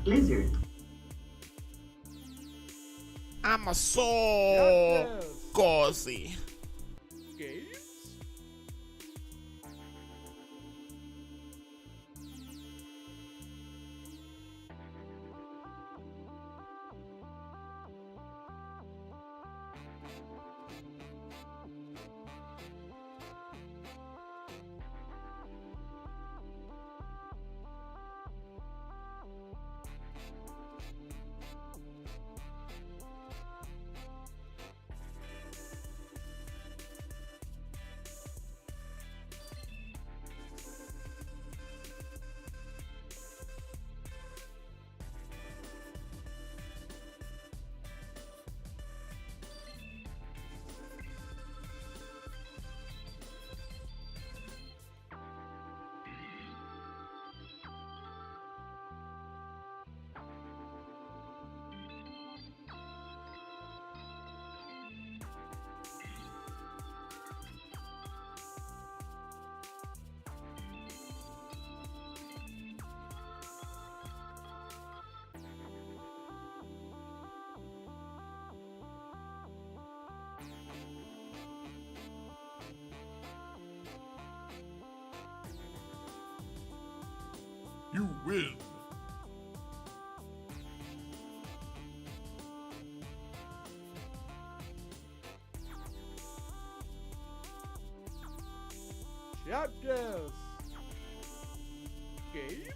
lizard. I'm a so cozy. Games? You win. Chapters. Games?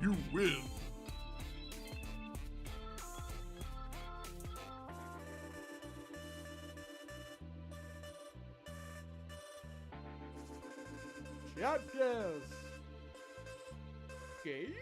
You win. Chapters. Games?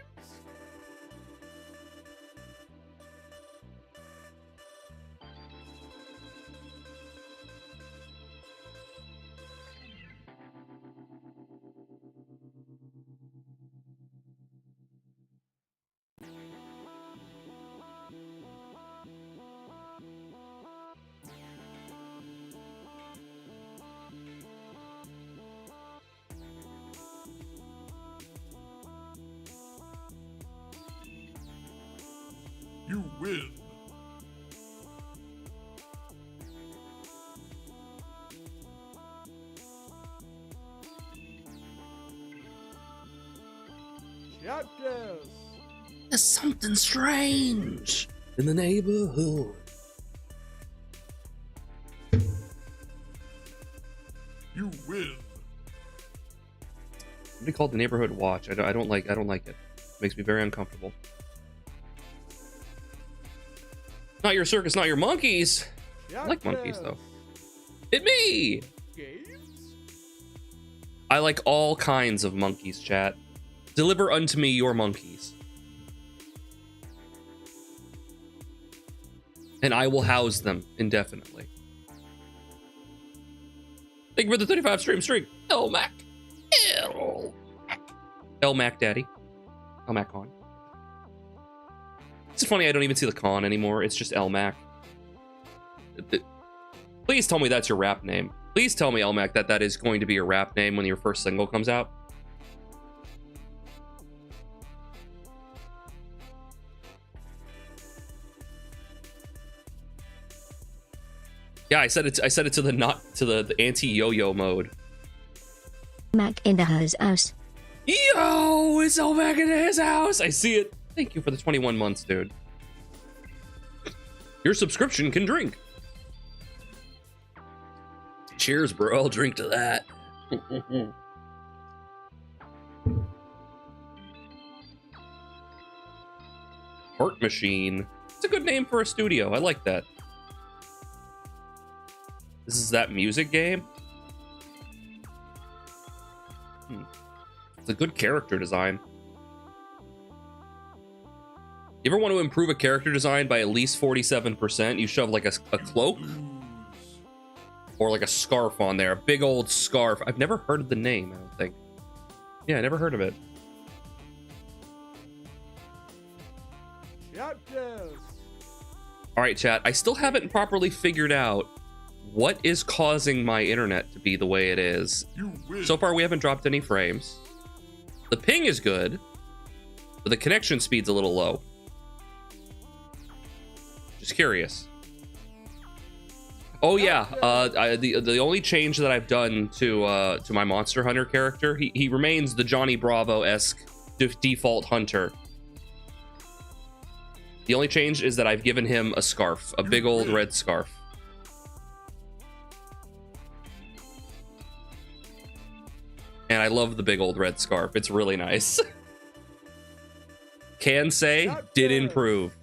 You win. Chapters. There's something strange in the neighborhood. You win. Somebody called the neighborhood watch. I don't like it. It makes me very uncomfortable. Not your circus, not your monkeys. I like monkeys though. Hit me! Games? I like all kinds of monkeys, chat. Deliver unto me your monkeys. And I will house them indefinitely. Thank you for the 35 stream. Elmac. Elmac Daddy. Elmac Con. It's funny, I don't even see the con anymore. It's just Elmac. Please tell me that's your rap name. Please tell me, Elmac, that is going to be your rap name when your first single comes out. Yeah, I said it to the anti-yo-yo mode. Mac in the house. Yo, it's all back into his house. I see it. Thank you for the 21 months, dude. Your subscription can drink. Cheers, bro. I'll drink to that. Heart Machine. It's a good name for a studio. I like that. This is that music game? It's a good character design. You ever want to improve a character design by at least 47%? You shove like a cloak Lose. or like a scarf on there. A big old scarf. I've never heard of the name, I don't think. Yeah, I never heard of it. Chapters. All right, chat. I still haven't properly figured out what is causing my internet to be the way it is. You win. So far, we haven't dropped any frames. The ping is good, but the connection speed's a little low. Just curious. Oh yeah, the only change that I've done to my Monster Hunter character, he remains the Johnny Bravo-esque default hunter. The only change is that I've given him a scarf, a big old red scarf. And I love the big old red scarf. It's really nice. Can say, did improve.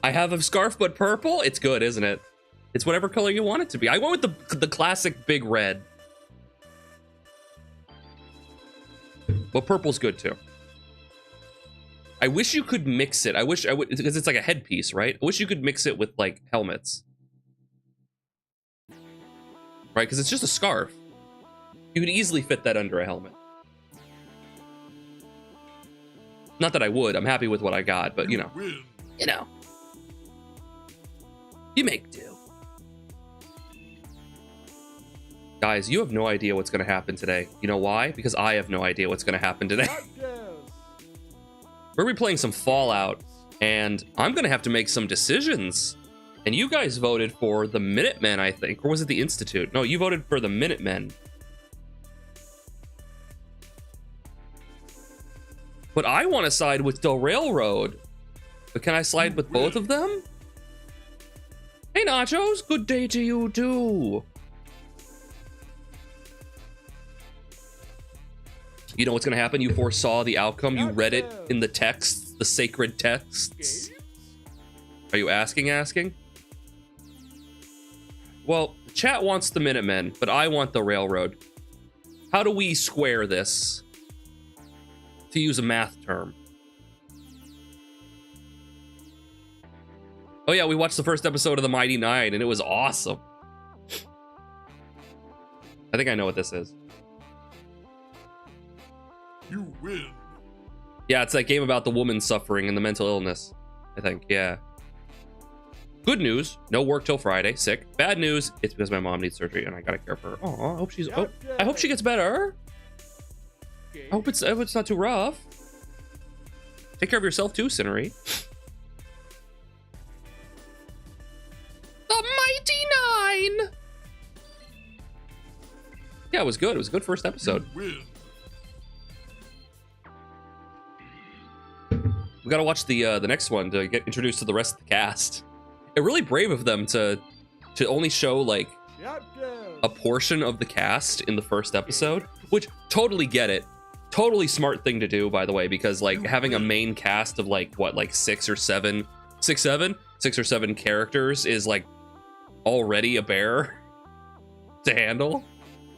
I have a scarf, but purple? It's good, isn't it? It's whatever color you want it to be. I went with the classic big red. But purple's good too. I wish you could mix it. I would, because it's like a headpiece, right? I wish you could mix it with like helmets. Right, because it's just a scarf. You could easily fit that under a helmet. Not that I would. I'm happy with what I got, but you know. Win. You know. You make do. Guys, you have no idea what's going to happen today. You know why? Because I have no idea what's going to happen today. We're going to be playing some Fallout, and I'm going to have to make some decisions. And you guys voted for the Minutemen, I think. Or was it the Institute? No, you voted for the Minutemen. But I want to side with the Railroad. But can I slide with both of them? Hey, Nachos. Good day to you, too. You know what's going to happen? You foresaw the outcome. You read it in the texts, the sacred texts. Are you asking? Well, chat wants the Minutemen, but I want the Railroad. How do we square this? To use a math term. Oh yeah, we watched the first episode of The Mighty Nine, and it was awesome. I think I know what this is. You win. Yeah, it's that game about the woman suffering and the mental illness. I think, yeah. Good news, no work till Friday, sick. Bad news, it's because my mom needs surgery and I gotta care for her. Oh, I hope she's. Oh, I hope she gets better. I hope it's not too rough. Take care of yourself too, Cinery. The Mighty Nine. Yeah, it was good. It was a good first episode. You win. We gotta watch the next one to get introduced to the rest of the cast. It really brave of them to only show like a portion of the cast in the first episode, which totally get it. Totally smart thing to do, by the way, because like having a main cast of like what, like six or seven characters is like already a bear to handle.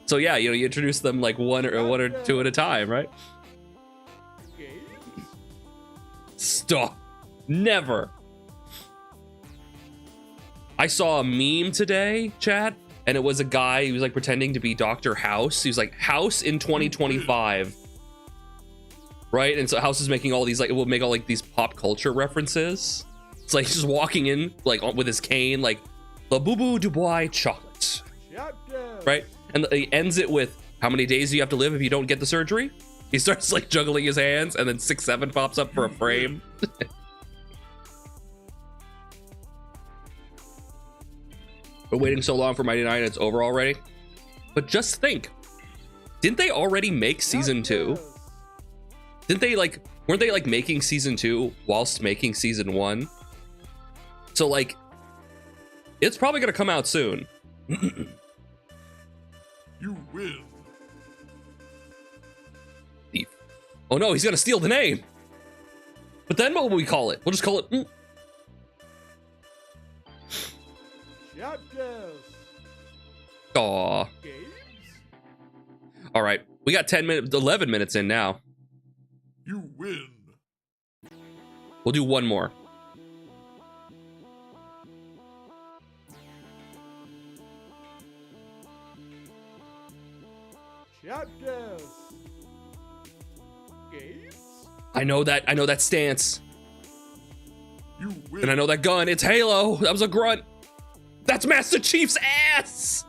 So yeah, you know, you introduce them like one or two at a time, right? Stop. Never. I saw a meme today, chat, and it was a guy who was like pretending to be Dr. House. He was like, House in 2025. Right? And so House is making all these, like, it will make all like these pop culture references. It's like he's just walking in like with his cane, like the Boo Boo Dubois chocolate. Right? And he ends it with, how many days do you have to live if you don't get the surgery? He starts like juggling his hands, and then 6'7" pops up for a frame. We're waiting so long for Mighty Nine, it's over already. But just think, didn't they already make season 2? Didn't they like, weren't they like making season 2 whilst making season 1? So like, it's probably gonna come out soon. You win. Thief. Oh no, he's gonna steal the name. But then what will we call it? We'll just call it. Aw. All right, we got 10 minutes, 11 minutes in now. You win. We'll do one more. Chapters. Games. I know that stance. You win. And I know that gun. It's Halo. That was a grunt. That's Master Chief's ass.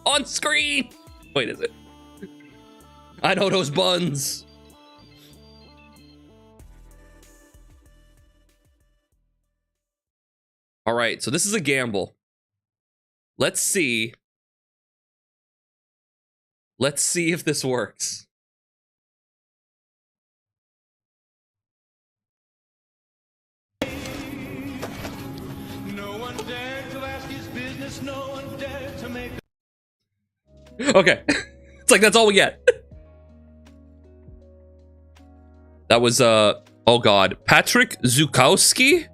On screen. Wait, is it? I know those buns. All right, so this is a gamble. Let's see. Let's see if this works. No one dared to ask his business, no one dared to make Okay. It's like that's all we get. That was oh god, Patrick Zukowski?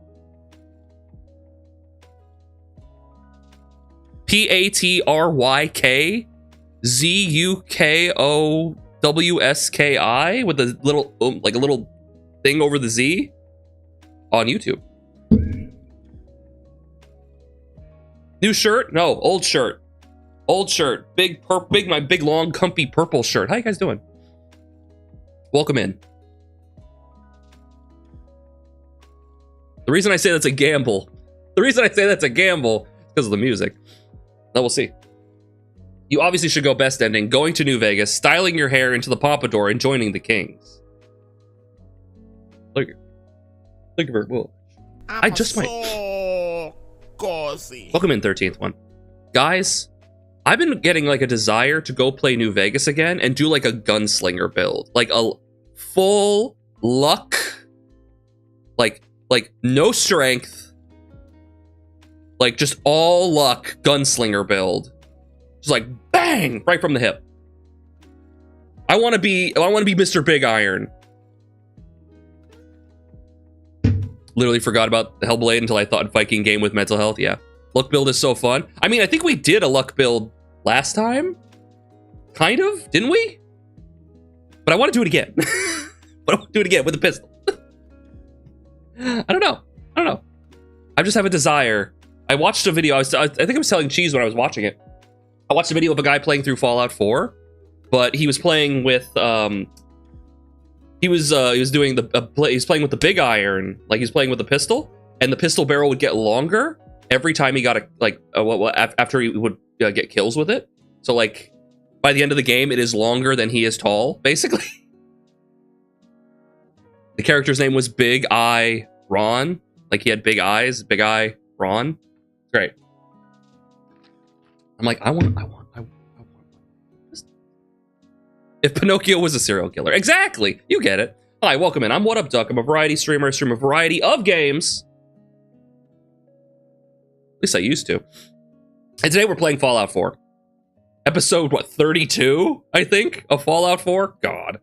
Patryk Zukowski with a little like a little thing over the Z on YouTube. New shirt? No, old shirt. Old shirt. Big my big long comfy purple shirt. How you guys doing? Welcome in. The reason I say that's a gamble. The reason I say that's a gamble is because of the music. Now we'll see. You obviously should go best ending, going to New Vegas, styling your hair into the pompadour, and joining the Kings. Look at her. Whoa. I just might. So cozy. Welcome in, 13th one. Guys, I've been getting like a desire to go play New Vegas again and do like a gunslinger build. Like a full luck. Like no strength. Like just all luck gunslinger build. Just like bang right from the hip. I want to be Mr. Big Iron. Literally forgot about Hellblade until I thought Viking game with mental health. Yeah. Luck build is so fun. I mean, I think we did a luck build last time. Kind of, didn't we? But I want to do it again. But I want to do it again with a pistol. I don't know. I just have a desire. I watched a video. I think I was telling Cheese when I was watching it. I watched a video of a guy playing through Fallout 4, but he was playing with he was playing with the big iron, like he's playing with the pistol, and the pistol barrel would get longer every time he got after he would get kills with it. So like by the end of the game, it is longer than he is tall, basically. The character's name was Big Eye Ron. Like he had big eyes, Big Eye Ron. Great. I'm like, I want. If Pinocchio was a serial killer. Exactly. You get it. Hi, welcome in. I'm What Up Duck. I'm a variety streamer. I stream a variety of games. At least I used to. And today we're playing Fallout 4. Episode, 32, I think, of Fallout 4? God.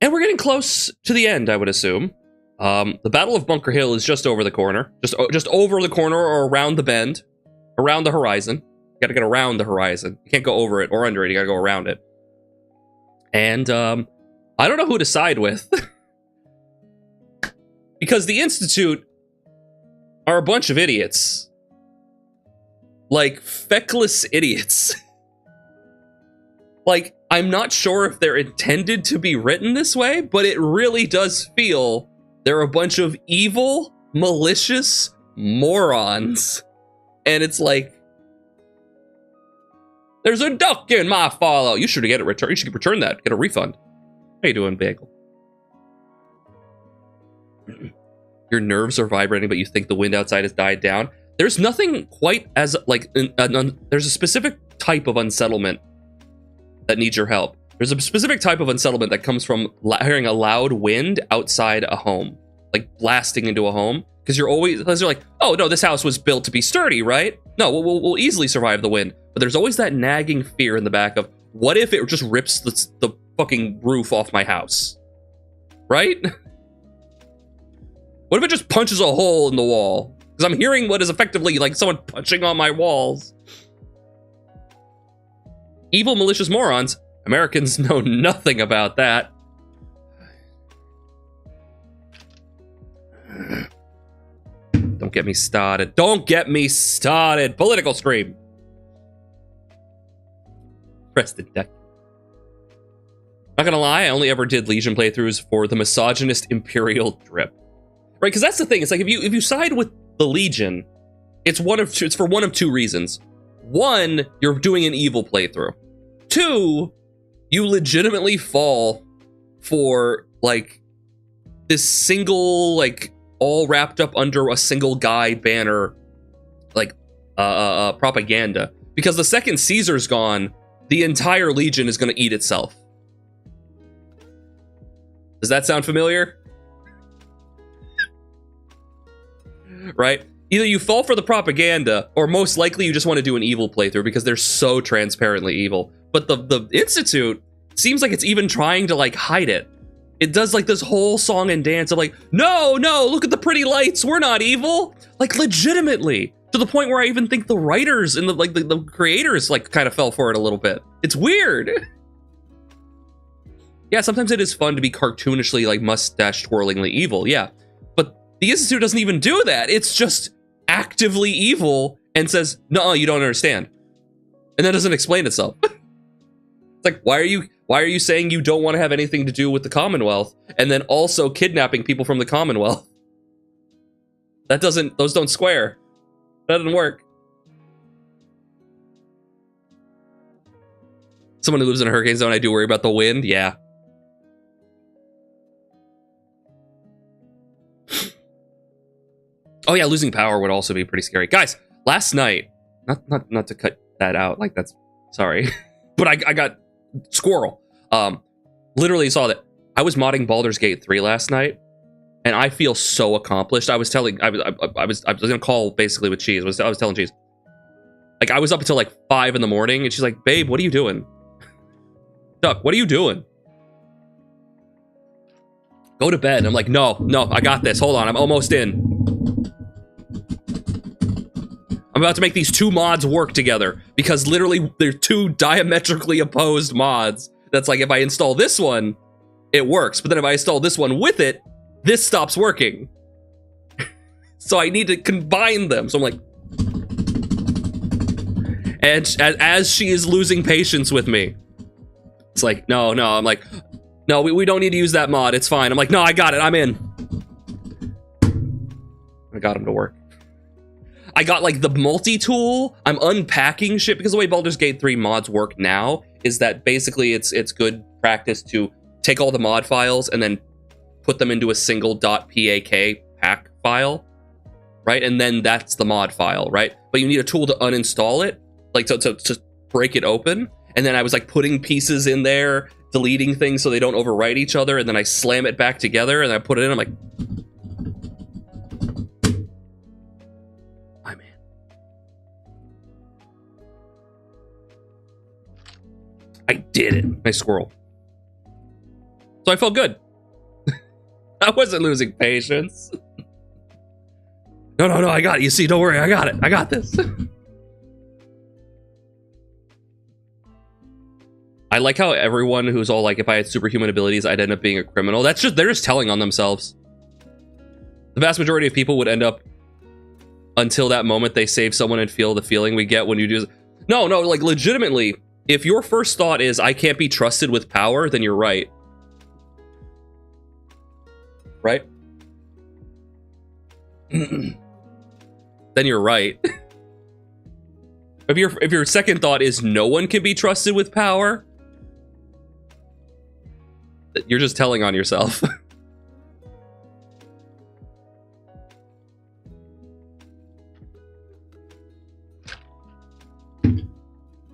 And we're getting close to the end, I would assume. The Battle of Bunker Hill is just over the corner. Just over the corner or around the bend. Around the horizon. You gotta get around the horizon. You can't go over it or under it. You gotta go around it. And, I don't know who to side with. Because the Institute are a bunch of idiots. Like, feckless idiots. Like, I'm not sure if they're intended to be written this way, but it really does feel they're a bunch of evil, malicious morons. And it's like, there's a duck in my Fallout. You should get it returned. You should return that. Get a refund. How you doing, Bagel? Your nerves are vibrating, but you think the wind outside has died down. There's nothing quite as like there's a specific type of unsettlement that needs your help. There's a specific type of unsettlement that comes from hearing a loud wind outside a home, like blasting into a home. Because you're like, oh no, this house was built to be sturdy, right? No, we'll easily survive the wind. But there's always that nagging fear in the back of, what if it just rips the fucking roof off my house? Right? What if it just punches a hole in the wall? Because I'm hearing what is effectively like someone punching on my walls. Evil, malicious morons. Americans know nothing about that. get me started. Don't get me started. Political stream. Press the deck. Not gonna lie, I only ever did Legion playthroughs for the misogynist Imperial drip. Right, because that's the thing. It's like if you side with the Legion, it's for one of two reasons. One, you're doing an evil playthrough. Two, you legitimately fall for like this single, like all wrapped up under a single guy banner, like propaganda. Because the second Caesar's gone, the entire Legion is going to eat itself. Does that sound familiar? Right? Either you fall for the propaganda, or most likely you just want to do an evil playthrough because they're so transparently evil. But the Institute seems like it's even trying to like hide it. It does like this whole song and dance of like, no, look at the pretty lights, we're not evil. Like legitimately, to the point where I even think the writers and the creators like kind of fell for it a little bit. It's weird. Yeah, sometimes it is fun to be cartoonishly like mustache twirlingly evil, yeah. But the Institute doesn't even do that. It's just actively evil and says, no, you don't understand. And that doesn't explain itself. It's like, why are you saying you don't want to have anything to do with the Commonwealth and then also kidnapping people from the Commonwealth? Those don't square. That doesn't work. Someone who lives in a hurricane zone, I do worry about the wind. Yeah. Oh yeah, losing power would also be pretty scary. Guys, last night, not to cut that out, like that's, sorry. But I got squirrel. Literally saw that. I was modding Baldur's Gate 3 last night, and I feel so accomplished. I was gonna call basically with Cheese. I was telling Cheese. Like I was up until like 5 in the morning, and she's like, babe, what are you doing? Duck, what are you doing? Go to bed. I'm like, no, I got this. Hold on, I'm almost in. I'm about to make these two mods work together because literally they're two diametrically opposed mods. That's like if I install this one, it works. But then if I install this one with it, this stops working. So I need to combine them. So I'm like, and as she is losing patience with me, it's like, no. I'm like, no, we don't need to use that mod. It's fine. I'm like, no, I got it. I'm in. I got him to work. I got like the multi-tool. I'm unpacking shit because the way Baldur's Gate 3 mods work now is that basically it's good practice to take all the mod files and then put them into a single .pak pack file, right? And then that's the mod file, right? But you need a tool to uninstall it, like to break it open. And then I was like putting pieces in there, deleting things so they don't overwrite each other, and then I slam it back together and I put it in. I'm like, I'm in. I did it. Nice squirrel. So I felt good. I wasn't losing patience. No, I got it. You see, don't worry, I got it. I got this. I like how everyone who's all like, if I had superhuman abilities, I'd end up being a criminal. They're just telling on themselves. The vast majority of people would end up, until that moment they save someone and feel the feeling we get when you do. No, like legitimately, if your first thought is, I can't be trusted with power, then you're right. Right? Then you're right. If your second thought is no one can be trusted with power, you're just telling on yourself.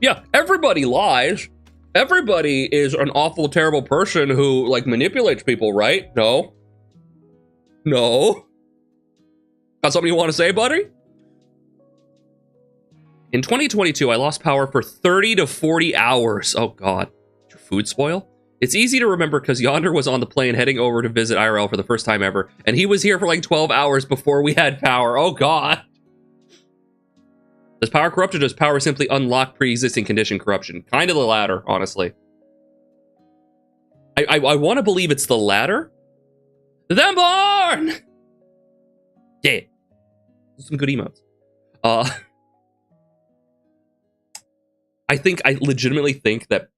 Yeah, everybody lies. Everybody is an awful, terrible person who like manipulates people, right? No. Got something you want to say, buddy? In 2022, I lost power for 30 to 40 hours. Oh God, did your food spoil? It's easy to remember because Yonder was on the plane heading over to visit IRL for the first time ever, and he was here for like 12 hours before we had power. Oh God. Does power corrupt, or does power simply unlock pre-existing condition corruption? Kind of the latter, honestly. I want to believe it's the latter. Them born! Yeah. some good emotes. I legitimately think that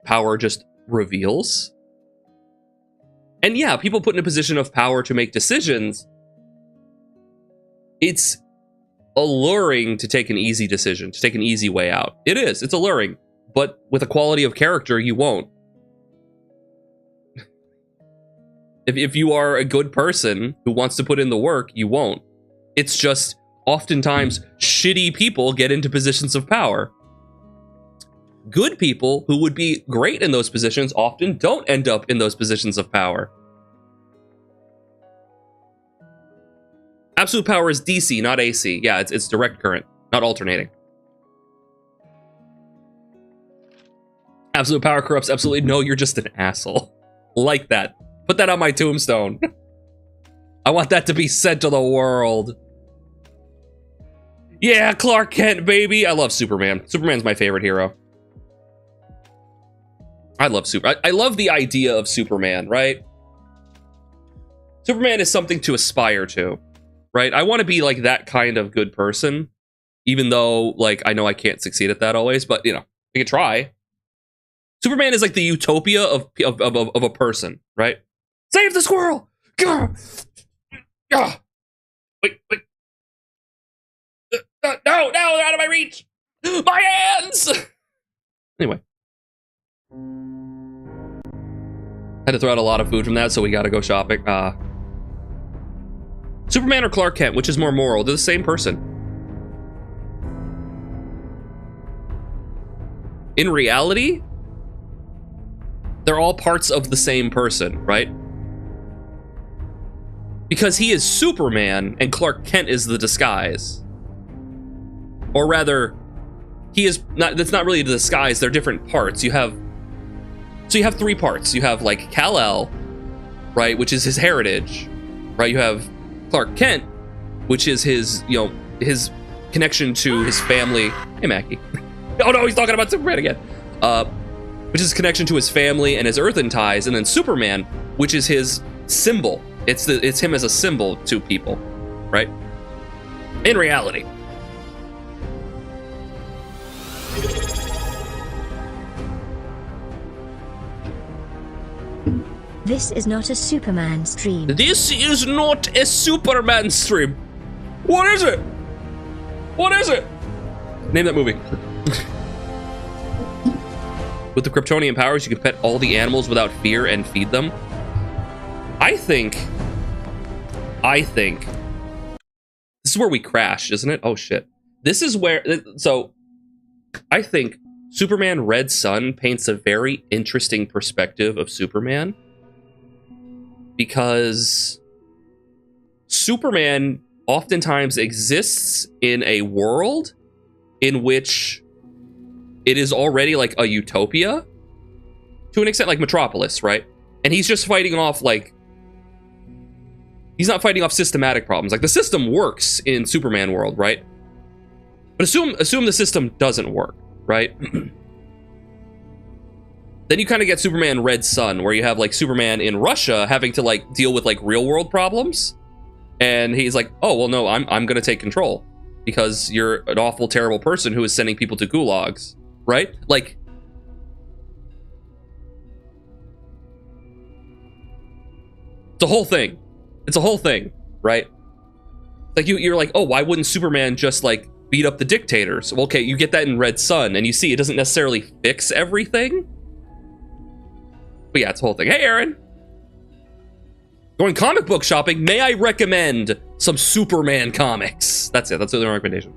power just reveals. And yeah, people put in a position of power to make decisions. It's alluring to take an easy decision, to take an easy way out. It is. It's alluring. But with a quality of character, you won't. If you are a good person who wants to put in the work, you won't. It's just oftentimes shitty people get into positions of power. Good people who would be great in those positions often don't end up in those positions of power. Absolute power is DC, not AC. Yeah, it's direct current, not alternating. Absolute power corrupts absolutely. No, you're just an asshole. Like that. Put that on my tombstone. I want that to be said to the world. Yeah, Clark Kent, baby. I love Superman. Superman's my favorite hero. I love I love the idea of Superman, right? Superman is something to aspire to, right? I want to be like that kind of good person, even though, like, I know I can't succeed at that always, but, you know, I can try. Superman is like the utopia of a person, right? Save the squirrel! Gah! Gah! Wait. No, they're out of my reach! My hands! Anyway. Had to throw out a lot of food from that, so we gotta go shopping. Superman or Clark Kent, which is more moral? They're the same person. In reality, they're all parts of the same person, right? Because he is Superman and Clark Kent is the disguise. Or rather, that's not really the disguise, they're different parts. You have 3 parts. You have like Kal-El, right, which is his heritage, right? You have Clark Kent, which is his, you know, his connection to his family. Hey, Mackie. Oh no, he's talking about Superman again. Which is his connection to his family and his earthen ties, and then Superman, which is his symbol. It's him as a symbol to people, right? In reality. This is not a Superman stream. This is not a Superman stream. What is it? What is it? Name that movie. With the Kryptonian powers, you can pet all the animals without fear and feed them. I think this is where we crash, isn't it? Oh shit. This is where, so I think Superman Red Sun paints a very interesting perspective of Superman, because Superman oftentimes exists in a world in which it is already like a utopia to an extent, like Metropolis, right? And he's just fighting off, like, he's not fighting off systematic problems. Like, the system works in Superman world, right? But assume the system doesn't work, right? Then you kind of get Superman Red Sun, where you have like Superman in Russia having to like deal with like real world problems. And he's like, oh, well, no, I'm gonna take control because you're an awful, terrible person who is sending people to gulags, right? Like, it's a whole thing. It's a whole thing, right? Like you're like, oh, why wouldn't Superman just like beat up the dictators? Well, okay, you get that in Red Sun, and you see it doesn't necessarily fix everything. But yeah, it's the whole thing. Hey, Aaron. Going comic book shopping, may I recommend some Superman comics? That's it. That's the only recommendation.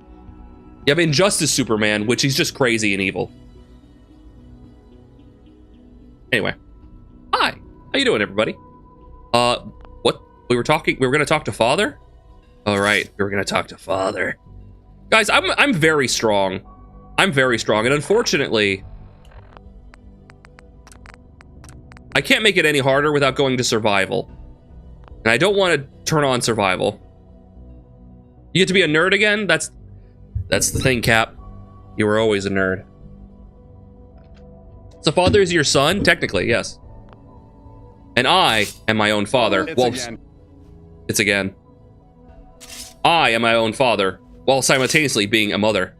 You have Injustice Superman, which he's just crazy and evil. Anyway. Hi. How you doing, everybody? What? We were going to talk to Father? All right. We were going to talk to Father. Guys, I'm very strong. I'm very strong. And unfortunately, I can't make it any harder without going to survival. And I don't want to turn on survival. You get to be a nerd again? That's the thing, Cap. You were always a nerd. So Father is your son? Technically, yes. And I am my own father. It's Well, again. it's again. I am my own father, while simultaneously being a mother.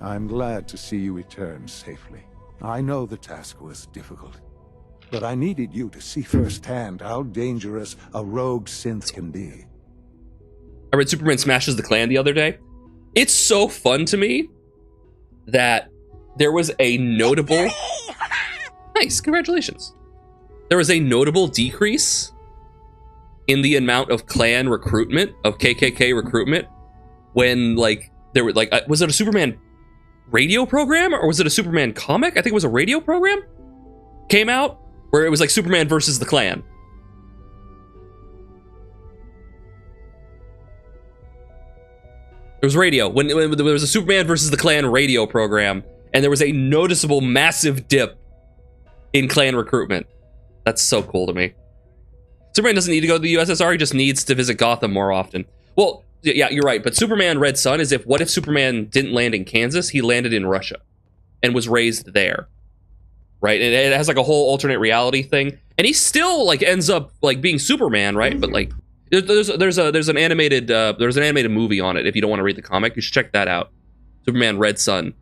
I'm glad to see you return safely. I know the task was difficult, but I needed you to see firsthand how dangerous a rogue synth can be. I read Superman Smashes the Klan the other day. It's so fun to me that there was a notable... Nice, congratulations. There was a notable decrease in the amount of Klan recruitment, of KKK recruitment, when, like, there were, like, was it a Superman radio program, or was it a Superman comic? I think it was a radio program came out where it was like Superman versus the Klan. It was radio when there was a Superman versus the Klan radio program, and there was a noticeable massive dip in Klan recruitment. That's so cool to me. Superman doesn't need to go to the USSR, he just needs to visit Gotham more often. Well, yeah, you're right, but Superman Red Sun is what if Superman didn't land in Kansas, he landed in Russia and was raised there, right? And it has like a whole alternate reality thing, and he still like ends up like being Superman, right? But like there's an animated movie on it. If you don't want to read the comic, you should check that out. Superman Red Sun.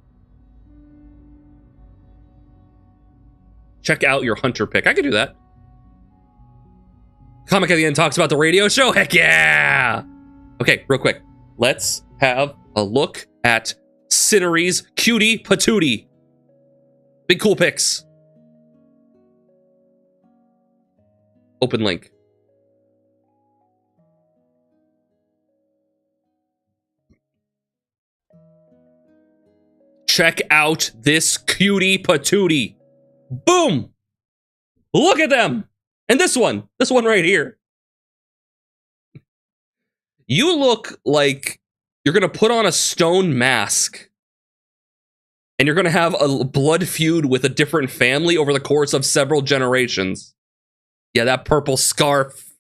Check out your Hunter pick. I could do that. Comic at the end talks about the radio show. Heck yeah! Okay, real quick. Let's have a look at Cinnery's Cutie Patootie. Big cool pics. Open link. Check out this Cutie Patootie. Boom! Look at them! And this one right here. You look like you're gonna put on a stone mask and you're gonna have a blood feud with a different family over the course of several generations. Yeah, that purple scarf.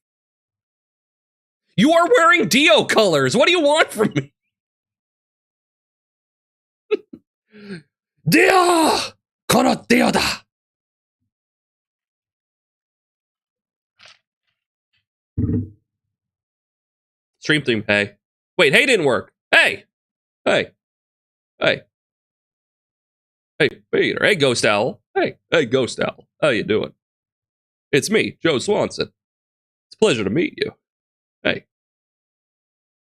You are wearing Dio colors. What do you want from me? Dio! Kono Dio da! Stream theme, hey. Wait, hey didn't work. Hey! Hey. Hey. Hey, Peter. Hey, Ghost Owl. Hey. Hey, Ghost Owl. How you doing? It's me, Joe Swanson. It's a pleasure to meet you. Hey.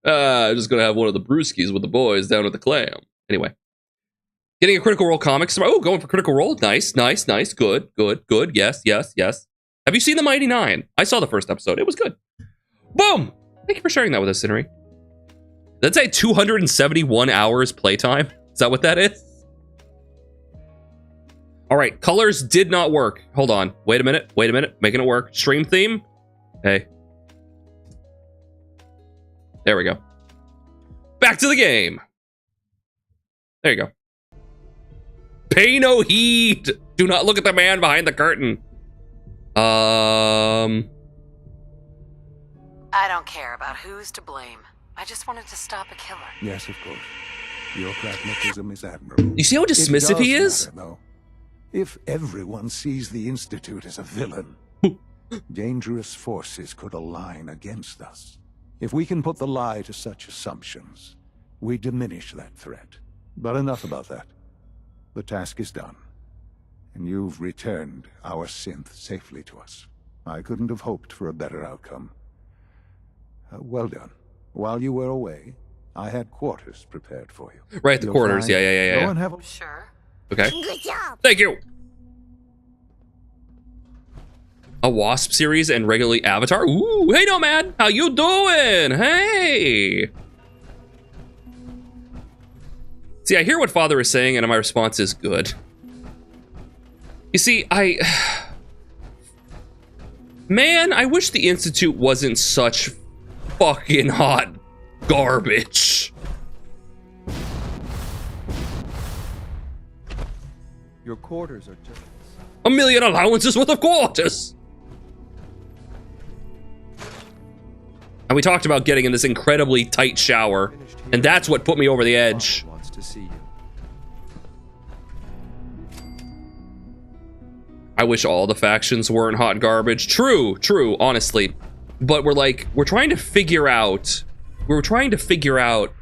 I'm just gonna have one of the brewskis with the boys down at the Clam. Anyway. Getting a Critical Role comics. Oh, going for Critical Role. Nice, nice, nice. Good, good, good. Yes, yes, yes. Have you seen The Mighty Nine? I saw the first episode. It was good. Boom! Thank you for sharing that with us, Cinnery. That's a 271 hours playtime. Is that what that is? All right, colors did not work. Hold on. Wait a minute. Wait a minute. Making it work. Stream theme. Hey. There we go. Back to the game. There you go. Pay no heed. Do not look at the man behind the curtain. I don't care about who's to blame. I just wanted to stop a killer. Yes, of course. Your pragmatism is admirable. You see how dismissive he is? Matter, though. If everyone sees the Institute as a villain, dangerous forces could align against us. If we can put the lie to such assumptions, we diminish that threat. But enough about that. The task is done, and you've returned our synth safely to us. I couldn't have hoped for a better outcome. Well done. While you were away, I had quarters prepared for you. Right, the You'll quarters. find- Yeah. Go and have a Sure. Okay. Good job. Thank you. A Wasp series and regularly Avatar. Ooh, hey Nomad, how you doing? Hey. See, I hear what Father is saying, and my response is good. You see, man, I wish the Institute wasn't such fucking hot garbage. Your quarters are just... A million allowances worth of quarters. And we talked about getting in this incredibly tight shower, and that's what put me over the edge. wants to see you. I wish all the factions weren't hot garbage. True, honestly. But we're trying to figure out we were trying to figure out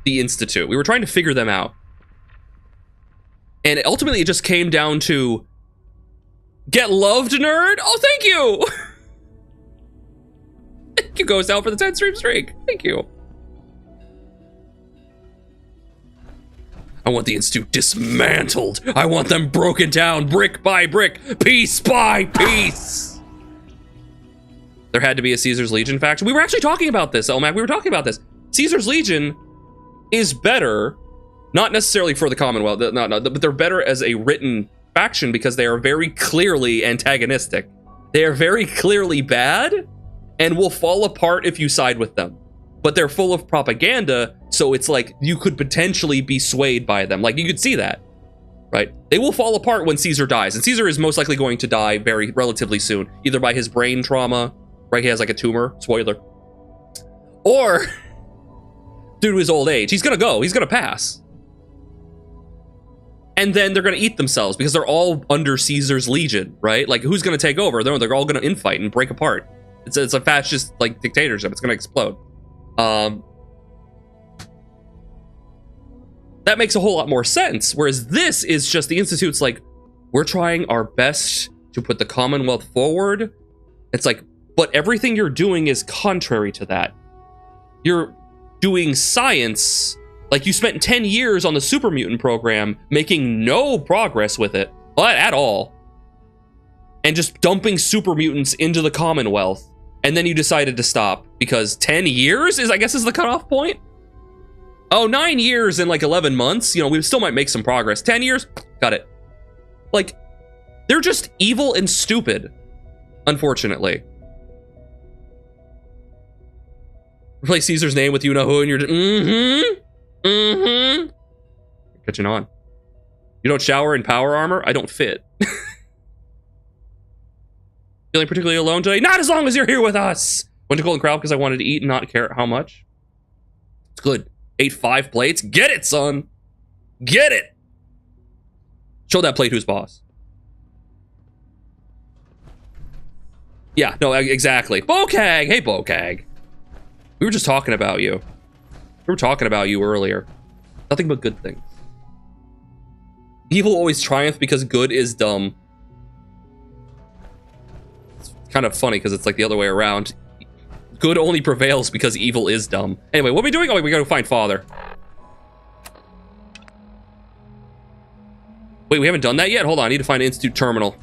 the Institute. We were trying to figure them out. And ultimately, it just came down to, get loved, nerd? Oh, thank you! Thank you, Ghost Out, for the 10 stream streak. Thank you. I want the Institute dismantled. I want them broken down brick by brick, piece by piece. There had to be a Caesar's Legion faction. We were actually talking about this, Elmac. We were talking about this. Caesar's Legion is better, not necessarily for the Commonwealth, but they're better as a written faction because they are very clearly antagonistic. They are very clearly bad and will fall apart if you side with them. But they're full of propaganda, so it's like you could potentially be swayed by them. Like, you could see that, right? They will fall apart when Caesar dies, and Caesar is most likely going to die relatively soon, either by his brain trauma, right? He has like a tumor, spoiler, or due to his old age. He's gonna go, he's gonna pass. And then they're gonna eat themselves because they're all under Caesar's Legion, right? Like, who's gonna take over? They're all gonna infight and break apart. It's a fascist, like, dictatorship. It's gonna explode. That makes a whole lot more sense. Whereas this is just, the Institute's like, we're trying our best to put the Commonwealth forward. It's like, but everything you're doing is contrary to that. You're doing science, like you spent 10 years on the super mutant program, making no progress with it, but at all. And just dumping super mutants into the Commonwealth. And then you decided to stop because 10 years is, I guess, is the cutoff point. Oh, 9 years and like 11 months. You know, we still might make some progress. 10 years, got it. Like, they're just evil and stupid, unfortunately. Replace Caesar's name with you-know-who and you're just, You're catching on. You don't shower in power armor? I don't fit. Feeling particularly alone today? Not as long as you're here with us! Went to Golden Corral because I wanted to eat and not care how much. It's good. Ate 5 plates. Get it, son! Get it! Show that plate who's boss. Yeah, no, exactly. Bokag! Hey, Bokag. We were just talking about you. We were talking about you earlier. Nothing but good things. Evil always triumphs because good is dumb. It's kind of funny because it's like the other way around. Good only prevails because evil is dumb. Anyway, what are we doing? Oh, we gotta find Father. Wait, we haven't done that yet? Hold on, I need to find Institute Terminal.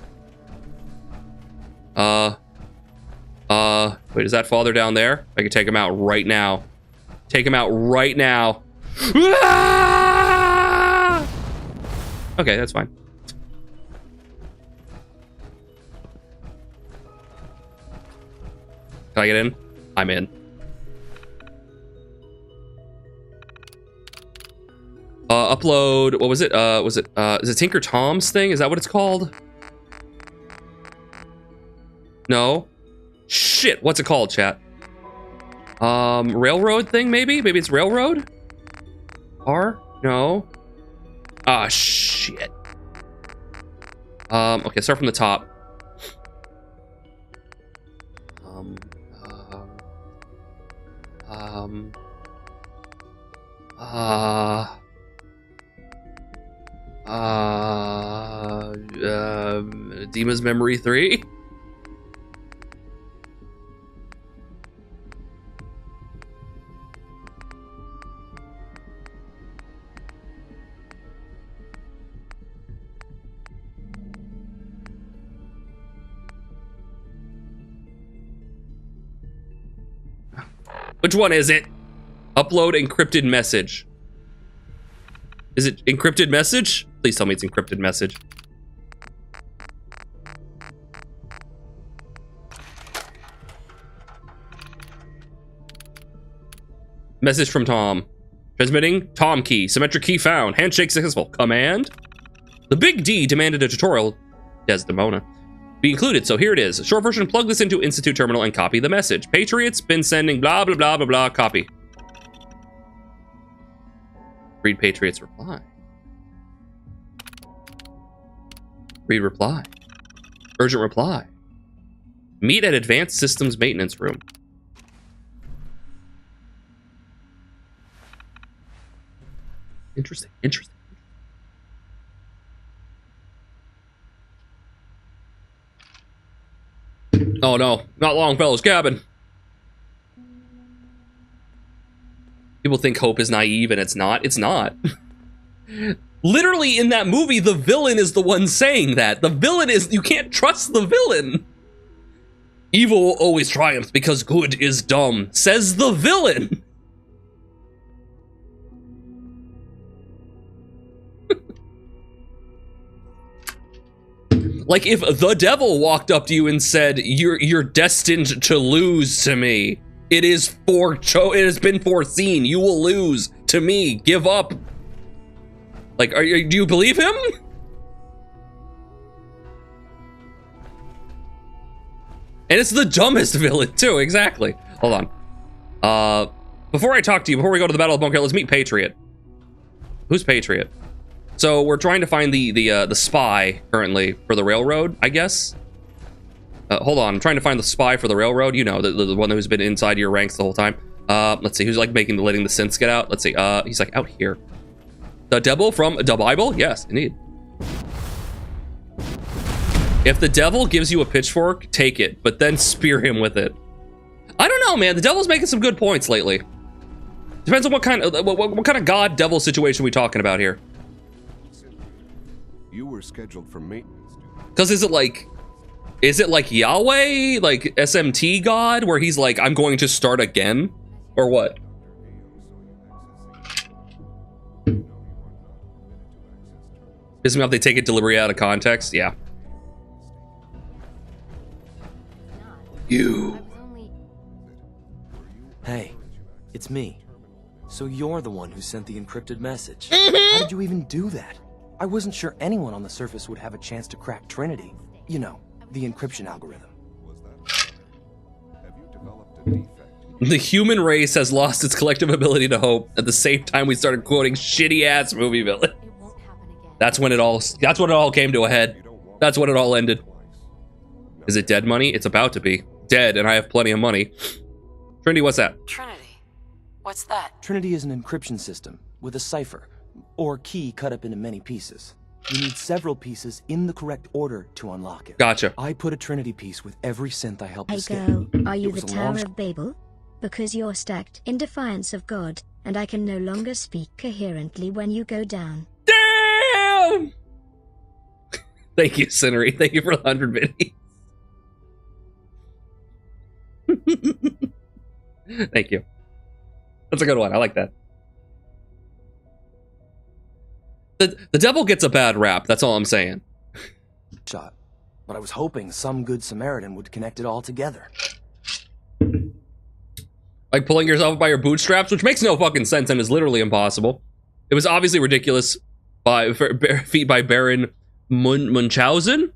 Wait, is that Father down there? I can take him out right now. Take him out right now. Ah! Okay, that's fine. Can I get in? I'm in. Upload, what was it? Is it Tinker Tom's thing? Is that what it's called? No. Shit, what's it called, chat? Railroad thing, maybe? Maybe it's Railroad? R? No. Ah, shit. Okay, start from the top. Dima's Memory 3? Which one is it? Upload encrypted message. Is it encrypted message? Please tell me it's encrypted message. Message from Tom. Transmitting. Tom key. Symmetric key found. Handshake successful. Command. The Big D demanded a tutorial. Desdemona. Be included, so here it is. Short version, plug this into Institute Terminal and copy the message. Patriots been sending blah, blah, blah, blah, blah, copy. Read Patriots reply. Read reply. Urgent reply. Meet at Advanced Systems Maintenance Room. Interesting. Interesting. Oh no, not Longfellow's cabin. People think hope is naive, and it's not. It's not. Literally, in that movie, the villain is the one saying that. The villain is... You can't trust the villain. Evil will always triumph because good is dumb, says the villain. Like if the devil walked up to you and said, "You're destined to lose to me. It has been foreseen. You will lose to me. Give up." Like, do you believe him? And it's the dumbest villain too. Exactly. Hold on. Before I talk to you, before we go to the Battle of Bunker, let's meet Patriot. Who's Patriot? So we're trying to find the spy currently for the railroad, I guess. Hold on, I'm trying to find the spy for the railroad. You know, the one who's been inside your ranks the whole time. Let's see, who's like letting the synths get out. Let's see, he's like out here. The devil from the Bible? Yes, indeed. If the devil gives you a pitchfork, take it, but then spear him with it. I don't know, man. The devil's making some good points lately. Depends on what kind of god devil situation we talking about here. You were scheduled for maintenance. Because is it like Yahweh, like SMT God, where he's like, I'm going to start again, or what? Pisses me off they take it deliberately out of context. Yeah. You. Hey, it's me. So you're the one who sent the encrypted message. How did you even do that? I wasn't sure anyone on the surface would have a chance to crack Trinity. You know, the encryption algorithm. Have you developed a defect? The human race has lost its collective ability to hope at the same time we started quoting shitty-ass movie villains. That's when it all came to a head. That's when it all ended. Is it dead money? It's about to be. Dead, and I have plenty of money. Trinity, what's that? Trinity. What's that? Trinity is an encryption system with a cipher, or key cut up into many pieces. You need several pieces in the correct order to unlock it. Gotcha. I put a Trinity piece with every synth I helped Hey escape. girl, are you It was the a Tower long of Babel? Because you're stacked in defiance of God, and I can no longer speak coherently when you go down. Damn! Thank you, Cinery. Thank you for the 100 biddies. Thank you. That's a good one. I like that. The devil gets a bad rap. That's all I'm saying. shot, but I was hoping some good Samaritan would connect it all together. Like pulling yourself up by your bootstraps, which makes no fucking sense and is literally impossible. It was obviously ridiculous feat by Baron Munchausen.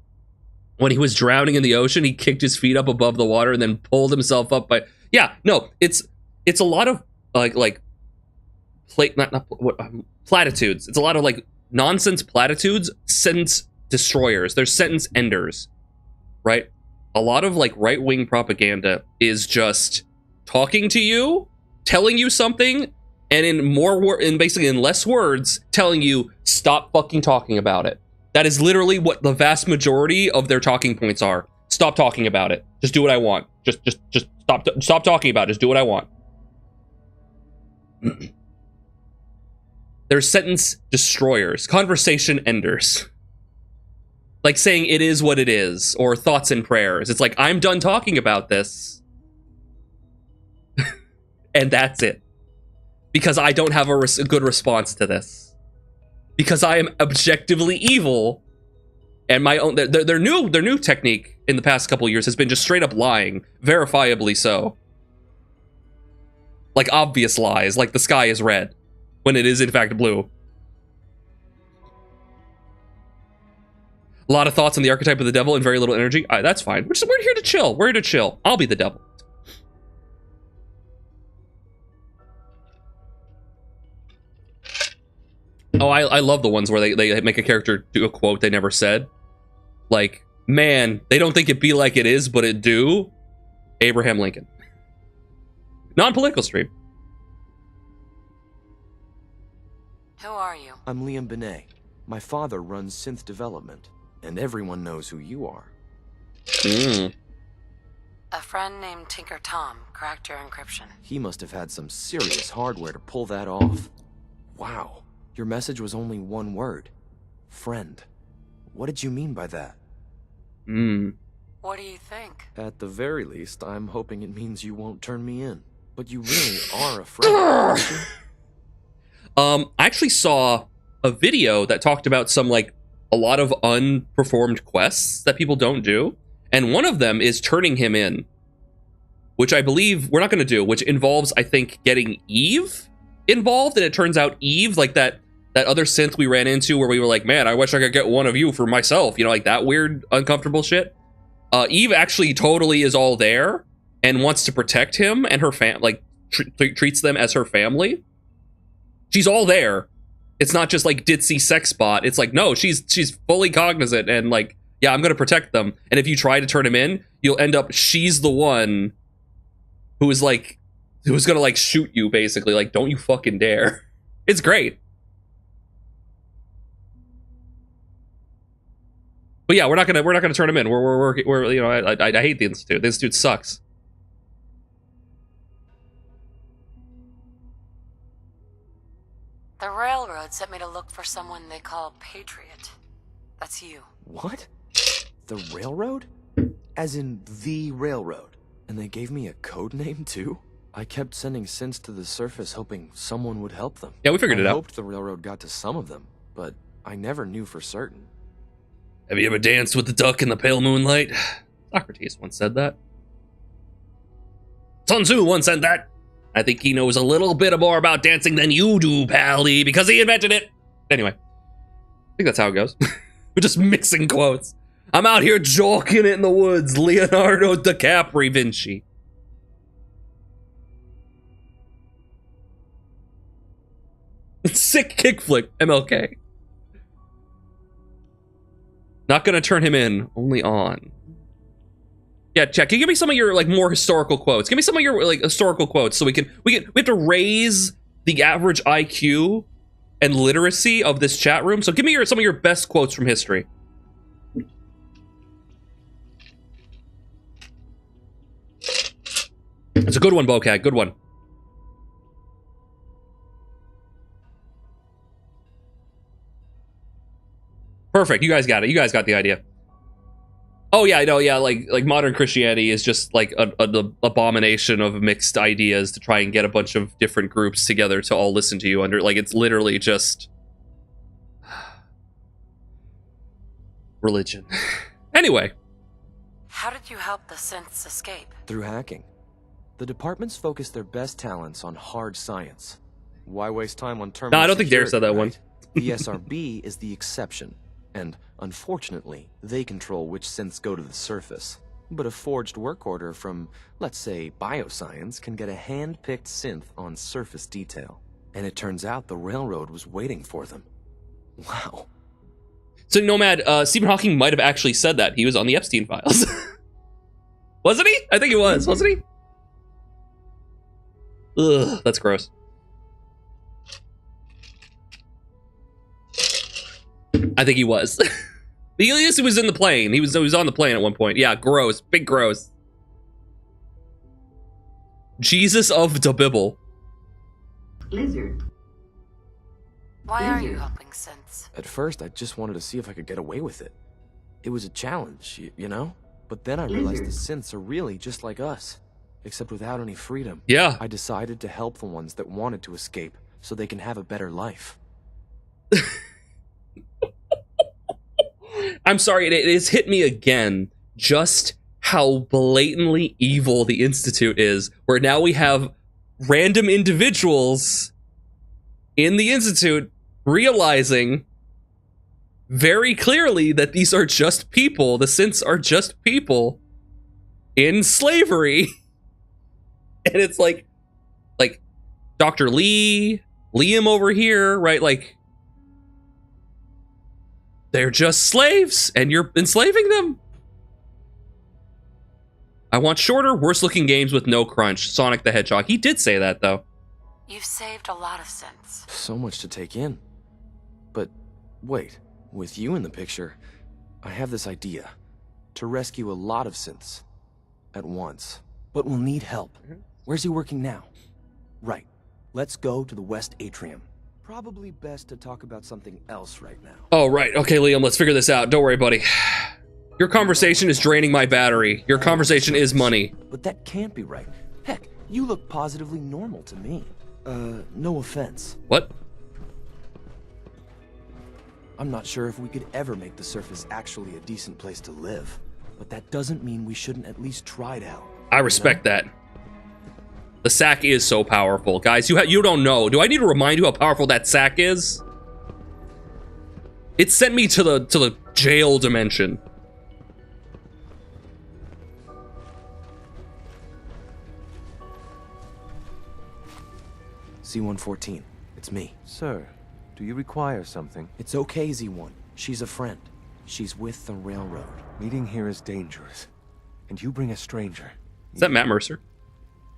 When he was drowning in the ocean, he kicked his feet up above the water and then pulled himself up by... Yeah, no, it's a lot of platitudes. It's a lot of like nonsense platitudes, sentence destroyers. They're sentence enders, right? A lot of like right-wing propaganda is just talking to you, telling you something, and in less words, telling you stop fucking talking about it. That is literally what the vast majority of their talking points are. Stop talking about it. Just do what I want. Just stop talking about it. Just do what I want. They're sentence destroyers, conversation enders. Like saying it is what it is, or thoughts and prayers. It's like, I'm done talking about this. And that's it. Because I don't have a good response to this. Because I am objectively evil, and my own their new technique in the past couple years has been just straight up lying, verifiably so. Like obvious lies, like the sky is red, when it is in fact blue. A lot of thoughts on the archetype of the devil and very little energy. That's fine. We're here to chill. We're here to chill. I'll be the devil. Oh, I love the ones where they make a character do a quote they never said. Like, man, they don't think it be like it is, but it do. Abraham Lincoln. Non-political stream. Who are you? I'm Liam Benet. My father runs synth development, and everyone knows who you are. A friend named Tinker Tom cracked your encryption. He must have had some serious hardware to pull that off. Wow. Your message was only one word. Friend. What did you mean by that? What do you think? At the very least, I'm hoping it means you won't turn me in. But you really are a friend, aren't you? I actually saw a video that talked about some, like, a lot of unperformed quests that people don't do. And one of them is turning him in, which I believe we're not going to do, which involves, I think, getting Eve involved. And it turns out Eve, like that other synth we ran into where we were like, man, I wish I could get one of you for myself. You know, like that weird, uncomfortable shit. Eve actually totally is all there and wants to protect him and her like treats them as her family. She's all there. It's not just like ditzy sex bot. It's like, no, she's fully cognizant and like, yeah, I'm going to protect them. And if you try to turn him in, you'll end up, she's the one who is like, who's going to like shoot you basically. Like, don't you fucking dare. It's great. But yeah, we're not gonna turn him in. We're you know, I hate the Institute. The Institute sucks. The railroad sent me to look for someone they call Patriot. That's you. What? The railroad? As in the railroad. And they gave me a code name too? I kept sending synths to the surface hoping someone would help them. Yeah, we figured it out. I hoped the railroad got to some of them, but I never knew for certain. Have you ever danced with the duck in the pale moonlight? Socrates once said that. Sun Tzu once said that. I think he knows a little bit more about dancing than you do, Pally, because he invented it. Anyway, I think that's how it goes. We're just mixing quotes. I'm out here joking it in the woods. Leonardo DiCaprio Vinci. Sick kickflip, MLK. Not gonna turn him in, only on. Yeah, check. Can you give me some of your like more historical quotes? Give me some of your like historical quotes so we have to raise the average IQ and literacy of this chat room. So give me some of your best quotes from history. It's a good one, Bokag. Good one. Perfect. You guys got it. You guys got the idea. Oh yeah, I know. Yeah, like modern Christianity is just like an abomination of mixed ideas to try and get a bunch of different groups together to all listen to you under. Like it's literally just religion. Anyway. How did you help the synths escape? Through hacking. The departments focus their best talents on hard science. Why waste time on terminal No, I don't think Dare said that one. The SRB is the exception. And, unfortunately, they control which synths go to the surface. But a forged work order from, let's say, bioscience can get a hand-picked synth on surface detail. And it turns out the railroad was waiting for them. Wow. So, Nomad, Stephen Hawking might have actually said that. He was on the Epstein files. Wasn't he? I think he was, wasn't he? Ugh, that's gross. I think he was. He was in the plane. He was on the plane at one point. Yeah, gross. Big gross. Jesus of the Bible. Lizard. Why are you helping synths? At first, I just wanted to see if I could get away with it. It was a challenge, you know? But then I realized the synths are really just like us, except without any freedom. Yeah. I decided to help the ones that wanted to escape so they can have a better life. I'm sorry, it has hit me again just how blatantly evil the Institute is, where now we have random individuals in the Institute realizing very clearly that these are just people, the synths are just people in slavery. And it's like Dr. Lee, Liam over here, right? Like, they're just slaves, and you're enslaving them. I want shorter, worse-looking games with no crunch. Sonic the Hedgehog. He did say that, though. You've saved a lot of synths. So much to take in. But wait, with you in the picture, I have this idea. To rescue a lot of synths at once. But we'll need help. Where's he working now? Right. Let's go to the West Atrium. Probably best to talk about something else right now. Oh, right. Okay, Liam, let's figure this out. Don't worry, buddy. Your conversation is draining my battery. Your conversation is money. But that can't be right. Heck, you look positively normal to me. No offense. What? I'm not sure if we could ever make the surface actually a decent place to live. But that doesn't mean we shouldn't at least try it out. I respect that. The sack is so powerful. Guys, you don't know. Do I need to remind you how powerful that sack is? It sent me to the jail dimension. C-114, it's me. Sir, do you require something? It's okay, Z1. She's a friend. She's with the railroad. Meeting here is dangerous. And you bring a stranger. Is that Matt Mercer?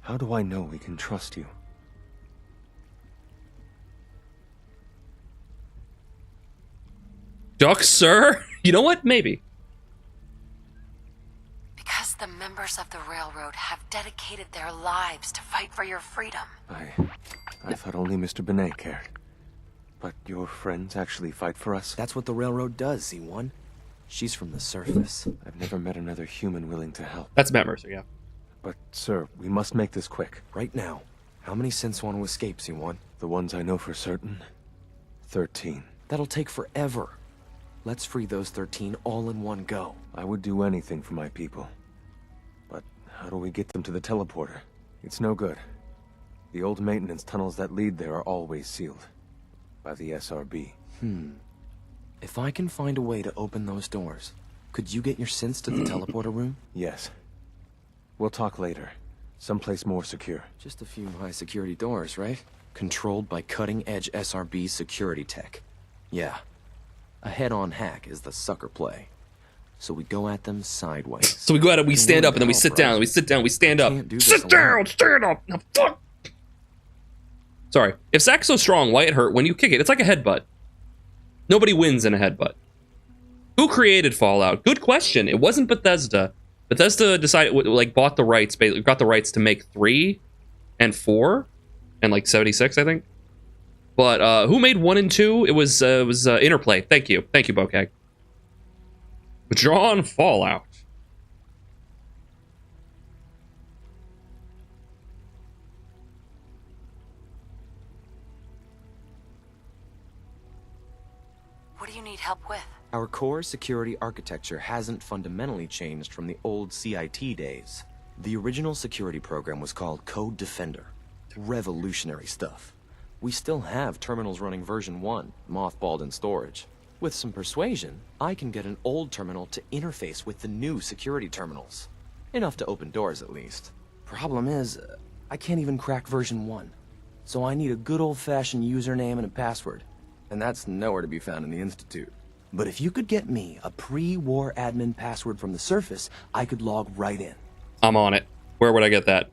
How do I know we can trust you? Duck, sir? You know what? Maybe. Because the members of the railroad have dedicated their lives to fight for your freedom. I thought only Mr. Benet cared. But your friends actually fight for us? That's what the railroad does, Z1. She's from the surface. I've never met another human willing to help. That's Matt Mercer, yeah. But, sir, we must make this quick. Right now, how many synths want to escape, Z1? The ones I know for certain? 13. That'll take forever. Let's free those 13 all in one go. I would do anything for my people. But how do we get them to the teleporter? It's no good. The old maintenance tunnels that lead there are always sealed. By the SRB. If I can find a way to open those doors, could you get your synths to the teleporter room? Yes. We'll talk later. Someplace more secure. Just a few high security doors, right? Controlled by cutting-edge SRB security tech. Yeah. A head-on hack is the sucker play. So we go at them sideways. So we go at it, we stand up, and then we sit down, we sit down, we stand up. Sit down, stand up! Now, fuck! Sorry. If Zack's so strong, why it hurt when you kick it? It's like a headbutt. Nobody wins in a headbutt. Who created Fallout? Good question. It wasn't Bethesda. Bethesda decided, like, bought the rights, basically got the rights to make 3 and 4 and like 76, I think. But who made 1 and 2? It was Interplay. Thank you, Bokag. John Fallout. What do you need help with? Our core security architecture hasn't fundamentally changed from the old CIT days. The original security program was called Code Defender. Revolutionary stuff. We still have terminals running version 1, mothballed in storage. With some persuasion, I can get an old terminal to interface with the new security terminals. Enough to open doors, at least. Problem is, I can't even crack version 1. So I need a good old-fashioned username and a password. And that's nowhere to be found in the Institute. But if you could get me a pre-war admin password from the surface, I could log right in. I'm on it. Where would I get that?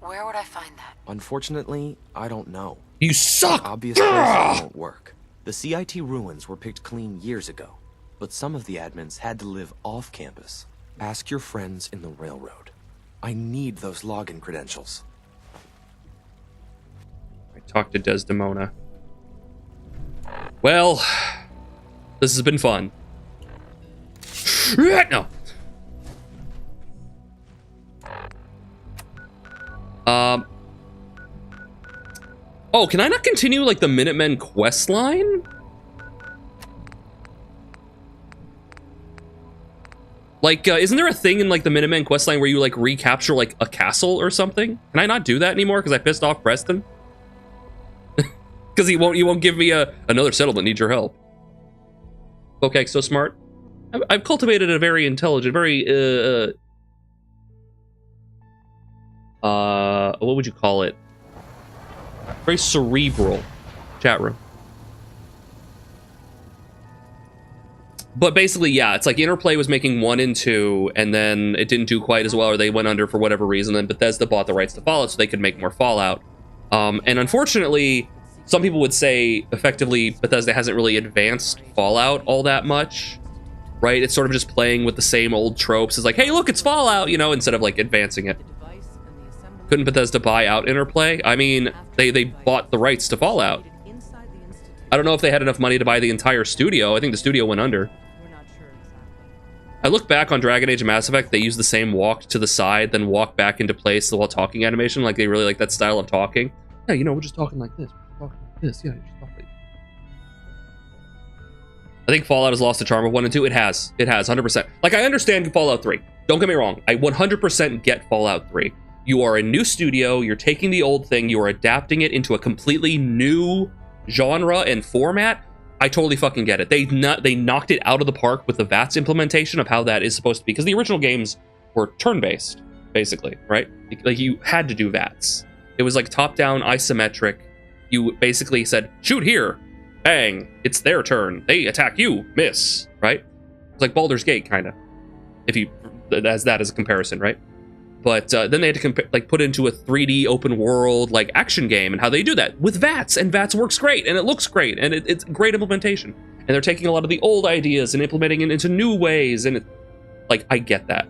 Where would I find that? Unfortunately, I don't know. You suck! Obvious places won't work. The CIT ruins were picked clean years ago, but some of the admins had to live off campus. Ask your friends in the railroad. I need those login credentials. I talked to Desdemona. Well, this has been fun. No. Oh, can I not continue like the Minutemen quest line? Like, isn't there a thing in like the Minutemen quest line where you like recapture like a castle or something? Can I not do that anymore because I pissed off Preston? Because he won't give me another settlement needs your help. Okay, so smart. I've cultivated a very intelligent, very what would you call it? Very cerebral chat room. But basically, yeah, it's like Interplay was making 1 and 2, and then it didn't do quite as well, or they went under for whatever reason. Then Bethesda bought the rights to Fallout so they could make more Fallout. And unfortunately, some people would say effectively Bethesda hasn't really advanced Fallout all that much, right? It's sort of just playing with the same old tropes. It's like, hey, look, it's Fallout, you know, instead of like advancing it. Couldn't Bethesda buy out Interplay? I mean, they bought the rights to Fallout. I don't know if they had enough money to buy the entire studio. I think the studio went under. I look back on Dragon Age and Mass Effect, they use the same walk to the side, then walk back into place while talking animation. Like, they really like that style of talking. Yeah, you know, we're just talking like this. We're talking like this. Yeah, you're just talking. I think Fallout has lost the charm of 1 and 2. It has. It has, 100%. Like, I understand Fallout 3. Don't get me wrong. I 100% get Fallout 3. You are a new studio. You're taking the old thing. You are adapting it into a completely new genre and format. I totally fucking get it. They knocked it out of the park with the VATS implementation of how that is supposed to be. Because the original games were turn-based, basically, right? Like, you had to do VATS. It was like top-down, isometric. You basically said, shoot here, bang, it's their turn. They attack you, miss, right? It's like Baldur's Gate, kind of. If you, as that as a comparison, right? But then they had to put into a 3D open world like action game, and how they do that with VATS, and VATS works great, and it looks great, and it's great implementation. And they're taking a lot of the old ideas and implementing it into new ways, and like, I get that.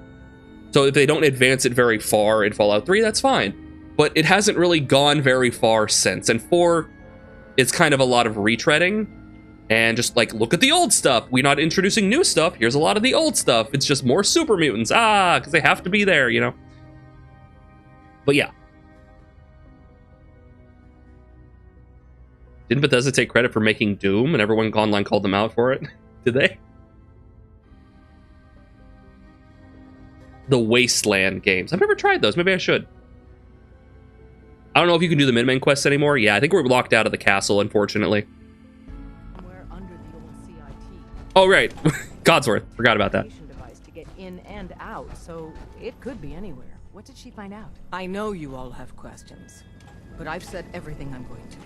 So if they don't advance it very far in Fallout 3, that's fine. But it hasn't really gone very far since. And 4, it's kind of a lot of retreading, and just like, look at the old stuff. We're not introducing new stuff. Here's a lot of the old stuff. It's just more super mutants. Because they have to be there, you know? But yeah. Didn't Bethesda take credit for making Doom and everyone online called them out for it? Did they? The Wasteland games. I've never tried those. Maybe I should. I don't know if you can do the Minutemen quests anymore. Yeah, I think we're locked out of the castle, unfortunately. Oh, right. Godsworth. Forgot about that. Device to get in and out, so it could be anywhere. What did she find out? I know you all have questions, but I've said everything I'm going to.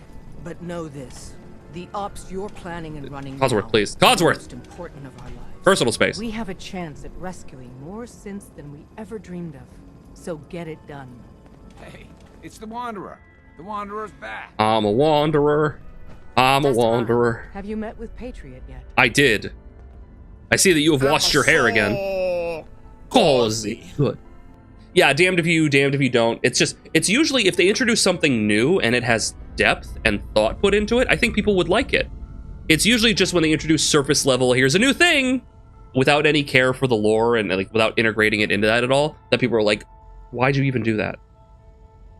But know this: the ops you're planning and running Codsworth, now please. Codsworth! Most important of our lives. Personal space. We have a chance at rescuing more synths than we ever dreamed of. So get it done. Hey, it's the Wanderer. The Wanderer's back. I'm a wanderer. I'm a wanderer. Have you met with Patriot yet? I did. I see that you have washed your hair again. Cozy. Good. Yeah, damned if you don't. It's usually if they introduce something new and it has depth and thought put into it, I think people would like it. It's usually just when they introduce surface level, here's a new thing, without any care for the lore and like without integrating it into that at all, that people are like, why'd you even do that?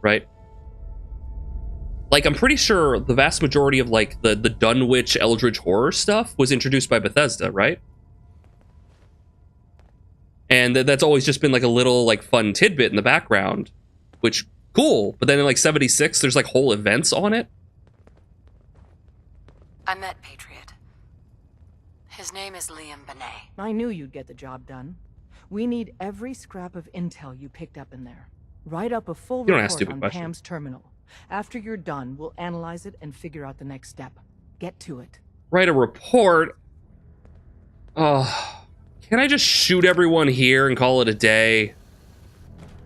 Right? Like, I'm pretty sure the vast majority of like the Dunwich Eldritch horror stuff was introduced by Bethesda, right? And that's always just been like a little like fun tidbit in the background, which cool. But then in like 76, there's like whole events on it. I met Patriot. His name is Liam Benet. I knew you'd get the job done. We need every scrap of intel you picked up in there. Write up a full report on Pam's terminal. After you're done, we'll analyze it and figure out the next step. Get to it. Write a report? Can I just shoot everyone here and call it a day?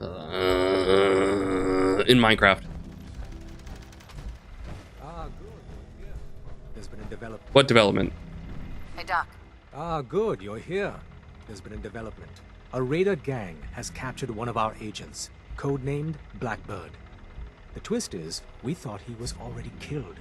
In Minecraft. There's been a development. What development? Hey, Doc. Good, you're here. There's been a development. A raider gang has captured one of our agents, codenamed Blackbird. The twist is, we thought he was already killed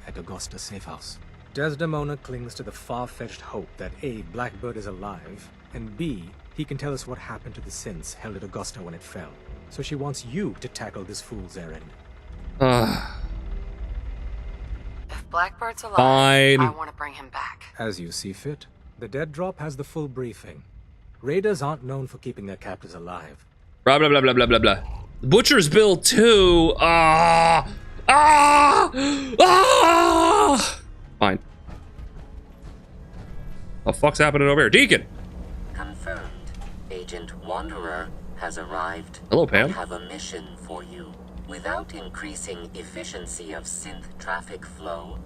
at Augusta Safe House. Desdemona clings to the far-fetched hope that A, Blackbird is alive, and B, he can tell us what happened to the synths held at Augusta when it fell. So she wants you to tackle this fool's errand. If Blackbird's alive, Fine. I want to bring him back. As you see fit. The Dead Drop has the full briefing. Raiders aren't known for keeping their captors alive. Blah, blah, blah, blah, blah, blah, blah. Butcher's Bill 2. Fine. What the fuck's happening over here? Deacon! Confirmed. Agent Wanderer has arrived. Hello, Pam. I have a mission for you. Without increasing efficiency of synth traffic flow,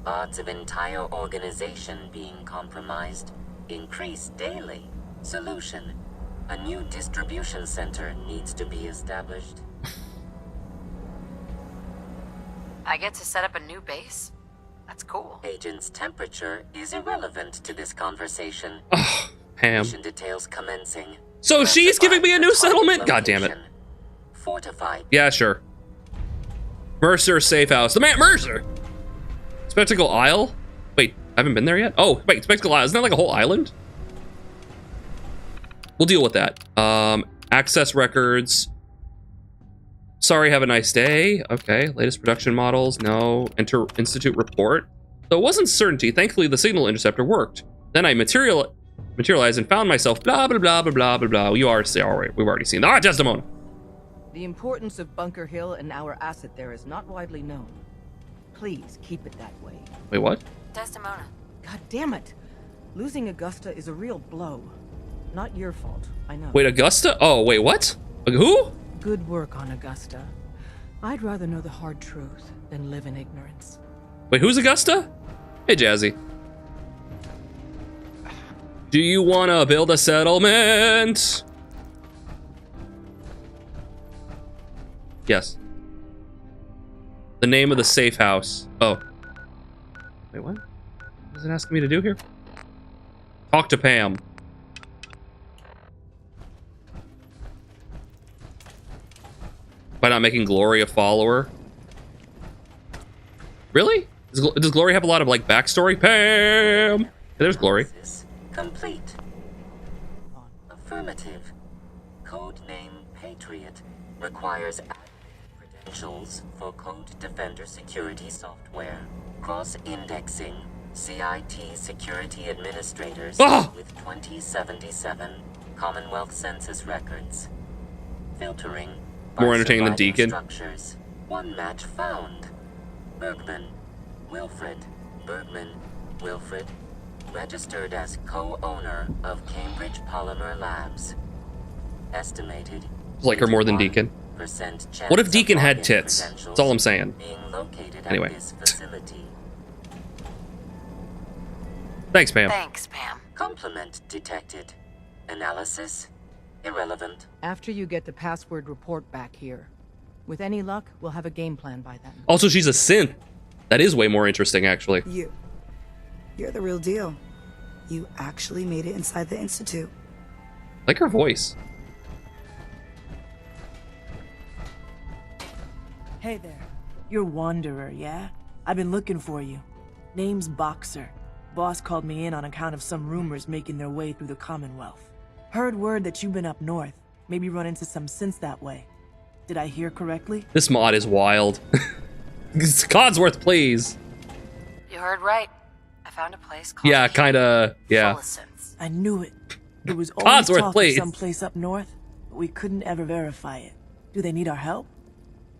odds of entire organization being compromised increase daily. Solution: a new distribution center needs to be established. I get to set up a new base? That's cool. Agent's temperature is irrelevant to this conversation. Oh, Pam. Mission details commencing. So she's giving me a new settlement? God damn it. Fortified. Yeah, sure. Mercer safe house. The man Mercer! Spectacle Isle? Wait, I haven't been there yet? Oh, wait, Spectacle Isle. Isn't that like a whole island? We'll deal with that. Access records. Sorry, have a nice day. Okay, latest production models. No. Enter Institute report. So it wasn't certainty. Thankfully, the signal interceptor worked. Then I materialized and found myself blah, blah, blah, blah, blah, blah, blah. You are, all right, we've already seen that. Ah, Desdemona. The importance of Bunker Hill and our asset there is not widely known. Please keep it that way. Wait, what? Desdemona. God damn it. Losing Augusta is a real blow. Not your fault, I know. Wait, Augusta? Oh, wait, what? Who? Good work on Augusta. I'd rather know the hard truth than live in ignorance. Wait, who's Augusta? Hey, Jazzy. Do you want to build a settlement? Yes. The name of the safe house. Oh. Wait, what? What is it asking me to do here? Talk to Pam. By not making Glory a follower? Really? Does Glory have a lot of, like, backstory? Pam! Hey, there's Glory. Complete. Affirmative. Codename Patriot requires credentials for Code Defender security software. Cross-indexing CIT security administrators with 2077 Commonwealth Census records. Filtering. More entertaining than Deacon. Structures. One match found. Bergman. Wilfred. Bergman. Wilfred. Registered as co-owner of Cambridge Polymer Labs. Estimated. Like her more than Deacon. What if Deacon had tits? That's all I'm saying. Anyway. Thanks, Pam. Thanks, Pam. Compliment detected. Analysis irrelevant. After you get the password report back here. With any luck, we'll have a game plan by then. Also, she's a synth. That is way more interesting, actually. You're the real deal. You actually made it inside the Institute. Like her voice. Hey there. You're Wanderer, yeah? I've been looking for you. Name's Boxer. Boss called me in on account of some rumors making their way through the Commonwealth. Heard word that you've been up north. Maybe run into some synths that way. Did I hear correctly? This mod is wild. Codsworth, please. You heard right. I found a place called kinda, yeah. I knew it. It was always Codsworth, talk please. of someplace up north, but we couldn't ever verify it. Do they need our help?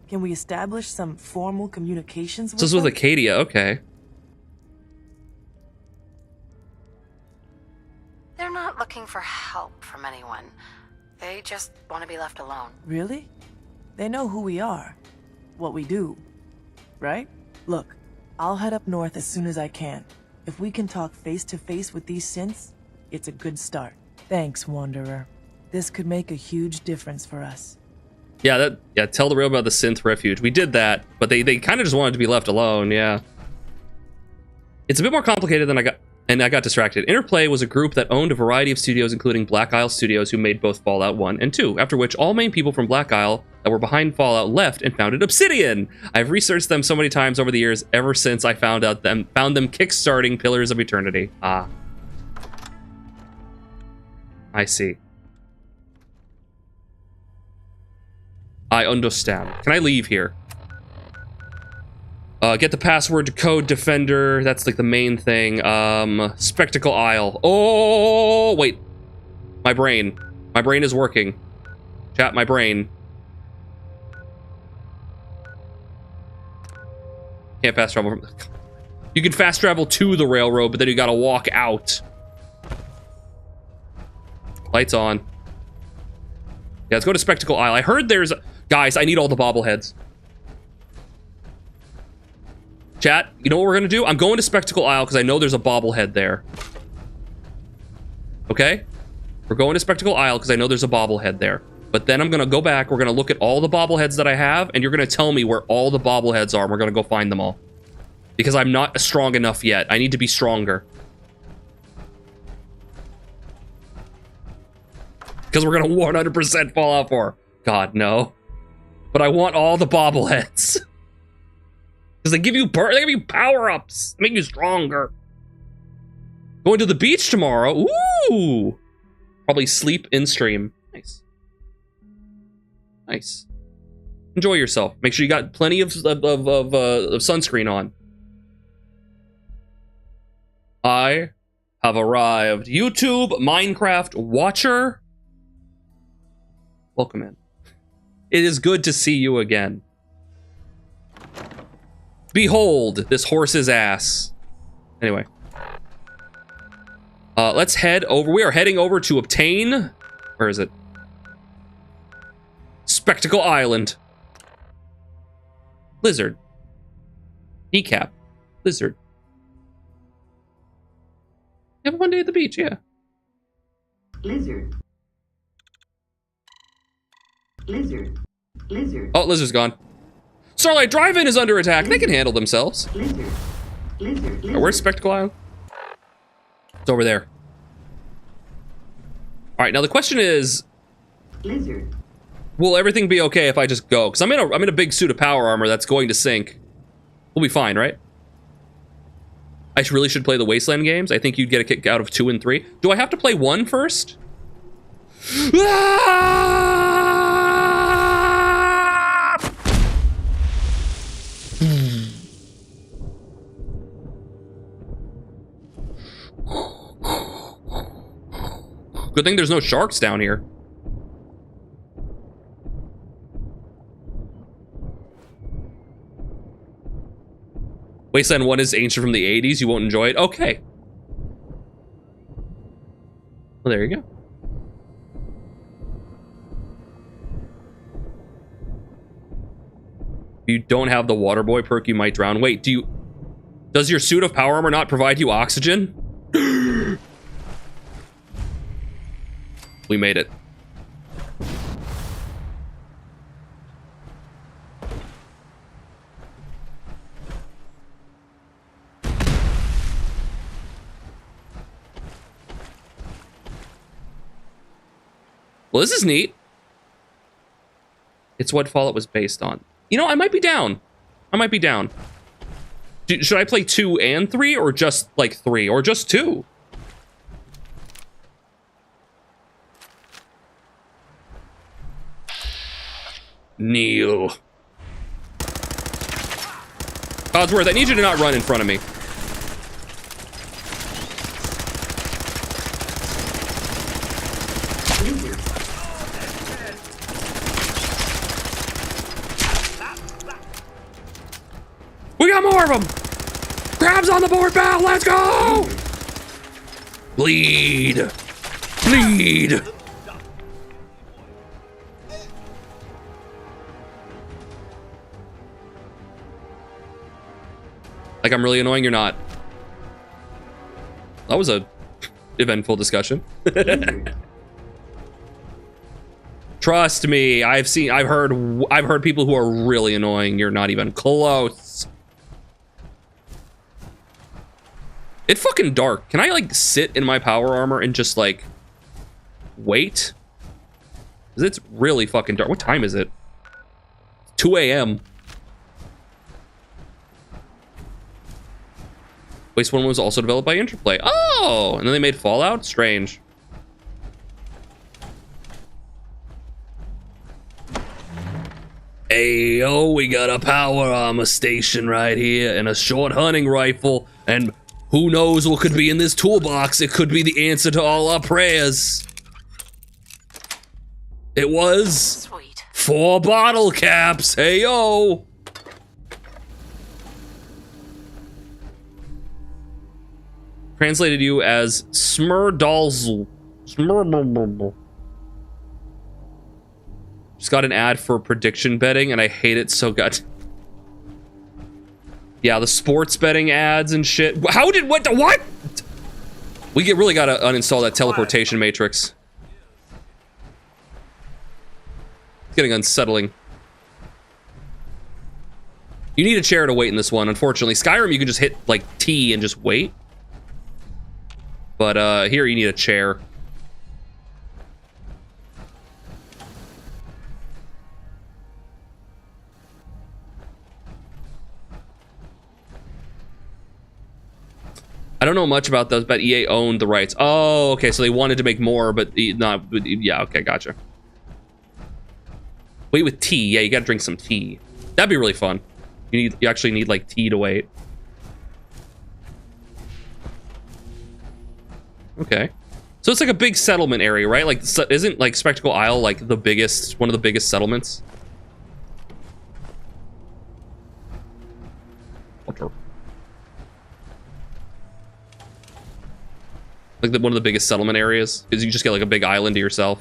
Can we establish some formal communications with This is with them? Acadia, okay. They're not looking for help from anyone. They just want to be left alone. Really? They know who we are. What we do. Right? Look, I'll head up north as soon as I can. If we can talk face to face with these synths, it's a good start. Thanks, Wanderer. This could make a huge difference for us. Yeah, tell the real about the synth refuge. We did that, but they kind of just wanted to be left alone, yeah. It's a bit more complicated than I got distracted. Interplay was a group that owned a variety of studios, including Black Isle Studios, who made both Fallout 1 and 2, after which all main people from Black Isle that were behind Fallout left and founded Obsidian. I've researched them so many times over the years, ever since I found them kickstarting Pillars of Eternity. Ah. I see. I understand. Can I leave here? Get the password to Code Defender. That's like the main thing. Spectacle Isle. Oh, wait. My brain. My brain is working. Chat, my brain. Can't fast travel from... You can fast travel to the railroad, but then you gotta walk out. Lights on. Yeah, let's go to Spectacle Isle. I heard there's... Guys, I need all the bobbleheads. Chat, you know what we're gonna do? I'm going to Spectacle Isle because I know there's a bobblehead there. Okay? We're going to Spectacle Isle because I know there's a bobblehead there. But then I'm gonna go back, we're gonna look at all the bobbleheads that I have, and you're gonna tell me where all the bobbleheads are, and we're gonna go find them all. Because I'm not strong enough yet. I need to be stronger. Because we're gonna 100% fall out for. God, no. But I want all the bobbleheads. Because they give you power-ups. Make you stronger. Going to the beach tomorrow. Ooh. Probably sleep in stream. Nice. Nice. Enjoy yourself. Make sure you got plenty of sunscreen on. I have arrived. YouTube Minecraft watcher. Welcome in. It is good to see you again. Behold this horse's ass. Anyway. Let's head over. We are heading over to obtain... Where is it? Spectacle Island. Lizard. Kneecap. Lizard. Have one day at the beach, yeah. Lizard. Lizard. Lizard. Oh, Lizard's gone. Starlight Drive-In is under attack. Lizard. They can handle themselves. Lizard. Lizard. Oh, where's Spectacle Island? It's over there. All right, now the question is... Lizard. Will everything be okay if I just go? Because I'm in a big suit of power armor that's going to sink. We'll be fine, right? I really should play the Wasteland games. I think you'd get a kick out of 2 and 3. Do I have to play 1 first? Good thing there's no sharks down here. Wasteland 1 is ancient from the 80s. You won't enjoy it. Okay. Well, there you go. If you don't have the water boy perk, you might drown. Wait, does your suit of power armor not provide you oxygen? We made it. Well, this is neat. It's what Fallout was based on. You know, I might be down. I might be down. Should I play 2 and 3, or just like 3, or just 2? Neil. Codsworth, I need you to not run in front of me. We got more of them! Crabs on the board, pal! Let's go! Bleed! Bleed! Like I'm really annoying, you're not. That was a eventful discussion. Trust me, I've heard people who are really annoying. You're not even close. It's fucking dark. Can I like sit in my power armor and just like wait? 'Cause it's really fucking dark. What time is it? 2 a.m. Waste 1 was also developed by Interplay. Oh, and then they made Fallout? Strange. Ayo, we got a power armor station right here and a short hunting rifle, and who knows what could be in this toolbox? It could be the answer to all our prayers. It was Sweet. 4 bottle caps. Hey yo. Translated you as Smurdalzel. Just got an ad for prediction betting, and I hate it so good. Yeah, the sports betting ads and shit. What? We really gotta uninstall that teleportation matrix. It's getting unsettling. You need a chair to wait in this one, unfortunately. Skyrim, you can just hit, like, T and just wait. But, here you need a chair. I don't know much about those, but EA owned the rights. Oh, okay, so they wanted to make more, but not. Yeah, okay, gotcha. Wait with tea. Yeah, you gotta drink some tea. That'd be really fun. You actually need like tea to wait. Okay, so it's like a big settlement area, right? Like, isn't like Spectacle Isle like the biggest, one of the biggest settlements? Like one of the biggest settlement areas, because you just get like a big island to yourself.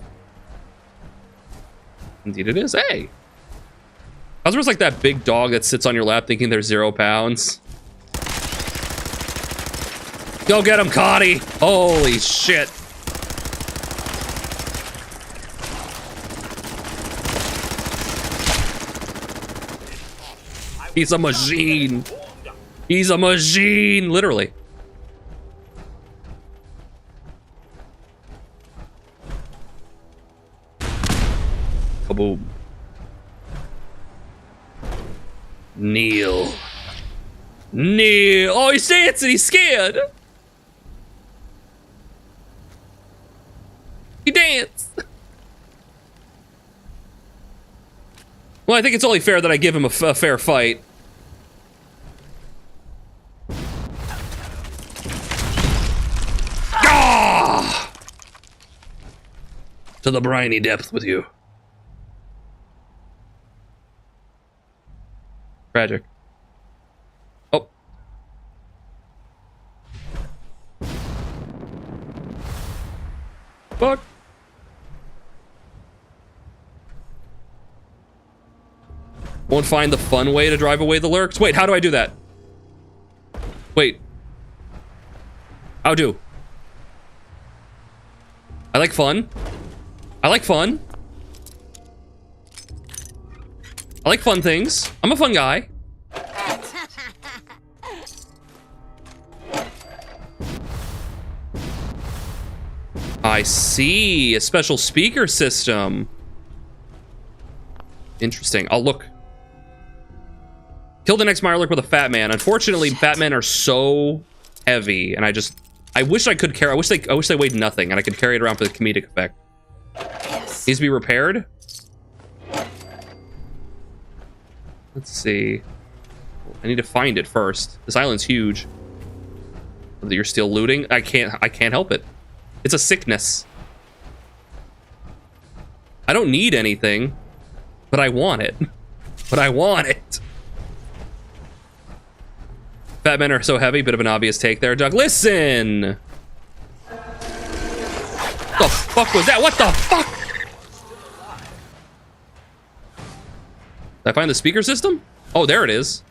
Indeed it is. Hey! How's like that big dog that sits on your lap thinking they're 0 pounds? Go get him, Cotty! Holy shit. He's a machine. He's a machine, literally. Kaboom. Kneel. Kneel. Oh, he's dancing. He's scared. He danced. Well, I think it's only fair that I give him a fair fight. Ah! To the briny depth with you. Tragic. Oh. Fuck. Won't find the fun way to drive away the lurks. Wait, how do I do that? Wait. How do? I like fun. I like fun. I like fun things. I'm a fun guy. I see. A special speaker system. Interesting. I'll look. Kill the next Mirelurk with a fat man. Unfortunately, fat men are so heavy, and I wish I could carry. I wish they weighed nothing, and I could carry it around for the comedic effect. Yes. Needs to be repaired. Let's see. I need to find it first. This island's huge. That you're still looting? I can't help it. It's a sickness. I don't need anything, but I want it. But I want it. Fat men are so heavy, bit of an obvious take there, Doug. Listen! What the fuck was that? What the fuck? Did I find the speaker system? Oh, there it is.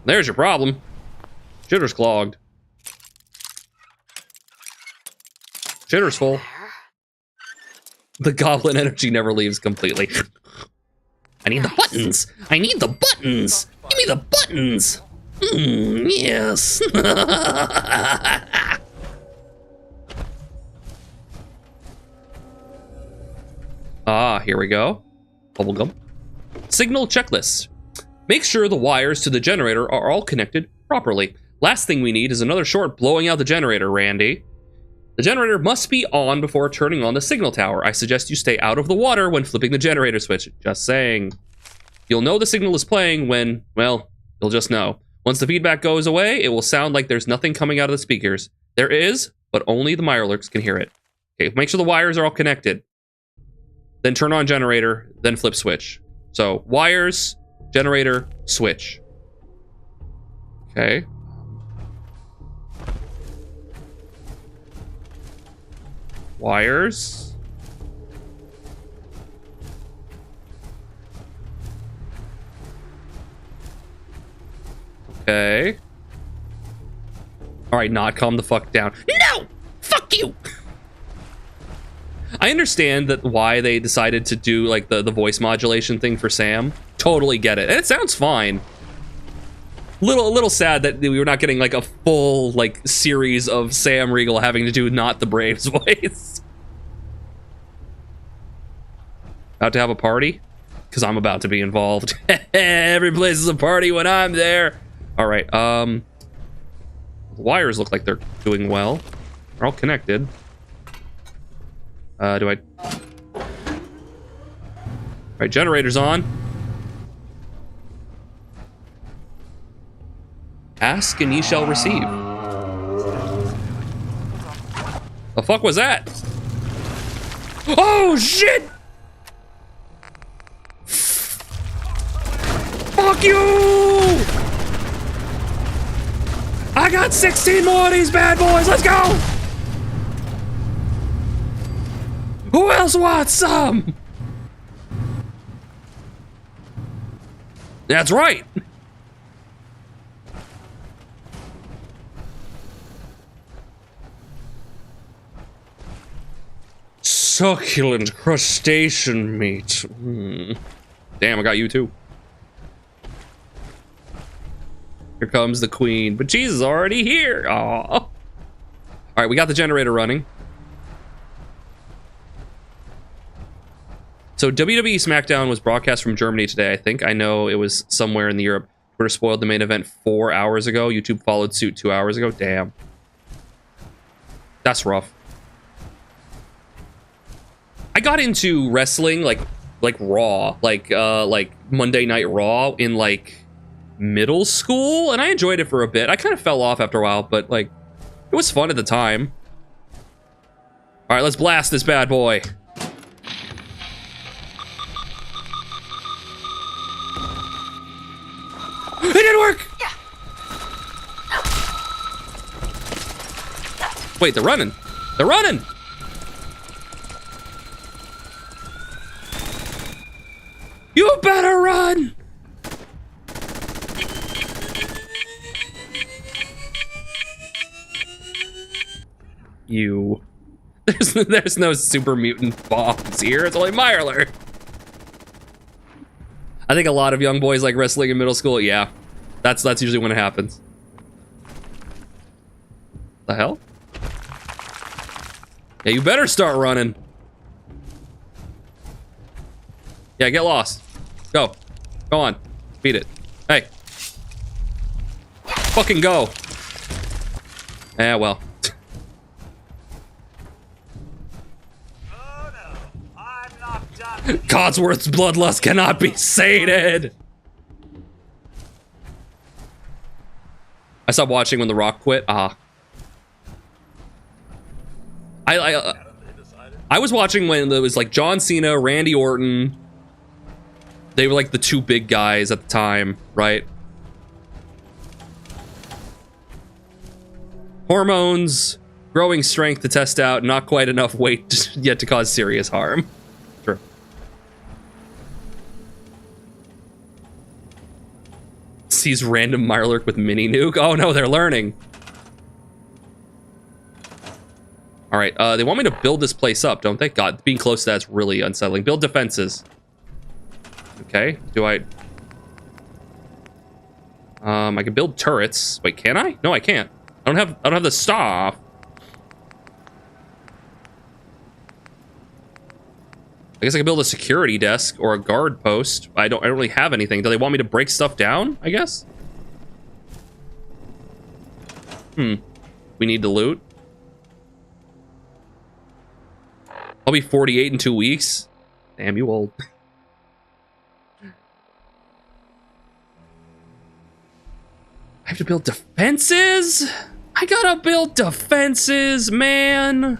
There's your problem. Shitter's clogged. Shitter's full. The goblin energy never leaves completely. I need the buttons. I need the buttons. Give me the buttons. Yes. Ah, here we go. Bubblegum. Signal checklist. Make sure the wires to the generator are all connected properly. Last thing we need is another short blowing out the generator, Randy. The generator must be on before turning on the signal tower. I suggest you stay out of the water when flipping the generator switch. Just saying. You'll know the signal is playing when, well, you'll just know. Once the feedback goes away, it will sound like there's nothing coming out of the speakers. There is, but only the Mirelurks can hear it. Okay, make sure the wires are all connected. Then turn on generator, then flip switch. So, wires, generator, switch. Okay. Wires. Okay. Alright, not calm the fuck down. No! Fuck you! I understand that why they decided to do like the voice modulation thing for Sam. Totally get it. And it sounds fine. A little sad that we were not getting like a full like series of Sam Riegel having to do not the Braves voice. About to have a party? Because I'm about to be involved. Every place is a party when I'm there. All right. The wires look like they're doing well. They're all connected. All right, generator's on. Ask and ye shall receive. The fuck was that? Oh shit! Fuck you! I got 16 more of these bad boys. Let's go! Who else wants some? That's right. Succulent crustacean meat. Damn, I got you too. Here comes the queen, but she's already here. Aw. All right, we got the generator running. So WWE SmackDown was broadcast from Germany today, I think. I know it was somewhere in Europe. Twitter spoiled the main event 4 hours ago. YouTube followed suit 2 hours ago. Damn. That's rough. I got into wrestling like Raw, like Monday Night Raw in like middle school, and I enjoyed it for a bit. I kind of fell off after a while, but like it was fun at the time. All right, let's blast this bad boy. It didn't work! Wait, they're running. They're running! You better run! You. There's no super mutant bombs here. It's only Mirelurk. I think a lot of young boys like wrestling in middle school. Yeah, that's usually when it happens. The hell? Yeah, you better start running. Yeah, get lost. Go. Go on. Beat it. Hey. Fucking go. Yeah, well. Codsworth's bloodlust cannot be sated. I stopped watching when The Rock quit. I was watching when it was like John Cena, Randy Orton. They were like the two big guys at the time, right? Hormones, growing strength to test out, not quite enough weight yet to cause serious harm. True. Sees random Mirelurk with mini nuke. Oh no, they're learning. All right, they want me to build this place up, don't they? God, being close to that's really unsettling. Build defenses. Okay, do I can build turrets. Wait, can I? No, I can't. I don't have the stuff. I guess I can build a security desk or a guard post. I don't really have anything. Do they want me to break stuff down, I guess? We need to loot. I'll be 48 in 2 weeks. Damn, you old. I have to build defenses? I gotta build defenses, man.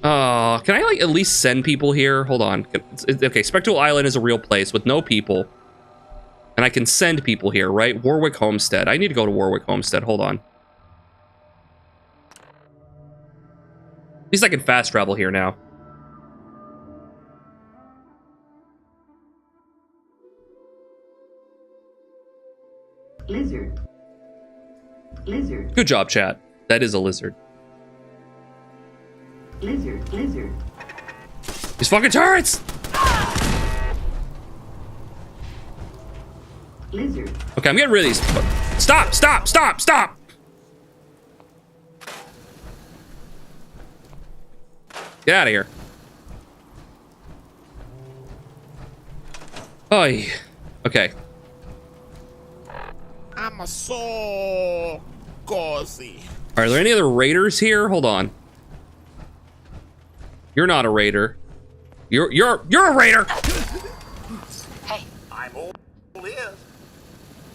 Can I like at least send people here? Hold on. Okay, Spectral Island is a real place with no people. And I can send people here, right? Warwick Homestead. I need to go to Warwick Homestead. Hold on. At least I can fast travel here now. Lizard. Lizard. Good job, chat. That is a lizard. Lizard. Lizard. These fucking turrets! Lizard. Okay, I'm getting rid of these. Stop, stop, stop, stop! Get out of here. Oy. Okay. I'm a so cozy. Are there any other raiders here? Hold on. You're not a raider. You're a raider. Hey, I'm all ears.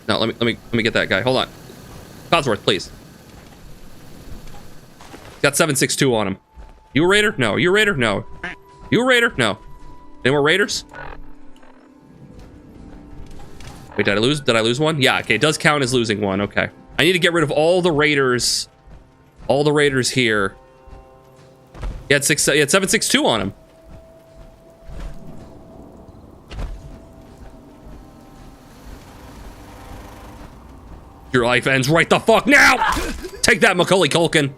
No, let me get that guy. Hold on. Codsworth, please. Got 762 on him. You a raider? No. You a raider? No. You a raider? No. Any more raiders? Wait, did I lose one? Yeah, okay, it does count as losing one. Okay. I need to get rid of all the raiders. All the raiders here. He had 762 on him. Your life ends right the fuck now! Take that, Macaulay Culkin.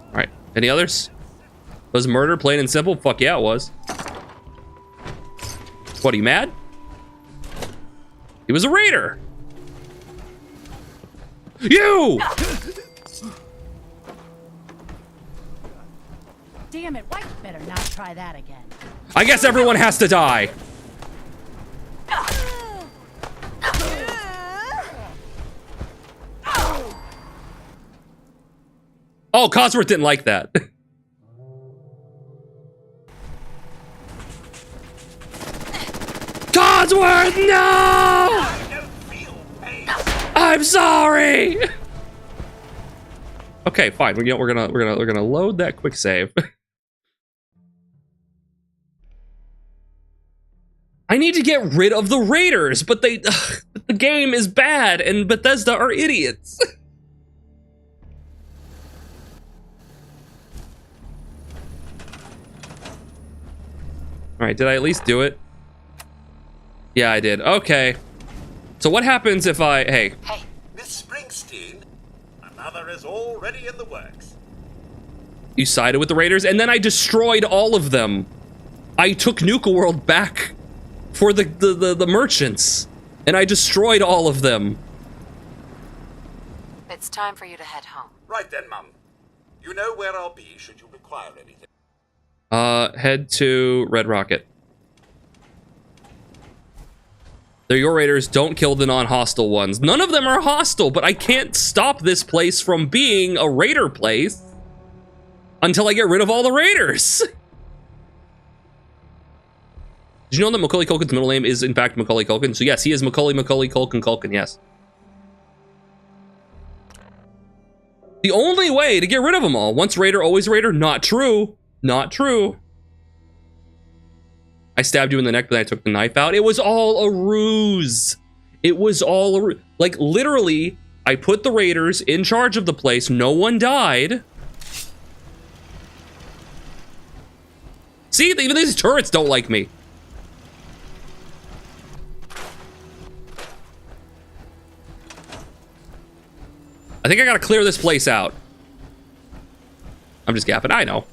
Alright, any others? Was murder plain and simple? Fuck yeah, it was. What, are you mad? He was a raider. You! Damn it, White better not try that again. I guess everyone has to die. Oh, Codsworth didn't like that. Codsworth, no! I'm sorry. Okay, fine. We're gonna load that quick save. I need to get rid of the raiders, but the game is bad and Bethesda are idiots. All right, did I at least do it? Yeah, I did. Okay. So what happens if I... Hey. Hey. Miss Springsteen, another is already in the works. You sided with the raiders, and then I destroyed all of them. I took Nuka World back for the merchants, and I destroyed all of them. It's time for you to head home. Right then, Mum. You know where I'll be should you require anything. Head to Red Rocket. They're your raiders. Don't kill the non-hostile ones. None of them are hostile, but I can't stop this place from being a raider place until I get rid of all the raiders. Did you know that Macaulay Culkin's middle name is, in fact, Macaulay Culkin? So yes, he is Macaulay Culkin, yes. The only way to get rid of them all. Once raider, always raider. Not true. Not true. I stabbed you in the neck, then I took the knife out. It was all a ruse. It was all a ruse. Like, literally, I put the raiders in charge of the place. No one died. See, even these turrets don't like me. I think I gotta clear this place out. I'm just gapping, I know.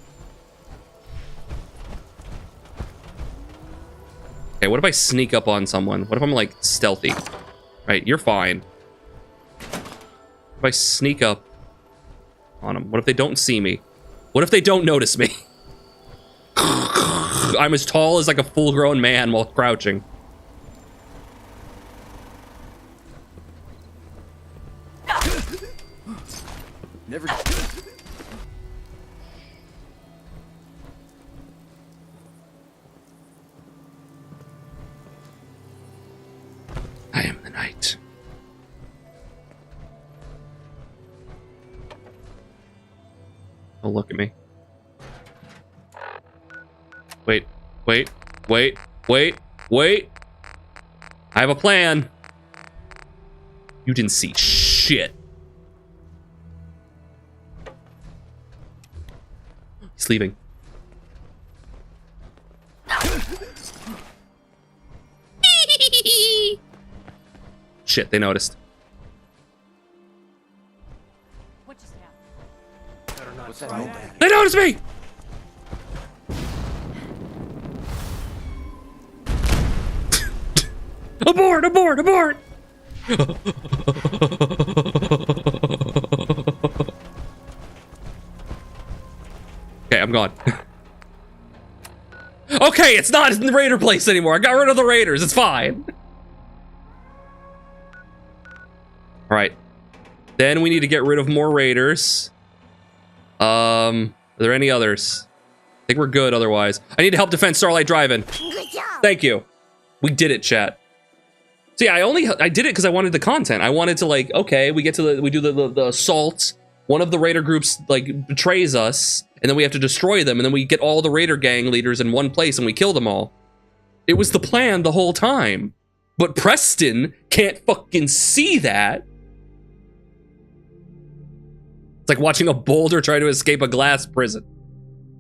Okay, what if I sneak up on someone? What if I'm like stealthy? Right, you're fine. If I sneak up on them, what if they don't see me? What if they don't notice me? I'm as tall as like a full-grown man while crouching. Never. I am the night. Don't look at me. Wait, wait, wait, wait, wait. I have a plan. You didn't see shit. He's leaving. Shit, they noticed. What just happened? Better not towards me! Abort! Abort! Abort! Okay, I'm gone. Okay, it's not in the raider place anymore. I got rid of the raiders. It's fine. All right. Then we need to get rid of more raiders. Are there any others? I think we're good otherwise. I need to help defend Starlight Drive-In. Thank you. We did it, chat. See, I did it because I wanted the content. I wanted to, like, okay, we do the assault. One of the raider groups, like, betrays us, and then we have to destroy them, and then we get all the raider gang leaders in one place and we kill them all. It was the plan the whole time. But Preston can't fucking see that. It's like watching a boulder try to escape a glass prison.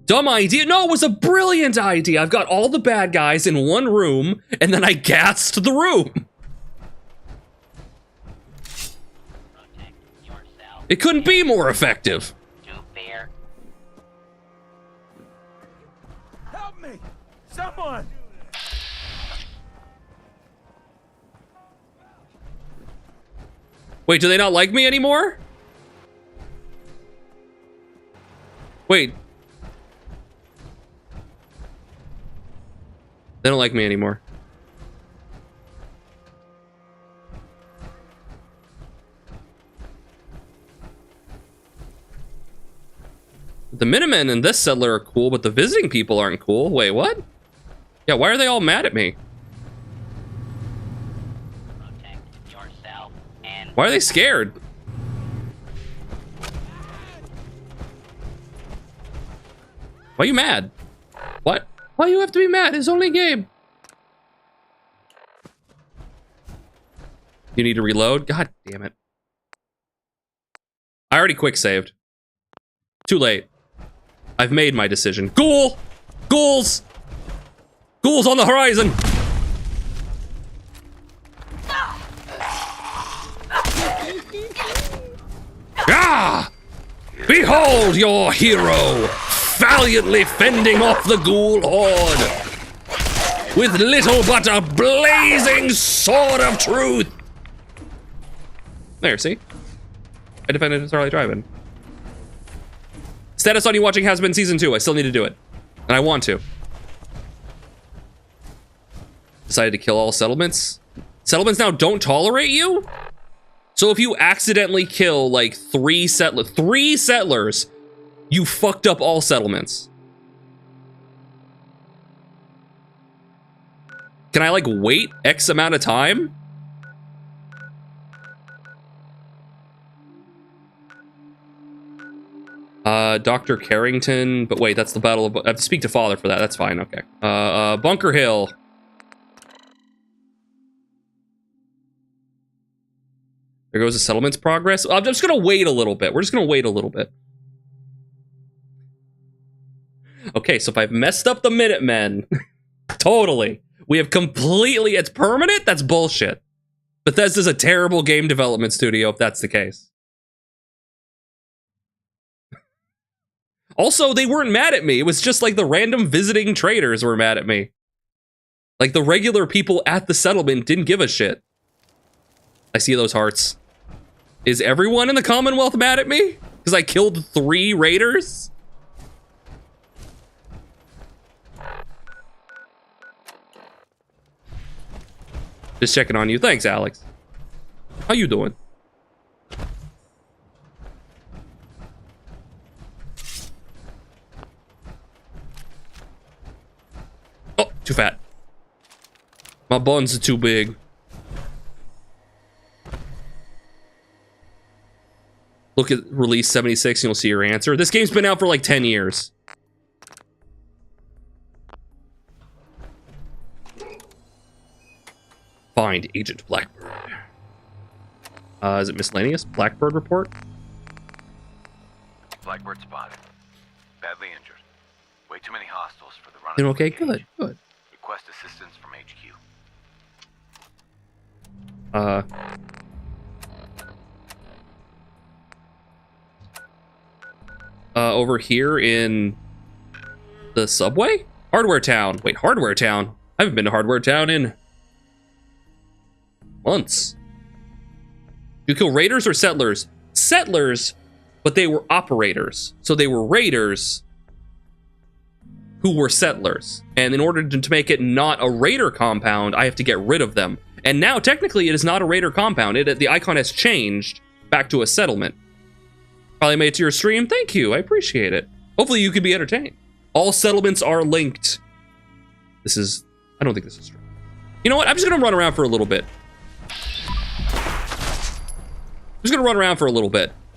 Dumb idea. No, it was a brilliant idea. I've got all the bad guys in one room, and then I gassed the room. It couldn't be more effective. Help me! Someone! Wait, do they not like me anymore? Wait. They don't like me anymore. The Minutemen and this settler are cool, but the visiting people aren't cool. Wait, what? Yeah, why are they all mad at me? Why are they scared? Why are you mad? What? Why you have to be mad? It's only a game. You need to reload? God damn it. I already quick saved. Too late. I've made my decision. Ghoul! Ghouls! Ghouls on the horizon! Ah! Behold your hero! Valiantly fending off the ghoul horde! With little but a blazing sword of truth! There, see? I defended Starlight Drive-In. Status on you watching has been season 2. I still need to do it. And I want to. Decided to kill all settlements. Settlements now don't tolerate you? So if you accidentally kill like 3 settlers, you fucked up all settlements. Can I like wait X amount of time? Dr. Carrington, but wait, that's the Battle of... I have to speak to Father for that, that's fine, okay. Bunker Hill. There goes the settlement's progress. I'm just gonna wait a little bit. We're just gonna wait a little bit. Okay, so if I've messed up the Minutemen, totally. We have completely... It's permanent? That's bullshit. Bethesda's a terrible game development studio if that's the case. Also, they weren't mad at me. It was just like the random visiting traders were mad at me. Like the regular people at the settlement didn't give a shit. I see those hearts. Is everyone in the Commonwealth mad at me? Because I killed 3 raiders? Just checking on you. Thanks, Alex. How you doing? Oh, too fat. My buns are too big. Look at release 76 and you'll see your answer. This game's been out for like 10 years. Find Agent Blackbird. Is it miscellaneous? Blackbird report? Blackbird spotted. Badly injured. Way too many hostiles for the run. You know, okay, good, good. Request assistance from HQ. over here in the subway? Hardware Town. Wait, Hardware Town? I haven't been to Hardware Town in months. You kill raiders or settlers? Settlers, but they were operators. So they were raiders who were settlers. And in order to make it not a raider compound, I have to get rid of them. And now, technically, it is not a raider compound. The icon has changed back to a settlement. Probably made it to your stream. Thank you. I appreciate it. Hopefully you could be entertained. All settlements are linked. I don't think this is true. You know what? I'm just going to run around for a little bit.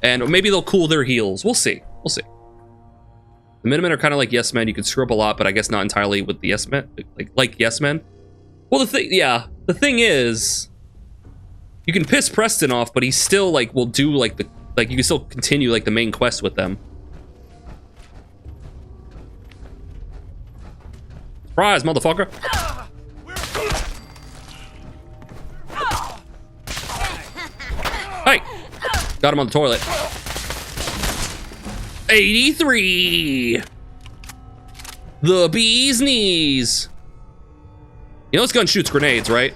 And maybe they'll cool their heels. We'll see. The Minutemen are kind of like yes men. You can screw up a lot, but I guess not entirely with the yes men. Like yes men. Well, the thing is, you can piss Preston off, but he still will do you can still continue the main quest with them. Surprise, motherfucker! Hey, got him on the toilet. 83. The bee's knees. You know this gun shoots grenades, right?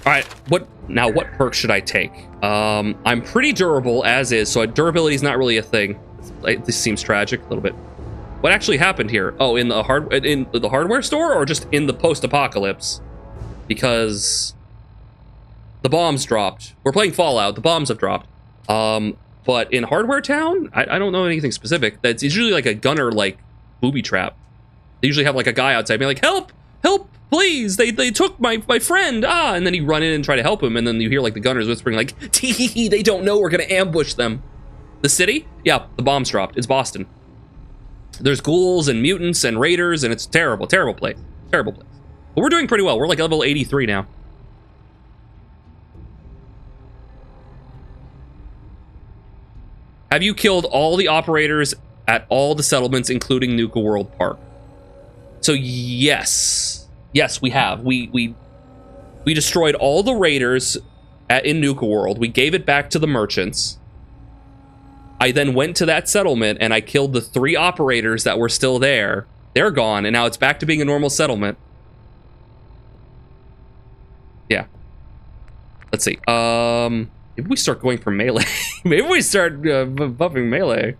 All right, what perk should I take? I'm pretty durable as is, so durability is not really a thing. This seems tragic a little bit. What actually happened here? Oh, in the hardware store, or just in the post-apocalypse? Because the bombs dropped. We're playing Fallout. The bombs have dropped. But in Hardware Town, I don't know anything specific. It's usually like a gunner booby trap. They usually have a guy outside being like, help, please, they took my friend, and then you run in and try to help him, and then you hear the gunners whispering tee, they don't know we're gonna ambush them. The city? Yeah, the bombs dropped. It's Boston. There's ghouls and mutants and raiders, and it's terrible place. But we're doing pretty well. We're level 83 now. Have you killed all the operators at all the settlements, including Nuka World Park? So yes, we have. We destroyed all the raiders in Nuka World. We gave it back to the merchants. I then went to that settlement and I killed the 3 operators that were still there. They're gone, and now it's back to being a normal settlement. Yeah. Let's see. Maybe we start going for melee. Maybe we start buffing melee.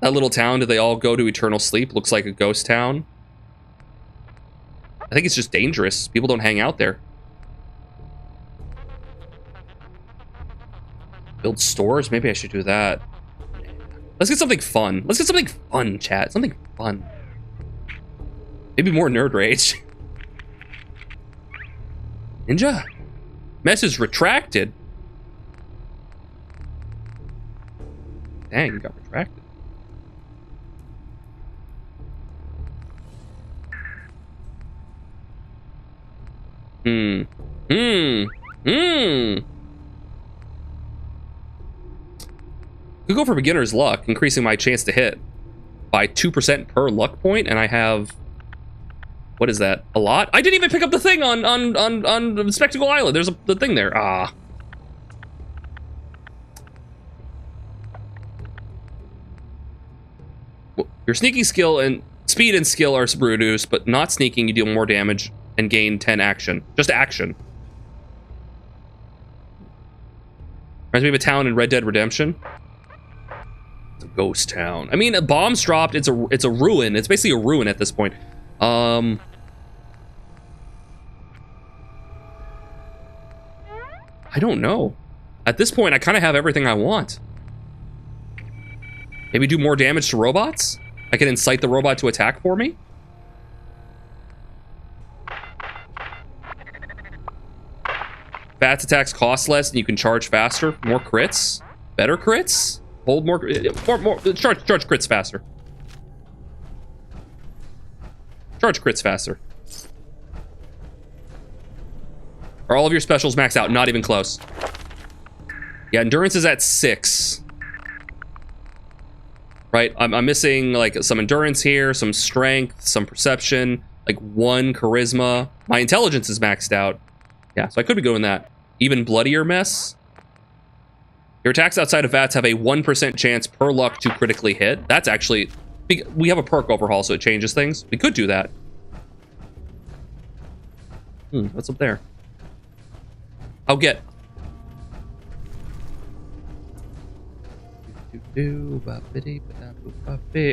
That little town, do they all go to eternal sleep? Looks like a ghost town. I think it's just dangerous. People don't hang out there. Build stores? Maybe I should do that. Let's get something fun. Let's get something fun, chat. Something fun. Maybe more nerd rage. Ninja? Message retracted. Dang, it got retracted. Could go for beginner's luck, increasing my chance to hit by 2% per luck point, and I have, what is that? A lot? I didn't even pick up the thing on Spectacle Island. There's the thing there. Ah. Your sneaking skill and speed and skill are reduced, but not sneaking, you deal more damage and gain 10 action. Just action. Reminds me of a town in Red Dead Redemption. It's a ghost town. I mean, a bomb's dropped. It's a ruin. It's basically a ruin at this point. I don't know. At this point, I kind of have everything I want. Maybe do more damage to robots? I can incite the robot to attack for me? Fast attacks cost less and you can charge faster. More crits? Better crits? Hold more charge crits faster. Charge crits faster. Are all of your specials maxed out? Not even close. Yeah, endurance is at 6. right? I'm missing like some endurance here, some strength, some perception, like 1 charisma. My intelligence is maxed out. Yeah, so I could be doing that. Even bloodier mess. Your attacks outside of VATS have a 1% chance per luck to critically hit. That's actually... We have a perk overhaul, so it changes things. We could do that. What's up there? I'll get...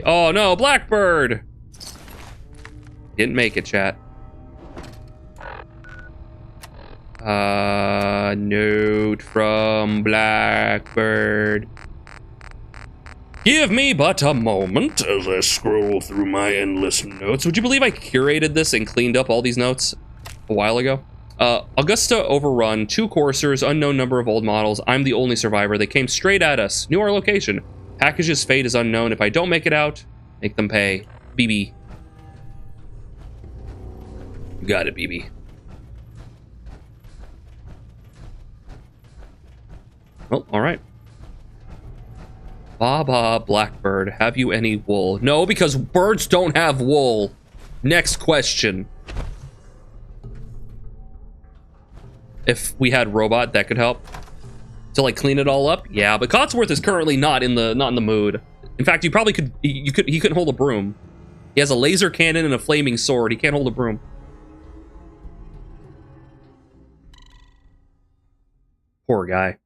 Oh no, Blackbird! Didn't make it, chat. Note from Blackbird. Give me but a moment as I scroll through my endless notes. Would you believe I curated this and cleaned up all these notes a while ago? Augusta overrun, 2 coursers, unknown number of old models. I'm the only survivor. They came straight at us. Knew our location. Package's fate is unknown. If I don't make it out, make them pay. BB. You got it, BB. Well, all right. Baba Blackbird, have you any wool? No, because birds don't have wool. Next question. If we had robot, that could help. To like clean it all up? Yeah, but Cotsworth is currently not in the mood. In fact, you probably could he couldn't hold a broom. He has a laser cannon and a flaming sword. He can't hold a broom. Poor guy.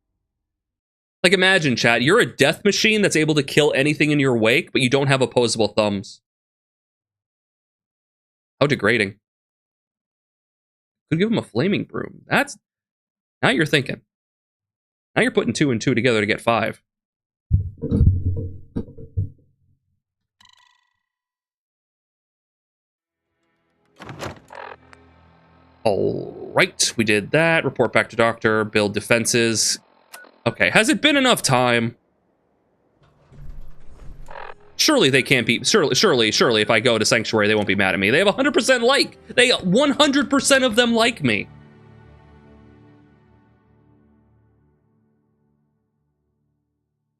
Like, imagine, chat, you're a death machine that's able to kill anything in your wake, but you don't have opposable thumbs. How degrading. Could give him a flaming broom. That's... Now you're thinking. Now you're putting 2 and 2 together to get 5. All right, we did that. Report back to doctor, build defenses. Okay, has it been enough time? Surely they can't be, surely, if I go to Sanctuary, they won't be mad at me. They have 100% like. They 100% of them like me.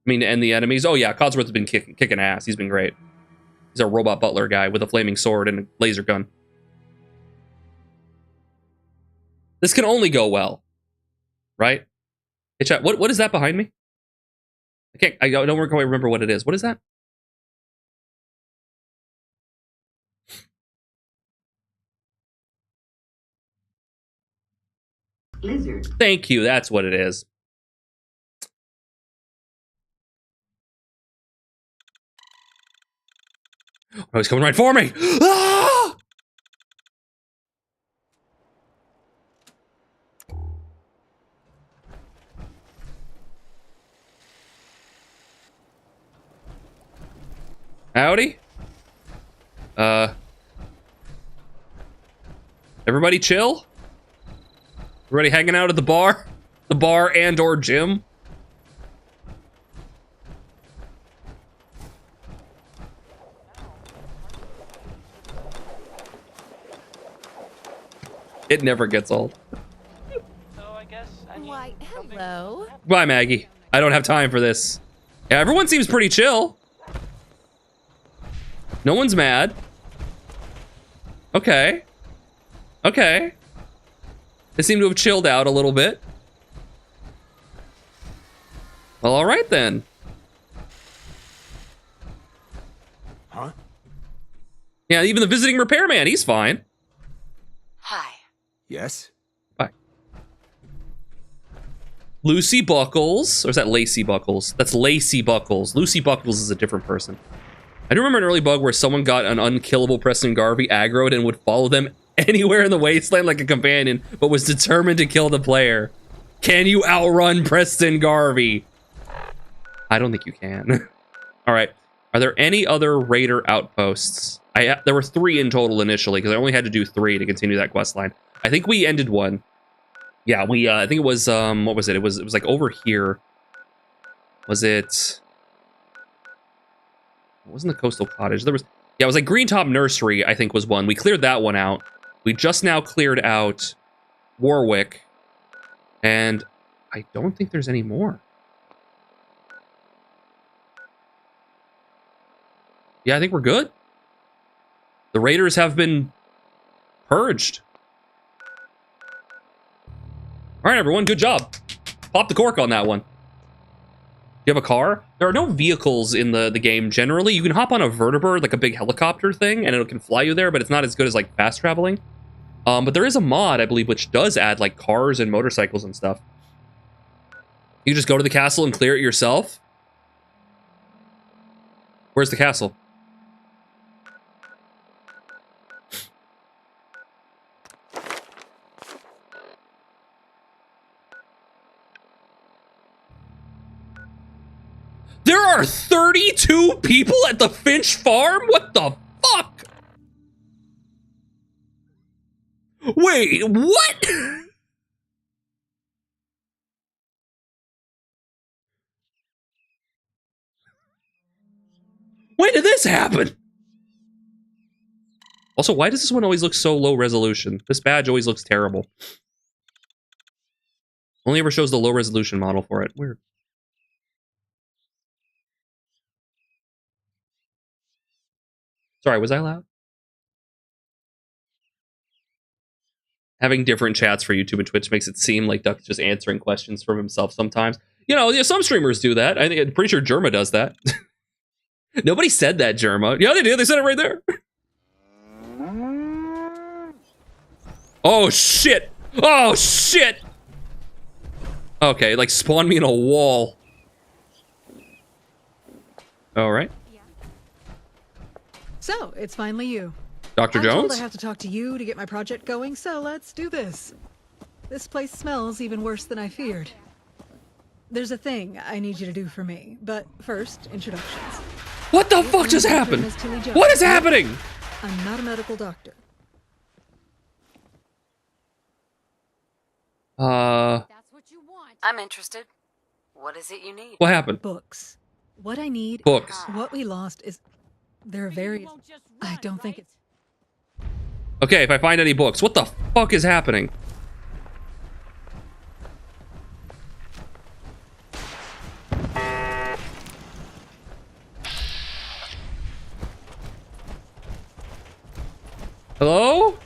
I mean, and the enemies. Oh yeah, Codsworth has been kicking ass. He's been great. He's a robot butler guy with a flaming sword and a laser gun. This can only go well, right? Hey chat, what is that behind me? I don't quite remember what it is. What is that? Lizard. Thank you, that's what it is. Oh, he's coming right for me! Ah! Howdy? Everybody chill? Everybody hanging out at the bar? The bar and or gym? It never gets old. Why, hello. Bye, Maggie. I don't have time for this. Yeah, everyone seems pretty chill. No one's mad. Okay. Okay. They seem to have chilled out a little bit. Well, all right then. Huh? Yeah, even the visiting repairman, he's fine. Hi. Yes? Bye. Lucy Buckles, or is that Lacey Buckles? That's Lacey Buckles. Lucy Buckles is a different person. I do remember an early bug where someone got an unkillable Preston Garvey aggroed and would follow them anywhere in the wasteland like a companion, but was determined to kill the player. Can you outrun Preston Garvey? I don't think you can. All right. Are there any other raider outposts? There were 3 in total initially, because I only had to do 3 to continue that quest line. I think we ended one. Yeah, I think it was, what was it? It was like over here. Was it... It wasn't the Coastal Cottage. There was... Yeah, it was like Green Top Nursery, I think was one. We cleared that one out. We just now cleared out Warwick. And I don't think there's any more. Yeah, I think we're good. The raiders have been purged. All right, everyone, good job. Pop the cork on that one. You have a car? There are no vehicles in the game generally. You can hop on a vertibird, like a big helicopter thing, and it can fly you there, but it's not as good as like fast traveling. But there is a mod, I believe, which does add like cars and motorcycles and stuff. You just go to the castle and clear it yourself. Where's the castle? There are 32 people at the Finch farm? What the fuck? Wait, what? When did this happen? Also, why does this one always look so low resolution? This badge always looks terrible. Only ever shows the low resolution model for it. Weird. Sorry, was I loud? Having different chats for YouTube and Twitch makes it seem like Duck's just answering questions from himself sometimes. You know, yeah, some streamers do that. I'm pretty sure Germa does that. Nobody said that, Germa. Yeah, they did. They said it right there. Oh, shit. Oh, shit. Okay, like spawn me in a wall. All right. So, it's finally you. Dr. I'm told Jones? I have to talk to you to get my project going, so let's do this. This place smells even worse than I feared. There's a thing I need you to do for me, but first, introductions. What the fuck just happened? What is happening? I'm not a medical doctor. I'm interested. What is it you need? What happened? Books. What I need. Books. What we lost is. There are various. I don't think it's. Okay, if I find any books. What the fuck is happening? Hello?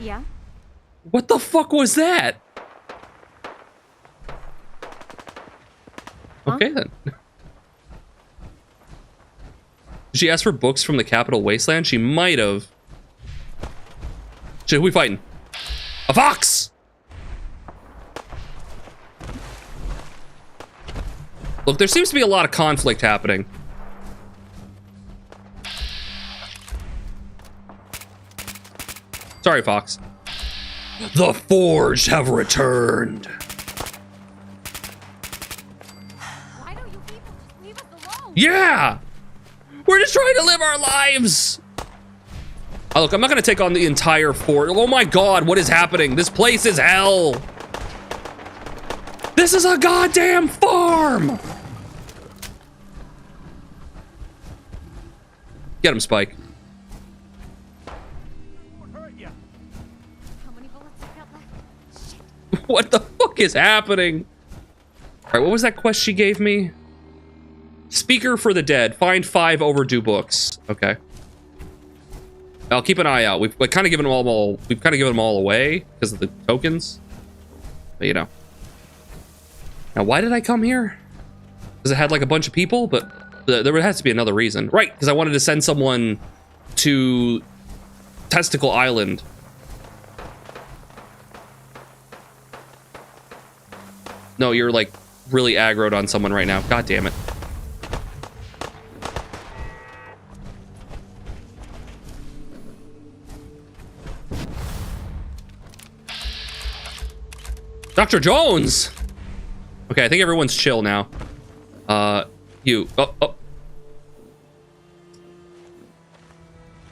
Yeah? What the fuck was that? Okay then. Did she ask for books from the Capital Wasteland? She might have. Shit, who we fighting? A fox! Look, there seems to be a lot of conflict happening. Sorry, Fox. The Forged have returned. Why don't you people just leave us alone? Yeah! We're just trying to live our lives! Oh, look, I'm not gonna take on the entire fort. Oh my god, what is happening? This place is hell! This is a goddamn farm! Get him, Spike. What the fuck is happening? All right, what was that quest she gave me? Speaker for the dead. Find 5 overdue books. Okay. I'll keep an eye out. We've kind of given them all. We've kind of given them all away because of the tokens. But you know. Now, why did I come here? Because it had like a bunch of people, but there has to be another reason, right? Because I wanted to send someone to Testicle Island. No, you're like really aggroed on someone right now. God damn it. Dr. Jones! Okay, I think everyone's chill now. You. Oh.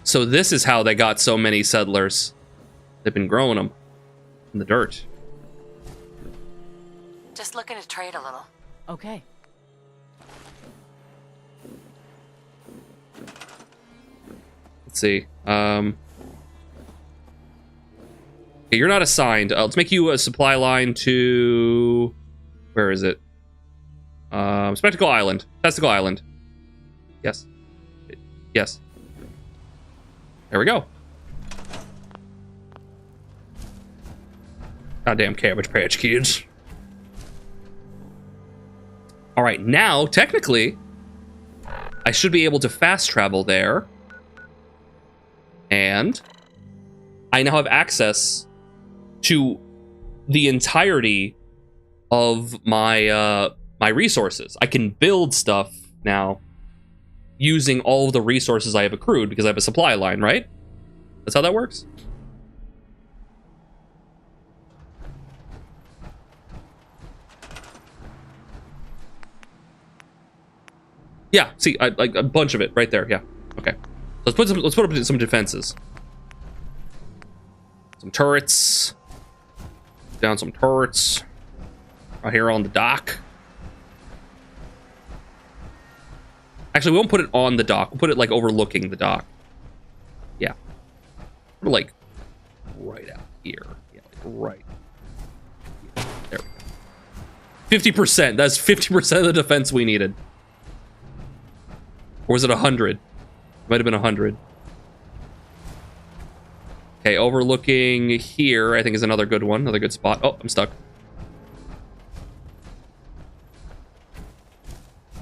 So this is how they got so many settlers. They've been growing them in the dirt. Just looking to trade a little. Okay. Let's see. Okay, you're not assigned. Let's make you a supply line to... Where is it? Spectacle Island. Testicle Island. Yes. Yes. There we go. Goddamn Cabbage Patch Kids. All right, now, technically, I should be able to fast travel there. And I now have access to the entirety of my my resources. I can build stuff now using all of the resources I have accrued because I have a supply line, right? That's how that works? Yeah, see, like a bunch of it right there. Yeah, okay. Let's put up some defenses. Some turrets. Down some turrets. Right here on the dock. Actually, we won't put it on the dock. We'll put it like overlooking the dock. Yeah. Put it like right out here. Yeah, like right. Here. There we go. 50%. That's 50% of the defense we needed. Or was it 100? Might have been 100. Okay, overlooking here, I think is another good one. Another good spot. Oh, I'm stuck.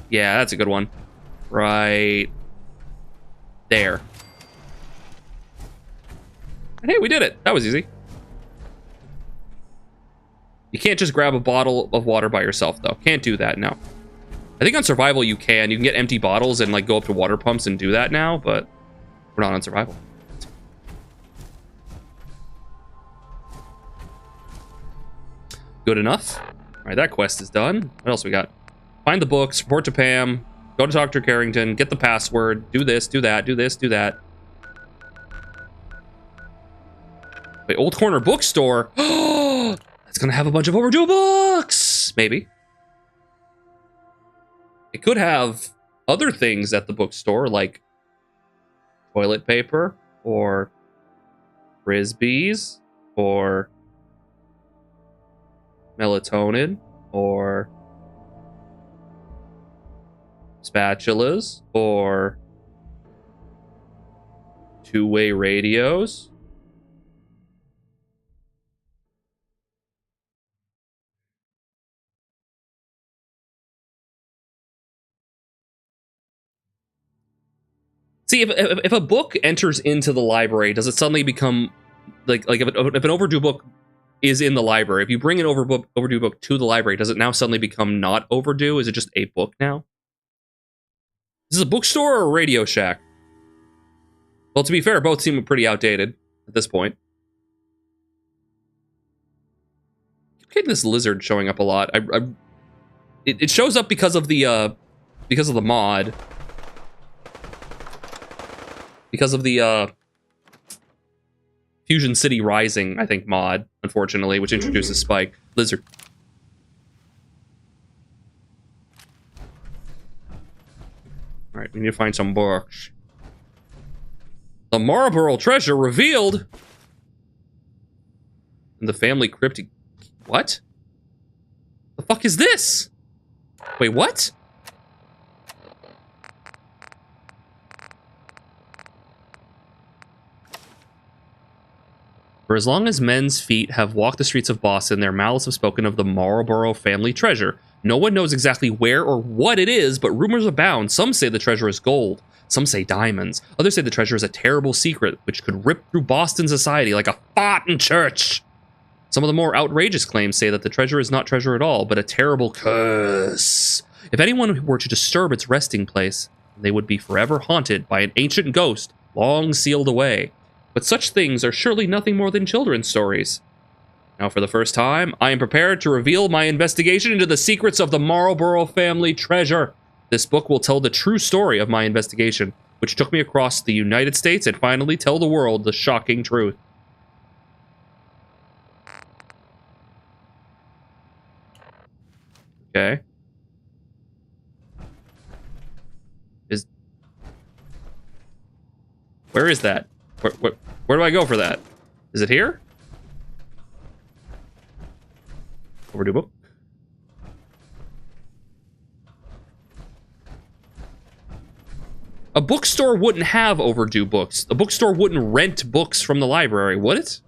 Yeah, that's a good one. Right there. And hey, we did it. That was easy. You can't just grab a bottle of water by yourself, though. Can't do that, no. I think on survival you can. You can get empty bottles and like go up to water pumps and do that now, but we're not on survival. Good enough. All right, that quest is done. What else we got? Find the books, report to Pam, go to Dr. Carrington, get the password, do this, do that, do this, do that. Wait, Old Corner Bookstore. Oh, that's gonna have a bunch of overdue books. Maybe. It could have other things at the bookstore, like toilet paper, or frisbees, or melatonin, or spatulas, or two-way radios. See, if a book enters into the library, does it suddenly become like if an overdue book is in the library, if you bring an overdue book to the library, does it now suddenly become not overdue? Is it just a book now? Is this a bookstore or a Radio Shack? Well, to be fair, both seem pretty outdated at this point. I'm getting this lizard showing up a lot. It shows up because of the mod. Because of the Fusion City Rising, I think, mod, unfortunately, which introduces Spike. Lizard. Alright, we need to find some books. The Marlborough treasure revealed! In the family cryptic... What? The fuck is this? Wait, what? For as long as men's feet have walked the streets of Boston, their mouths have spoken of the Marlborough family treasure. No one knows exactly where or what it is, but rumors abound. Some say the treasure is gold. Some say diamonds. Others say the treasure is a terrible secret, which could rip through Boston society like a fart in church. Some of the more outrageous claims say that the treasure is not treasure at all, but a terrible curse. If anyone were to disturb its resting place, they would be forever haunted by an ancient ghost, long sealed away. But such things are surely nothing more than children's stories. Now, for the first time, I am prepared to reveal my investigation into the secrets of the Marlborough family treasure. This book will tell the true story of my investigation, which took me across the United States and finally tell the world the shocking truth. Okay. Where is that? Where do I go for that? Is it here? Overdue book. A bookstore wouldn't have overdue books. A bookstore wouldn't rent books from the library, would it?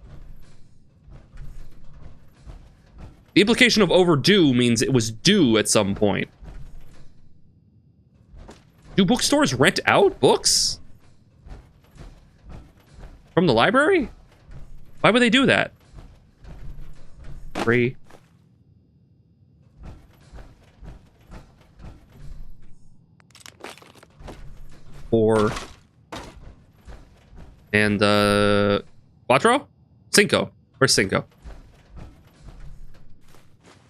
The implication of overdue means it was due at some point. Do bookstores rent out books? From the library? Why would they do that? 3. Four. And, Quattro? Cinco. Where's Cinco?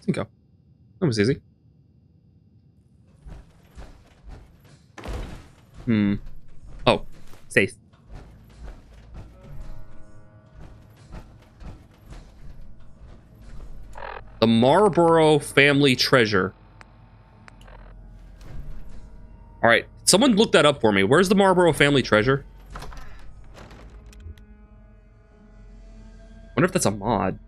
Cinco. That was easy. Oh. 6. The Marlborough family treasure. All right, someone look that up for me. Where's the Marlborough family treasure? Wonder if that's a mod.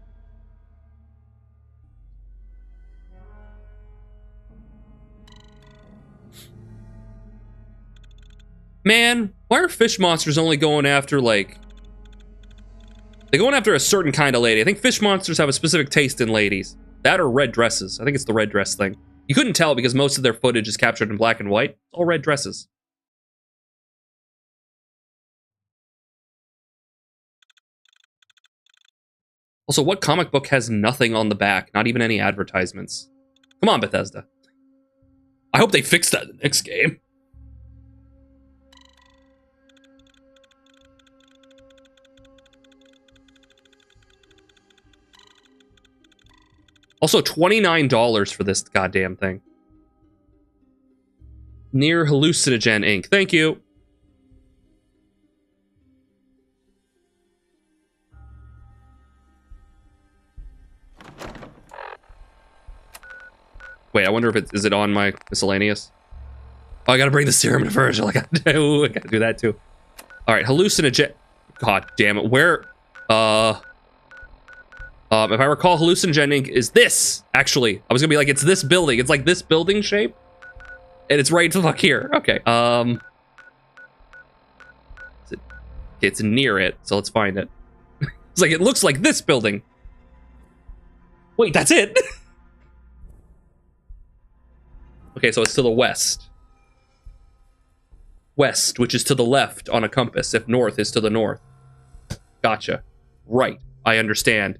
Man, why are fish monsters only going after, like... They're going after a certain kind of lady. I think fish monsters have a specific taste in ladies. That or red dresses. I think it's the red dress thing. You couldn't tell because most of their footage is captured in black and white. It's all red dresses. Also, what comic book has nothing on the back? Not even any advertisements. Come on, Bethesda. I hope they fix that in the next game. Also, $29 for this goddamn thing. Near Hallucinogen Inc. Thank you. Wait, I wonder if is it on my miscellaneous? Oh, I gotta bring the serum to Virgil. I gotta do that too. All right, hallucinogen. God damn it. Where? If I recall, Hallucinogen Inc. is this, actually. I was gonna be like, it's this building. It's like this building shape. And it's right the fuck here. Okay. It's near it, so let's find it. It's like, it looks like this building. Wait, that's it? Okay, so it's to the west. West, which is to the left on a compass, if north is to the north. Gotcha. Right, I understand.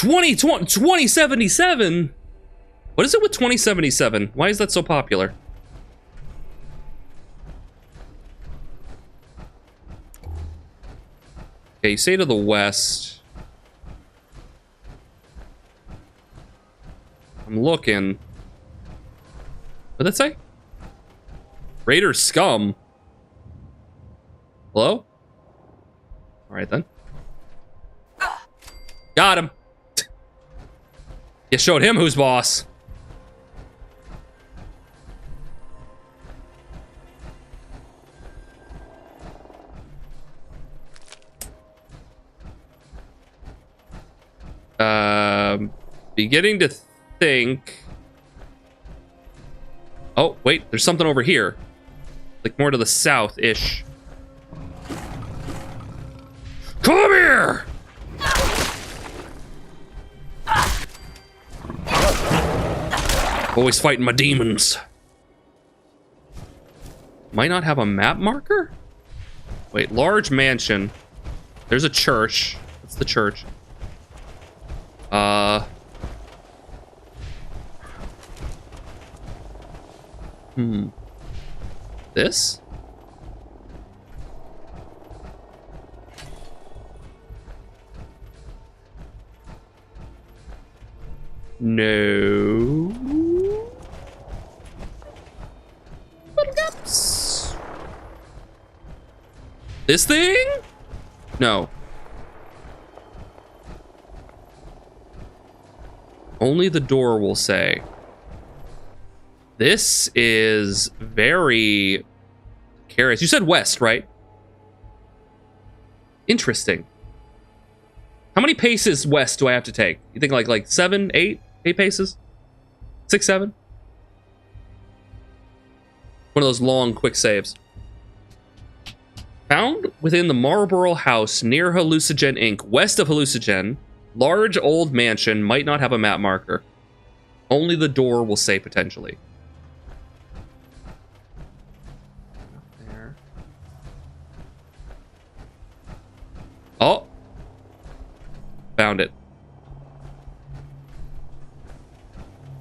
$2077? What is it with 2077? Why is that so popular? Okay, you say to the west. I'm looking. What did that say? Raider scum. Hello? Alright then. Got him. You showed him who's boss. Beginning to think. Oh, wait, there's something over here. Like more to the south-ish. Come here! Always fighting my demons. Might not have a map marker? Wait, large mansion. There's a church. That's the church. This? No. This thing? No. Only the door will say. This is very curious. You said west, right? Interesting. How many paces west do I have to take? You think like 7, 8 paces? 6, 7? One of those long, quick saves. Found within the Marlborough house near Hallucigen Inc., west of Hallucigen, large old mansion, might not have a map marker. Only the door will say potentially. There. Oh! Found it.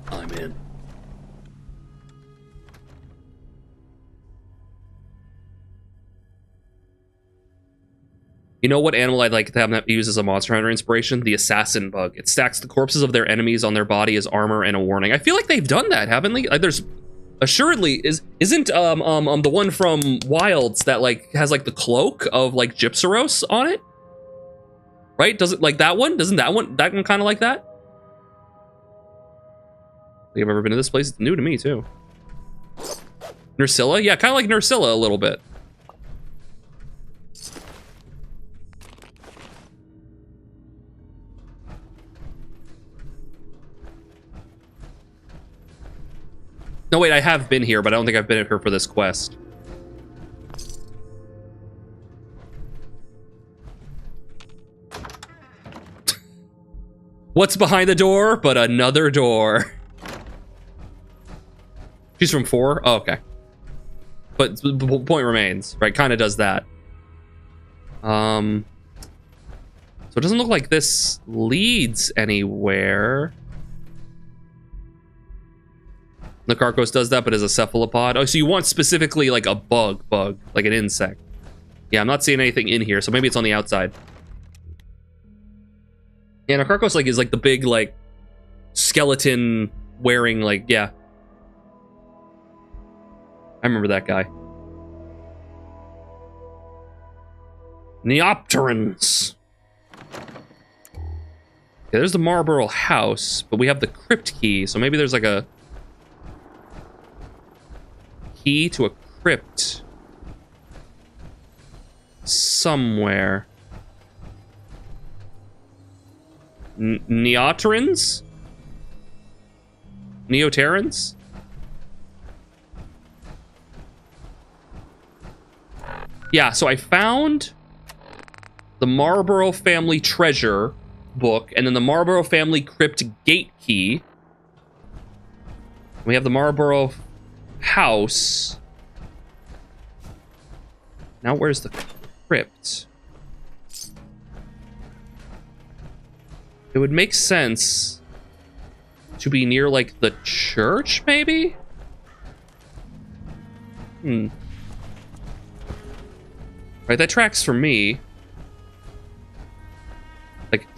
I'm in. You know what animal I'd like to have use as a Monster Hunter inspiration? The assassin bug. It stacks the corpses of their enemies on their body as armor and a warning. I feel like they've done that, haven't they? Like, there's assuredly isn't the one from Wilds that like has like the cloak of like Gypsyros on it? Right? Does it like that one? Doesn't that one kind of like that? Think I've ever been to this place? It's new to me too. Nursilla? Yeah, kind of like Nursilla a little bit. No, wait, I have been here, but I don't think I've been here for this quest. What's behind the door but another door? She's from 4? Oh, okay. But the point remains, right? Kind of does that. So it doesn't look like this leads anywhere. Nakarkos does that, but as a cephalopod. Oh, so you want specifically like a bug, like an insect. Yeah, I'm not seeing anything in here, so maybe it's on the outside. Yeah, Nakarkos like is like the big like skeleton wearing like, yeah. I remember that guy. Neopterans. Okay, there's the Marlborough house, but we have the crypt key, so maybe there's like a key to a crypt somewhere. Neoterans? Neoterans? Yeah, so I found the Marlborough family treasure book and then the Marlborough family crypt gate key. We have the Marlborough house. Now where's the crypt? It would make sense to be near like the church, maybe? Right, that tracks for me.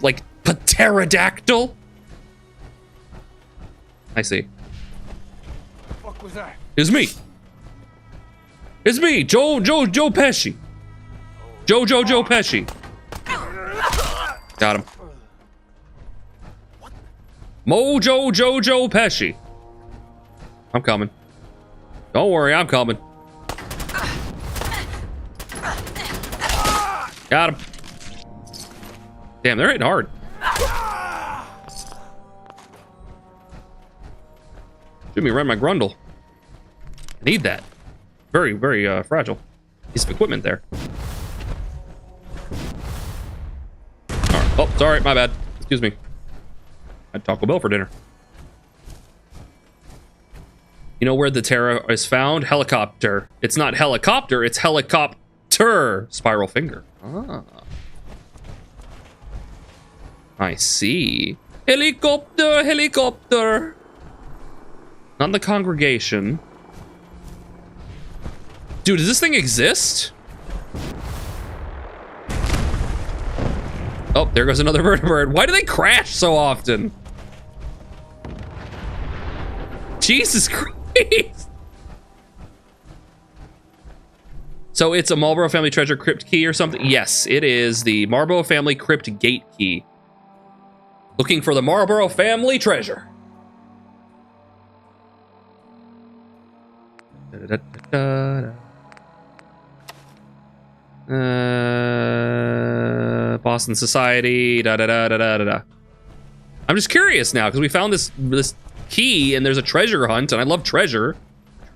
Like pterodactyl? I see. What the fuck was that? It's me. It's me, Joe Pesci. Joe Pesci. Got him. Mojo Joe Pesci. I'm coming. Don't worry, I'm coming. Got him. Damn, they're hitting hard. Jimmy ran my grundle. I need that. Very, very fragile piece of equipment there. Right. Oh, sorry, my bad. Excuse me. I had Taco Bell for dinner. You know where the Terra is found? Helicopter. It's not helicopter, it's helicopter. Spiral finger. Ah. I see. Helicopter. Not in the congregation. Dude, does this thing exist? Oh, there goes another vertebrate. Why do they crash so often? Jesus Christ. So it's a Marlborough family treasure crypt key or something? Yes, it is the Marlborough family crypt gate key. Looking for the Marlborough family treasure. Boston Society. I'm just curious now because we found this key and there's a treasure hunt and I love treasure.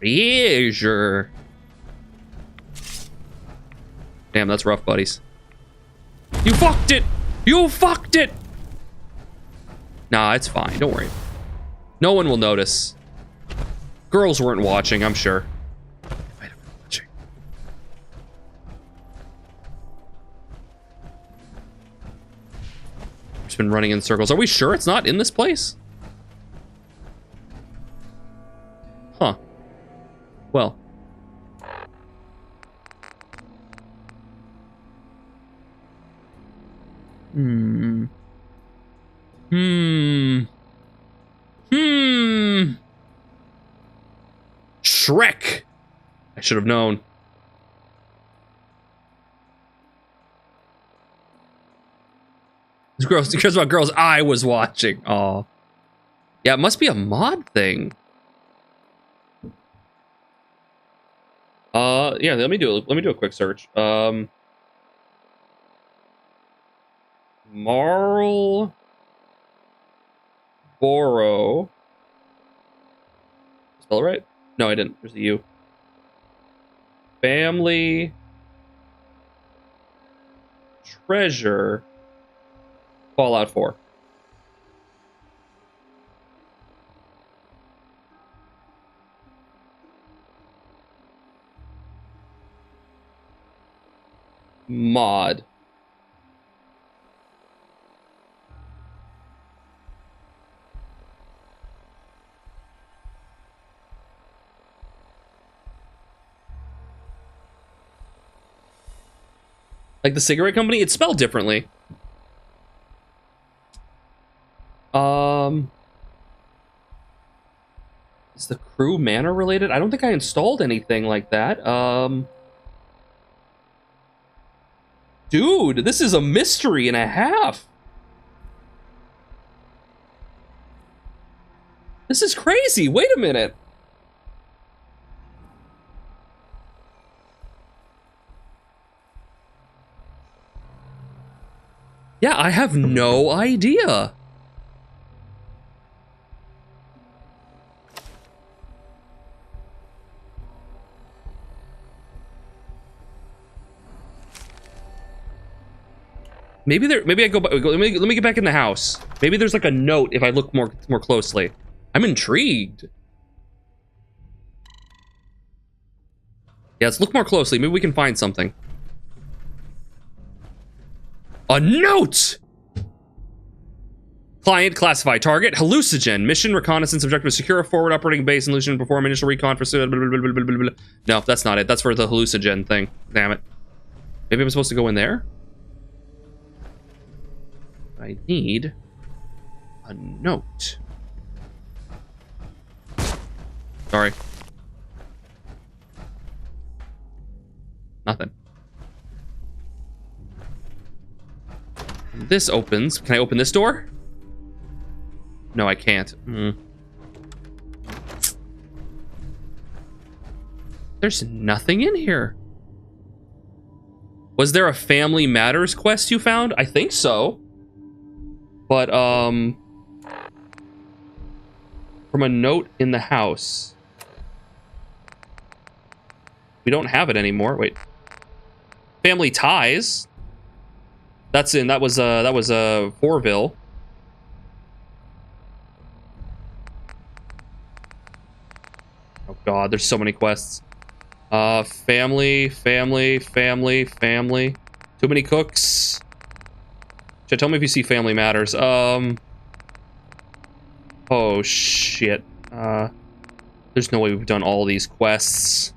Treasure. Damn, that's rough, buddies. You fucked it. You fucked it. Nah, it's fine. Don't worry. No one will notice. Girls weren't watching, I'm sure. Might have been watching. Just been running in circles. Are we sure it's not in this place? Huh. Well. Shrek. I should have known. Girls, because about girls I was watching. Oh. Yeah, it must be a mod thing. Yeah, let me do a quick search. Marlboro. Spell it right? No, I didn't. There's a U. Family treasure. Fallout 4. Mod. Like the cigarette company? It's spelled differently. Is the crew manor related? I don't think I installed anything like that. Dude, this is a mystery and a half. This is crazy. Wait a minute. Yeah, I have no idea. Maybe I go back. Let me get back in the house. Maybe there's like a note if I look more closely. I'm intrigued. Yeah, let's look more closely. Maybe we can find something. A note! Client, classify target, hallucinogen, mission, reconnaissance, objective, secure a forward operating base, and hallucinogen, perform initial recon for... No, that's not it. That's for the hallucinogen thing. Damn it. Maybe I'm supposed to go in there? I need a note. Sorry. Nothing. This opens. Can I open this door? No, I can't. There's nothing in here. Was there a Family Matters quest you found? I think so. But, from a note in the house. We don't have it anymore. Wait. Family Ties. That was Foibles. Oh god, there's so many quests. Family. Too many cooks. Tell me if you see Family Matters. Oh shit. There's no way we've done all these quests.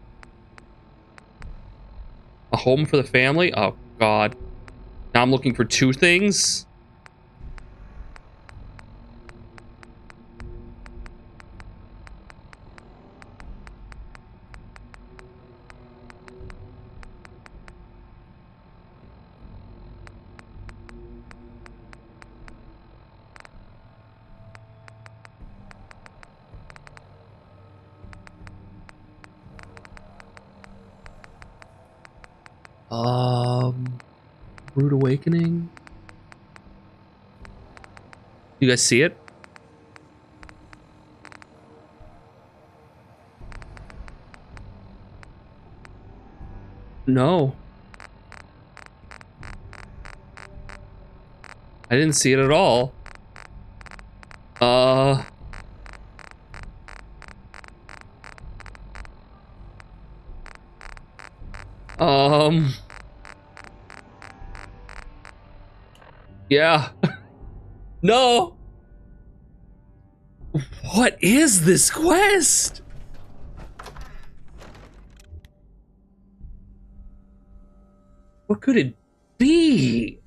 A home for the family? Oh god. Now I'm looking for two things. Rude Awakening. You guys see it? No. I didn't see it at all. Yeah. No. What is this quest? What could it be?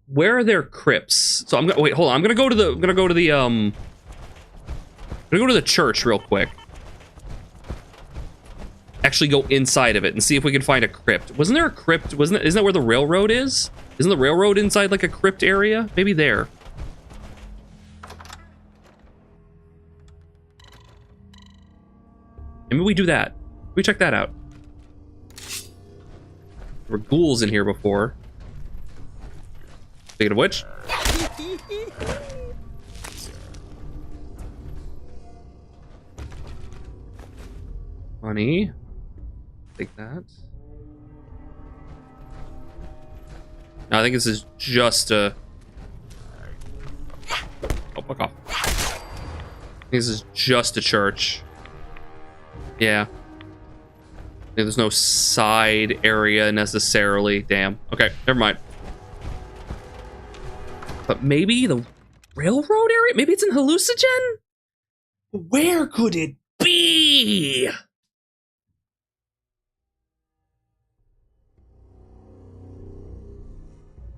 Where are their crypts? So I'm gonna wait. Hold on. I'm gonna go to the church real quick. Actually, go inside of it and see if we can find a crypt. Wasn't there a crypt? Isn't that where the railroad is? Isn't the railroad inside like a crypt area? Maybe there. Maybe we do that. We check that out. There were ghouls in here before. Speaking of which. Money. Take that. No, I think this is just a... Oh, fuck off. I think this is just a church. Yeah. There's no side area necessarily. Damn. Okay, never mind. But maybe the railroad area? Maybe it's in Hallucinogen? Where could it be?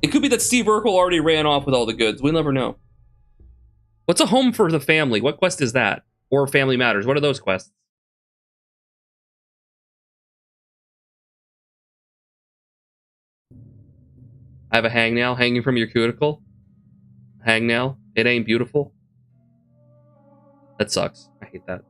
It could be that Steve Urkel already ran off with all the goods. We'll never know. What's a home for the family? What quest is that? Or Family Matters? What are those quests? I have a hangnail hanging from your cuticle. Hangnail. It ain't beautiful. That sucks. I hate that.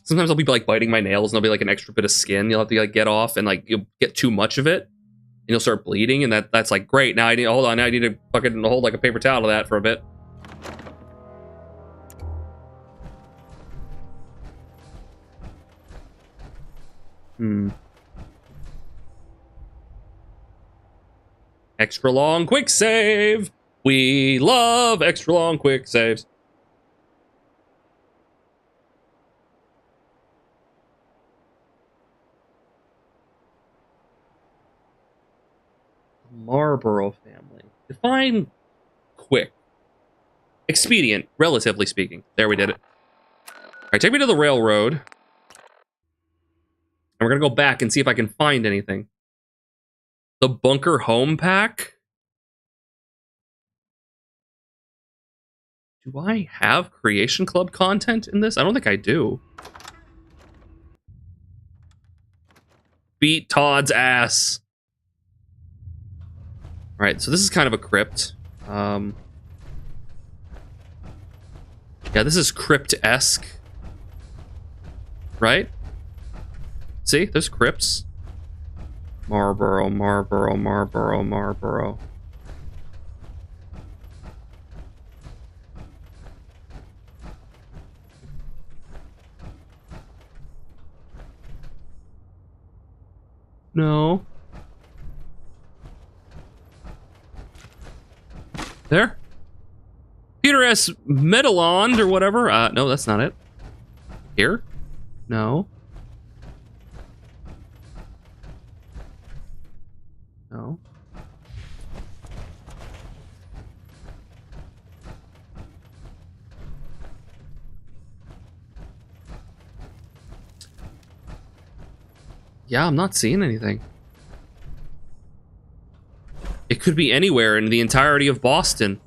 Sometimes I'll be like biting my nails and there'll be like an extra bit of skin you'll have to like get off, and like you'll get too much of it and you'll start bleeding, and that's like great. Now I need hold on, now I need to fucking hold like a paper towel to that for a bit. Extra long quick save. We love extra long quick saves. Marlborough family. Define quick. Expedient, relatively speaking. There, we did it. All right, take me to the railroad. And we're gonna go back and see if I can find anything. The Bunker Home Pack? Do I have Creation Club content in this? I don't think I do. Beat Todd's ass. Alright, so this is kind of a crypt. Yeah, this is crypt-esque. Right? See, there's crypts. Marlborough, Marlborough, Marlborough, Marlborough. No. There? Peter S. Medalond or whatever. No, that's not it. Here? No. No. Yeah, I'm not seeing anything. It could be anywhere in the entirety of Boston,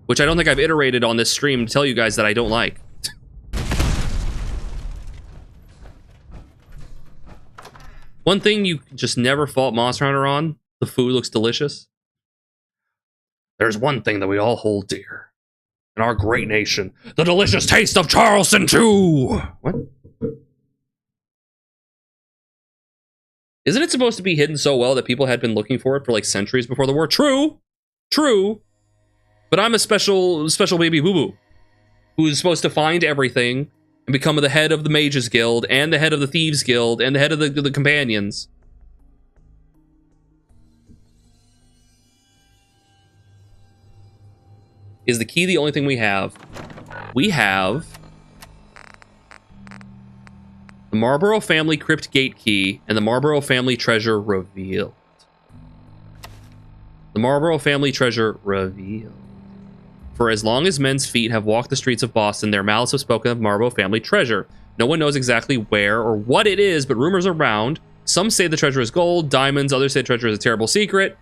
which I don't think I've iterated on this stream to tell you guys that I don't like. One thing you just never fault Monster Hunter on, the food looks delicious. There's one thing that we all hold dear in our great nation: the delicious taste of Charleston Chew. What? Isn't it supposed to be hidden so well that people had been looking for it for like centuries before the war? True. But I'm a special baby boo-boo who's supposed to find everything and become the head of the Mages Guild and the head of the Thieves Guild and the head of the Companions. Is the key the only thing we have? We have the Marlborough family crypt gate key and the Marlborough family treasure revealed. The Marlborough family treasure revealed. For as long as men's feet have walked the streets of Boston, their mouths have spoken of Marlborough family treasure. No one knows exactly where or what it is, but rumors abound. Some say the treasure is gold, diamonds. Others say the treasure is a terrible secret.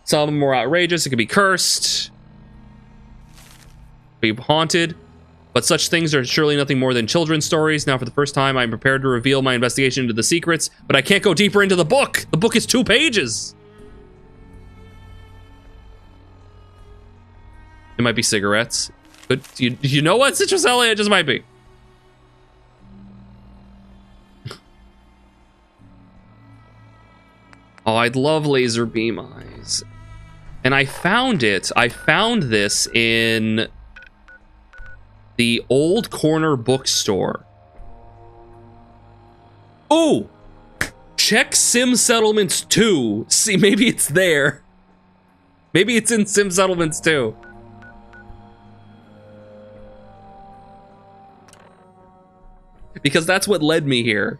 Some are more outrageous. It could be cursed, be haunted. But such things are surely nothing more than children's stories. Now, for the first time, I'm prepared to reveal my investigation into the secrets, but I can't go deeper into the book. The book is 2 pages. It might be cigarettes. But you know what, Citrus Elliott? It just might be. Oh, I'd love laser beam eyes. And I found it. I found this in the old corner bookstore. Oh! Check Sim Settlements 2. See, maybe it's there. Maybe it's in Sim Settlements 2. Because that's what led me here.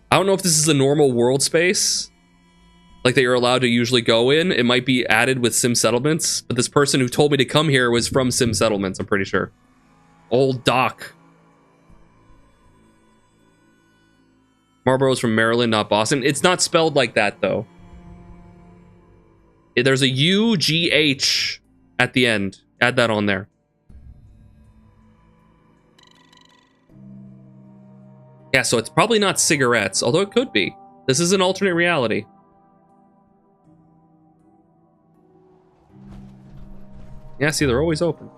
I don't know if this is a normal world space, like that you're allowed to usually go in. It might be added with Sim Settlements, but this person who told me to come here was from Sim Settlements, I'm pretty sure. Old Doc. Marlboro's from Maryland, not Boston. It's not spelled like that, though. There's a U-G-H at the end. Add that on there. Yeah, so it's probably not cigarettes, although it could be. This is an alternate reality. Yeah, see, they're always open.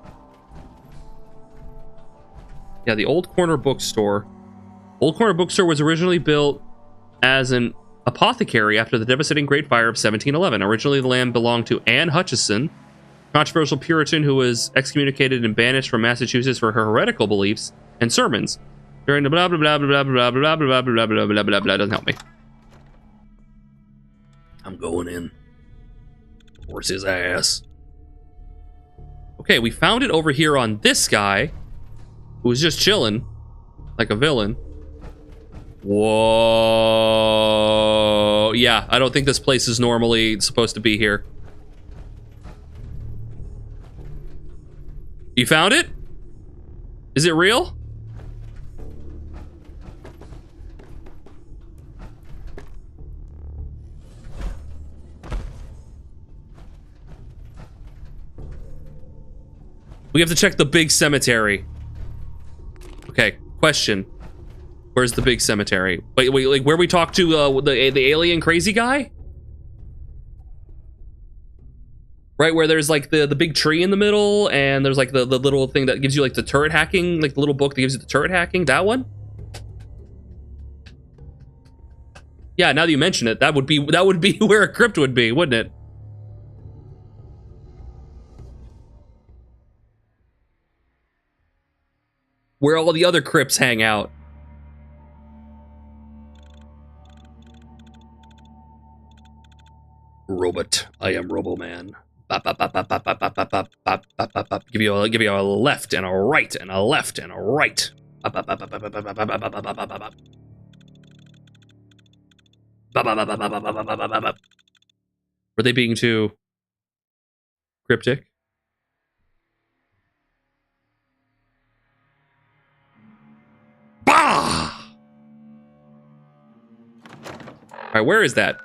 Yeah, the Old Corner Bookstore. Old Corner Bookstore was originally built as an apothecary after the devastating Great Fire of 1711. Originally, the land belonged to Anne Hutchison, controversial Puritan who was excommunicated and banished from Massachusetts for her heretical beliefs and sermons. During the blah blah blah blah blah blah blah blah blah blah blah blah blah blah doesn't help me. I'm going in. Force his ass. Okay, we found it over here on this guy, who was just chilling, like a villain. Whoa! Yeah, I don't think this place is normally supposed to be here. You found it? Is it real? We have to check the big cemetery. Okay, question. Where's the big cemetery? Wait, like where we talked to the alien crazy guy? Right, where there's like the big tree in the middle, and there's like the little thing that gives you like the turret hacking, like the little book that gives you the turret hacking, that one? Yeah, now that you mention it, that would be where a crypt would be, wouldn't it? Where all the other crypts hang out. Robot, I am Robo-Man. Give you a left and a right and a left and a right. Were they being too cryptic? Bah! All right, where is that?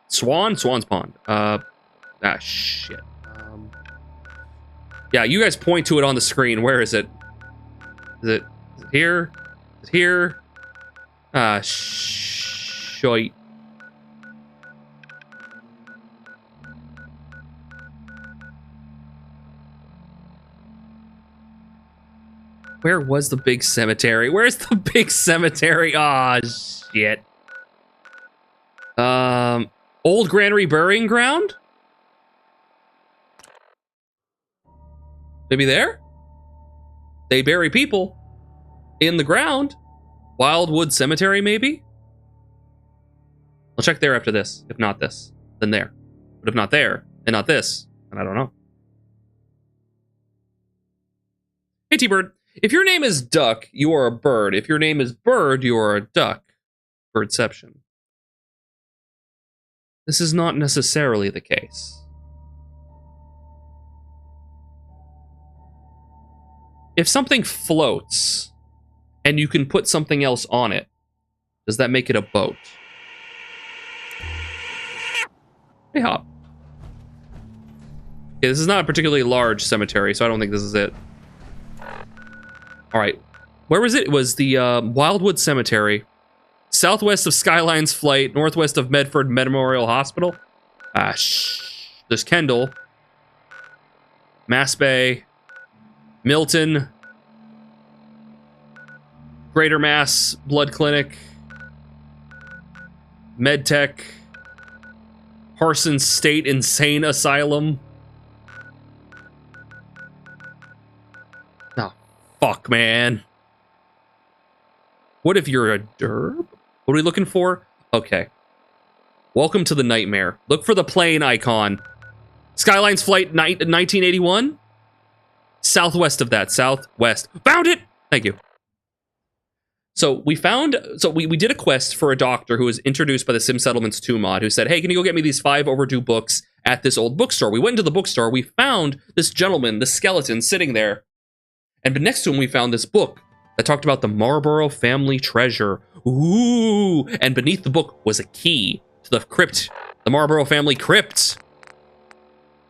Swan's Pond. Shit. Yeah, you guys point to it on the screen. Where is it? Is it here? Is it here? Ah, shite. Where was the big cemetery? Where's the big cemetery? Ah, shit. Old Granary Burying Ground? Maybe there? They bury people in the ground. Wildwood Cemetery, maybe? I'll check there after this. If not this, then there. But if not there, and not this, then I don't know. Hey, T-Bird. If your name is Duck, you are a bird. If your name is Bird, you are a duck. Birdception. This is not necessarily the case. If something floats, and you can put something else on it, does that make it a boat? Hey, Hop. Okay, this is not a particularly large cemetery, so I don't think this is it. All right, where was it? It was the Wildwood Cemetery, southwest of Skylines Flight, northwest of Medford Memorial Hospital. There's Kendall, Mass Bay, Milton, Greater Mass Blood Clinic, MedTech, Parsons State Insane Asylum. Fuck, man. What if you're a derb? What are we looking for? Okay. Welcome to the nightmare. Look for the plane icon. Skylines Flight 1981? Southwest of that. Southwest. Found it! Thank you. So we did a quest for a doctor who was introduced by the Sim Settlements 2 mod who said, hey, can you go get me these 5 overdue books at this old bookstore? We went into the bookstore. We found this gentleman, this skeleton, sitting there. And next to him, we found this book that talked about the Marlborough family treasure. Ooh! And beneath the book was a key to the crypt, the Marlborough family crypt.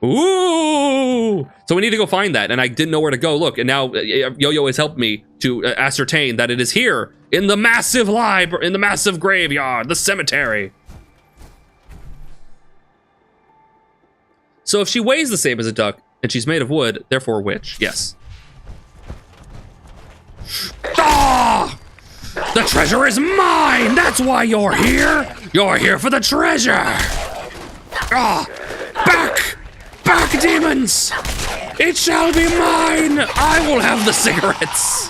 Ooh! So we need to go find that, and I didn't know where to go. Look, and now Yo-Yo has helped me to ascertain that it is here in the massive library, in the massive graveyard, the cemetery. So if she weighs the same as a duck and she's made of wood, therefore a witch. Yes. Ah! The treasure is mine! That's why you're here! You're here for the treasure! Ah! Back! Back, demons! It shall be mine! I will have the cigarettes!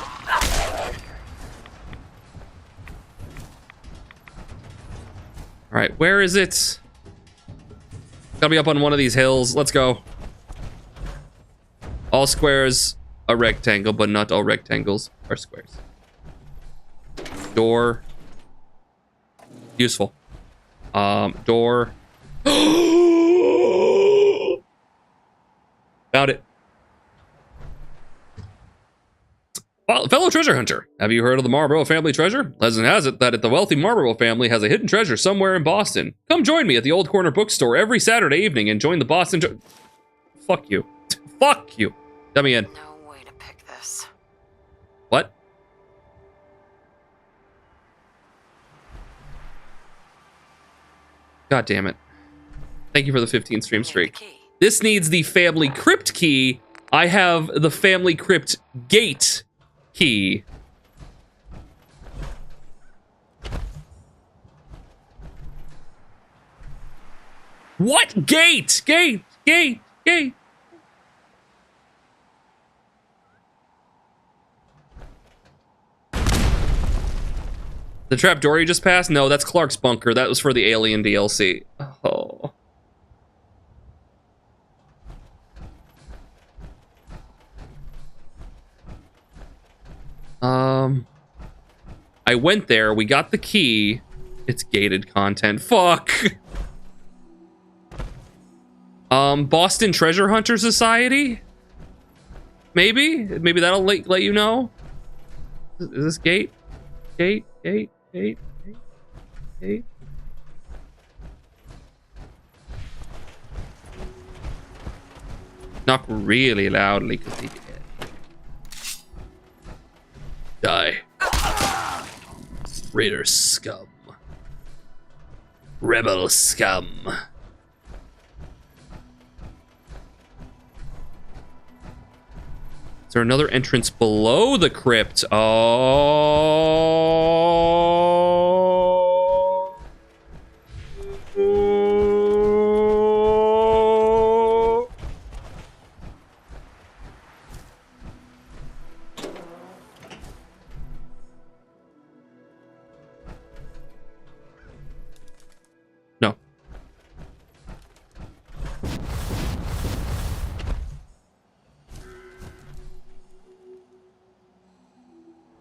Alright, where is it? Gotta be up on one of these hills. Let's go. All squares a rectangle, but not all rectangles are squares. Door. Useful. Door. Found it. Well, fellow treasure hunter, have you heard of the Marlborough family treasure? Legend has it that the wealthy Marlborough family has a hidden treasure somewhere in Boston. Come join me at the Old Corner Bookstore every Saturday evening and join the Boston. Fuck you. Fuck you. Let me in. No way to pick this. What? God damn it. Thank you for the 15 stream streak. This needs the family crypt key. I have the family crypt gate key. What? Gate! Gate! Gate! Gate! The trapdoor you just passed? No, that's Clark's bunker. That was for the Alien DLC. Oh. I went there. We got the key. It's gated content. Fuck. Boston Treasure Hunter Society? Maybe? Maybe that'll let you know. Is this gate? Gate? Gate? Gate? Gate? Gate? Knock really loudly because they did. Die. Raider scum. Rebel scum. Is there another entrance below the crypt? Oh. No.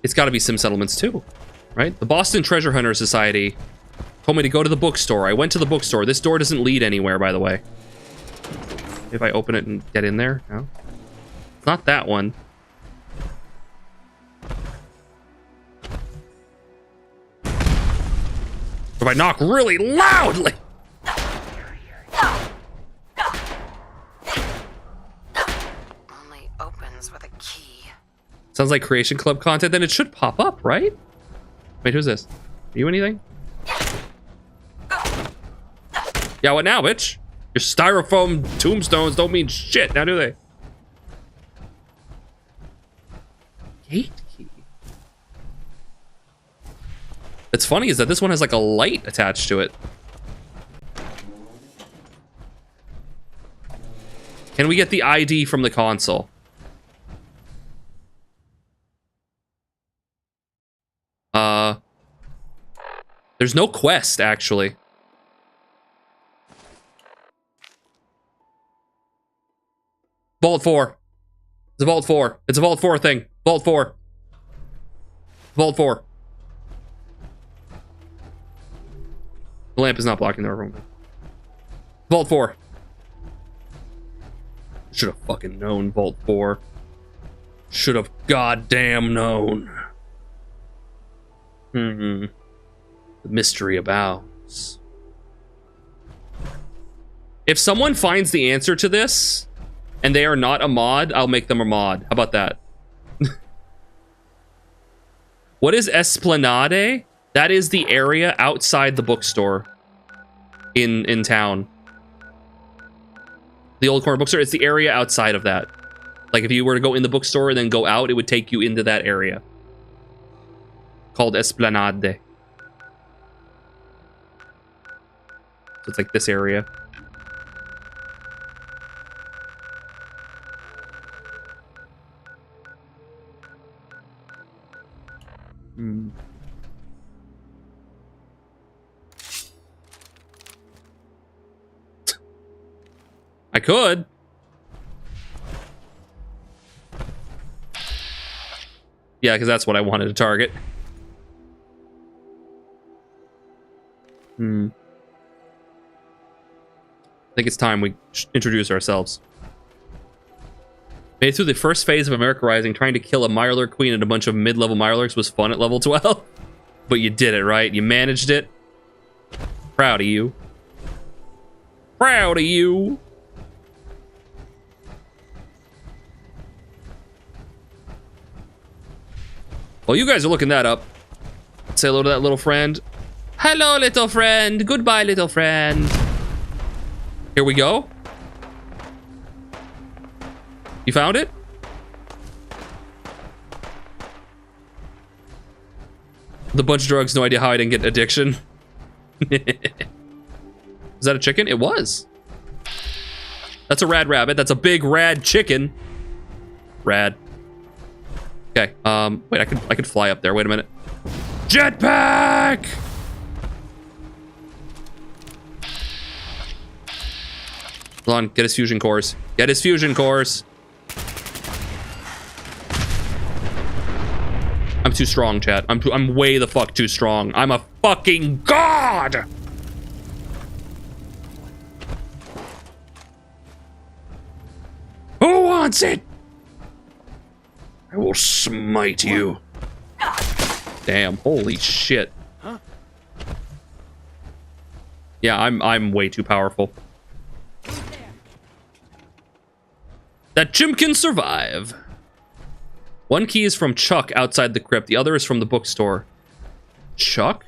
It's got to be Sim Settlements too, right? The Boston Treasure Hunter Society told me to go to the bookstore. I went to the bookstore. This door doesn't lead anywhere, by the way. If I open it and get in there, no. It's not that one. If I knock really loudly. Only opens with a key. Sounds like Creation Club content, then it should pop up, right? Wait, who's this? Are you anything? Yeah, what now, bitch? Your styrofoam tombstones don't mean shit, now do they? Gate key. What's funny is that this one has like a light attached to it. Can we get the ID from the console? There's no quest, actually. Vault 4. It's a Vault 4. It's a Vault 4 thing. Vault 4. Vault 4. The lamp is not blocking the room. Vault 4. Should have fucking known Vault 4. Should have goddamn known. The mystery abounds. If someone finds the answer to this, and they are not a mod, I'll make them a mod. How about that? What is Esplanade? That is the area outside the bookstore in town. The old corner bookstore, it's the area outside of that. Like if you were to go in the bookstore and then go out, it would take you into that area. Called Esplanade. So it's like this area. I could. Yeah, because that's what I wanted to target. I think it's time we introduce ourselves. Made it through the first phase of America Rising. Trying to kill a Mirelurk queen and a bunch of mid-level Mirelurks was fun at level 12. But you did it, right? You managed it. Proud of you. Proud of you. While you guys are looking that up, say hello to that little friend. Hello, little friend. Goodbye, little friend. Here we go. You found it? The bunch of drugs, no idea how I didn't get addiction. Is that a chicken? It was. That's a rad rabbit. That's a big rad chicken. Rad. Okay. Wait, I could fly up there. Wait a minute. Jetpack! Hold on, get his fusion cores. Get his fusion cores. I'm too strong, chat. I'm way the fuck too strong. I'm a fucking god! Who wants it? I will smite you. Damn, holy shit. Yeah, I'm way too powerful. That Jim can survive. One key is from Chuck outside the crypt. The other is from the bookstore. Chuck?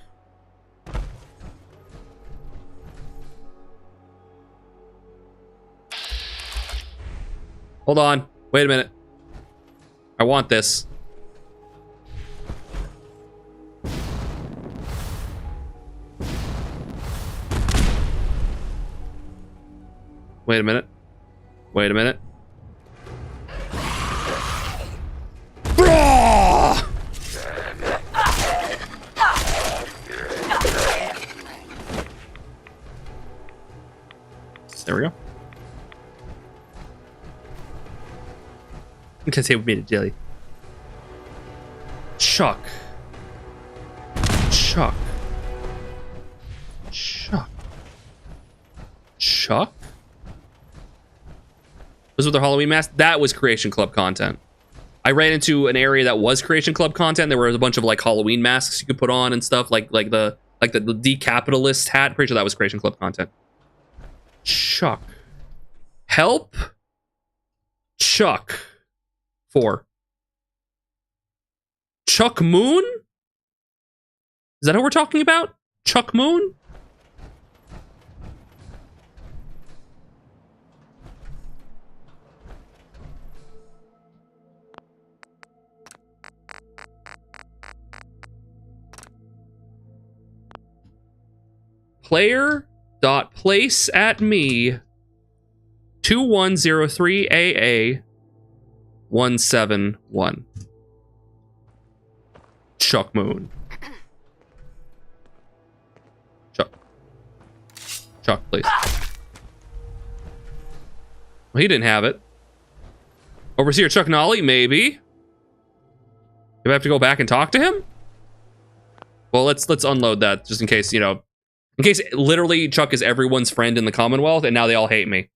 Hold on. Wait a minute. I want this. Wait a minute. Wait a minute. There we go. You can say we made it, Jelly. Chuck. Chuck. Chuck. Chuck? Was with the Halloween mask? That was Creation Club content. I ran into an area that was Creation Club content. There was a bunch of like Halloween masks you could put on and stuff, like the decapitalist hat. Pretty sure that was Creation Club content. Chuck. Help. Chuck. 4. Chuck Moon? Is that who we're talking about? Chuck Moon? Player.place at me 2103 AA 171. Chuck Moon. Chuck, please. Well, he didn't have it. Overseer Chuck Nolly, maybe. Do I have to go back and talk to him? Well, let's unload that just in case, you know, in case literally Chuck is everyone's friend in the Commonwealth and now they all hate me.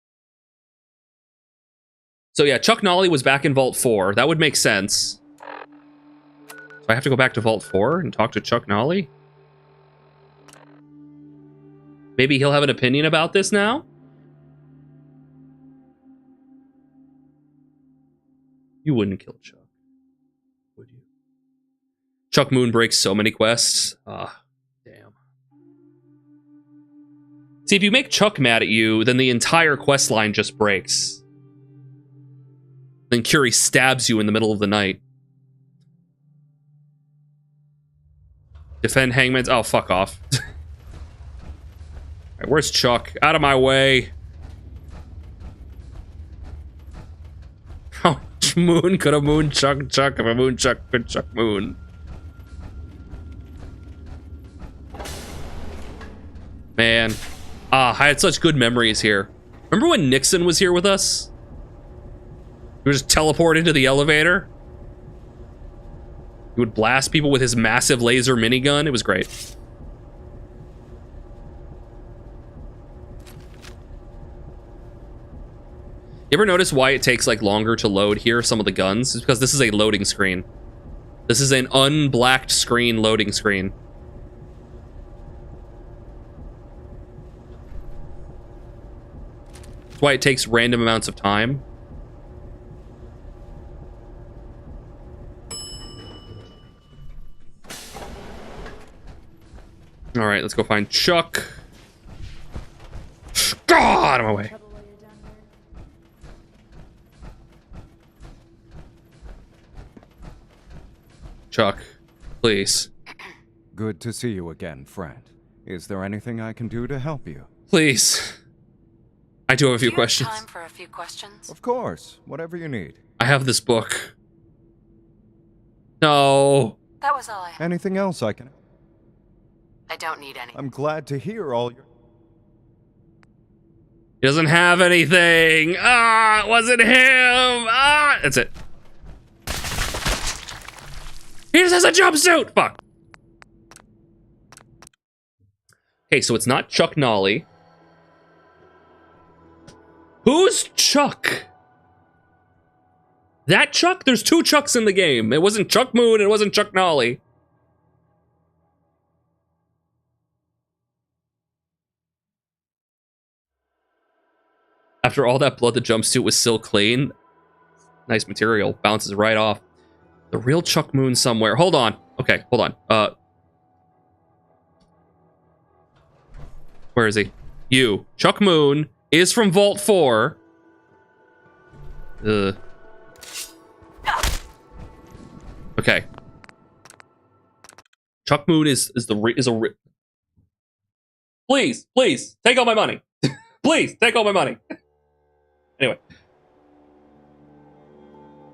So yeah, Chuck Nolly was back in Vault 4. That would make sense. So I have to go back to Vault 4 and talk to Chuck Nolly? Maybe he'll have an opinion about this now? You wouldn't kill Chuck, would you? Chuck Moon breaks so many quests. Ah, damn. See, if you make Chuck mad at you, then the entire quest line just breaks. Then Curie stabs you in the middle of the night. Defend Hangman's... Oh, fuck off. Alright, where's Chuck? Out of my way. Oh, Moon could have moon Chuck if a moon Chuck could Chuck Moon. Man. Ah, I had such good memories here. Remember when Nixon was here with us? He would just teleport into the elevator. He would blast people with his massive laser minigun. It was great. You ever notice why it takes like longer to load here, some of the guns? It's because this is a loading screen. This is an unblacked screen loading screen. That's why it takes random amounts of time. All right, let's go find Chuck. God, out of my way. Chuck, please. Good to see you again, friend. Is there anything I can do to help you? Please. I do have a few questions. Time for a few questions? Of course, whatever you need. I have this book. No. That was all I had. Anything else I can... I don't need any. I'm glad to hear all your... He doesn't have anything. Ah, it wasn't him. Ah, that's it. He just has a jumpsuit. Fuck. Okay, so it's not Chuck Nolly. Who's Chuck? That Chuck? There's 2 Chucks in the game. It wasn't Chuck Moon. It wasn't Chuck Nolly. After all that blood, the jumpsuit was still clean. Nice material. Bounces right off. The real Chuck Moon somewhere. Hold on. Okay, hold on. Where is he? You. Chuck Moon is from Vault 4. Okay. Chuck Moon is a Please, please, take all my money. Please, take all my money. Anyway.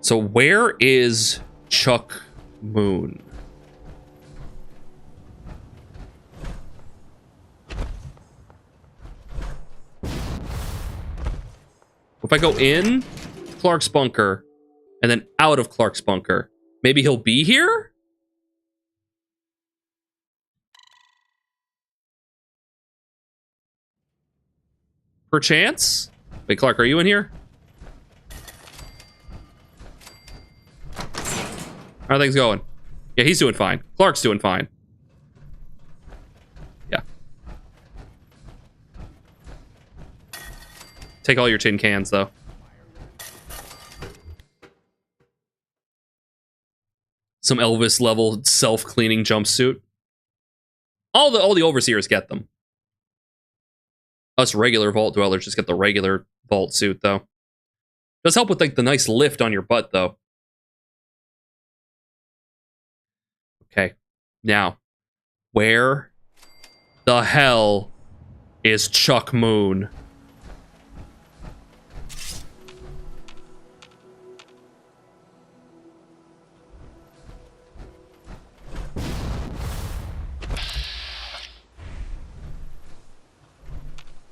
So where is Chuck Moon? If I go in Clark's bunker and then out of Clark's bunker, maybe he'll be here? Perchance? Wait, Clark, are you in here? How are things going? Yeah, he's doing fine. Clark's doing fine. Yeah. Take all your tin cans, though. Some Elvis level self-cleaning jumpsuit. All the overseers get them. Us regular vault dwellers just get the regular vault suit, though. Does help with like the nice lift on your butt, though. Okay, now, where the hell is Chuck Moon?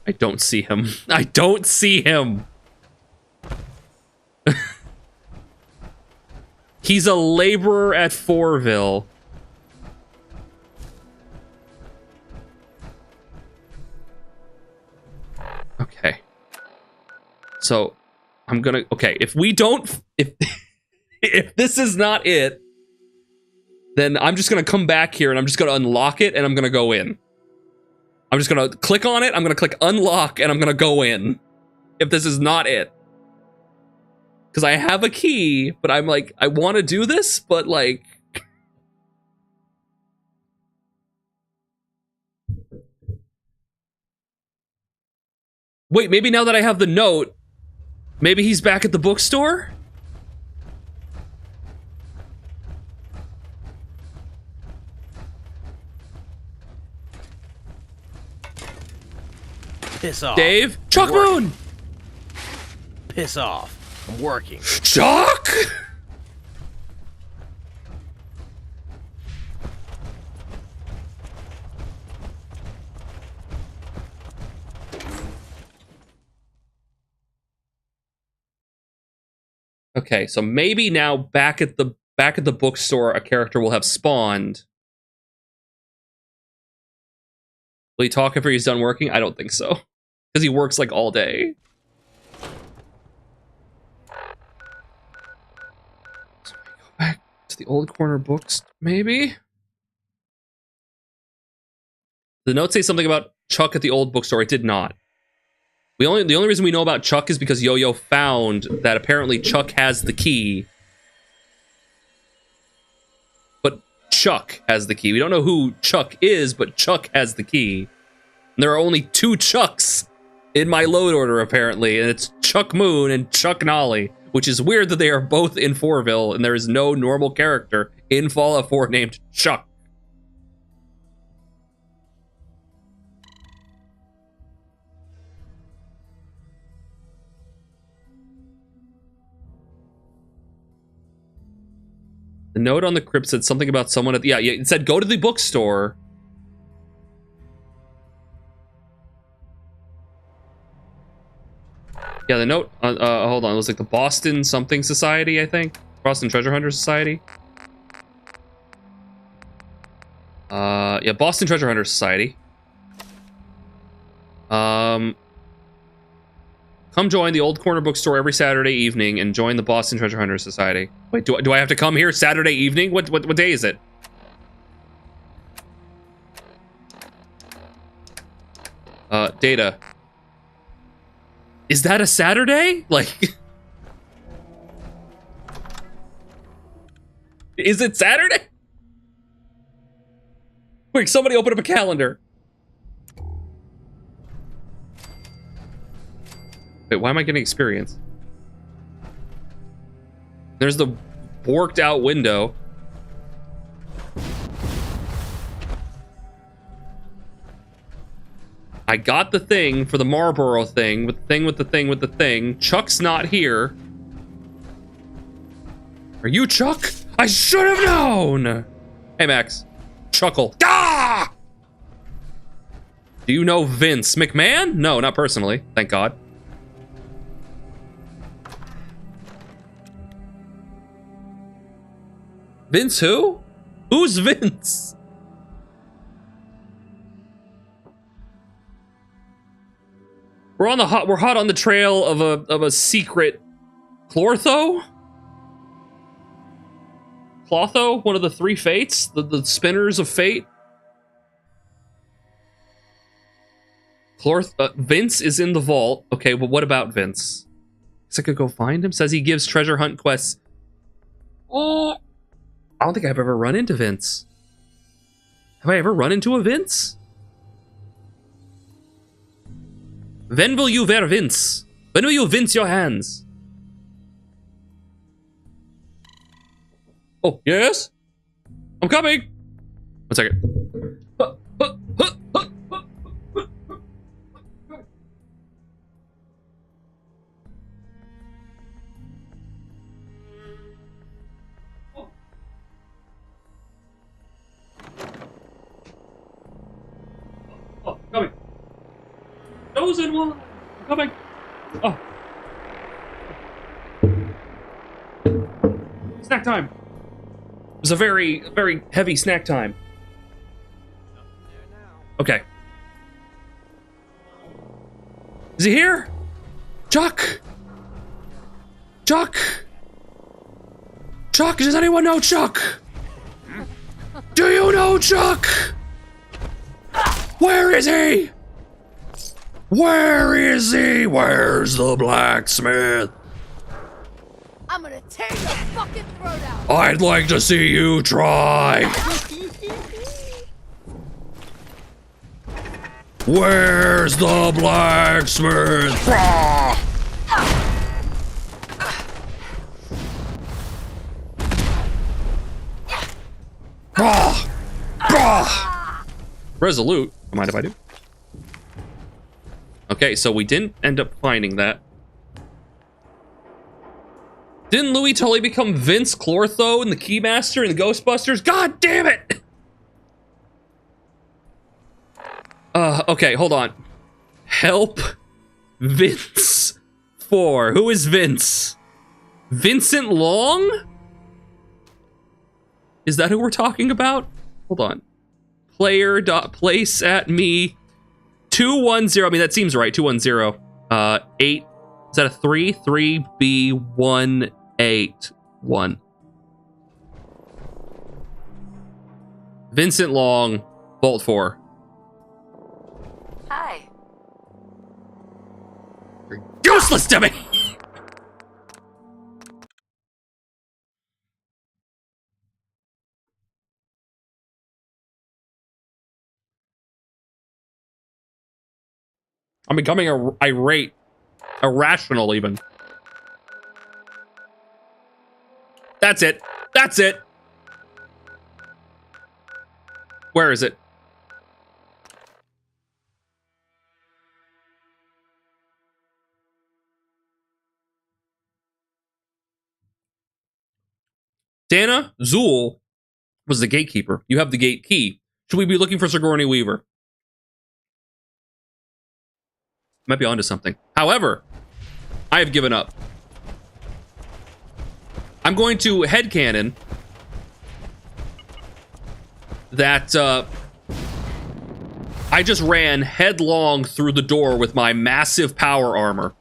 I don't see him. I don't see him. He's a laborer at Fourville. Okay. So, I'm gonna... Okay, if we don't... If this is not it, then I'm just gonna come back here and I'm just gonna unlock it and I'm gonna go in. I'm just gonna click on it, I'm gonna click unlock, and I'm gonna go in. If this is not it. Because I have a key, but I'm like, I want to do this, but like... Wait, maybe now that I have the note, maybe he's back at the bookstore? Piss off. Dave? Chuck Moon! Piss off. I'm working. Chuck? Okay, so maybe now back at the bookstore a character will have spawned. Will he talk after he's done working? I don't think so. Because he works like all day. So we go back to the old corner books, maybe? The notes say something about Chuck at the old bookstore. It did not. The only reason we know about Chuck is because Yo-Yo found that apparently Chuck has the key. But Chuck has the key. We don't know who Chuck is, but Chuck has the key. And there are only 2 Chucks in my load order, apparently, and it's Chuck Moon and Chuck Nolly, which is weird that they are both in Fourville, and there is no normal character in Fallout 4 named Chuck. The note on the crypt said something about someone at the... Yeah, it said go to the bookstore. Yeah, the note... hold on, it was like the Boston something society, I think? Boston Treasure Hunter Society? Yeah, Boston Treasure Hunter Society. Come join the Old Corner Bookstore every Saturday evening and join the Boston Treasure Hunter Society. Wait, do I have to come here Saturday evening? What day is it? Data. Is that a Saturday? Like... Is it Saturday? Quick, somebody open up a calendar. Wait, why am I getting experience? There's the borked out window. I got the thing for the Marlboro thing, with the thing, with the thing, with the thing. Chuck's not here. Are you Chuck? I should have known! Hey, Max. Chuckle. Ah! Do you know Vince McMahon? No, not personally. Thank God. Vince who? Who's Vince? We're hot on the trail of a secret Clortho? Clotho? One of the three fates? The spinners of fate? Vince is in the vault. Okay, but what about Vince? Guess I could go find him. Says he gives treasure hunt quests. Oh, I don't think I've ever run into Vince. Have I ever run into a Vince? When will you wear Vince? When will you Vince your hands? Oh, yes? I'm coming! 1 second. Oh, coming. Chosen one! I'm coming! Oh. Snack time! It was a very, very heavy snack time. Okay. Is he here? Chuck! Chuck! Chuck, does anyone know Chuck? Do you know Chuck? Where is he? Where is he? Where's the blacksmith? I'm gonna tear your fucking throat out. I'd like to see you try. Where's the blacksmith? Brah! Brah! Brah! Resolute. Mind if I do? Okay, so we didn't end up finding that. Didn't Louis Tully become Vince Clortho in the Keymaster and the Ghostbusters? God damn it! Okay, hold on. Help Vince 4. Who is Vince? Vincent Long? Is that who we're talking about? Hold on. Player.place at me 210. I mean, that seems right. 210. 8. Is that a 3? 3B181. Vincent Long, Vault 4. Hi. You're useless to me! I'm becoming irate. Irrational, even. That's it. That's it. Where is it? Dana Zool was the gatekeeper. You have the gate key. Should we be looking for Sigourney Weaver? Might be onto something. However, I have given up. I'm going to headcanon that I just ran headlong through the door with my massive power armor.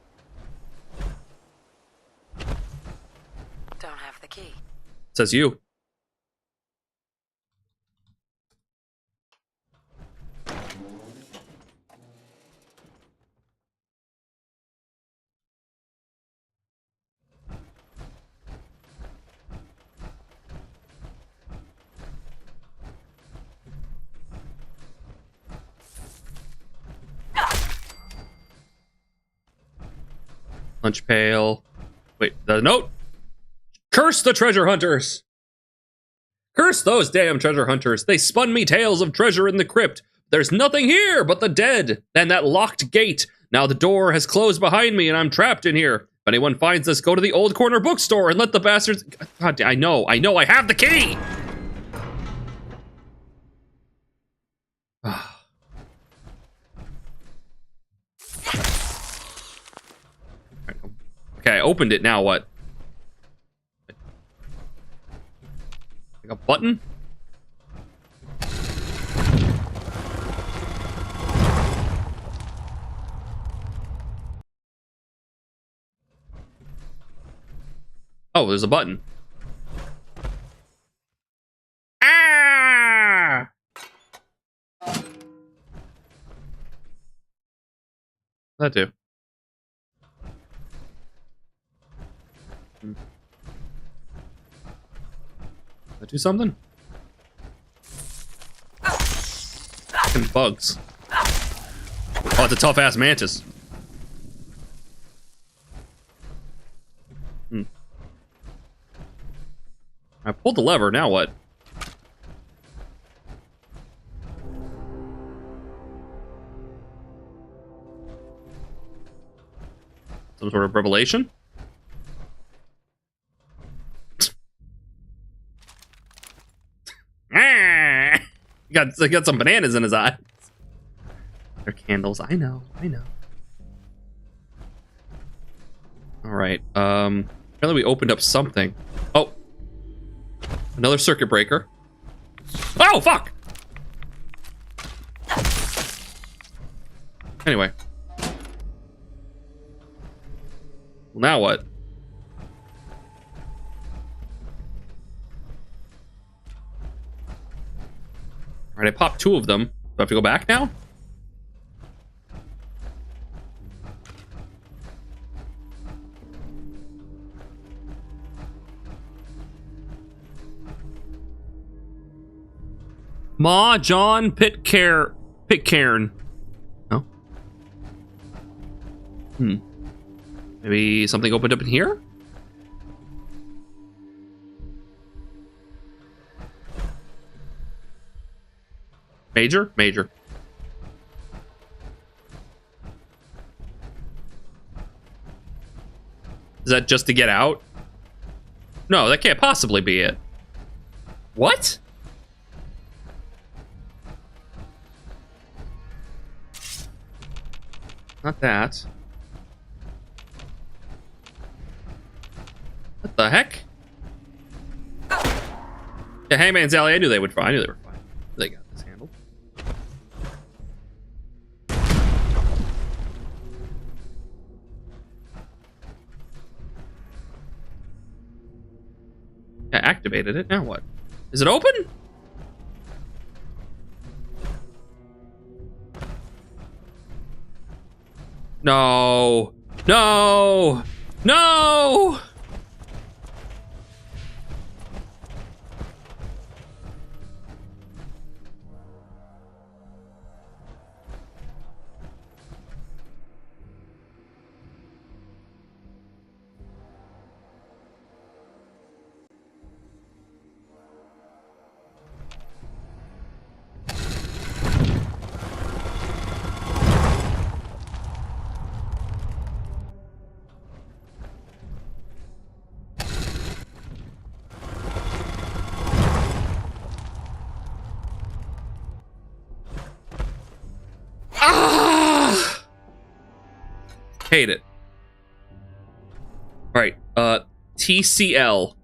Don't have the key. Says you. Lunch pail. Wait, the note. Curse the treasure hunters. Curse those damn treasure hunters. They spun me tales of treasure in the crypt. There's nothing here but the dead and that locked gate. Now the door has closed behind me and I'm trapped in here. If anyone finds this, go to the old corner bookstore and let the bastards... God, I know, I have the key! Okay, I opened it, now what? Like a button? Oh, there's a button. Ah! That do. That do something? Fucking bugs. Oh, it's a tough ass mantis. I pulled the lever, now what? Some sort of revelation? He got some bananas in his eye. They're candles, I know. Alright, apparently we opened up something. Oh! Another circuit breaker. Oh, fuck! Anyway. Well, now what? Alright, I popped 2 of them. Do I have to go back now? Ma, John, Pitcairn. No? Maybe something opened up in here? Major? Major. Is that just to get out? No, that can't possibly be it. What? Not that. What the heck? Yeah, Hangman's Alley, I knew they were fine. They got this handled. Yeah, activated it. Now what? Is it open? No. No. No. Hate it. All right, TCL.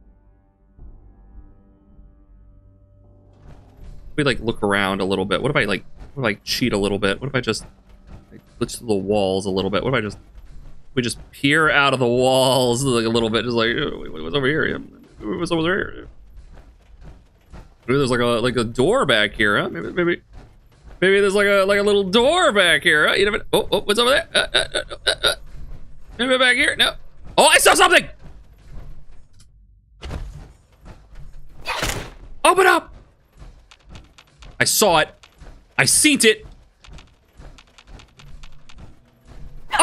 We like look around a little bit. What if I cheat a little bit? What if I just like glitch to the walls a little bit? What if we just peer out of the walls like a little bit, just like what's over here? What's over there? Maybe there's like a door back here, huh? Maybe there's like a little door back here, huh? You never. Oh, what's over there? Maybe back here. No. Oh, I saw something. Open up. I saw it. I seen it.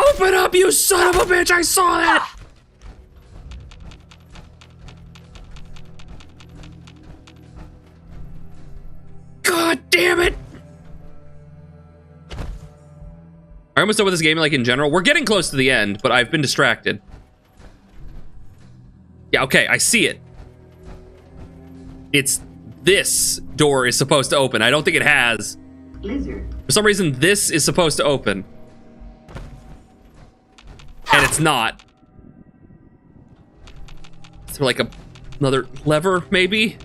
Open up, you son of a bitch! I saw that! God damn it! I almost done with this game, like, in general. We're getting close to the end, but I've been distracted. Yeah, okay, I see it. It's this door is supposed to open. I don't think it has. Lizard. For some reason, this is supposed to open. And it's not. Is there like another lever, maybe?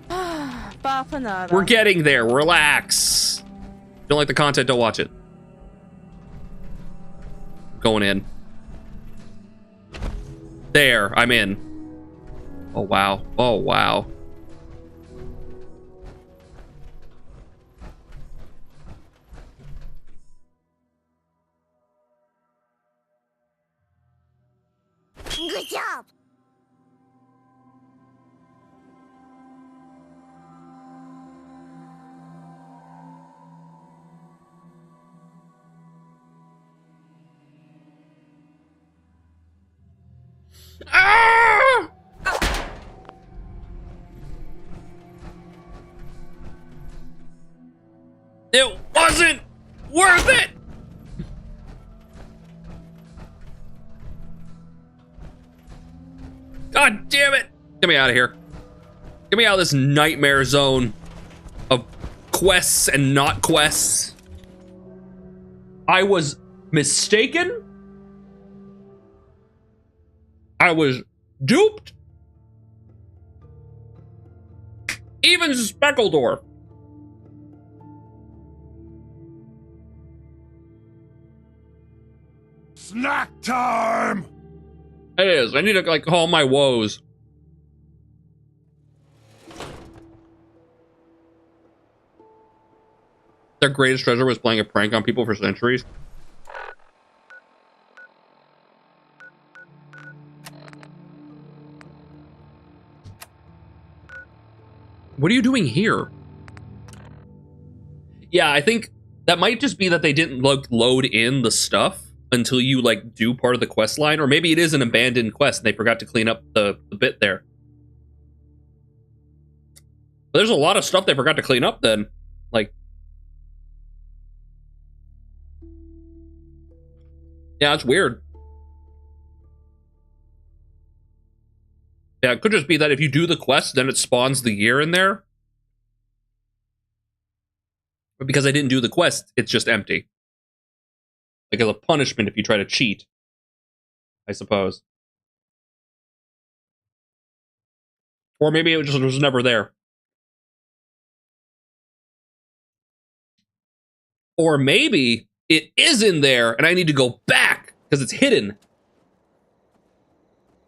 We're getting there. Relax. Don't like the content, don't watch it. Going in. There, I'm in. Oh, wow. Oh, wow. Good job. Ah! It wasn't worth it. God damn it. Get me out of here. Get me out of this nightmare zone of quests and not quests. I was mistaken. I was duped. Even Speckledorf. Snack time! It is. I need to, like, call my woes. Their greatest treasure was playing a prank on people for centuries. What are you doing here? Yeah, I think that might just be that they didn't load in the stuff until you like do part of the quest line, or maybe it is an abandoned quest and they forgot to clean up the bit there. But there's a lot of stuff they forgot to clean up then. Like, yeah, it's weird. Yeah, it could just be that if you do the quest, then it spawns the year in there. But because I didn't do the quest, it's just empty. Like as a punishment if you try to cheat, I suppose. Or maybe it just was never there. Or maybe it is in there and I need to go back because it's hidden.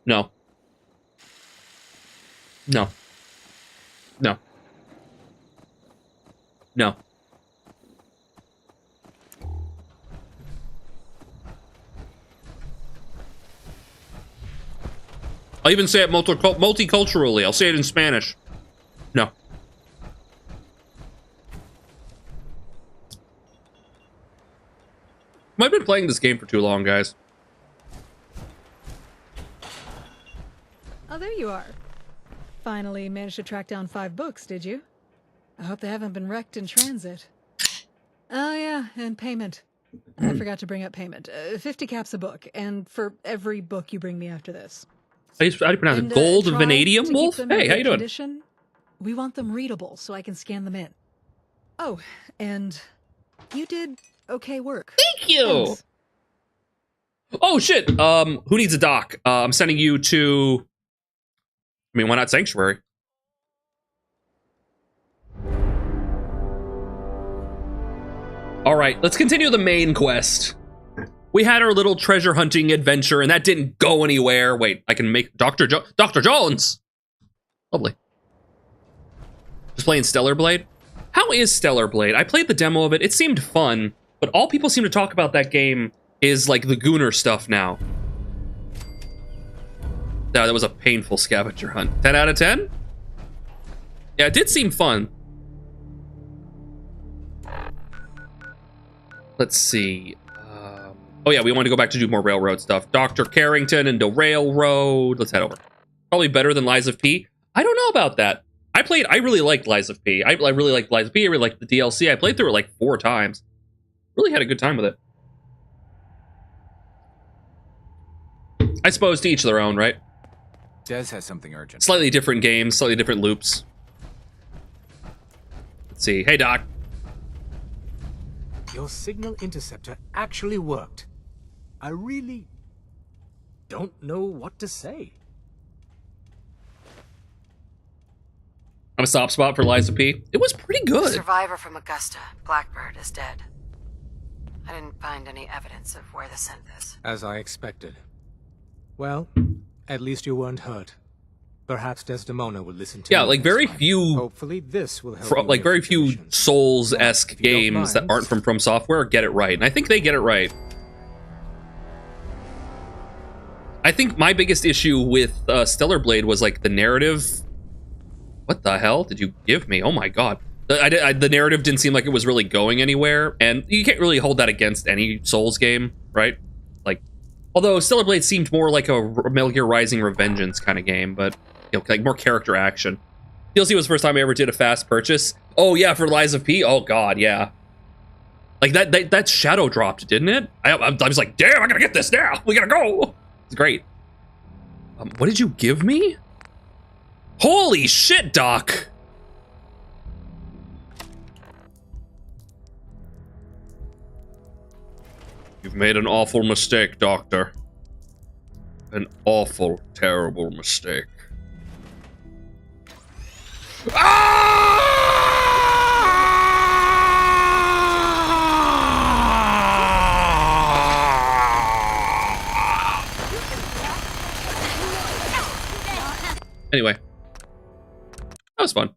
No. No. No. No. I'll even say it multiculturally. I'll say it in Spanish. No. I've been playing this game for too long, guys. Oh, there you are. Finally managed to track down 5 books, did you? I hope they haven't been wrecked in transit. Oh yeah, and payment. I forgot to bring up payment. 50 caps a book, and for every book you bring me after this. How do you pronounce it? Gold Vanadium Wolf? Hey, how you doing? Condition. We want them readable so I can scan them in. Oh, and you did okay work. Thank you! Thanks. Oh shit, who needs a doc? I'm sending you to... I mean, why not Sanctuary? Alright, let's continue the main quest. We had our little treasure hunting adventure, and that didn't go anywhere. Wait, I can make Dr. Jones! Lovely. Just playing Stellar Blade? How is Stellar Blade? I played the demo of it. It seemed fun, but all people seem to talk about that game is, like, the Gooner stuff now. No, that was a painful scavenger hunt. 10 out of 10? Yeah, it did seem fun. Let's see. Oh yeah, we want to go back to do more railroad stuff. Dr. Carrington and the railroad. Let's head over. Probably better than Lies of P. I don't know about that. I really liked Lies of P. I really liked Lies of P. I really liked the DLC. I played through it like 4 times. Really had a good time with it. I suppose to each their own, right? Des has something urgent. Slightly different games, slightly different loops. Let's see. Hey, Doc. Your signal interceptor actually worked. I really don't know what to say. I'm a soft spot for Lies of P. It was pretty The good. survivor from Augusta, Blackbird, is dead. I didn't find any evidence of where the synth is. As I expected. Well, at least you weren't hurt. Perhaps Desdemona will listen to Yeah, you like this very time. few, Hopefully this will help you like with very few situations. Souls-esque If you don't games that mind. aren't from Software get it right, and I think they get it right. I think my biggest issue with Stellar Blade was like the narrative. What the hell did you give me? Oh my god. The narrative didn't seem like it was really going anywhere, and you can't really hold that against any Souls game, right? Like, although Stellar Blade seemed more like a Metal Gear Rising Revengeance kind of game, but you know, like more character action. DLC was the first time I ever did a fast purchase. Oh yeah, for Lies of P? Oh god, yeah. Like that shadow dropped, didn't it? I was like, damn, I gotta get this now. We gotta go. It's great. What did you give me? Holy shit, Doc. You've made an awful mistake, Doctor. An awful, terrible mistake. Anyway, that was fun.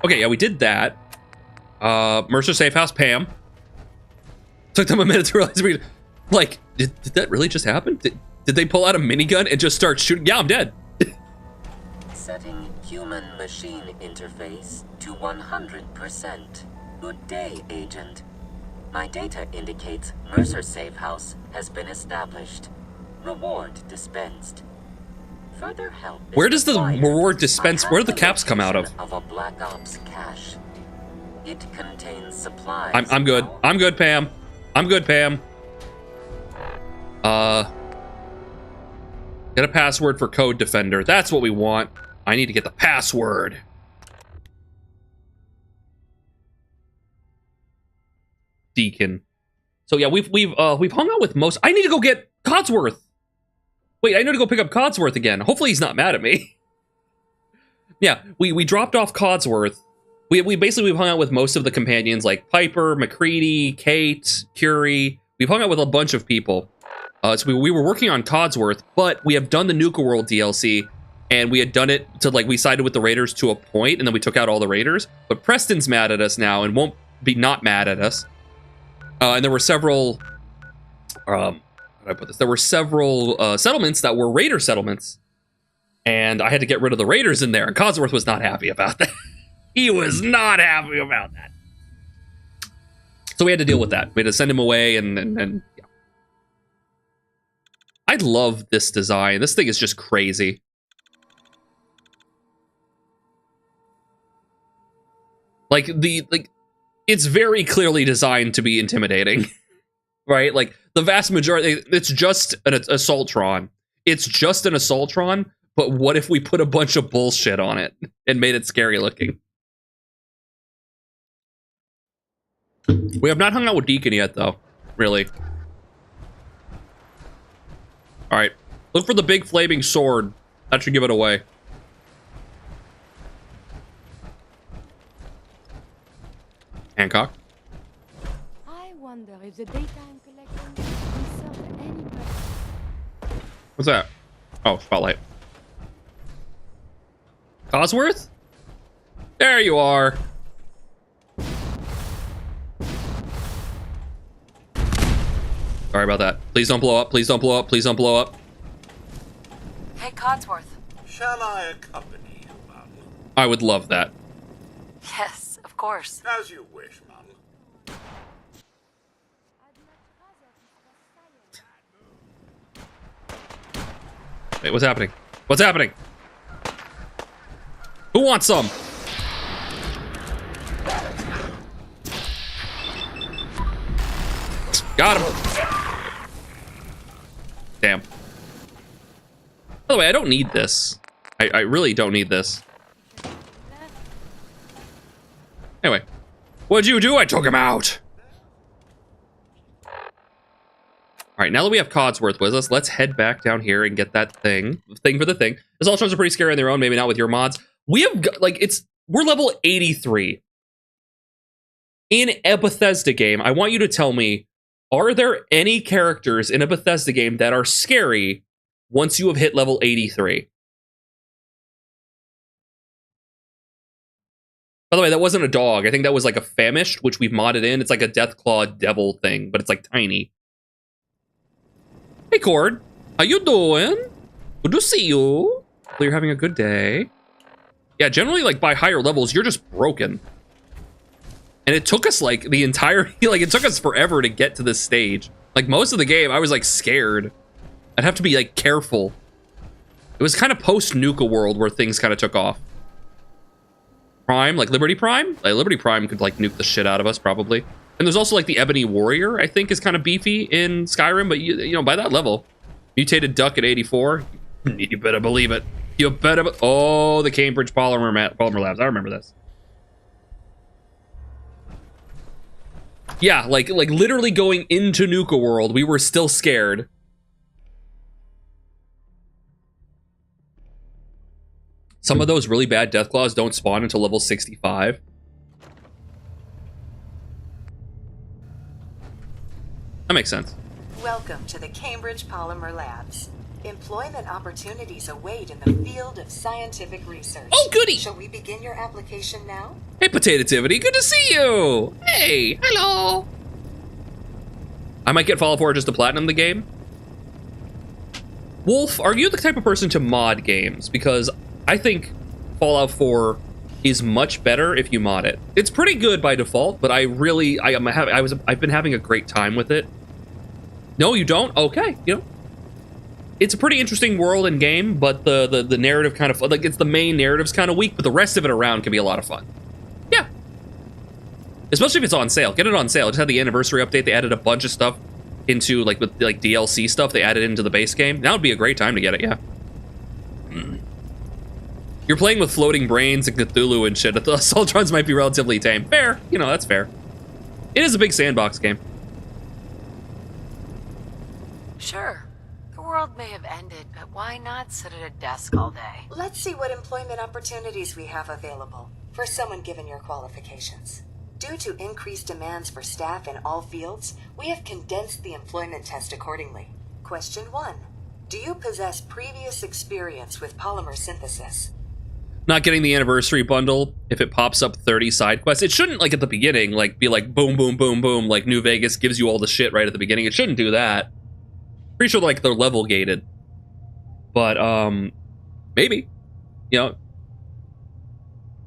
Okay, yeah, we did that. Mercer Safe House, Pam. Took them a minute to realize we... Like, did that really just happen? Did they pull out a minigun and just start shooting? Yeah, I'm dead. Setting human-machine interface to 100%. Good day, Agent. My data indicates Mercer Safe House has been established. Reward dispensed. Further help is Where does the required. reward dispense? Where do the caps come out of? Of a Black Ops cache. It contains supplies. I'm good. I'm good, Pam. I'm good, Pam. Get a password for Code Defender. That's what we want. I need to get the password. Deacon. So yeah, we've hung out with most. I need to go get Codsworth. Wait, I need to go pick up Codsworth again. Hopefully he's not mad at me. Yeah, we dropped off Codsworth. We've hung out with most of the companions like Piper, McCready, Kate, Curie. We've hung out with a bunch of people. So we were working on Codsworth, but we have done the Nuka World DLC, and we had done it to, like, we sided with the Raiders to a point, and then we took out all the Raiders. But Preston's mad at us now and won't be not mad at us. And there were several, how do I put this? There were several settlements that were Raider settlements. And I had to get rid of the Raiders in there, and Codsworth was not happy about that. He was not happy about that. So we had to deal with that. We had to send him away, and yeah. I love this design. This thing is just crazy. Like, it's very clearly designed to be intimidating. Right? Like, the vast majority, it's just an Assaultron. It's just an Assaultron, but what if we put a bunch of bullshit on it and made it scary looking? We have not hung out with Deacon yet, though. Really. Alright. Look for the big flaming sword. That should give it away. Hancock. I wonder if the data I'm collecting will serve any purpose. What's that? Oh, spotlight. Codsworth? There you are. Sorry about that. Please don't blow up. Please don't blow up. Please don't blow up. Hey, Codsworth. Shall I accompany you, Mum? I would love that. Yes, of course. As you wish, Mum. Wait, what's happening? What's happening? Who wants some? Got him. Damn. By the way, I don't need this. I really don't need this. Anyway. What'd you do? I took him out. Alright, now that we have Codsworth with us, let's head back down here and get that thing for the thing. The Assault drones are pretty scary on their own, maybe not with your mods. We have, we're level 83. In a Bethesda game, I want you to tell me, are there any characters in a Bethesda game that are scary once you have hit level 83? By the way, that wasn't a dog. I think that was like a famished, which we've modded in. It's like a Deathclaw devil thing, but it's like tiny. Hey, Cord. How you doing? Good to see you. Hopefully you're having a good day. Yeah, generally, like, by higher levels, you're just broken. And it took us, like, the entire... Like, it took us forever to get to this stage. Like, most of the game, I was, like, scared. I'd have to be, like, careful. It was kind of post-Nuka World where things kind of took off. Prime, like Liberty Prime? Like, Liberty Prime could, like, nuke the shit out of us, probably. And there's also, like, the Ebony Warrior, I think, is kind of beefy in Skyrim. But, you know, by that level, Mutated Duck at 84, you better believe it. You better... Oh, the Cambridge Polymer Labs. I remember this. Yeah, like literally going into Nuka World, we were still scared. Some of those really bad Deathclaws don't spawn until level 65. That makes sense. Welcome to the Cambridge Polymer Labs. Employment opportunities await in the field of scientific research. Oh, goody! Shall we begin your application now? Hey, Potatotivity, good to see you! Hey, hello! I might get Fallout 4 just to platinum the game. Wolf, are you the type of person to mod games? Because I think Fallout 4 is much better if you mod it. It's pretty good by default, but I've been having a great time with it. No, you don't? Okay, you know. It's a pretty interesting world and game, but the narrative kind of, like, it's the main narrative's kind of weak, but the rest of it around can be a lot of fun. Yeah. Especially if it's on sale. Get it on sale. Just had the anniversary update. They added a bunch of stuff into, like, with, like, DLC stuff. They added into the base game. That would be a great time to get it, yeah. You're playing with floating brains and Cthulhu and shit. The Assaultrons might be relatively tame. Fair. You know, that's fair. It is a big sandbox game. Sure. The world may have ended, but why not sit at a desk all day? Let's see what employment opportunities we have available for someone given your qualifications. Due to increased demands for staff in all fields, we have condensed the employment test accordingly. Question 1. Do you possess previous experience with polymer synthesis? Not getting the anniversary bundle if it pops up 30 side quests. It shouldn't, like, at the beginning, like, be like boom, boom, boom, boom, like New Vegas gives you all the shit right at the beginning. It shouldn't do that. Pretty sure, like, they're level gated. But, maybe. You know,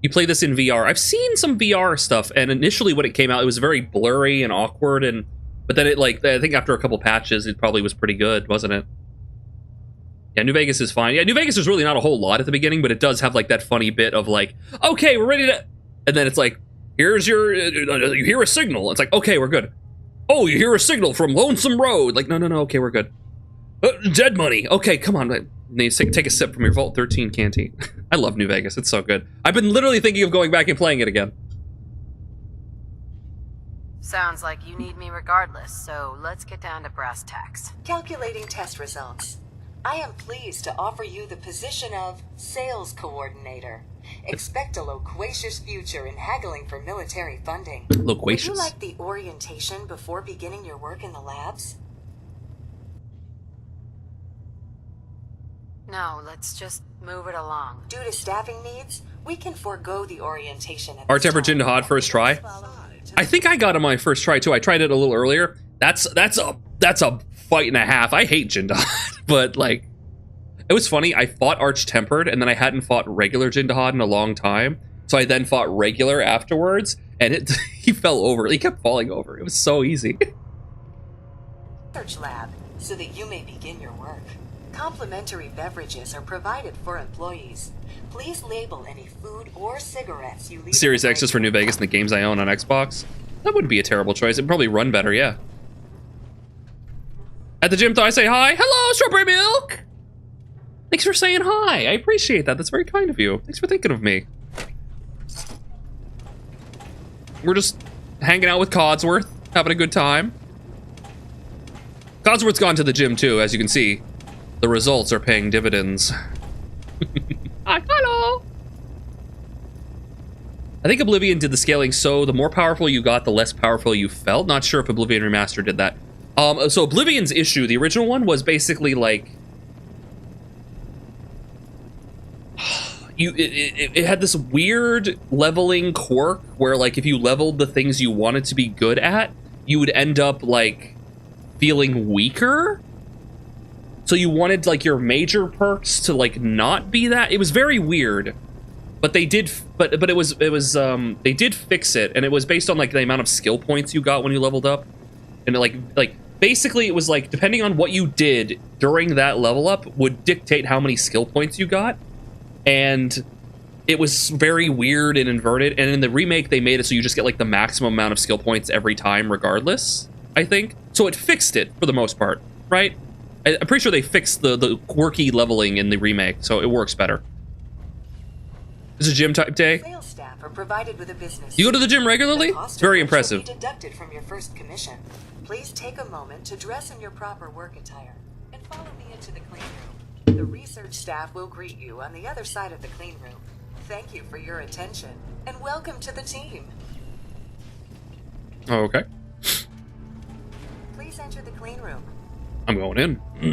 you play this in VR. I've seen some VR stuff, and initially when it came out, it was very blurry and awkward, but then it, like, I think after a couple patches, it probably was pretty good, wasn't it? Yeah, New Vegas is fine. Yeah, New Vegas is really not a whole lot at the beginning, but it does have, like, that funny bit of, like, okay, we're ready to... And then it's like, here's your... you hear a signal. It's like, okay, we're good. Oh, you hear a signal from Lonesome Road. Like, no, okay, we're good. Dead money. Okay, come on. And you take a sip from your Vault 13 canteen. I love New Vegas. It's so good. I've been literally thinking of going back and playing it again. Sounds like you need me regardless, so let's get down to brass tacks. Calculating test results. I am pleased to offer you the position of Sales Coordinator. Expect a loquacious future in haggling for military funding. Loquacious. Would you like the orientation before beginning your work in the labs? No, let's just move it along. Due to staffing needs, we can forego the orientation at Art this Virginia time. Hod first try. I think I got it my first try too. I tried it a little earlier. That's a fight and a half. I hate Jindal, but like, It was funny. I fought Arch-Tempered, and then I hadn't fought regular Jindahad in a long time. So I then fought regular afterwards, and he fell over. He kept falling over. It was so easy. Research lab, so that you may begin your work. Complimentary beverages are provided for employees. Please label any food or cigarettes you leave. Series X is for New Vegas and the games I own on Xbox. That wouldn't be a terrible choice. It'd probably run better, yeah. At the gym, though, I say hi. Hello, Strawberry Milk! Thanks for saying hi. I appreciate that. That's very kind of you. Thanks for thinking of me. We're just hanging out with Codsworth, having a good time. Codsworth's gone to the gym, too, as you can see. The results are paying dividends. Hi, hello! I think Oblivion did the scaling so the more powerful you got, the less powerful you felt. Not sure if Oblivion Remastered did that. So Oblivion's issue, the original one, was basically like... It had this weird leveling quirk where, like, if you leveled the things you wanted to be good at, you would end up, like, feeling weaker. So you wanted, like, your major perks to, like, not be that. It was very weird. But they did, but it was they did fix it, and it was based on, like, the amount of skill points you got when you leveled up. And, like, basically it was, like, depending on what you did during that level up would dictate how many skill points you got. And it was very weird and inverted. And in the remake, they made it so you just get, like, the maximum amount of skill points every time, regardless, I think. So it fixed it, for the most part, right? I'm pretty sure they fixed the quirky leveling in the remake, so it works better. This is a gym type day. Sales staff are provided with a business. You go to the gym regularly? It's very impressive. Will be deducted from your first commission. Please take a moment to dress in your proper work attire and follow me into the clean room. The research staff will greet you on the other side of the clean room. Thank you for your attention, and welcome to the team. Oh, okay. Please enter the clean room. I'm going in. I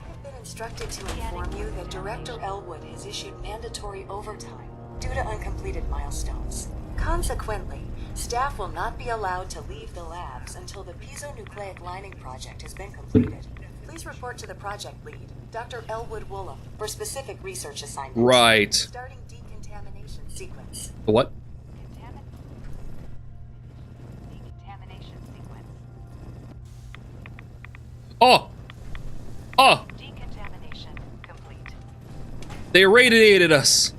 have been instructed to inform you that Director Elwood has issued mandatory overtime due to uncompleted milestones. Consequently, staff will not be allowed to leave the labs until the piezonucleic lining project has been completed. Please report to the project lead, Dr. Elwood Woolham, for specific research assignments. Right. Starting decontamination sequence. The what? Decontamination sequence. Oh! Oh! Decontamination complete. They irradiated us.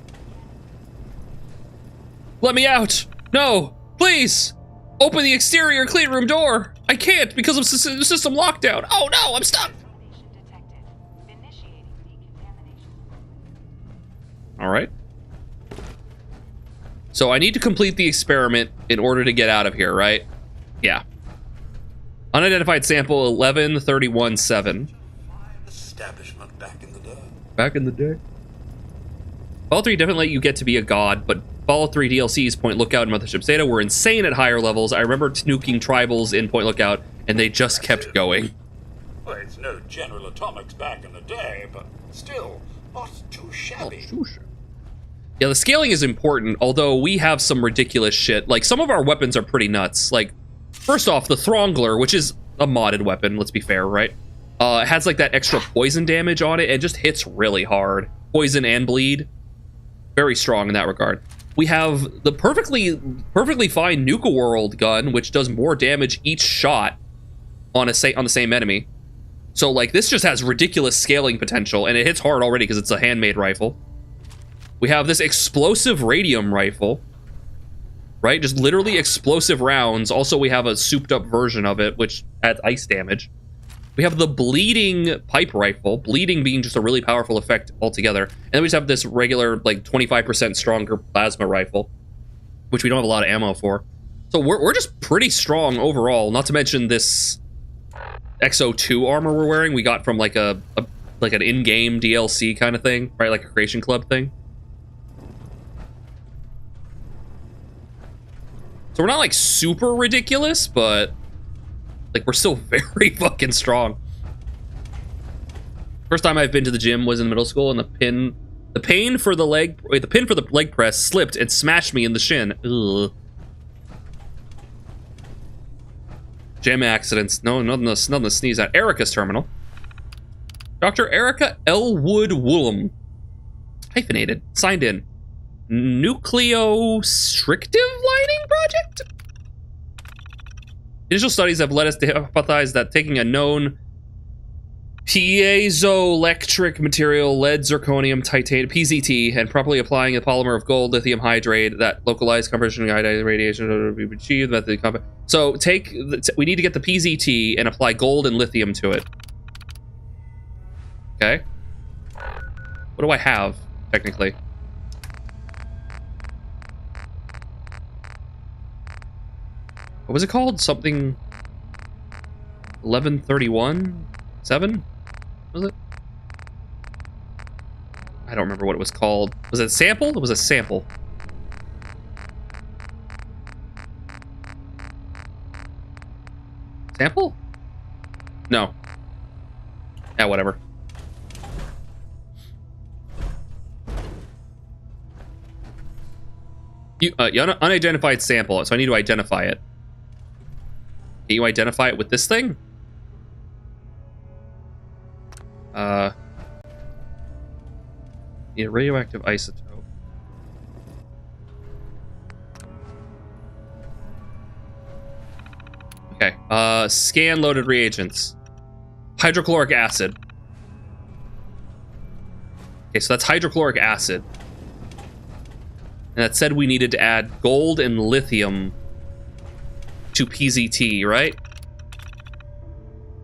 Let me out! No! Please! Open the exterior clean room door! I can't because of system lockdown! Oh no, I'm stuck! Alright. So I need to complete the experiment in order to get out of here, right? Yeah. Unidentified sample 1131-7. Establishment back in the day. Back in the day. Fallout 3 definitely let you get to be a god, but Fallout 3 DLCs, Point Lookout and Mothership Zeta, were insane at higher levels. I remember nuking tribals in Point Lookout, and they just kept going. Well, it's no General Atomics back in the day, but still, not too shabby. Yeah, the scaling is important, although we have some ridiculous shit. Like, some of our weapons are pretty nuts. Like, first off, the Throngler, which is a modded weapon, let's be fair, right? It has, like, that extra poison damage on it, and just hits really hard. Poison and bleed. Very strong in that regard. We have the perfectly fine Nuka World gun, which does more damage each shot on the same enemy. So, like, this just has ridiculous scaling potential, and it hits hard already because it's a handmade rifle. We have this explosive radium rifle, right? Just literally explosive rounds. Also, we have a souped-up version of it, which adds ice damage. We have the bleeding pipe rifle, bleeding being just a really powerful effect altogether. And then we just have this regular, like, 25% stronger plasma rifle, which we don't have a lot of ammo for. So we're just pretty strong overall, not to mention this XO2 armor we're wearing we got from, like, an in-game DLC kind of thing, right? Like a Creation Club thing. So we're not, like, super ridiculous, but, like, we're still very fucking strong. First time I've been to the gym was in middle school, and the pin for the leg press slipped and smashed me in the shin. Ugh. Gym accidents. No, nothing to sneeze at. Erica's terminal. Dr. Erica Elwood Woolham. Hyphenated. Signed in. Nucleostrictive lining project? Initial studies have led us to hypothesize that taking a known piezoelectric material, lead, zirconium, titanium, PZT, and properly applying a polymer of gold, lithium hydrate, that localized compression iodized radiation would be achieved. So we need to get the PZT and apply gold and lithium to it. Okay. What do I have, technically? What was it called? Something 1131? 7? Was it? I don't remember what it was called. Was it a sample? It was a sample. Sample? No. Yeah, whatever. Unidentified sample, so I need to identify it. Can you identify it with this thing? Need a radioactive isotope. Okay. Scan loaded reagents. Hydrochloric acid. Okay, so that's hydrochloric acid. And that said we needed to add gold and lithium to PZT, right?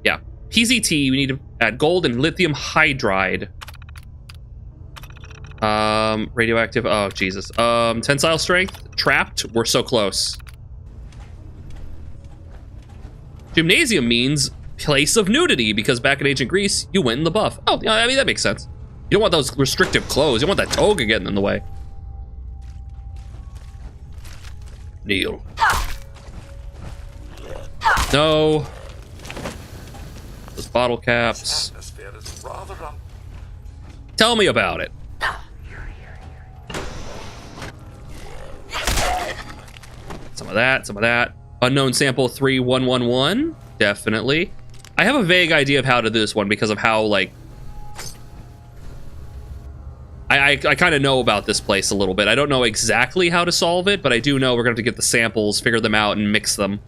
Yeah. PZT, we need to add gold and lithium hydride. Radioactive, oh Jesus. Tensile strength, trapped, we're so close. Gymnasium means place of nudity, because back in ancient Greece, you went in the buff. Oh, I mean, that makes sense. You don't want those restrictive clothes. You don't want that toga getting in the way. Kneel. No. Those bottle caps. Tell me about it. Some of that, some of that. Unknown sample 3111. Definitely. I have a vague idea of how to do this one because of how, like, I kind of know about this place a little bit. I don't know exactly how to solve it, but I do know we're going to have to get the samples, figure them out, and mix them.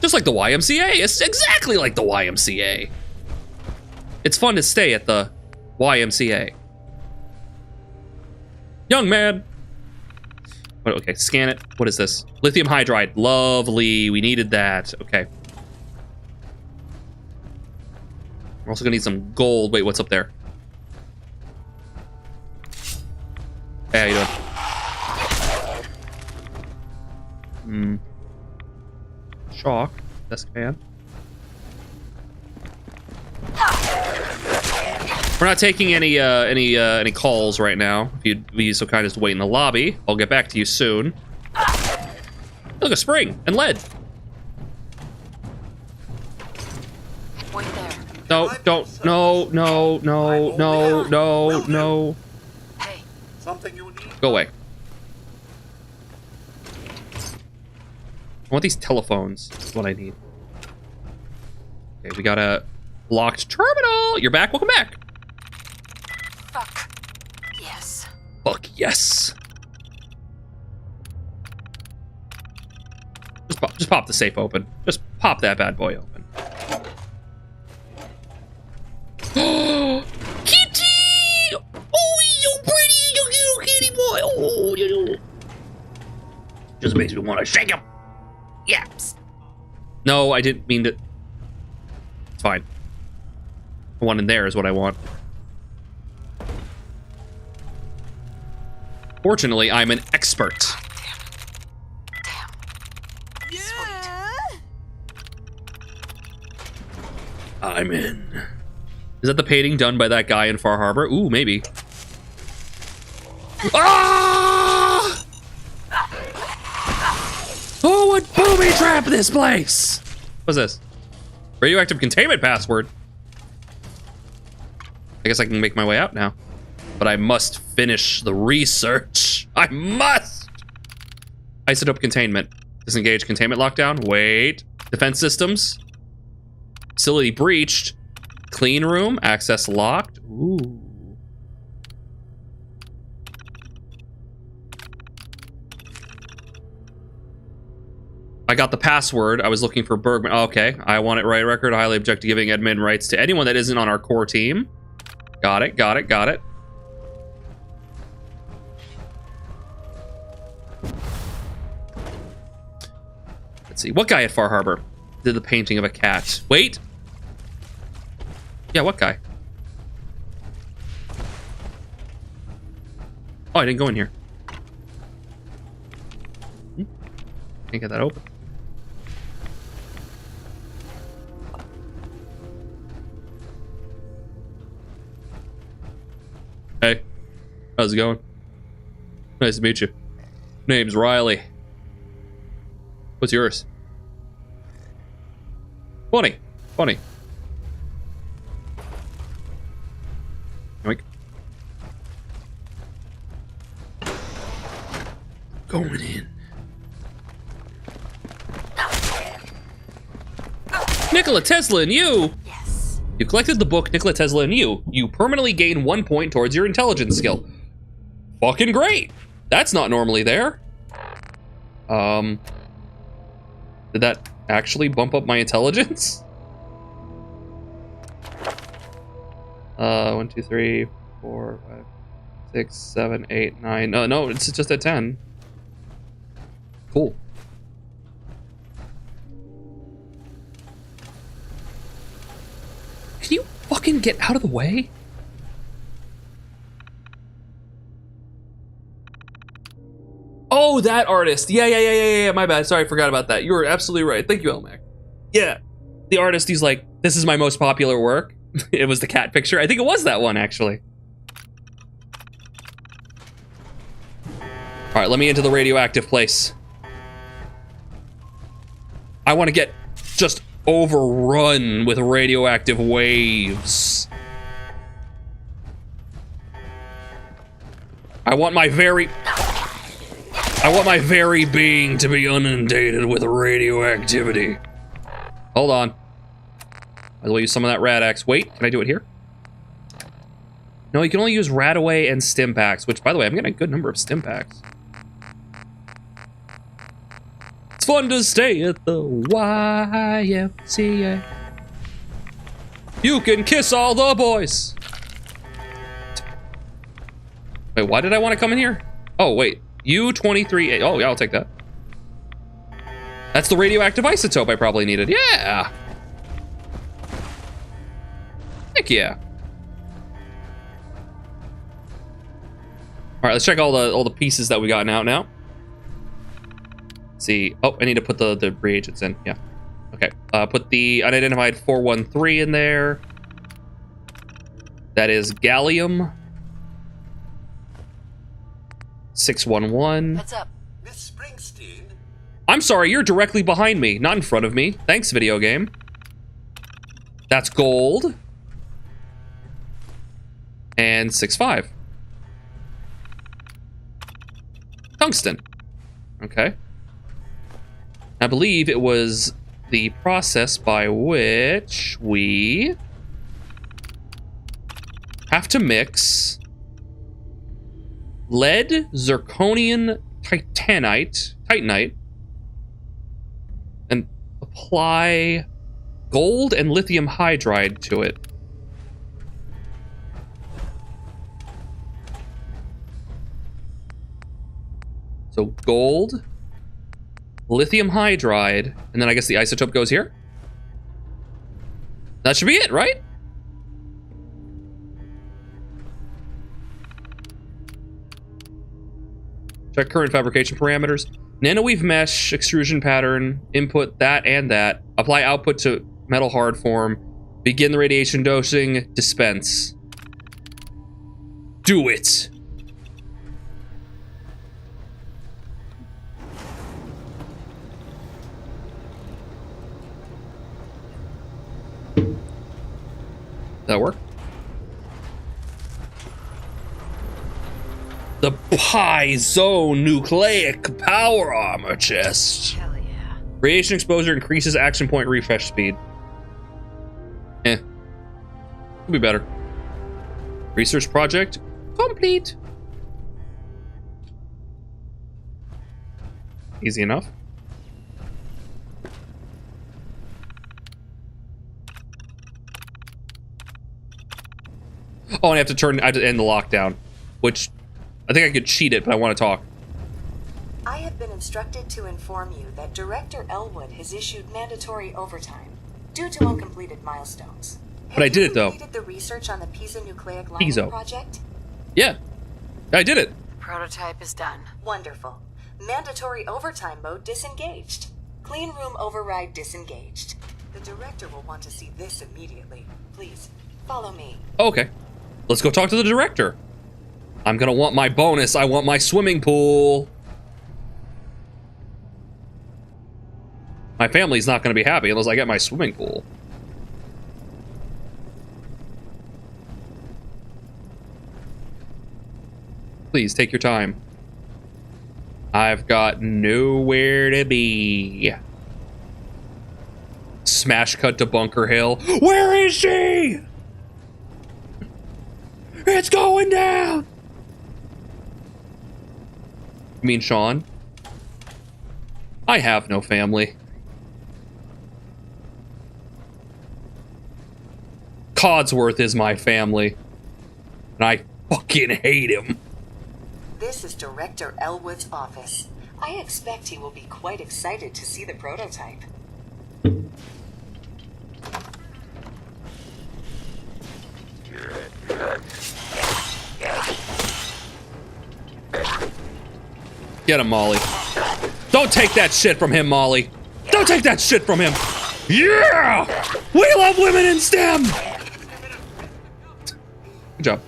Just like the YMCA. It's exactly like the YMCA. It's fun to stay at the YMCA. Young man. Okay, scan it. What is this? Lithium hydride. Lovely. We needed that. Okay. We're also gonna need some gold. Wait, what's up there? Hey, how you doing? Shock. Desk fan. We're not taking any calls right now. If you'd be so kind as to wait in the lobby, I'll get back to you soon. Look, a spring and lead. Wait there. No, don't. No, no, no, no, no, no. Hey. Something you need. Go away. I want these telephones. That's what I need. Okay, we got a locked terminal. You're back. Welcome back. Fuck. Yes. Fuck yes. Just pop the safe open. Just pop that bad boy open. Kitty! Oh, he's so pretty, you little kitty boy. Oh, just makes me want to shake him. Yeah. No, I didn't mean to. It's fine. The one in there is what I want. Fortunately, I'm an expert. I'm in. Is that the painting done by that guy in Far Harbor? Ooh, maybe. Ah! Who would booby trap this place? What's this? Radioactive containment password. I guess I can make my way out now. But I must finish the research. I must! Isotope containment. Disengage containment lockdown. Wait. Defense systems. Facility breached. Clean room. Access locked. Ooh. I got the password. I was looking for Bergman. Oh, okay. I want it right record. I highly object to giving admin rights to anyone that isn't on our core team. Got it. Got it. Got it. Let's see. What guy at Far Harbor did the painting of a cat? Wait. Yeah, what guy? Oh, I didn't go in here. Can't get that open. Hey, how's it going? Nice to meet you. Name's Riley. What's yours? Funny. Funny. Yoink. Going in. Nikola Tesla and you! Yes. You collected the book Nikola Tesla and you. You permanently gain 1 point towards your intelligence skill. Fucking great! That's not normally there. Did that actually bump up my intelligence? 1, 2, 3, 4, 5, 6, 7, 8, 9. No, it's just at 10. Cool. Can you fucking get out of the way? Oh, that artist. Yeah. My bad. Sorry, I forgot about that. You were absolutely right. Thank you, Elmac. Yeah. The artist, he's like, this is my most popular work. It was the cat picture. I think it was that one, actually. All right, let me into the radioactive place. I want to get just overrun with radioactive waves. I want my very being to be inundated with radioactivity. Hold on. I'll use some of that Rad-X. Wait, can I do it here? No, you can only use Radaway and Stim Packs, which, by the way, I'm getting a good number of Stim Packs. It's fun to stay at the YMCA. You can kiss all the boys. Wait, why did I want to come in here? Oh, wait. U-23. Oh, yeah, I'll take that. That's the radioactive isotope I probably needed. Yeah. Heck yeah. All right, let's check all the pieces that we got out now. Let's see. Oh, I need to put the reagents in. Yeah. Okay. Put the unidentified 413 in there. That is gallium. 611. What's up? Miss Springsteen? I'm sorry, you're directly behind me, not in front of me. Thanks, video game. That's gold. And 6.5. Tungsten. Okay. I believe it was the process by which we have to mix lead, zirconium, titanite, and apply gold and lithium hydride to it. So gold, lithium hydride, and then I guess the isotope goes here. That should be it, right? Check current fabrication parameters. Nanoweave mesh, extrusion pattern, input that and that. Apply output to metal hard form. Begin the radiation dosing, dispense. Do it. That work? The piezonucleic power armor chest. Hell yeah. Radiation exposure increases action point refresh speed. Could be better. Research project complete. Easy enough. Oh, and I have to end the lockdown, which I think I could cheat it, but I want to talk. I have been instructed to inform you that Director Elwood has issued mandatory overtime due to uncompleted milestones. But I did it, though. Have you completed the research on the Pisa nucleic lining project? Yeah, I did it. Prototype is done. Wonderful. Mandatory overtime mode disengaged. Clean room override disengaged. The director will want to see this immediately. Please, follow me. Okay. Let's go talk to the director. I'm gonna want my bonus. I want my swimming pool. My family's not gonna be happy unless I get my swimming pool. Please take your time. I've got nowhere to be. Smash cut to Bunker Hill. Where is she? It's going down. You mean Sean? I have no family. Codsworth is my family. And I fucking hate him. This is Director Elwood's office. I expect he will be quite excited to see the prototype. Get him, Molly. Don't take that shit from him, Molly. Don't take that shit from him. Yeah! We love women in STEM! Good job.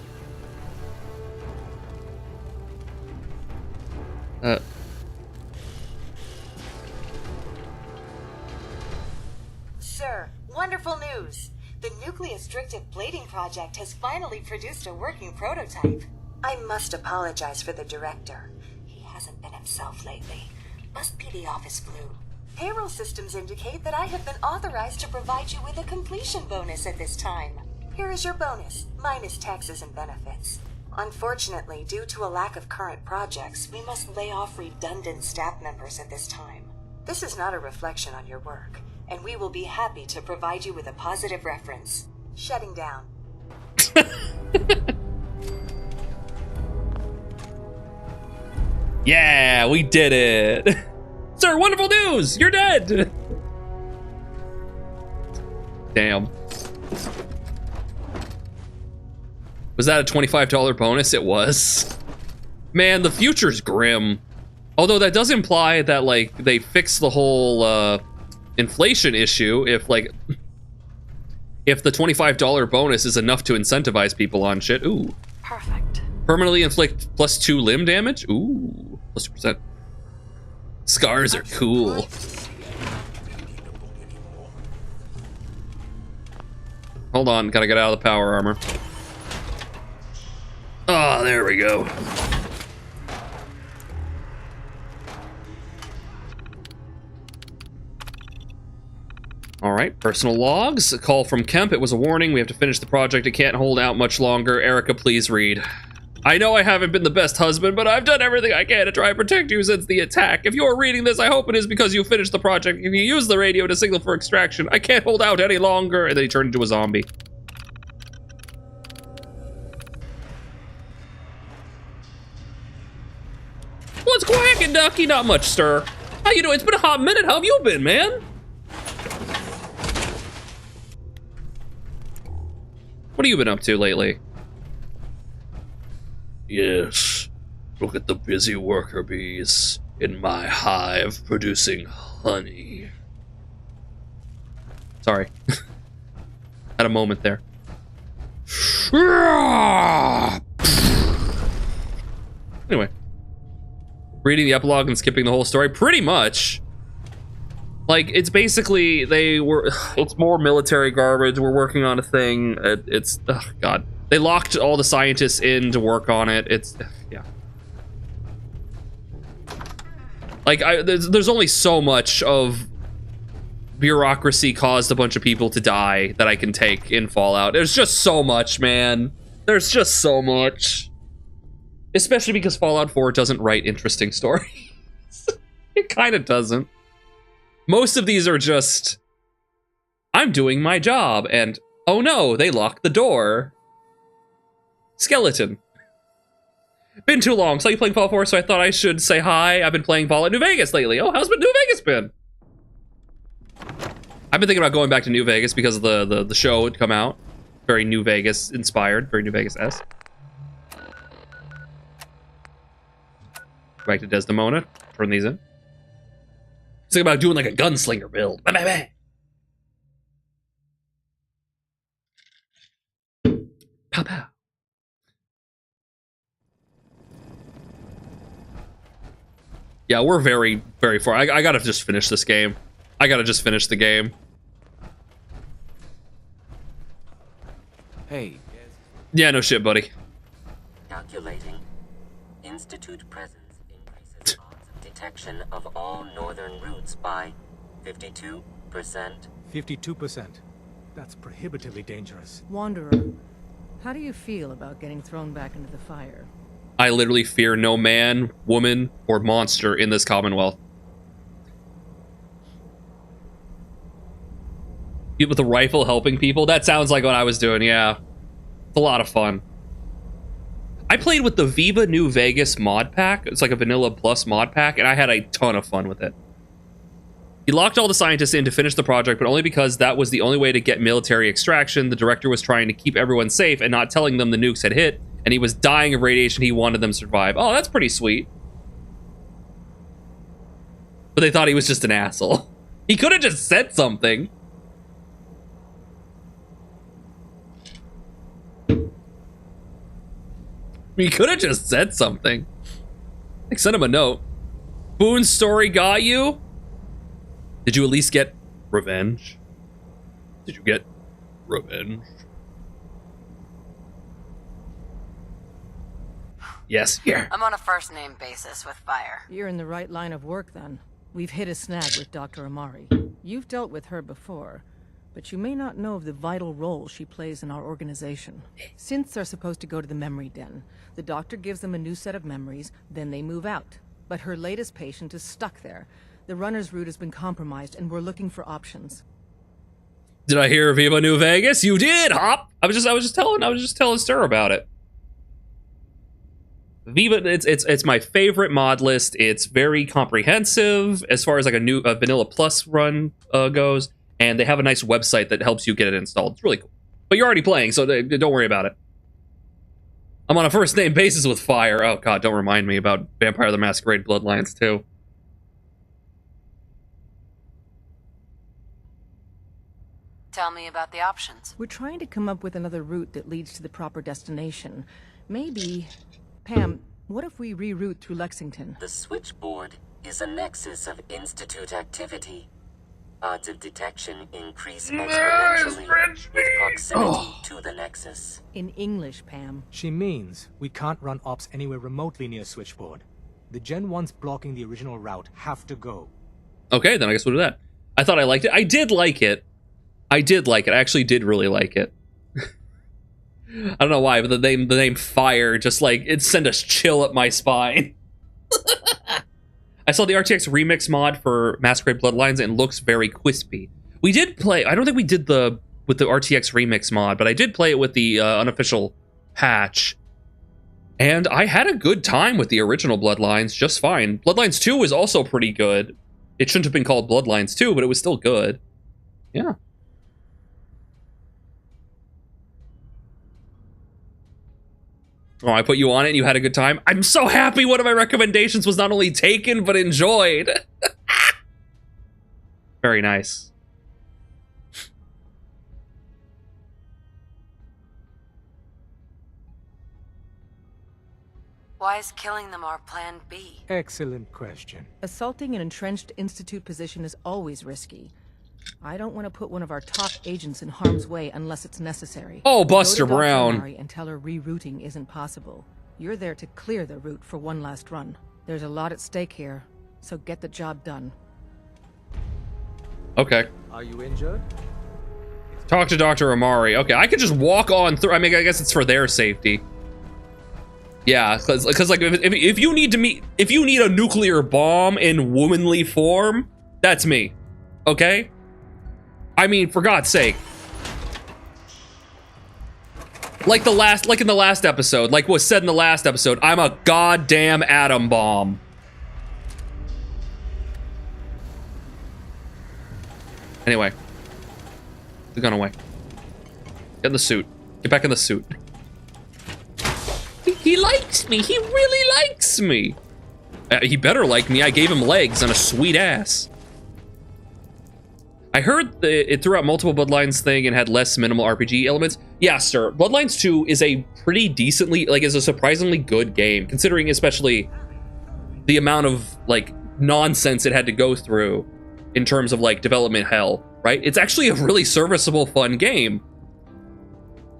Sir, wonderful news. The nucleus-strictive plating project has finally produced a working prototype. I must apologize for the director. He hasn't been himself lately. Must be the office flu. Payroll systems indicate that I have been authorized to provide you with a completion bonus at this time. Here is your bonus, minus taxes and benefits. Unfortunately, due to a lack of current projects, we must lay off redundant staff members at this time. This is not a reflection on your work, and we will be happy to provide you with a positive reference. Shutting down. Yeah, we did it. Sir, wonderful news! You're dead! Damn. Was that a $25 bonus? It was. Man, the future's grim. Although that does imply that, like, they fixed the whole, inflation issue if the $25 bonus is enough to incentivize people on shit. Ooh. Perfect. Permanently inflict +2 limb damage? Ooh. +2%. Scars are cool. Hold on, gotta get out of the power armor. Oh, there we go. All right, personal logs. A call from Kemp. It was a warning. We have to finish the project. It can't hold out much longer. Erica, please read. I know I haven't been the best husband, but I've done everything I can to try and protect you since the attack. If you're reading this, I hope it is because you finished the project. If you use the radio to signal for extraction, I can't hold out any longer. And then he turned into a zombie. What's quacking, Ducky? Not much, sir. How you doing? It's been a hot minute. How have you been, man? What have you been up to lately? Yes. Look at the busy worker bees in my hive producing honey. Sorry. Had a moment there. Anyway. Reading the epilogue and skipping the whole story? Pretty much. Like, it's basically, it's more military garbage. We're working on a thing. Oh God. They locked all the scientists in to work on it. Yeah. Like, there's only so much of bureaucracy caused a bunch of people to die that I can take in Fallout. There's just so much, man. There's just so much. Especially because Fallout 4 doesn't write interesting stories. It kind of doesn't. Most of these are just, I'm doing my job, and oh no, they locked the door. Skeleton. Been too long. Saw you playing Fallout 4, so I thought I should say hi. I've been playing Fallout New Vegas lately. Oh, how's New Vegas been? I've been thinking about going back to New Vegas because of the show had come out. Very New Vegas inspired, very New Vegas-esque. Back to Desdemona. Turn these in. Thinking about doing like a gunslinger build. Bang, bang, bang. Pow, pow. Yeah, we're very, very far. I gotta just finish this game. I gotta just finish the game. Hey. Yeah, no shit, buddy. Calculating. Institute presence increases odds of detection of all northern routes by 52%. 52%. That's prohibitively dangerous. Wanderer, how do you feel about getting thrown back into the fire? I literally fear no man, woman, or monster in this Commonwealth. You with a rifle helping people? That sounds like what I was doing, yeah. It's a lot of fun. I played with the Viva New Vegas mod pack. It's like a vanilla plus mod pack, and I had a ton of fun with it. He locked all the scientists in to finish the project, but only because that was the only way to get military extraction. The director was trying to keep everyone safe and not telling them the nukes had hit, and he was dying of radiation. He wanted them to survive. Oh, that's pretty sweet. But they thought he was just an asshole. He could have just said something. He could have just said something. Like, send him a note. Boone's story got you? Did you at least get revenge? Did you get revenge? Yes, here. I'm on a first-name basis with Fire. You're in the right line of work, then. We've hit a snag with Dr. Amari. You've dealt with her before, but you may not know of the vital role she plays in our organization. Synths are supposed to go to the memory den. The doctor gives them a new set of memories, then they move out. But her latest patient is stuck there. The runner's route has been compromised, and we're looking for options. Did I hear Viva New Vegas? You did, Hop. I was just telling Stir about it. Viva, it's my favorite mod list. It's very comprehensive as far as like a vanilla plus run goes, and they have a nice website that helps you get it installed. It's really cool. But you're already playing, so don't worry about it. I'm on a first name basis with Fire. Oh god, don't remind me about Vampire the Masquerade Bloodlines 2. Tell me about the options. We're trying to come up with another route that leads to the proper destination. Maybe... Pam, what if we reroute through Lexington? The switchboard is a nexus of Institute activity. Odds of detection increase exponentially with proximity to the nexus. In English, Pam. She means we can't run ops anywhere remotely near switchboard. The Gen 1s blocking the original route have to go. Okay, then I guess we'll do that. I thought I liked it. I did like it. I actually did really like it. I don't know why, but the name Fire just like it sent a chill up my spine. I saw the RTX remix mod for Masquerade Bloodlines and it looks very crispy. We did play. I don't think we did with the RTX remix mod, but I did play it with the unofficial patch, and I had a good time with the original Bloodlines just fine. Bloodlines 2 was also pretty good. It shouldn't have been called Bloodlines 2, but it was still good. Yeah. Oh, I put you on it and you had a good time? I'm so happy one of my recommendations was not only taken, but enjoyed. Very nice. Why is killing them our plan B? Excellent question. Assaulting an entrenched Institute position is always risky. I don't want to put one of our top agents in harm's way unless it's necessary. Oh, Buster Brown. Go to Dr. Amari and tell her rerouting isn't possible. You're there to clear the route for one last run. There's a lot at stake here, so get the job done. Okay. Are you injured? Talk to Dr. Amari. Okay, I could just walk on through. I mean, I guess it's for their safety. Yeah, because like if you need a nuclear bomb in womanly form, that's me. Okay? I mean, for God's sake. Like in the last episode, like was said in the last episode, I'm a goddamn atom bomb. Anyway. Put the gun away. Get in the suit. Get back in the suit. He likes me. He really likes me. He better like me. I gave him legs and a sweet ass. I heard it threw out multiple Bloodlines thing and had less minimal RPG elements. Yeah, sir. Bloodlines 2 is a pretty decently, like, is a surprisingly good game, considering especially the amount of, like, nonsense it had to go through in terms of, like, development hell, right? It's actually a really serviceable, fun game.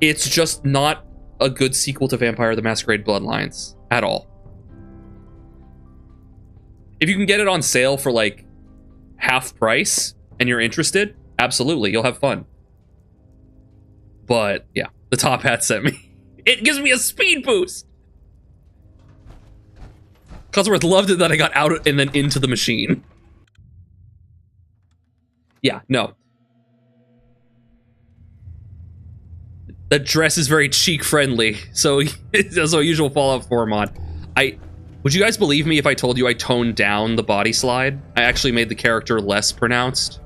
It's just not a good sequel to Vampire the Masquerade Bloodlines at all. If you can get it on sale for, like, half price and you're interested, absolutely, you'll have fun. But, yeah, the top hat sent me. It gives me a speed boost! Cosworth loved it that I got out and then into the machine. Yeah, no. That dress is very cheek-friendly, so it's a usual Fallout 4 mod. Would you guys believe me if I told you I toned down the body slide? I actually made the character less pronounced.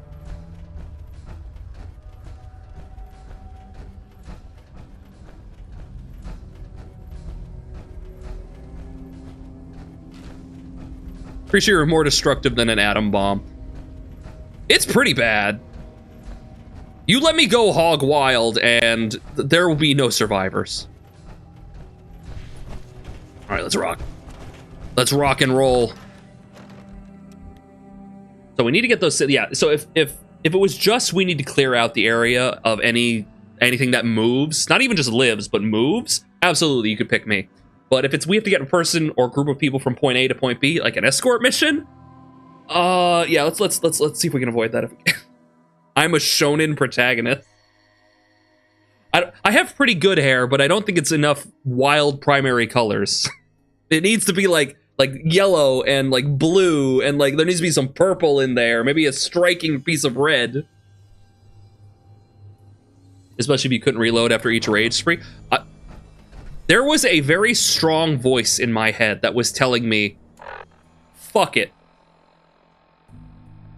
Pretty sure you're more destructive than an atom bomb. It's pretty bad. You let me go hog wild and there will be no survivors. All right, let's rock. Let's rock and roll. So we need to get those, yeah, so if it was just we need to clear out the area of anything that moves, not even just lives, but moves, absolutely you could pick me. But if it's we have to get a person or group of people from point A to point B, like an escort mission, yeah, let's see if we can avoid that. I'm a shonen protagonist. I have pretty good hair, but I don't think it's enough wild primary colors. It needs to be like yellow and like blue and like there needs to be some purple in there, maybe a striking piece of red. Especially if you couldn't reload after each rage spree. There was a very strong voice in my head that was telling me, fuck it.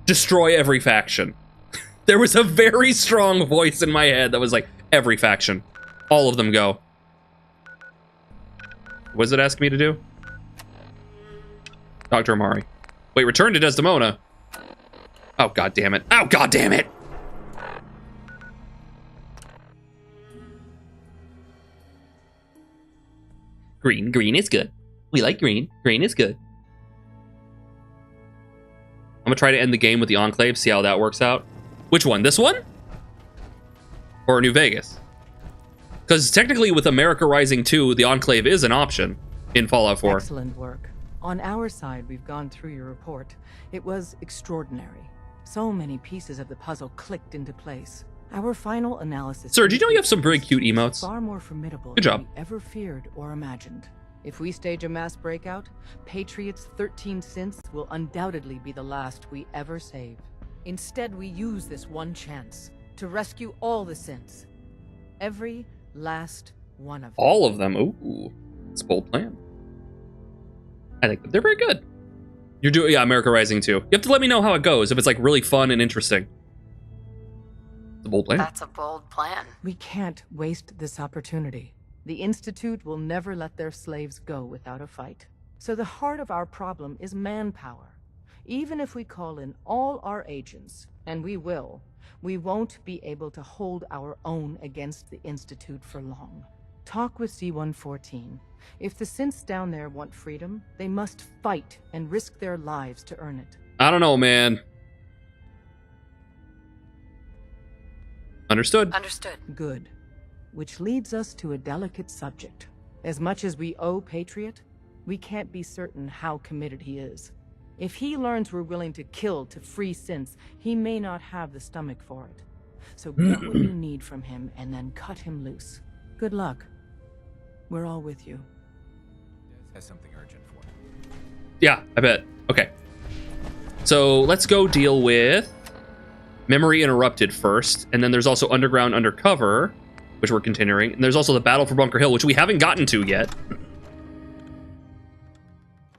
Destroy every faction. There was a very strong voice in my head that was like, every faction. All of them go. What does it ask me to do? Dr. Amari. Wait, return to Desdemona. Oh, god damn it. Oh, god damn it! Green is good. We like green. Green is good. I'm gonna try to end the game with the Enclave, see how that works out. Which one? This one? Or New Vegas? Because technically with America Rising 2, the Enclave is an option in Fallout 4. Excellent work. On our side, we've gone through your report. It was extraordinary. So many pieces of the puzzle clicked into place. Our final analysis... Sir, do you know you have some very cute emotes? Far more formidable Good job. than we ever feared or imagined. If we stage a mass breakout, Patriot's 13 synths will undoubtedly be the last we ever save. Instead, we use this one chance to rescue all the synths. Every last one of them. All of them? Ooh, it's a bold plan. I think they're very good. You're doing, yeah, America Rising 2. You have to let me know how it goes, if it's like really fun and interesting. It's a bold plan. That's a bold plan. We can't waste this opportunity. The Institute will never let their slaves go without a fight. So the heart of our problem is manpower. Even if we call in all our agents, and we will, we won't be able to hold our own against the Institute for long. Talk with C-114. If the synths down there want freedom, they must fight and risk their lives to earn it. I don't know, man. Understood. Understood. Good. Which leads us to a delicate subject. As much as we owe Patriot, we can't be certain how committed he is. If he learns we're willing to kill to free synths, he may not have the stomach for it. So get what you need from him and then cut him loose. Good luck. We're all with you. Has something urgent for you. Yeah, I bet. Okay. So let's go deal with Memory Interrupted first, and then there's also Underground Undercover, which we're continuing, and there's also the Battle for Bunker Hill, which we haven't gotten to yet.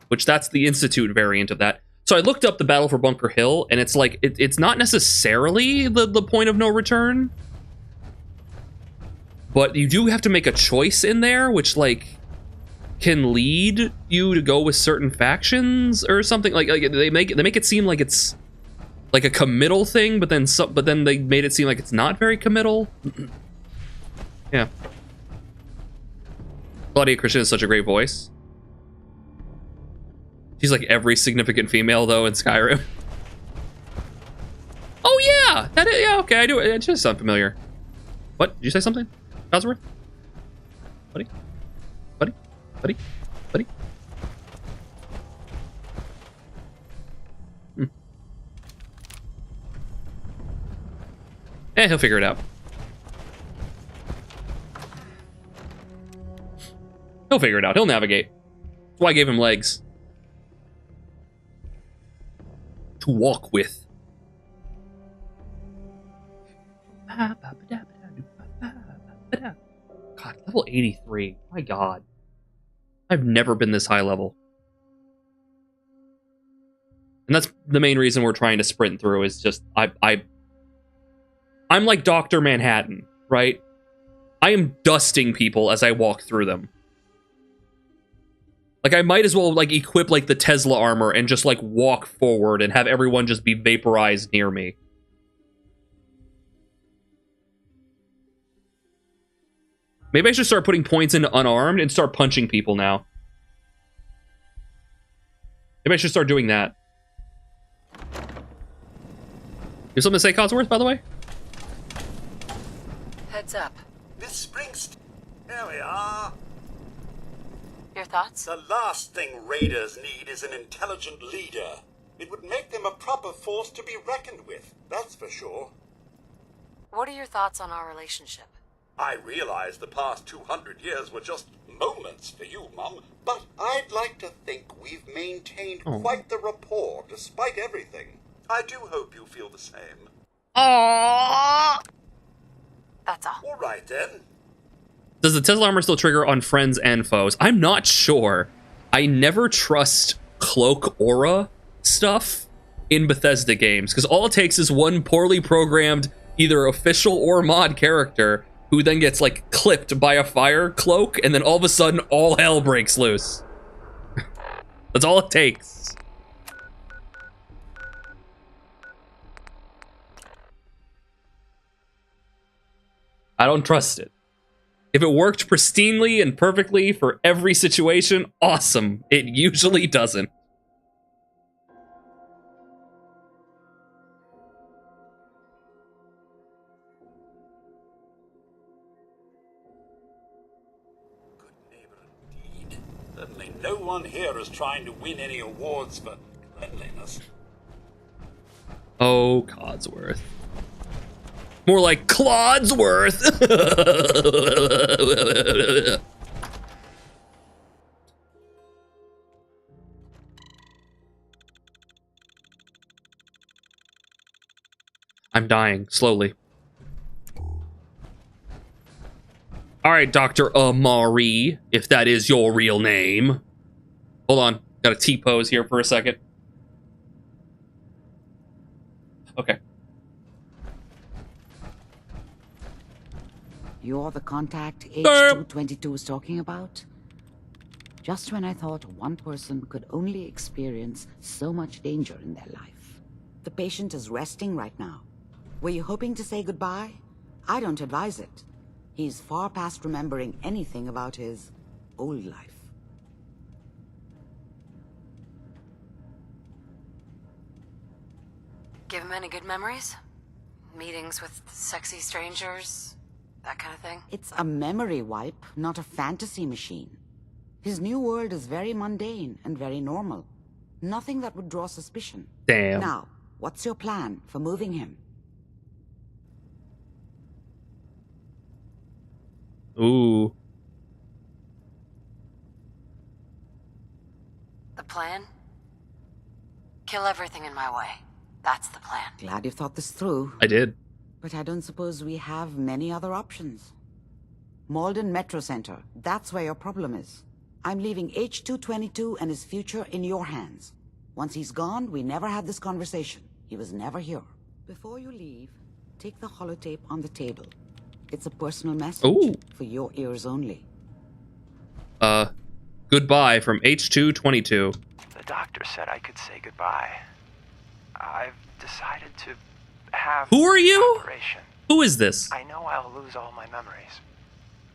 Which that's the Institute variant of that. So I looked up the Battle for Bunker Hill, and it's like, it's not necessarily the point of no return, but you do have to make a choice in there, which like can lead you to go with certain factions or something. Like they make it seem like it's like a committal thing, but then they made it seem like it's not very committal. Yeah. Claudia Christian is such a great voice. She's like every significant female though in Skyrim. Oh yeah, yeah. Okay, I do. It just sounds familiar. What? Did you say something, Cosworth? Buddy? He'll figure it out. He'll figure it out. He'll navigate. That's why I gave him legs. To walk with. God, level 83. My God. I've never been this high level. And that's the main reason we're trying to sprint through is just I'm like Dr. Manhattan, right? I am dusting people as I walk through them. Like I might as well like equip like the Tesla armor and just like walk forward and have everyone just be vaporized near me. Maybe I should start putting points into unarmed and start punching people now. Maybe I should start doing that. You have something to say, Cosworth, by the way? Heads up. Miss Springsteen. Here we are. Your thoughts? The last thing raiders need is an intelligent leader. It would make them a proper force to be reckoned with, that's for sure. What are your thoughts on our relationship? I realize the past 200 years were just moments for you, Mum, but I'd like to think we've maintained quite the rapport despite everything. I do hope you feel the same. Aww. That's all. All right, then. Does the Tesla armor still trigger on friends and foes? I'm not sure. I never trust cloak aura stuff in Bethesda games, because all it takes is one poorly programmed, either official or mod character, who then gets, like, clipped by a fire cloak, and then all of a sudden, all hell breaks loose. That's all it takes. I don't trust it. If it worked pristinely and perfectly for every situation, awesome. It usually doesn't. Certainly no one here is trying to win any awards for cleanliness. Oh, Codsworth. More like Clodsworth. I'm dying, slowly. All right, Dr. Amari, if that is your real name. Hold on, got a T-pose here for a second. Okay. You're the contact H222 is talking about? Just when I thought one person could only experience so much danger in their life. The patient is resting right now. Were you hoping to say goodbye? I don't advise it. He's far past remembering anything about his old life. Give him any good memories? Meetings with sexy strangers? That kind of thing? It's a memory wipe, not a fantasy machine. His new world is very mundane and very normal. Nothing that would draw suspicion. Damn. Now, what's your plan for moving him? Ooh. The plan? Kill everything in my way. That's the plan. Glad you thought this through. I did. But I don't suppose we have many other options. Malden Metro Center, that's where your problem is. I'm leaving H-222 and his future in your hands. Once he's gone, we never had this conversation. He was never here. Before you leave, take the holotape on the table. It's a personal message for your ears only. Goodbye from H-222. The doctor said I could say goodbye. I've decided to have Who are you? operation. Who is this? I know I'll lose all my memories.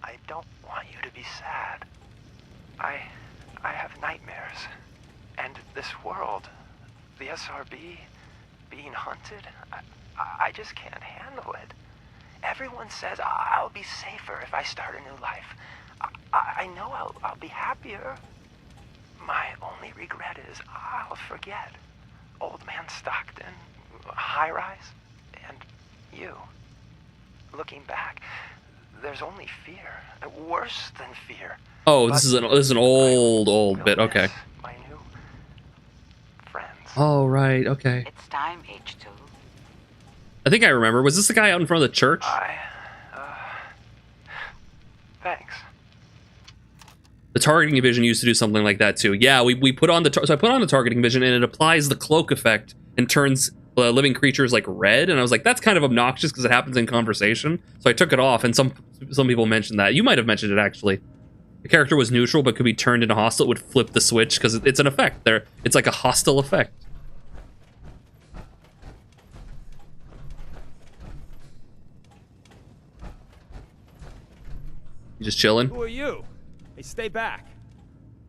I don't want you to be sad. I have nightmares. And this world, the SRB, being hunted, I just can't handle it. Everyone says I'll be safer if I start a new life. I know I'll be happier. My only regret is I'll forget. Old Man Stockton, High Rise, and you. Looking back, there's only fear. Worse than fear. Oh, this is an old bit. Okay. My new friends. Oh, right. Okay. It's time, H2. I think I remember. Was this the guy out in front of the church? Thanks. The targeting vision used to do something like that too. Yeah, we put on the so I put on the targeting vision and it applies the cloak effect and turns living creatures like red. And I was like, that's kind of obnoxious because it happens in conversation. So I took it off, and some people mentioned that. You might have mentioned it actually. The character was neutral but could be turned into hostile. It would flip the switch because it's an effect. It's like a hostile effect. You just chilling? Who are you? Hey, stay back.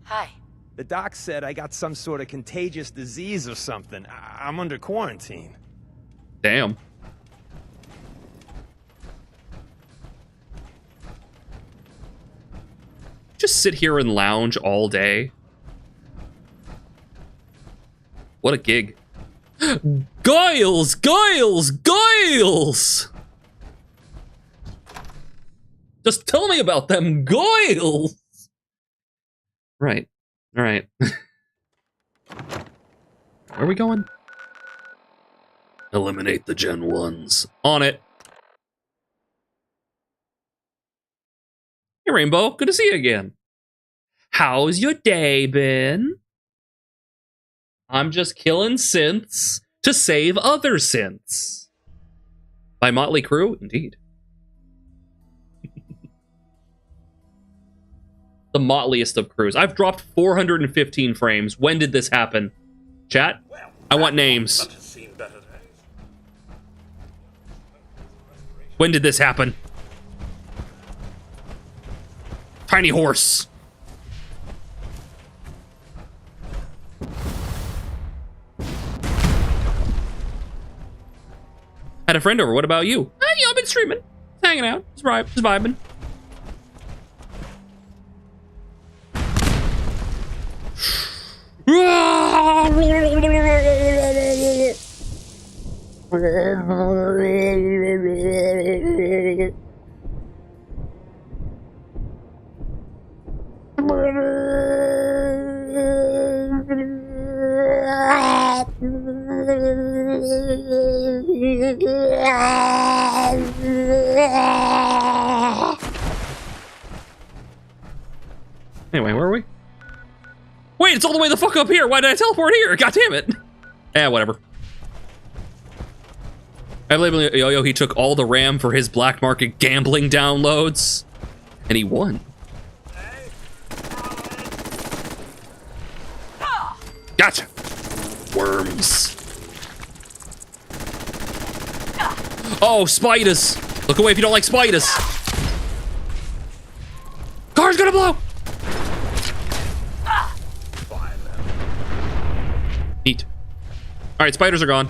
Hi. The doc said I got some sort of contagious disease or something. I'm under quarantine. Damn. Just sit here and lounge all day. What a gig. Giles! Giles! Giles! Just tell me about them Giles! Right. All right. Where are we going? Eliminate the Gen 1s. On it. Hey, Rainbow. Good to see you again. How's your day been? I'm just killing synths to save other synths. By Motley Crue? Indeed. The motliest of crews. I've dropped 415 frames. When did this happen? Chat? I want names. When did this happen? Tiny horse. Had a friend over. What about you? Hey, I've been streaming. Hanging out. Just vibing. Anyway, where are we? Wait, it's all the way the fuck up here. Why did I teleport here? God damn it. Eh, whatever. I believe Yo-Yo, he took all the RAM for his black market gambling downloads. And he won. Gotcha. Worms. Oh, spiders. Look away if you don't like spiders. Car's gonna blow. Neat. All right, spiders are gone.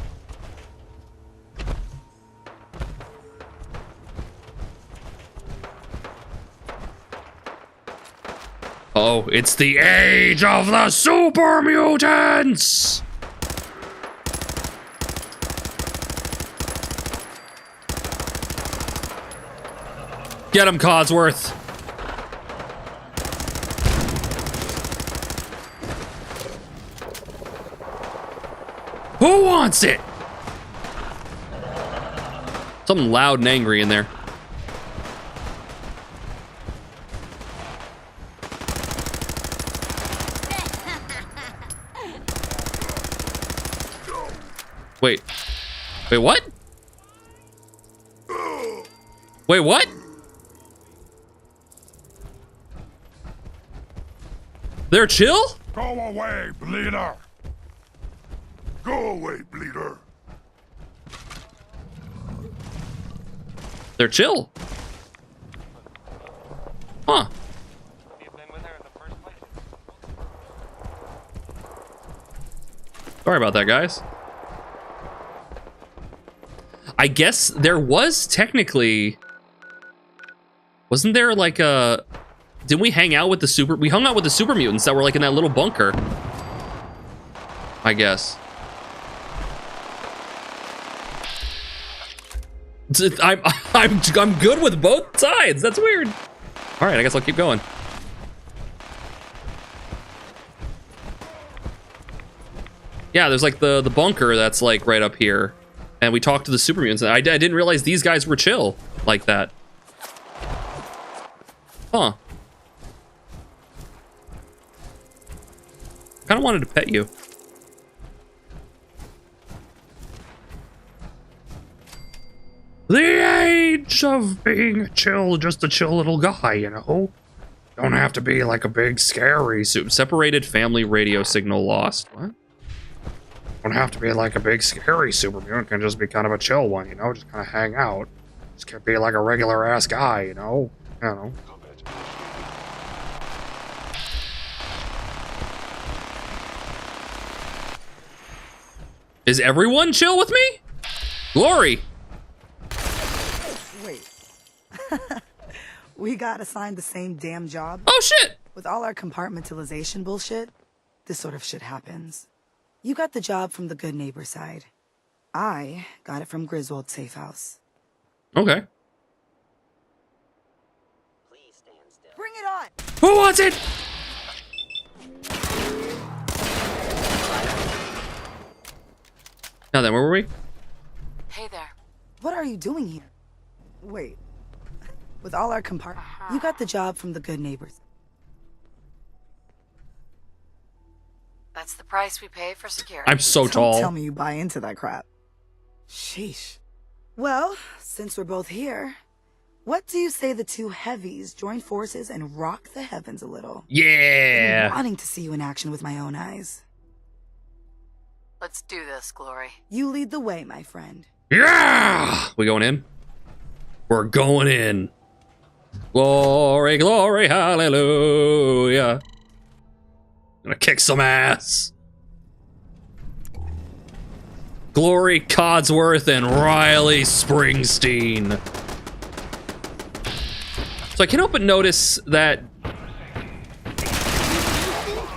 Uh-oh. go. It's the age of the super mutants. Get him, Codsworth. Who wants it? Something loud and angry in there. Wait. Wait, what? Wait, what? They're chill? Go away, bleeder! Go away, bleeder! They're chill. Huh. Sorry about that, guys. I guess there was technically... Wasn't there like a... Didn't we hang out with the super... We hung out with the super mutants that were like in that little bunker. I guess. I'm good with both sides. That's weird. All right, I guess I'll keep going. Yeah, there's like the bunker that's like right up here. And we talked to the super mutants. I didn't realize these guys were chill like that. Huh. Kind of wanted to pet you. The age of being chill, just a chill little guy, you know? Don't have to be like a big scary separated family radio signal lost. What? Don't have to be like a big scary super mutant, can just be kind of a chill one, you know? Just kind of hang out. Just can't be like a regular ass guy, you know? I don't know. Is everyone chill with me? Glory! Wait. We got assigned the same damn job? Oh shit! With all our compartmentalization bullshit, this sort of shit happens. You got the job from the good neighbor side. I got it from Griswold's safe house. Okay. Bring it on! Who wants it? Now then, where were we? Hey there. What are you doing here? Wait. With all our you got the job from the good neighbors. That's the price we pay for security. I'm so tall. Don't tell me you buy into that crap. Sheesh. Well, since we're both here, what do you say the two heavies join forces and rock the heavens a little? Yeah. I'm wanting to see you in action with my own eyes. Let's do this, Glory. You lead the way, my friend. Yeah! We going in? We're going in. Glory, glory, hallelujah. Gonna kick some ass. Glory, Codsworth, and Riley Springsteen. So I can't help but notice that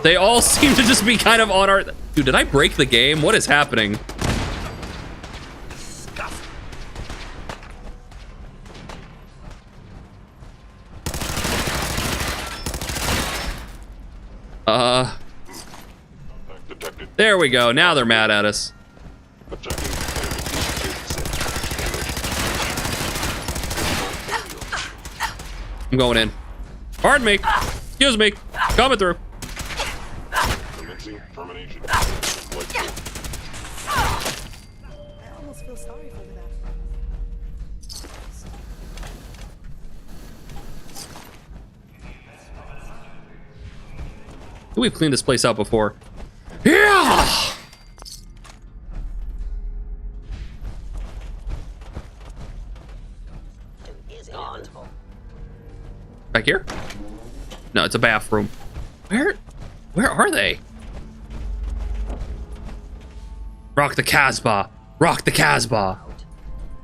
they all seem to just be kind of on our... Dude, did I break the game? What is happening? There we go. Now they're mad at us. I'm going in. Pardon me. Excuse me. Coming through. I almost feel sorry for them. We've cleaned this place out before. Yeah! Back here? No, it's a bathroom. Where are they? Rock the Casbah. Rock the Casbah.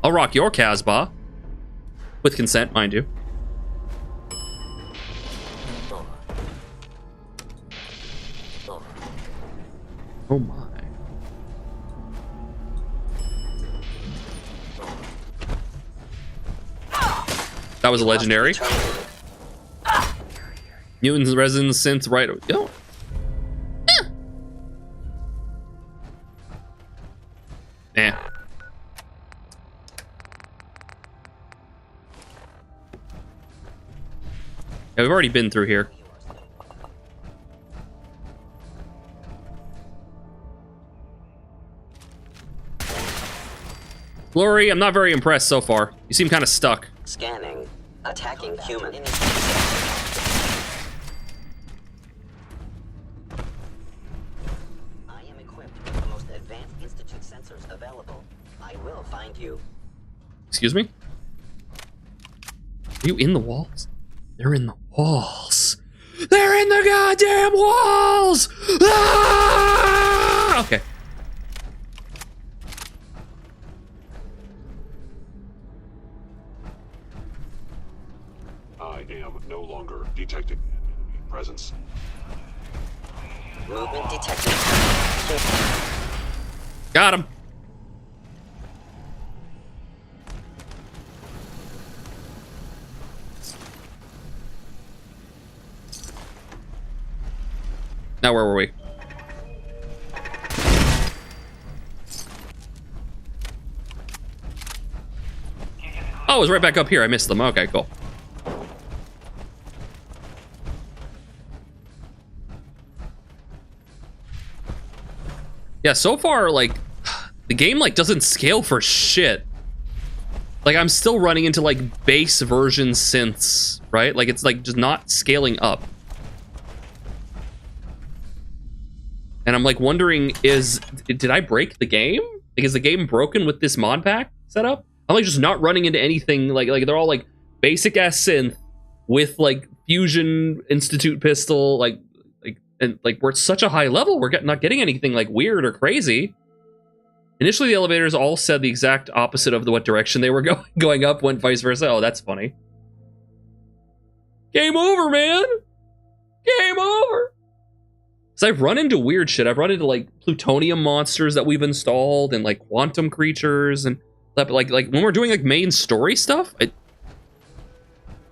I'll rock your Casbah. With consent, mind you. Oh my. That was a legendary. Mutants, resins, synth, right? Yo. Eh. Yeah, we've already been through here. Glory, I'm not very impressed so far. You seem kind of stuck. Scanning. Attacking human. I am equipped with the most advanced Institute sensors available. I will find you. Excuse me? Are you in the walls? They're in the walls. They're in the goddamn walls! Ah! Okay. I am no longer detecting enemy presence. Movement detected. Got him. Now where were we? Oh, it was right back up here. I missed them. Okay, cool. Yeah, so far, like, the game, like, doesn't scale for shit. Like, I'm still running into, like, base version synths, right? Like, it's, like, just not scaling up. And I'm, like, wondering, did I break the game? Like, is the game broken with this mod pack setup? I'm, like, just not running into anything, like they're all, like, basic-ass synth with, like, Fusion Institute pistol, like, and like we're at such a high level, we're not getting anything like weird or crazy. Initially, the elevators all said the exact opposite of what direction they were going up, went vice versa. Oh, that's funny. Game over, man. Game over. So I've run into weird shit. I've run into like plutonium monsters that we've installed and like quantum creatures and like when we're doing like main story stuff,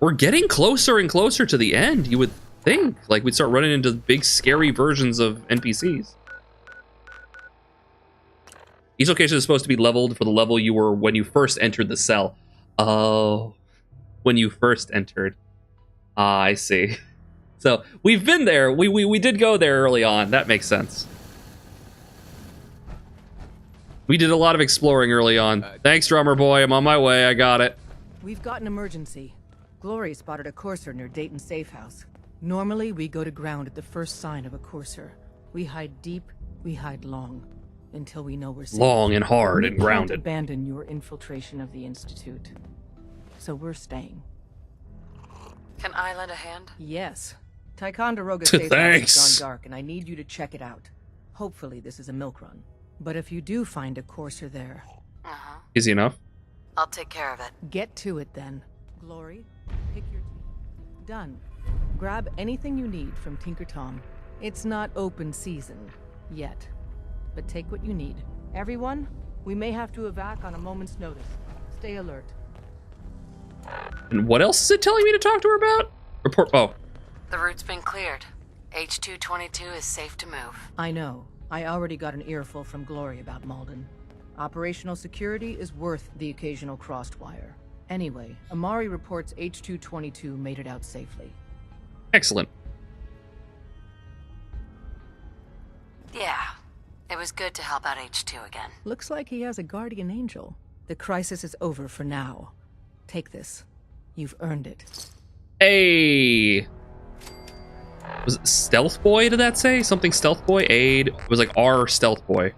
we're getting closer and closer to the end. You would think like we'd start running into big scary versions of NPCs. Each location is supposed to be leveled for the level you were when you first entered the cell. Oh, when you first entered. Ah, I see. So we've been there. We did go there early on. That makes sense. We did a lot of exploring early on. Thanks, drummer boy. I'm on my way. I got it. We've got an emergency. Glory spotted a courser near Dayton Safe House. Normally, we go to ground at the first sign of a courser. We hide deep, we hide long, until we know we're safe. Long and hard and We grounded. can't abandon your infiltration of the Institute. So we're staying. Can I lend a hand? Yes. Ticonderoga Safe House has Thanks. gone dark, and I need you to check it out. Hopefully this is a milk run. But if you do find a courser there... Easy enough. I'll take care of it. Get to it then. Glory, pick your team. Done. Grab anything you need from Tinker Tom. It's not open season yet, but take what you need. Everyone, we may have to evac on a moment's notice. Stay alert. And what else is it telling me to talk to her about? Report. Oh, The route's been cleared. H-222 is safe to move. I know. I already got an earful from Glory about Malden. Operational security is worth the occasional crossed wire. Anyway, Amari reports H-222 made it out safely. excellent. Yeah, it was good to help out H2 again. Looks like he has a guardian angel. The crisis is over for now. Take this. You've earned it. Hey. Was it Stealth Boy, did that say? Something Stealth Boy? Aid. It was like R Stealth Boy.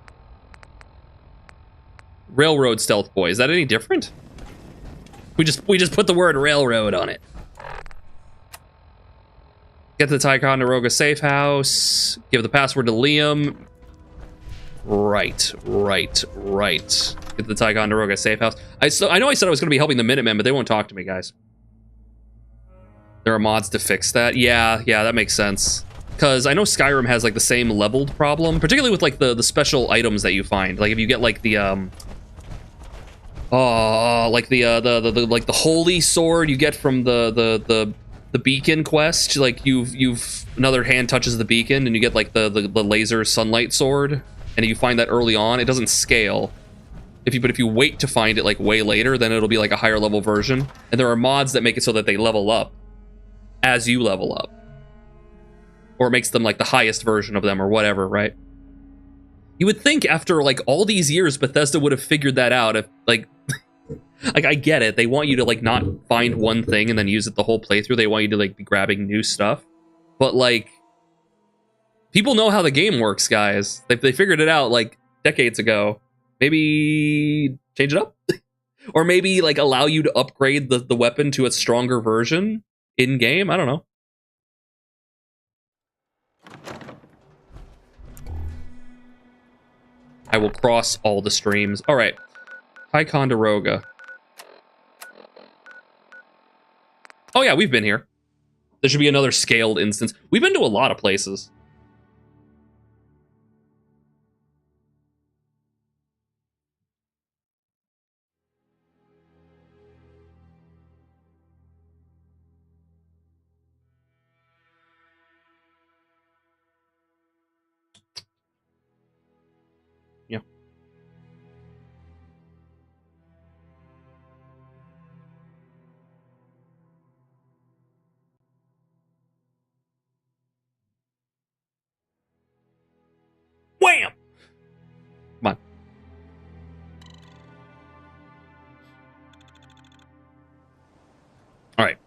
Railroad Stealth Boy. Is that any different? We just put the word railroad on it. Get to the Ticonderoga Safe House. Give the password to Liam. Right. Get to the Ticonderoga Safe House. I know I said I was going to be helping the Minutemen, but they won't talk to me, guys. There are mods to fix that. Yeah, that makes sense. because I know Skyrim has like the same leveled problem, particularly with like the special items that you find. Like if you get like the like the holy sword you get from the beacon quest, like you've another hand touches the beacon and you get like the laser sunlight sword, and if you find that early on, it doesn't scale. But if you wait to find it like way later, then it'll be like a higher level version. And there are mods that make it so that they level up as you level up, or it makes them like the highest version of them or whatever, right? You would think after like all these years Bethesda would have figured that out. If like like I get it, they want you to like not find one thing and then use it the whole playthrough. They want you to like be grabbing new stuff, but like people know how the game works, guys. They figured it out like decades ago. Maybe change it up, or maybe like allow you to upgrade the weapon to a stronger version in game. I don't know. I will cross all the streams. All right, Ticonderoga. Oh yeah, we've been here. There should be another scaled instance. We've been to a lot of places. Yeah. Wham! Come on. All right.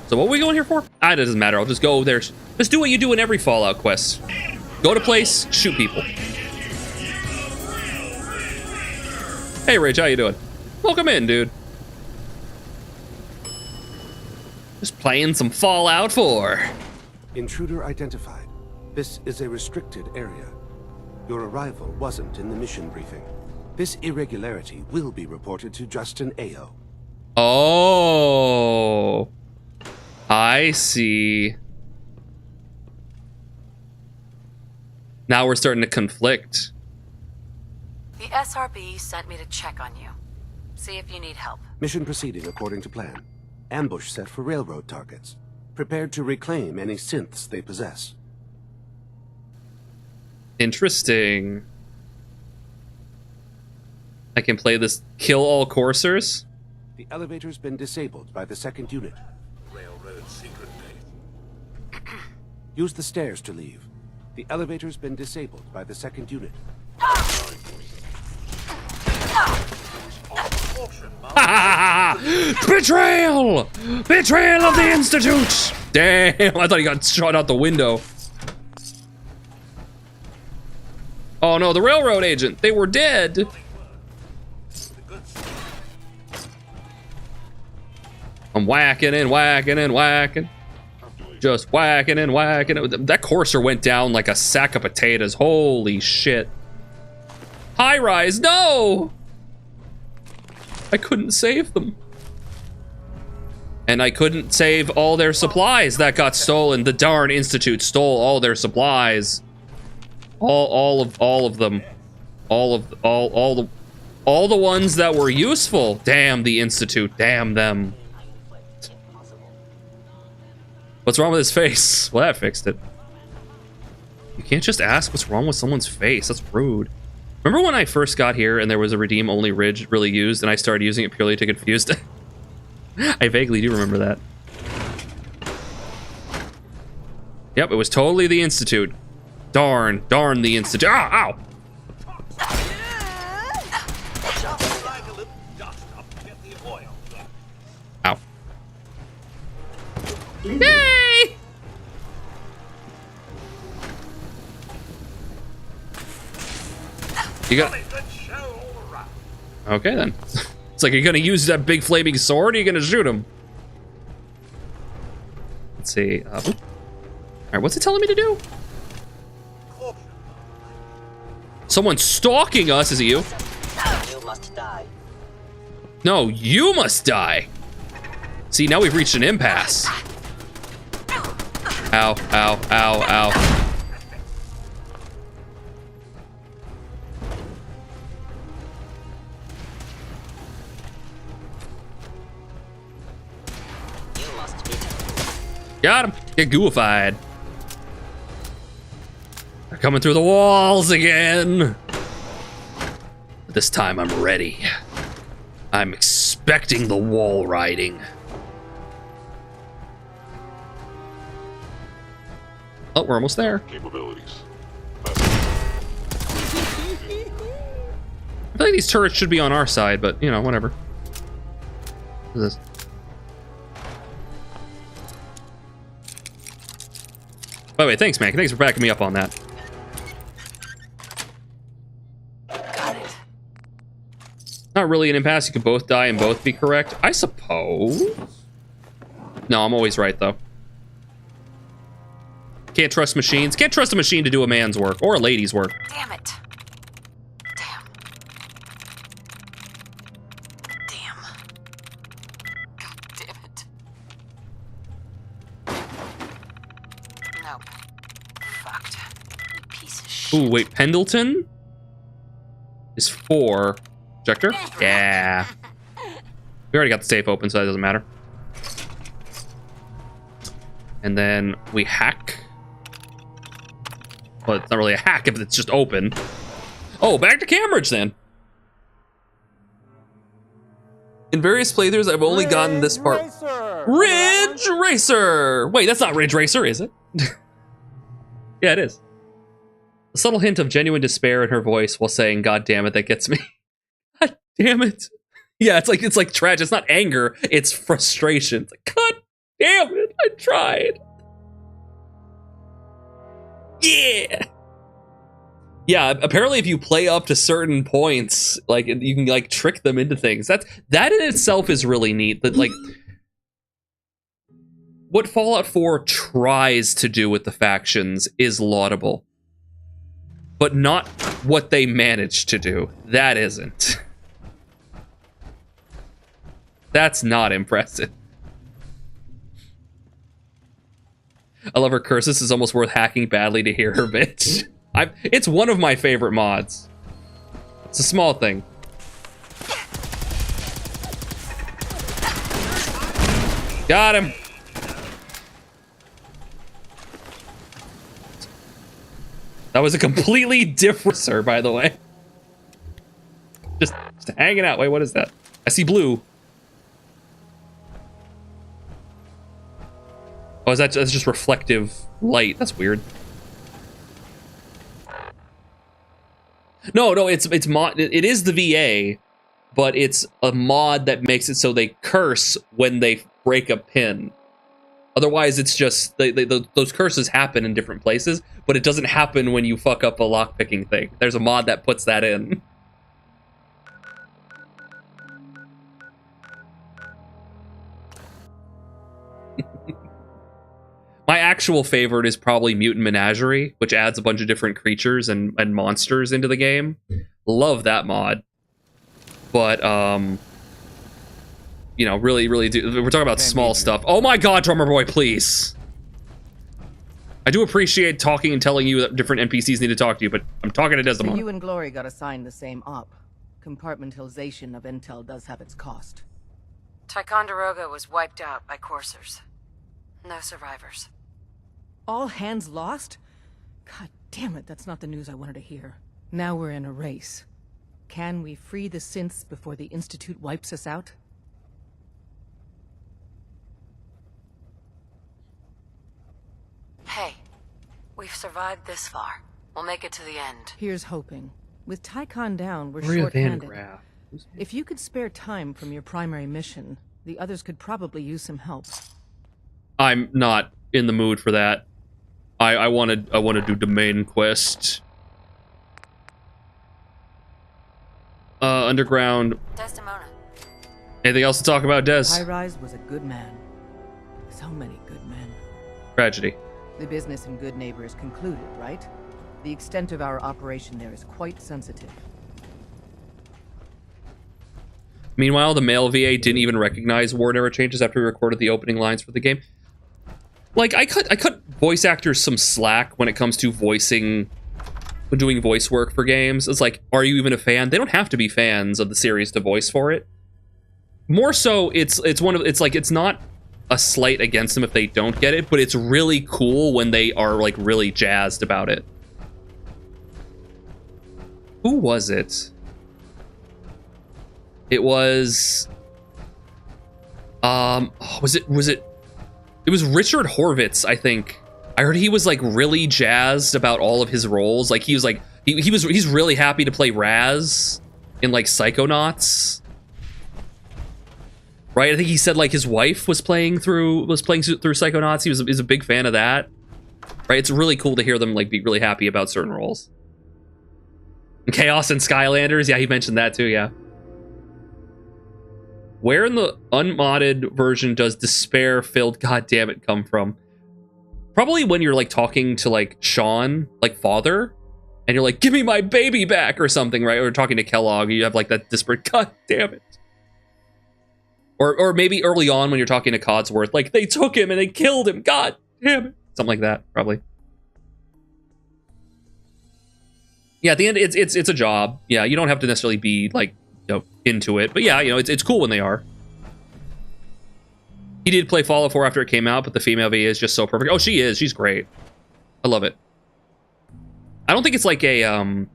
So what are we going here for? It doesn't matter. I'll just go there. Just do what you do in every Fallout quest. Go to place, shoot people. Hey, Rich, how you doing? Welcome in, dude. Just playing some Fallout 4. Intruder identified. This is a restricted area. Your arrival wasn't in the mission briefing. This irregularity will be reported to Justin Ayo. Oh, I see. Now we're starting to conflict. The SRB sent me to check on you. See if you need help. Mission proceeding according to plan. Ambush set for railroad targets. Prepared to reclaim any synths they possess. Interesting. I can play this kill all coursers. The elevator's been disabled by the second unit. Railroad secret base. Use the stairs to leave. The elevator's been disabled by the second unit. Betrayal! Betrayal of the Institute! Damn, I thought he got shot out the window. Oh no, the railroad agent. They were dead. I'm whacking and whacking and whacking. Just whacking and whacking. That courser went down like a sack of potatoes. Holy shit. High rise, no! I couldn't save them. And I couldn't save all their supplies that got stolen. The darn Institute stole all their supplies. All of them. All the ones that were useful. Damn the Institute. Damn them. What's wrong with his face? Well, that fixed it. You can't just ask what's wrong with someone's face. That's rude. Remember when I first got here and there was a redeem-only ridge really used and I started using it purely to confuse? I vaguely do remember that. Yep, it was totally the Institute. Darn the Institute. Ow! Ow. Yay! You got. Okay then. It's like, you're gonna use that big flaming sword, or you're gonna shoot him? Let's see. All right, what's it telling me to do? Someone's stalking us. Is it you? You must die. No, you must die. See, now we've reached an impasse. Ow, ow, ow, ow. Got him. Get gooified. They're coming through the walls again. But this time I'm ready. I'm expecting the wall riding. Oh, we're almost there. Capabilities. I feel like these turrets should be on our side, but, you know, whatever. What is this? By the way, thanks, man. Thanks for backing me up on that. Got it. Not really an impasse. You could both die and both be correct, I suppose. No, I'm always right, though. Can't trust machines. Can't trust a machine to do a man's work or a lady's work. Damn it. Damn. God damn it. Nope. Fucked. You piece of shit. Ooh, wait. Pendleton is 4. Projector? Yeah. We already got the safe open, so that doesn't matter. And then we hack. Well, it's not really a hack if it's just open. Oh, back to Cambridge then. In various playthroughs, I've only gotten this part. Ridge Racer! Wait, that's not Ridge Racer, is it? Yeah, it is. A subtle hint of genuine despair in her voice while saying, "God damn it, that gets me." God damn it. Yeah, it's like tragic. It's not anger, it's frustration. It's like, God damn it, I tried. Yeah. Yeah, apparently if you play up to certain points, like, you can, like, trick them into things. That in itself is really neat. That, like, what Fallout 4 tries to do with the factions is laudable. But not what they managed to do. That isn't. That's not impressive. I love her curses. It's almost worth hacking badly to hear her bitch. It's one of my favorite mods. It's a small thing. Got him. That was a completely different sir, by the way. Just hanging out. Wait, what is that? I see blue. Oh, that's just reflective light. That's weird. No, it's mod. It is the VA, but it's a mod that makes it so they curse when they break a pin. Otherwise, it's just those curses happen in different places, but it doesn't happen when you fuck up a lockpicking thing. There's a mod that puts that in. My actual favorite is probably Mutant Menagerie, which adds a bunch of different creatures and monsters into the game. Love that mod. But, you know, really do. We're talking about small stuff. Oh my god, Drummer Boy, please. I do appreciate talking and telling you that different NPCs need to talk to you, but I'm talking to Desdemona. So you and Glory got assigned the same op. Compartmentalization of intel does have its cost. Ticonderoga was wiped out by coursers. No survivors. All hands lost? God damn it, that's not the news I wanted to hear. Now we're in a race. Can we free the synths before the Institute wipes us out? Hey, we've survived this far. We'll make it to the end. Here's hoping. With Tycon down, we're Maria Van short-handed. Graff. If you could spare time from your primary mission, the others could probably use some help. I'm not in the mood for that. I want to do the main quest. Underground. Desdemona. Anything else to talk about, Des? High-Rise was a good man. So many good men. Tragedy. The business in Good Neighbor is concluded, right? The extent of our operation there is quite sensitive. Meanwhile, the male VA didn't even recognize War Never Changes after we recorded the opening lines for the game. Like, I cut voice actors some slack when it comes to doing voice work for games. It's like, are you even a fan? They don't have to be fans of the series to voice for it. More so, it's not a slight against them if they don't get it, but it's really cool when they are like really jazzed about it. Who was it? It was it was Richard Horvitz, I think. I heard he was like really jazzed about all of his roles. Like he was like he's really happy to play Raz in like Psychonauts. Right? I think he said like his wife was playing through Psychonauts. He was a big fan of that. Right? It's really cool to hear them like be really happy about certain roles. Chaos and Skylanders, yeah, he mentioned that too, yeah. Where in the unmodded version does despair-filled goddammit come from? Probably when you're like talking to like Sean, like father, and you're like, give me my baby back or something, right? Or talking to Kellogg, you have like that desperate goddammit. Or maybe early on when you're talking to Codsworth, like they took him and they killed him, god damn it. Something like that, probably. Yeah, at the end, it's a job. Yeah, you don't have to necessarily be like, you know, into it, but yeah, you know, it's cool when they are. He did play Fallout 4 after it came out, but the female VA is just so perfect. Oh, she is. She's great. I love it. I don't think it's like a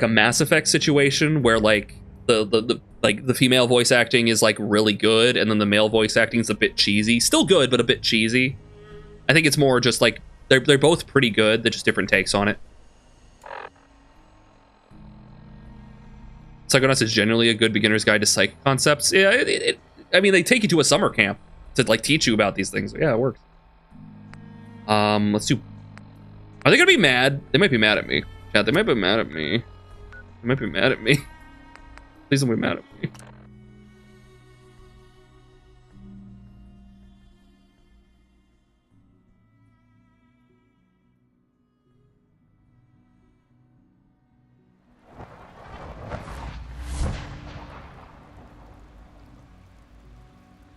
Mass Effect situation where like the female voice acting is like really good, and then the male voice acting is a bit cheesy. Still good, but a bit cheesy. I think it's more just like they're both pretty good. They're just different takes on it. Psychonauts is generally a good beginner's guide to psych concepts. Yeah, I mean, they take you to a summer camp to like teach you about these things. Yeah, it works. Let's do. Are they gonna be mad? They might be mad at me. Yeah, they might be mad at me. They might be mad at me. Please don't be mad at me.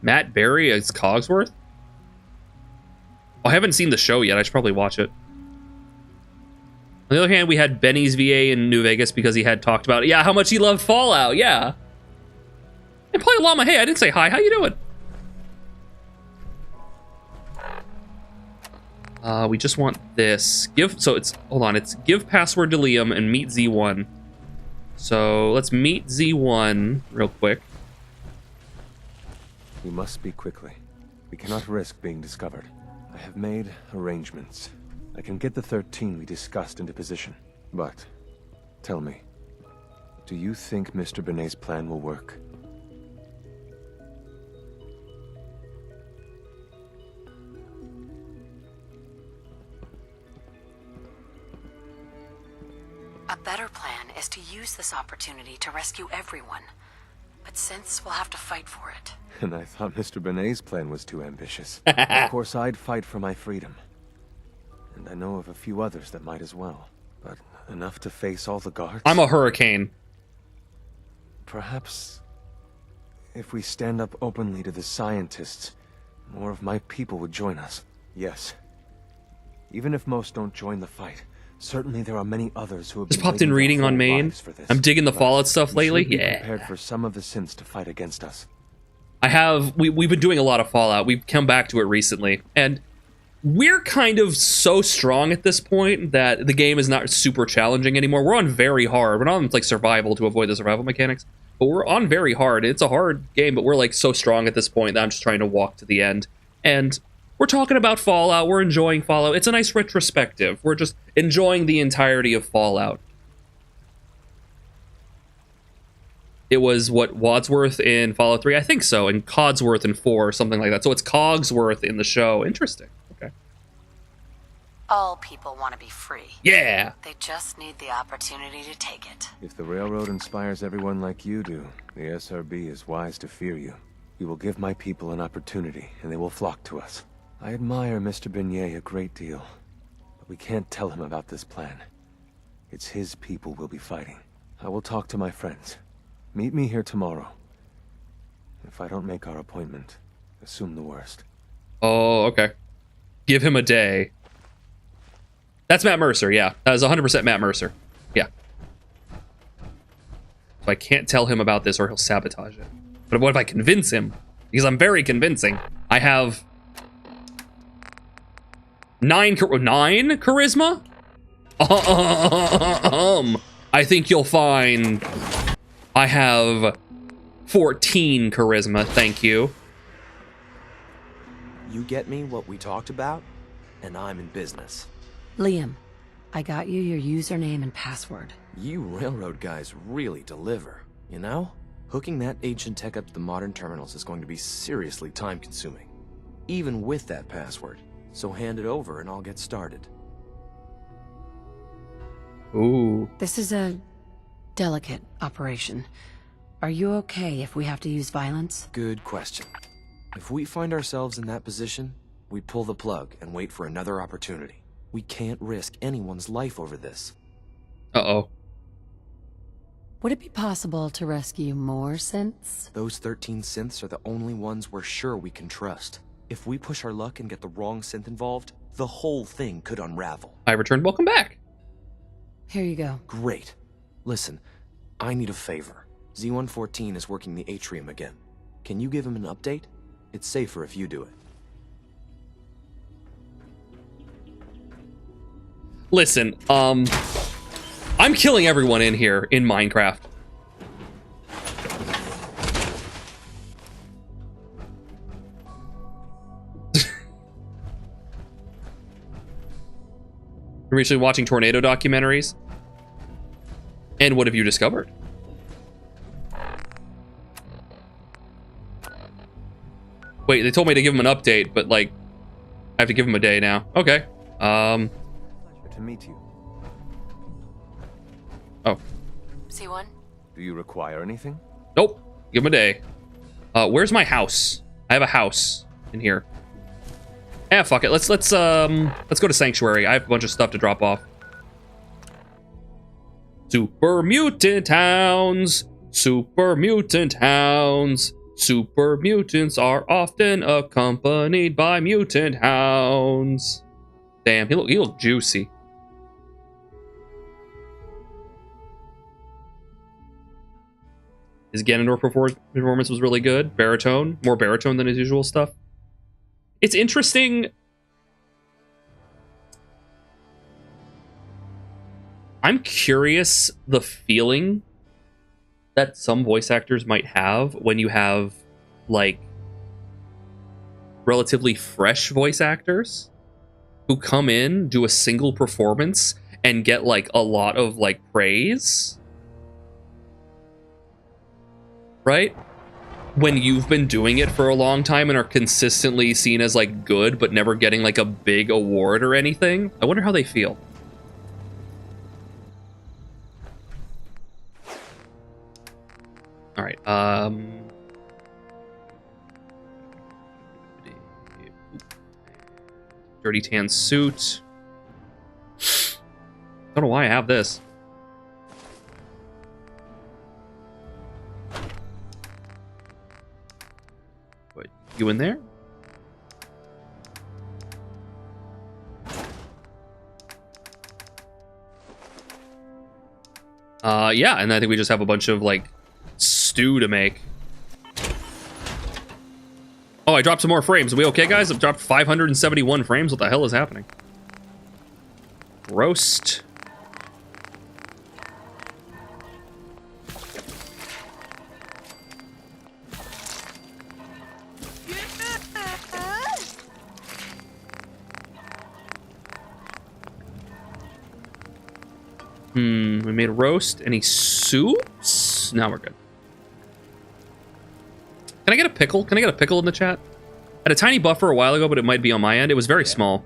Matt Berry as Cogsworth? Oh, I haven't seen the show yet. I should probably watch it. On the other hand, we had Benny's VA in New Vegas because he had talked about, yeah, how much he loved Fallout, yeah. And Play Llama, hey, I didn't say hi. How you doing? We just want this. It's give password to Liam and meet Z1. So let's meet Z1 real quick. We must speak quickly. We cannot risk being discovered. I have made arrangements. I can get the 13 we discussed into position. But, tell me, do you think Mr. Benet's plan will work? A better plan is to use this opportunity to rescue everyone. But since we'll have to fight for it. And I thought Mr. Benet's plan was too ambitious. Of course, I'd fight for my freedom. And I know of a few others that might as well. But enough to face all the guards? I'm a hurricane. Perhaps if we stand up openly to the scientists, more of my people would join us. Yes. Even if most don't join the fight, certainly there are many others who have just popped in reading on main. I'm digging the Fallout stuff lately. Yeah. Prepared for some of the synths to fight against us. We've been doing a lot of Fallout. We've come back to it recently, and we're kind of so strong at this point that the game is not super challenging anymore. We're on very hard. We're not on like survival to avoid the survival mechanics, but we're on very hard. It's a hard game, but we're like so strong at this point that I'm just trying to walk to the end. And we're talking about Fallout. We're enjoying Fallout. It's a nice retrospective. We're just enjoying the entirety of Fallout. It was, what, Wadsworth in Fallout 3? I think so, and Codsworth in 4, or something like that. So it's Cogsworth in the show. Interesting. Okay. All people want to be free. Yeah! They just need the opportunity to take it. If the railroad inspires everyone like you do, the SRB is wise to fear you. You will give my people an opportunity, and they will flock to us. I admire Mr. Benet a great deal, but we can't tell him about this plan. It's his people we'll be fighting. I will talk to my friends. Meet me here tomorrow. If I don't make our appointment, assume the worst. Oh, okay. Give him a day. That's Matt Mercer, yeah. That is 100% Matt Mercer. Yeah. So I can't tell him about this or he'll sabotage it. But what if I convince him? Because I'm very convincing. I have 9 charisma? I think you'll find I have 14 charisma, thank you. You get me what we talked about, and I'm in business. Liam, I got you your username and password. You railroad guys really deliver, you know? Hooking that ancient tech up to the modern terminals is going to be seriously time-consuming, even with that password. So hand it over and I'll get started. Ooh. This is a delicate operation. Are you okay if we have to use violence? Good question. If we find ourselves in that position, we pull the plug and wait for another opportunity. We can't risk anyone's life over this. Uh-oh. Would it be possible to rescue more synths? Those 13 synths are the only ones we're sure we can trust. If we push our luck and get the wrong synth involved, the whole thing could unravel. I returned. Welcome back. Here you go. Great. Listen, I need a favor. Z-114 is working the atrium again. Can you give him an update? It's safer if you do it. Listen, I'm killing everyone in here in Minecraft. Recently watching tornado documentaries. And what have you discovered? Wait, they told me to give him an update, but like, I have to give him a day now. Okay. Pleasure to meet you. Oh. C1? Do you require anything? Nope. Give him a day. Where's my house? I have a house in here. Eh, fuck it. Let's go to Sanctuary. I have a bunch of stuff to drop off. Super mutant hounds. Super mutant hounds. Super mutants are often accompanied by mutant hounds. Damn, he look juicy. His Ganondorf performance was really good. Baritone, more baritone than his usual stuff. It's interesting. I'm curious the feeling that some voice actors might have when you have, like, relatively fresh voice actors who come in, do a single performance, and get, like, a lot of, like, praise. Right? When you've been doing it for a long time and are consistently seen as, like, good, but never getting, like, a big award or anything. I wonder how they feel. All right, dirty tan suit. Don't know why I have this. Put you in there. Yeah, and I think we just have a bunch of, like, stew to make. Oh, I dropped some more frames. Are we okay, guys? I've dropped 571 frames. What the hell is happening? Roast. We made a roast. Any soups? Now we're good. Can I get a pickle? Can I get a pickle in the chat? I had a tiny buffer a while ago, but it might be on my end. It was very small.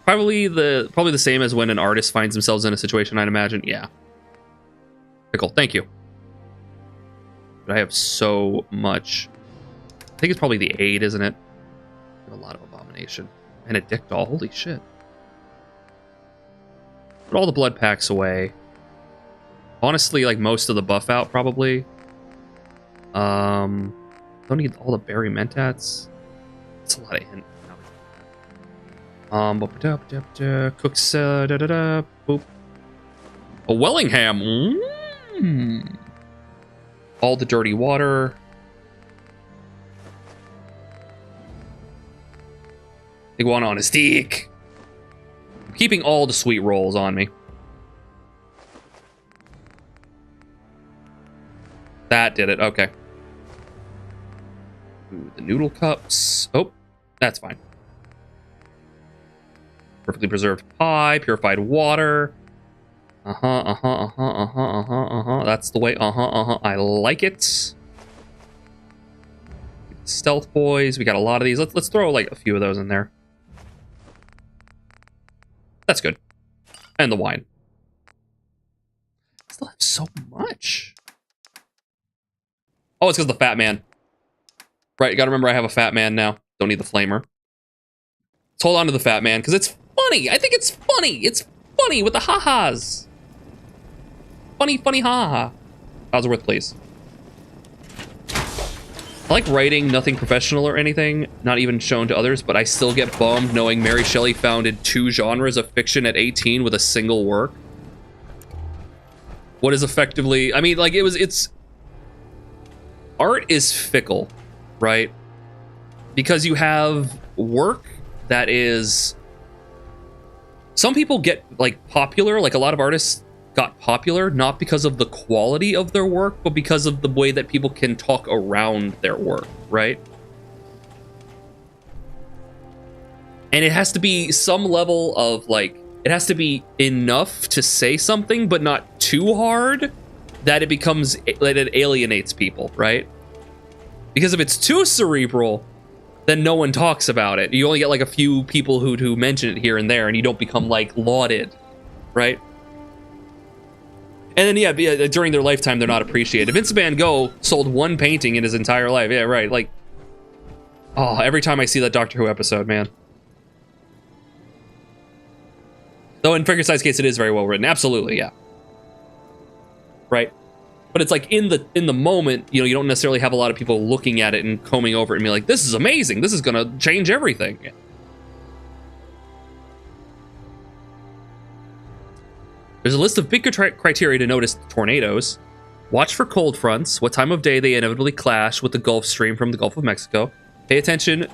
Probably the same as when an artist finds themselves in a situation, I'd imagine. Yeah. Pickle, thank you. But I have so much. I think it's probably the 8, isn't it? I have a lot of abomination. And a dick doll, holy shit. Put all the blood packs away. Honestly, like most of the buff out probably. Don't need all the berry mentats. It's a lot of hint. Cooks boop. A Wellingham. All the dirty water. Iguana on a stick. I'm keeping all the sweet rolls on me. That did it. Okay. Ooh, the noodle cups. Oh, that's fine. Perfectly preserved pie, purified water. That's the way. I like it. Stealth boys. We got a lot of these. Let's throw like a few of those in there. That's good. And the wine. I still have so much. Oh, it's because of the fat man. Right, you gotta remember I have a fat man now. Don't need the flamer. Let's hold on to the fat man, because it's funny. I think it's funny. It's funny with the ha-has. Funny ha-ha. Codsworth, please. I like writing nothing professional or anything, not even shown to others, but I still get bummed knowing Mary Shelley founded 2 genres of fiction at 18 with a single work. What is effectively, I mean, like it's art is fickle, right? Because you have work that is, some people get like popular, like a lot of artists got popular not because of the quality of their work, but because of the way that people can talk around their work, right? And it has to be some level of like, it has to be enough to say something, but not too hard that it becomes, that it alienates people, right? Because if it's too cerebral, then no one talks about it. You only get like a few people who mention it here and there, and you don't become like lauded, right? And then yeah, during their lifetime, they're not appreciated. Vincent van Gogh sold 1 painting in his entire life. Yeah, right. Like, oh, every time I see that Doctor Who episode, man. Though in Frankenstein's case, it is very well written. Absolutely, yeah. Right. But it's like in the moment, you know, you don't necessarily have a lot of people looking at it and combing over it and be like, this is amazing. This is gonna change everything. There's a list of big criteria to notice tornadoes. Watch for cold fronts, what time of day they inevitably clash with the Gulf Stream from the Gulf of Mexico. Pay attention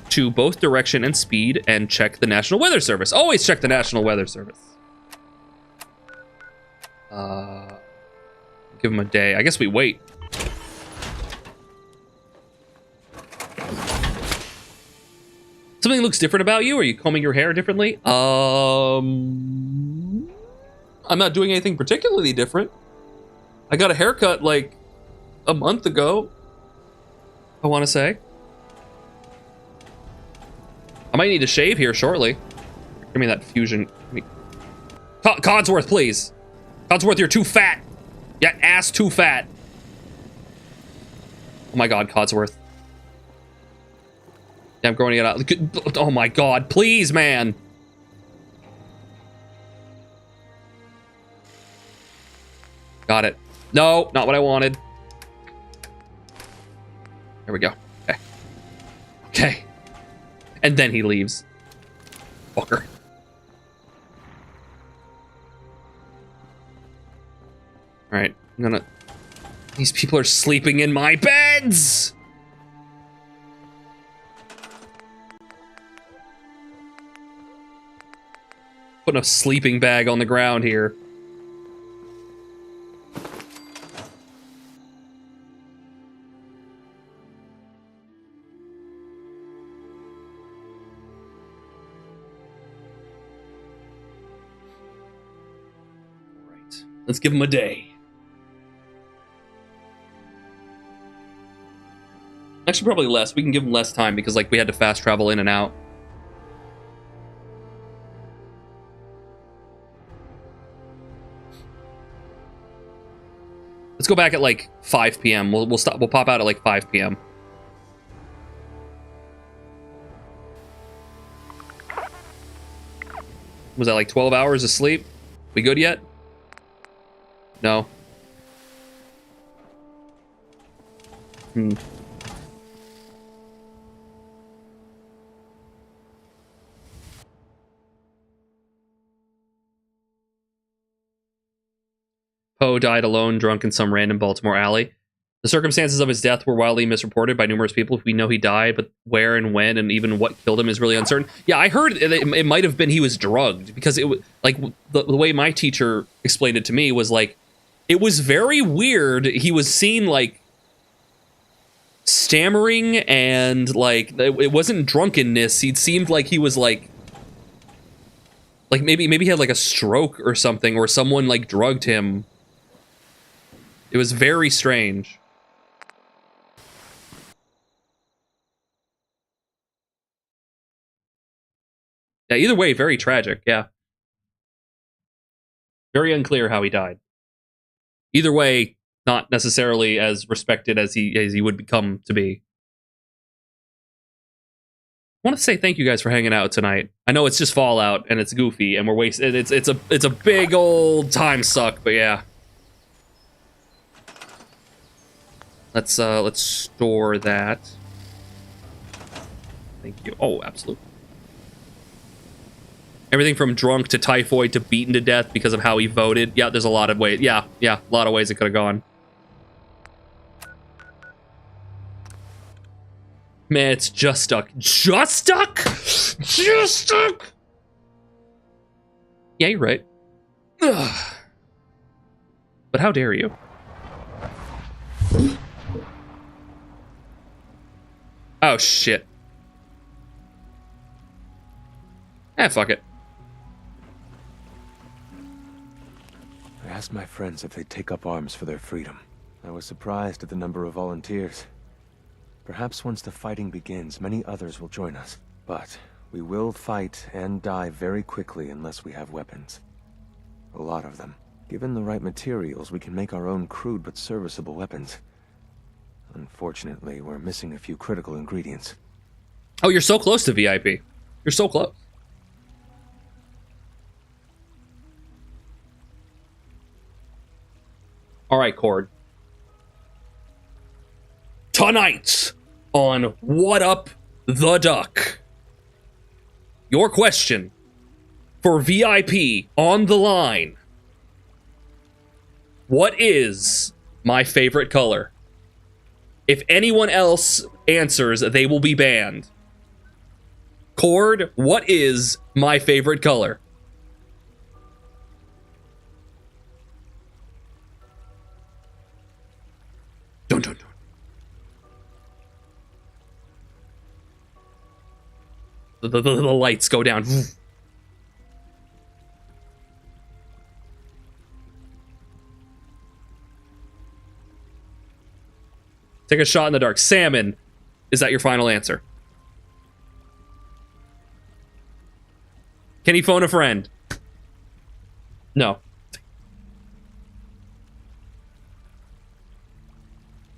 to both direction and speed, and check the National Weather Service. Always check the National Weather Service. Give them a day. I guess we wait. Something looks different about you? Are you combing your hair differently? I'm not doing anything particularly different. I got a haircut like a month ago, I want to say. I might need to shave here shortly. Give me that fusion. Codsworth, please. Codsworth, you're too fat. Yeah, ass too fat. Oh my god, Codsworth. Yeah, I'm growing it out. Oh my god, please, man. Got it. No, not what I wanted. There we go. Okay. Okay. And then he leaves. Fucker. Alright, I'm gonna... These people are sleeping in my beds! Putting a sleeping bag on the ground here. Let's give him a day. Actually, probably less. We can give him less time because, like, we had to fast travel in and out. Let's go back at like 5 p.m. We'll stop. We'll pop out at like 5 p.m. Was that like 12 hours of sleep? We good yet? No. Poe died alone, drunk in some random Baltimore alley. The circumstances of his death were wildly misreported by numerous people. We know he died, but where and when and even what killed him is really uncertain. Yeah, I heard it might have been he was drugged, because it was like the way my teacher explained it to me was like, it was very weird. He was seen like stammering, and like it wasn't drunkenness. He seemed like he was like maybe he had like a stroke or something, or someone like drugged him. It was very strange. Yeah, either way, very tragic, yeah. Very unclear how he died. Either way, not necessarily as respected as he would become to be. I want to say thank you guys for hanging out tonight. I know it's just Fallout and it's goofy and we're wasting. It's a big old time suck, but yeah. Let's store that. Thank you. Oh, absolutely. Everything from drunk to typhoid to beaten to death because of how he voted. Yeah, there's a lot of ways. Yeah, a lot of ways it could have gone. Man, it's just stuck. Just stuck? Just stuck? Yeah, you're right. Ugh. But how dare you? Oh, shit. Fuck it. I asked my friends if they'd take up arms for their freedom. I was surprised at the number of volunteers. Perhaps once the fighting begins, many others will join us. But we will fight and die very quickly unless we have weapons. A lot of them. Given the right materials, we can make our own crude but serviceable weapons. Unfortunately, we're missing a few critical ingredients. Oh, you're so close to VIP. You're so close. All right, Cord. Tonight on What Up the Duck. Your question for VIP on the line. What is my favorite color? If anyone else answers, they will be banned. Cord, what is my favorite color? Dun, dun, dun. The lights go down. Take a shot in the dark. Salmon, is that your final answer? Can he phone a friend? No.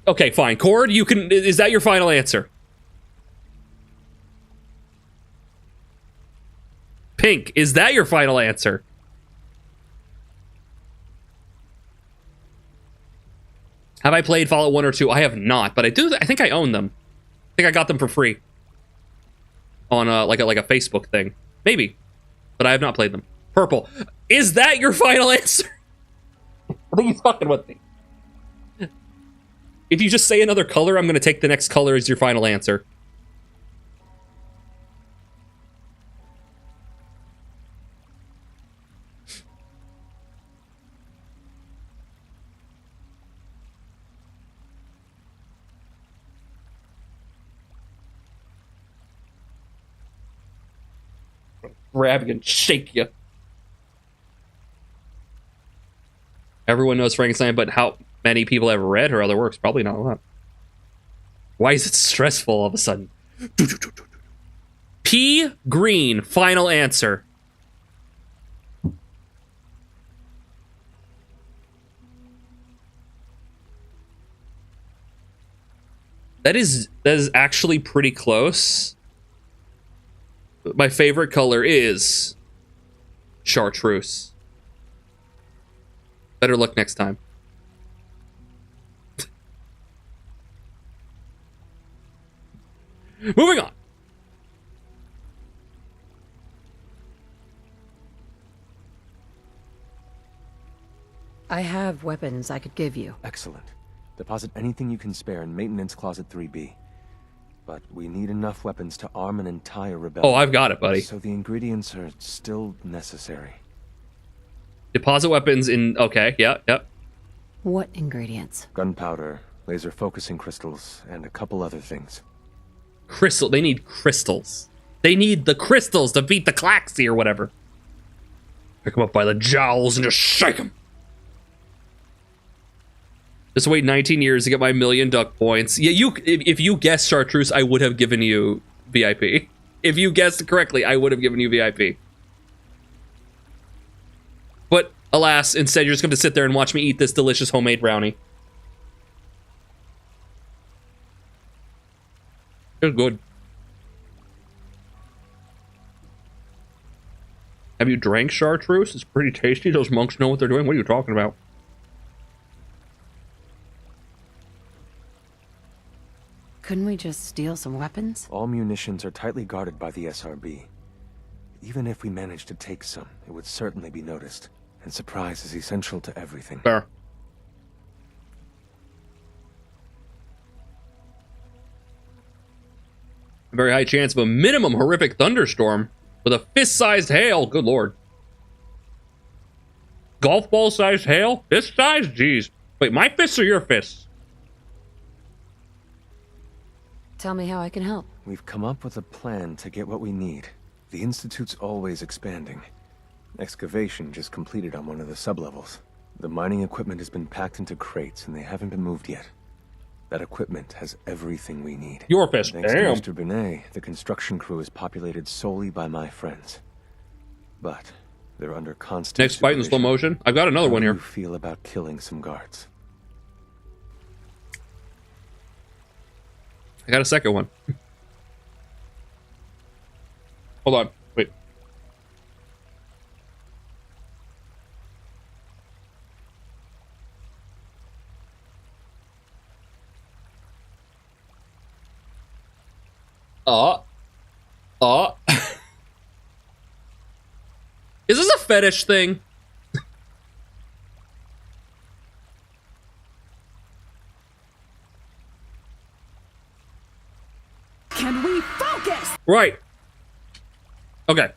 Okay, fine. Cord, you can. Is that your final answer? Pink, is that your final answer? Have I played Fallout 1 or 2? I have not, but I think I own them. I think I got them for free. On like a Facebook thing. Maybe. But I have not played them. Purple. Is that your final answer? I think he's fucking with me. If you just say another color, I'm going to take the next color as your final answer. Grab you and shake you. Everyone knows Frankenstein, but how many people have read her other works? Probably not a lot. Why is it stressful all of a sudden? P. Green, final answer. That is actually pretty close. My favorite color is chartreuse. Better luck next time. Moving on. I have weapons I could give you. Excellent. Deposit anything you can spare in Maintenance Closet 3B. But we need enough weapons to arm an entire rebellion. Oh, I've got it, buddy. So the ingredients are still necessary. Deposit weapons in... Okay, yep. What ingredients? Gunpowder, laser focusing crystals, and a couple other things. They need crystals. They need the crystals to beat the Klaxi or whatever. Pick them up by the jowls and just shake them. Just wait 19 years to get my million duck points. Yeah, if you guessed Chartreuse, I would have given you VIP. If you guessed correctly, I would have given you VIP. But alas, instead you're just going to sit there and watch me eat this delicious homemade brownie. It's good. Have you drank Chartreuse? It's pretty tasty. Those monks know what they're doing. What are you talking about? Couldn't we just steal some weapons? All munitions are tightly guarded by the SRB. Even if we managed to take some, it would certainly be noticed. And surprise is essential to everything. Fair. A very high chance of a minimum horrific thunderstorm with a fist-sized hail. Good lord. Golf ball-sized hail? Fist-sized? Jeez. Wait, my fists or your fists? Tell me how I can help. We've come up with a plan to get what we need. The Institute's always expanding. Excavation just completed on one of the sublevels. The mining equipment has been packed into crates and they haven't been moved yet. That equipment has everything we need. Your fist, Thanks damn. to Mr. Binet, the construction crew is populated solely by my friends. But they're under constant Next fight in slow motion. I've got another one here. How do you feel about killing some guards? I got a second one. Hold on. Wait. Is this a fetish thing? Can we focus? Right. Okay.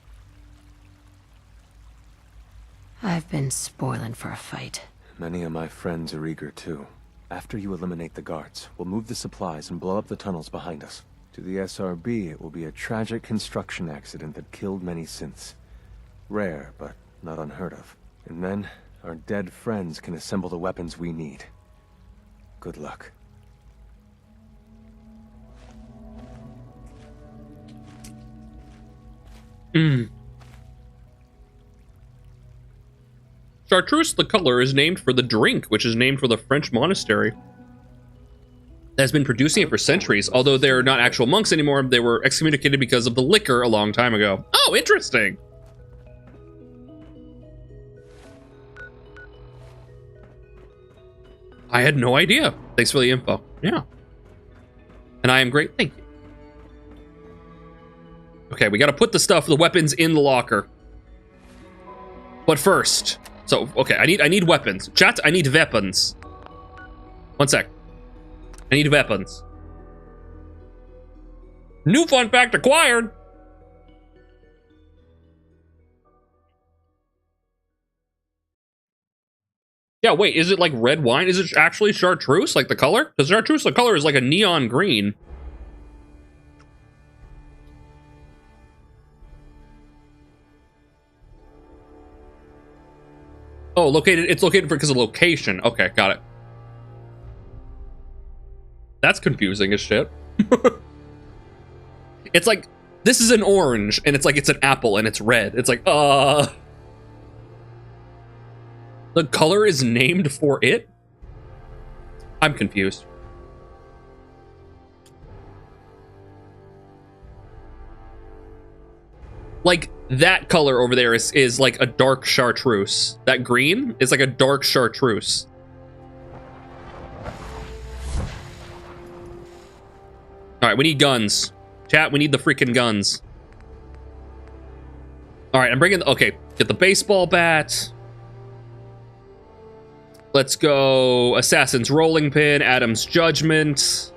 I've been spoiling for a fight. Many of my friends are eager too. After you eliminate the guards, we'll move the supplies and blow up the tunnels behind us. To the SRB, it will be a tragic construction accident that killed many synths. Rare, but not unheard of. And then, our dead friends can assemble the weapons we need. Good luck. Chartreuse, the color, is named for the drink, which is named for the French monastery that has been producing it for centuries. Although they're not actual monks anymore, they were excommunicated because of the liquor a long time ago. Oh, interesting. I had no idea. Thanks for the info. Yeah. And I am great. Thank you. Okay, we got to put the stuff, the weapons, in the locker. But first, so okay, I need weapons. Chat, I need weapons. One sec. I need weapons. New fun fact acquired. Yeah, wait, is it like red wine? Is it actually chartreuse, like the color? Because chartreuse, the color is like a neon green. Oh, it's located because of location. Okay, got it. That's confusing as shit. It's like, this is an orange, and it's like it's an apple, and it's red. It's like, the color is named for it? I'm confused. Like, That color over there is like a dark chartreuse. That green is like a dark chartreuse. All right, we need guns. Chat, we need the freaking guns. All right, I'm bringing... Okay, get the baseball bat. Let's go Assassin's Rolling Pin, Adam's Judgment.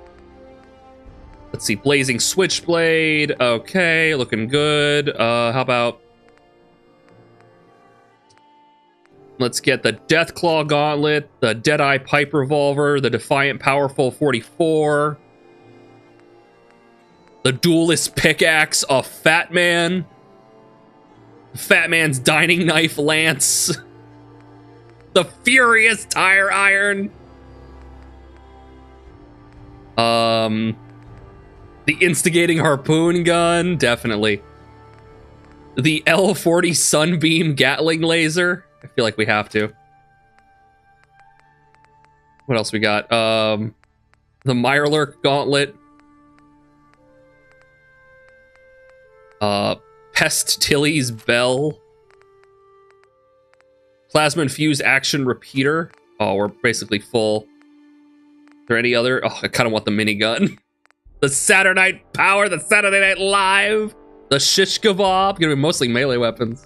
Let's see, Blazing Switchblade. Okay, looking good. How about... Let's get the Deathclaw Gauntlet, the Deadeye Pipe Revolver, the Defiant Powerful 44, the Duelist Pickaxe of Fat Man, Fat Man's Dining Knife Lance, the Furious Tire Iron, the Instigating Harpoon Gun, definitely, the L40 Sunbeam Gatling Laser. I feel like we have to. What else we got? The Mirelurk Gauntlet. Pest Tilly's Bell. Plasma Infused Action Repeater. Oh, we're basically full. Is there any other? Oh, I kind of want the minigun. The Saturday Night Power, the Saturday Night Live, the Shish Kebab. Gonna be mostly melee weapons.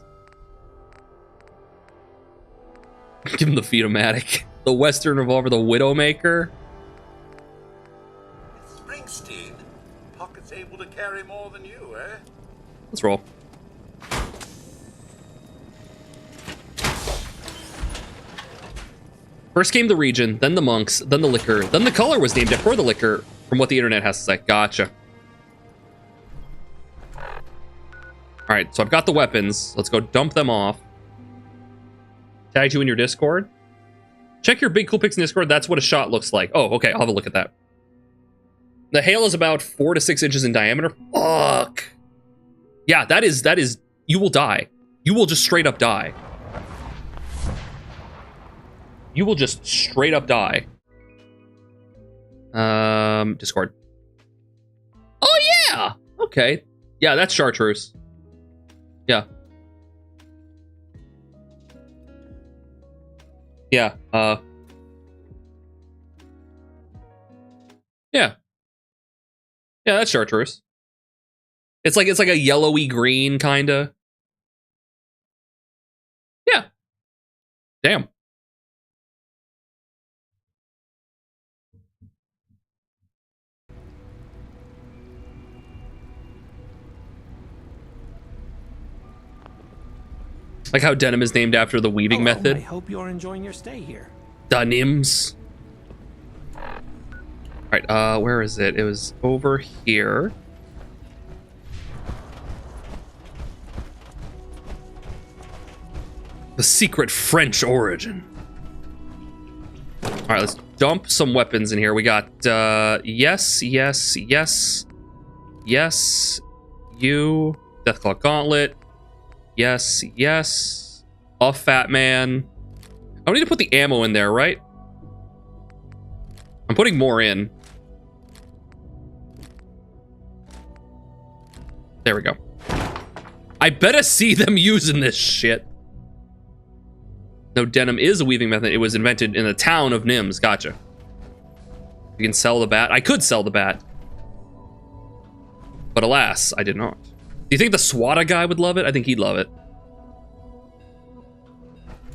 Give him the Feetomatic. The Western Revolver, the Widowmaker. Springsteen. Pocket's able to carry more than you, eh? Let's roll. First came the region, then the monks, then the liquor, then the color was named after the liquor, from what the internet has to say. Gotcha. Alright, so I've got the weapons. Let's go dump them off. Tagged you in your Discord. Check your Big Cool Pics in Discord. That's what a shot looks like. Oh, okay. I'll have a look at that. The hail is about 4 to 6 inches in diameter. Fuck. Yeah, that is. You will die. You will just straight up die. You will just straight up die. Discord. Oh yeah. Okay. Yeah, that's chartreuse. Yeah. Yeah, yeah. Yeah, that's chartreuse. It's like a yellowy green, kinda. Yeah. Damn. Like how denim is named after the weaving method. I hope you're enjoying your stay here. Denims. Alright, where is it? It was over here. The secret French origin. Alright, let's dump some weapons in here. We got, yes, yes, yes. Yes. You. Deathclaw Gauntlet. Yes, yes. A Fat Man. I don't need to put the ammo in there, right? I'm putting more in. There we go. I better see them using this shit. No, denim is a weaving method. It was invented in the town of Nims. Gotcha. You can sell the bat. I could sell the bat. But alas, I did not. Do you think the SWATA guy would love it? I think he'd love it.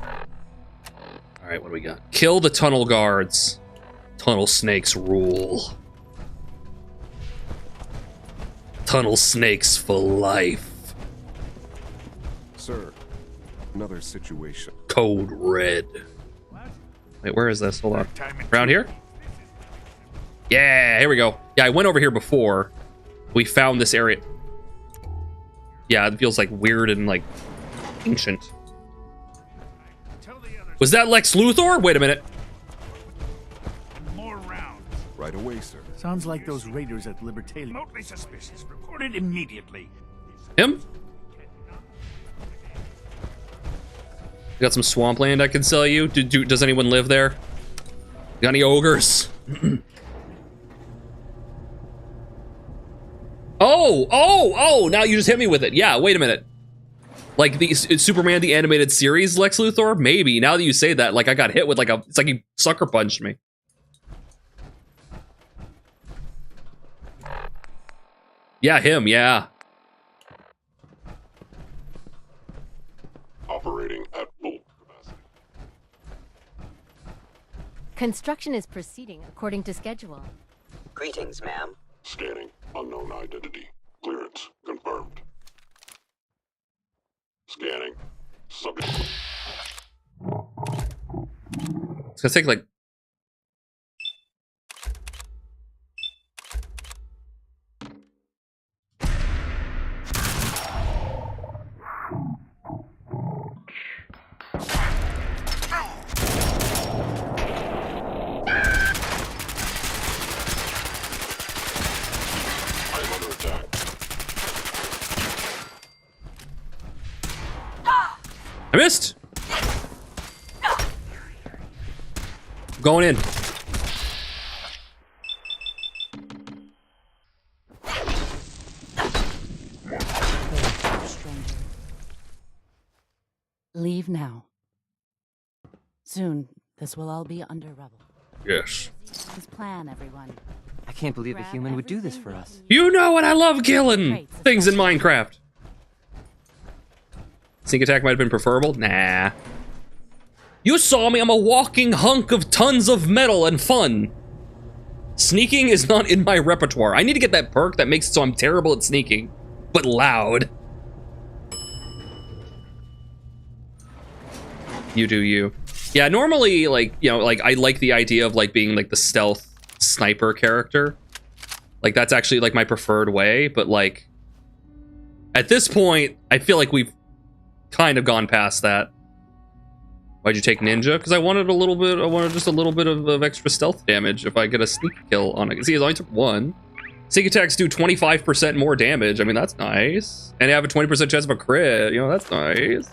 All right, what do we got? Kill the tunnel guards. Tunnel snakes rule. Tunnel snakes for life. Sir, another situation. Code red. Wait, where is this? Hold on. Around here? Yeah, here we go. Yeah, I went over here before. We found this area. Yeah, it feels like weird and like ancient. Was that Lex Luthor? Wait a minute. More rounds. Right away, sir. Sounds like those raiders at Libertalia. Remotely suspicious. Reported immediately. Him? Got some swampland I can sell you. Does anyone live there? Got any ogres? Oh! Now you just hit me with it. Yeah, wait a minute. Like the Superman the animated series Lex Luthor? Maybe. Now that you say that, like I got hit with like it's like he sucker punched me. Yeah, him, yeah. Operating at full capacity. Construction is proceeding according to schedule. Greetings, ma'am. Scanning. Unknown identity. Clearance confirmed. Scanning. Subject. It's gonna take like. I'm under attack. I missed. Going in. Leave now. Soon, this will all be under rubble. Yes. His plan, everyone. I can't believe a human would do this for us. You know what? I love killing things in Minecraft. Sneak attack might have been preferable. Nah. You saw me. I'm a walking hunk of tons of metal and fun. Sneaking is not in my repertoire. I need to get that perk that makes it so I'm terrible at sneaking, but loud. You do you. Yeah, normally, like, you know, like, I like the idea of, like, being, like, the stealth sniper character. Like, that's actually, like, my preferred way, but, like, at this point, I feel like we've kind of gone past that. Why'd you take ninja? Because I wanted just a little bit of extra stealth damage if I get a sneak kill on it. See, I only took one. Sneak attacks do 25% more damage. I mean, that's nice. And you have a 20% chance of a crit. You know, that's nice.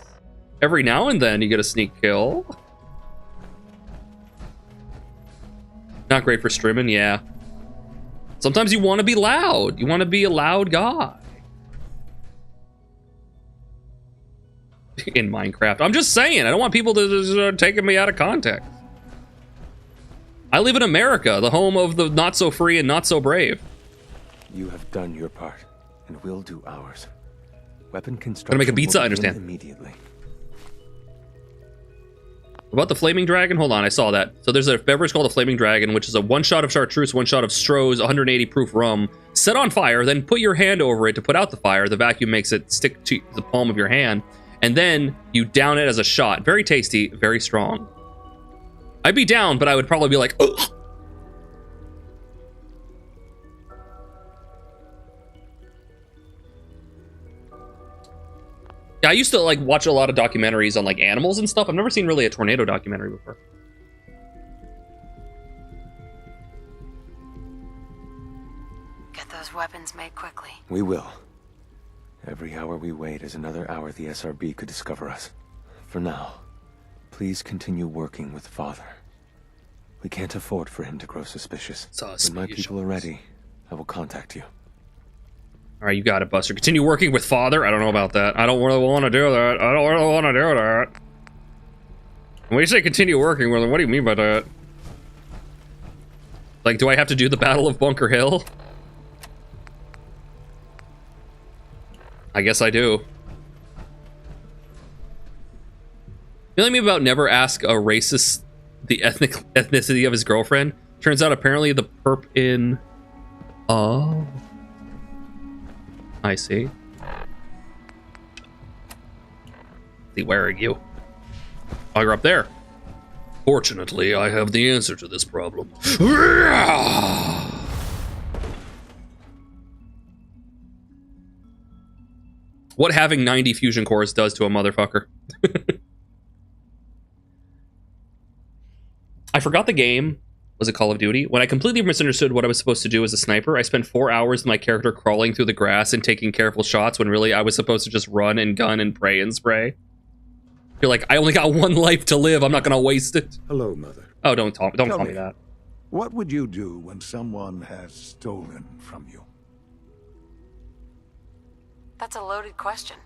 Every now and then you get a sneak kill. Not great for streaming, yeah. Sometimes you want to be loud. You want to be a loud guy. In Minecraft. I'm just saying, I don't want people to taking me out of context. I live in America, the home of the not so free and not so brave. You have done your part, and we'll do ours. Weapon construction. Gonna make a pizza, I understand. Immediately. About the Flaming Dragon? Hold on, I saw that. So there's a beverage called the Flaming Dragon, which is a one shot of chartreuse, one shot of Stroh's 180 proof rum. Set on fire, then put your hand over it to put out the fire. The vacuum makes it stick to the palm of your hand. And then you down it as a shot. Very tasty, very strong. I'd be down, but I would probably be like, ugh. Yeah, I used to like watch a lot of documentaries on like animals and stuff. I've never seen really a tornado documentary before. Get those weapons made quickly. We will. Every hour we wait is another hour the SRB could discover us. For now, please continue working with Father. We can't afford for him to grow suspicious. When my people are ready, I will contact you. All right, you got it, Buster. Continue working with Father? I don't know about that. I don't really want to do that. I don't really want to do that. When you say continue working with him, what do you mean by that? Like, do I have to do the Battle of Bunker Hill? I guess I do. Feeling me about never ask a racist the ethnicity of his girlfriend. Turns out apparently the perp in... Oh. I see. Where are you? Oh, you're up there. Fortunately, I have the answer to this problem. What having 90 fusion cores does to a motherfucker. I forgot the game. Was it Call of Duty? When I completely misunderstood what I was supposed to do as a sniper, I spent 4 hours with my character crawling through the grass and taking careful shots when really I was supposed to just run and gun and pray and spray. You're like, I only got one life to live. I'm not gonna waste it. Hello, Mother. Oh, don't tell me that. What would you do when someone has stolen from you? That's a loaded question.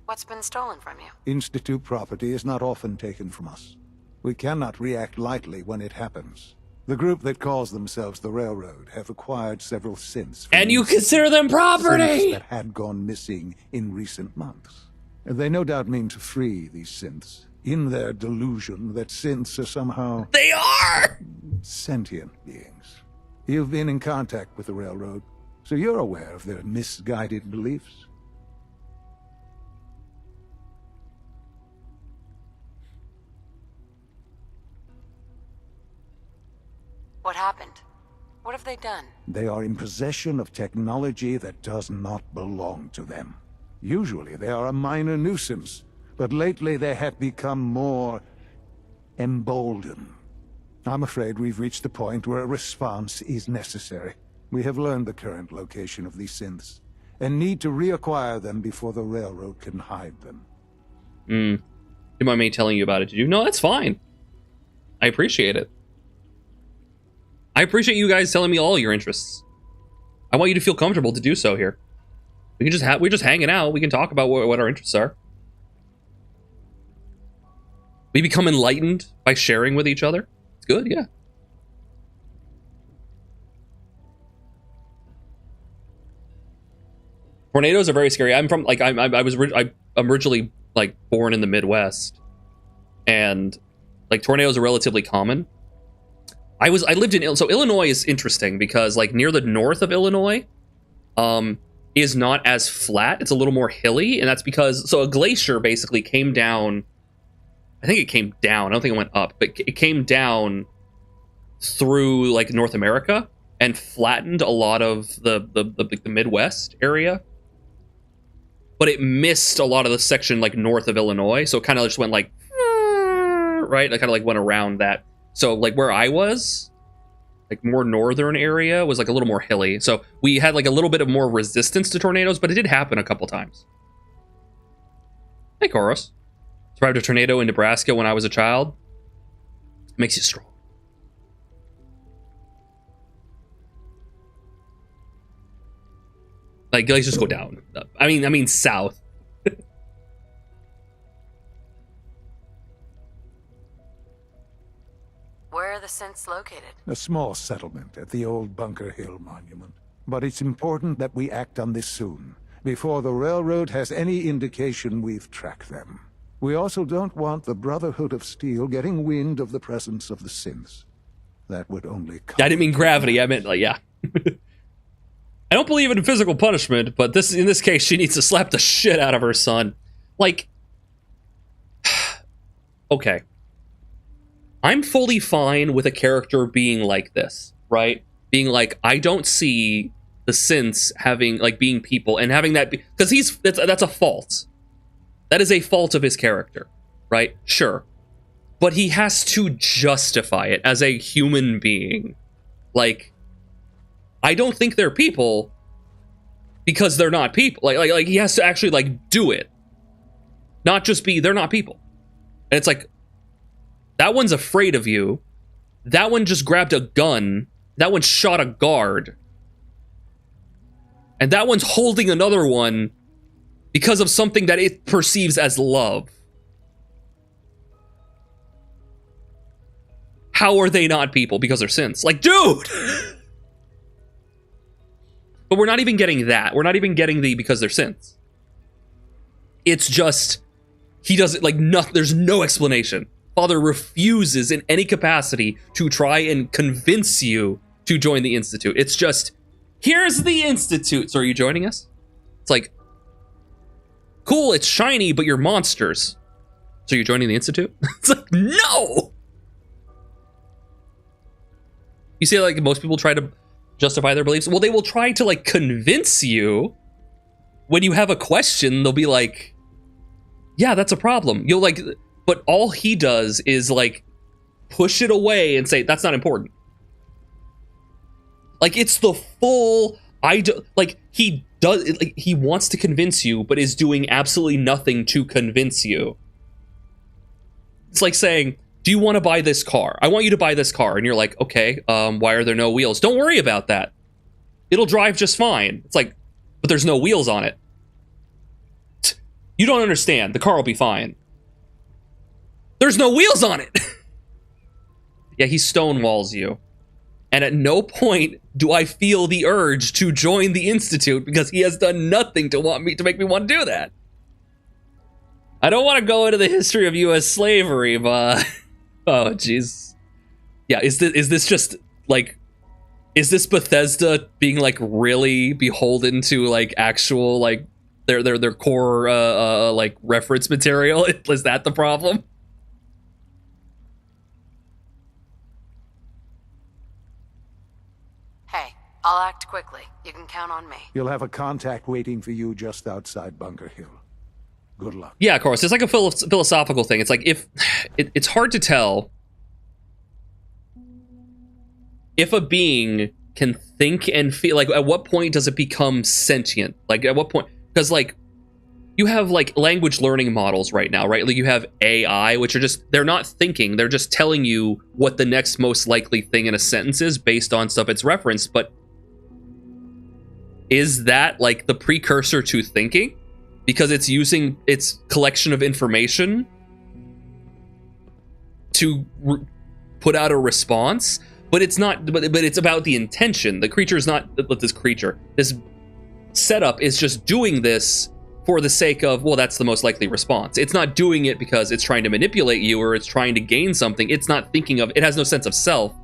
What's been stolen from you? Institute property is not often taken from us. We cannot react lightly when it happens. The group that calls themselves the Railroad have acquired several synths. And you consider them property? Synths that had gone missing in recent months. They no doubt mean to free these synths, in their delusion that synths are somehow... They are! Sentient beings. You've been in contact with the Railroad, so you're aware of their misguided beliefs. What happened? What have they done? They are in possession of technology that does not belong to them. Usually they are a minor nuisance, but lately they have become more emboldened. I'm afraid we've reached the point where a response is necessary. We have learned the current location of these synths, and need to reacquire them before the Railroad can hide them. You mind me telling you about it, did you? No, that's fine. I appreciate it. I appreciate you guys telling me all your interests. I want you to feel comfortable to do so here. We can just we're just hanging out. We can talk about what our interests are. We become enlightened by sharing with each other. It's good, yeah. Tornadoes are very scary. I'm from I'm originally like born in the Midwest, and like tornadoes are relatively common. I lived in so Illinois is interesting because like near the north of Illinois, is not as flat. It's a little more hilly, and that's because a glacier basically came down. I think it came down. I don't think it went up, but it came down through like North America and flattened a lot of the Midwest area. But it missed a lot of the section like north of Illinois, so it kind of just went like right. It kind of like went around that. So like where I was, like more northern area was like a little more hilly. So we had like a little bit of more resistance to tornadoes, but it did happen a couple times. Hey, Koros. Survived a tornado in Nebraska when I was a child. It makes you strong. Like glaciers go down. I mean south. Where are the synths located? A small settlement at the old Bunker Hill Monument. But it's important that we act on this soon, before the Railroad has any indication we've tracked them. We also don't want the Brotherhood of Steel getting wind of the presence of the synths. That would only... I didn't mean gravity, I meant like, yeah. I don't believe in physical punishment, but in this case, she needs to slap the shit out of her son. Like... Okay. I'm fully fine with a character being like this, right? Being like, I don't see the synths having, like, being people and having that... Because that's a fault. That is a fault of his character, right? Sure. But he has to justify it as a human being. Like, I don't think they're people because they're not people. Like he has to actually, like, do it. Not just be, they're not people. And it's like, that one's afraid of you. That one just grabbed a gun. That one shot a guard. And that one's holding another one because of something that it perceives as love. How are they not people? Because they're synths. Like, dude! But we're not even getting that. We're not even getting the because they're synths. It's just, he doesn't, like, there's no explanation. Father refuses in any capacity to try and convince you to join the Institute. It's just, here's the Institute. So are you joining us? It's like, cool, it's shiny, but you're monsters. So you're joining the Institute? It's like, no! You see, like, most people try to justify their beliefs. Well, they will try to, like, convince you. When you have a question, they'll be like, yeah, that's a problem. You'll, like... But all he does is, like, push it away and say, that's not important. Like, it's the full, he does, like, he wants to convince you, but is doing absolutely nothing to convince you. It's like saying, do you want to buy this car? I want you to buy this car. And you're like, okay, why are there no wheels? Don't worry about that. It'll drive just fine. It's like, but there's no wheels on it. You don't understand. The car will be fine. There's no wheels on it. Yeah, he stonewalls you. And at no point do I feel the urge to join the Institute because he has done nothing to make me want to do that. I don't want to go into the history of U.S. slavery, but oh jeez. Yeah, is this just like, is this Bethesda being like really beholden to like actual like their core like reference material? Is that the problem? Hey, I'll act quickly. You can count on me. You'll have a contact waiting for you just outside Bunker Hill. Good luck. Yeah, of course. It's like a philosophical thing. It's like if it's hard to tell if a being can think and feel. Like, at what point does it become sentient? Like, at what point? Because like you have like language learning models right now, right? Like you have AI, which are just, they're not thinking. They're just telling you what the next most likely thing in a sentence is based on stuff it's referenced. But is that like the precursor to thinking? Because it's using its collection of information to put out a response, but it's not. But it's about the intention. The creature is not. This creature, this setup is just doing this for the sake of, well, that's the most likely response. It's not doing it because it's trying to manipulate you or it's trying to gain something. It's not thinking of. It has no sense of self,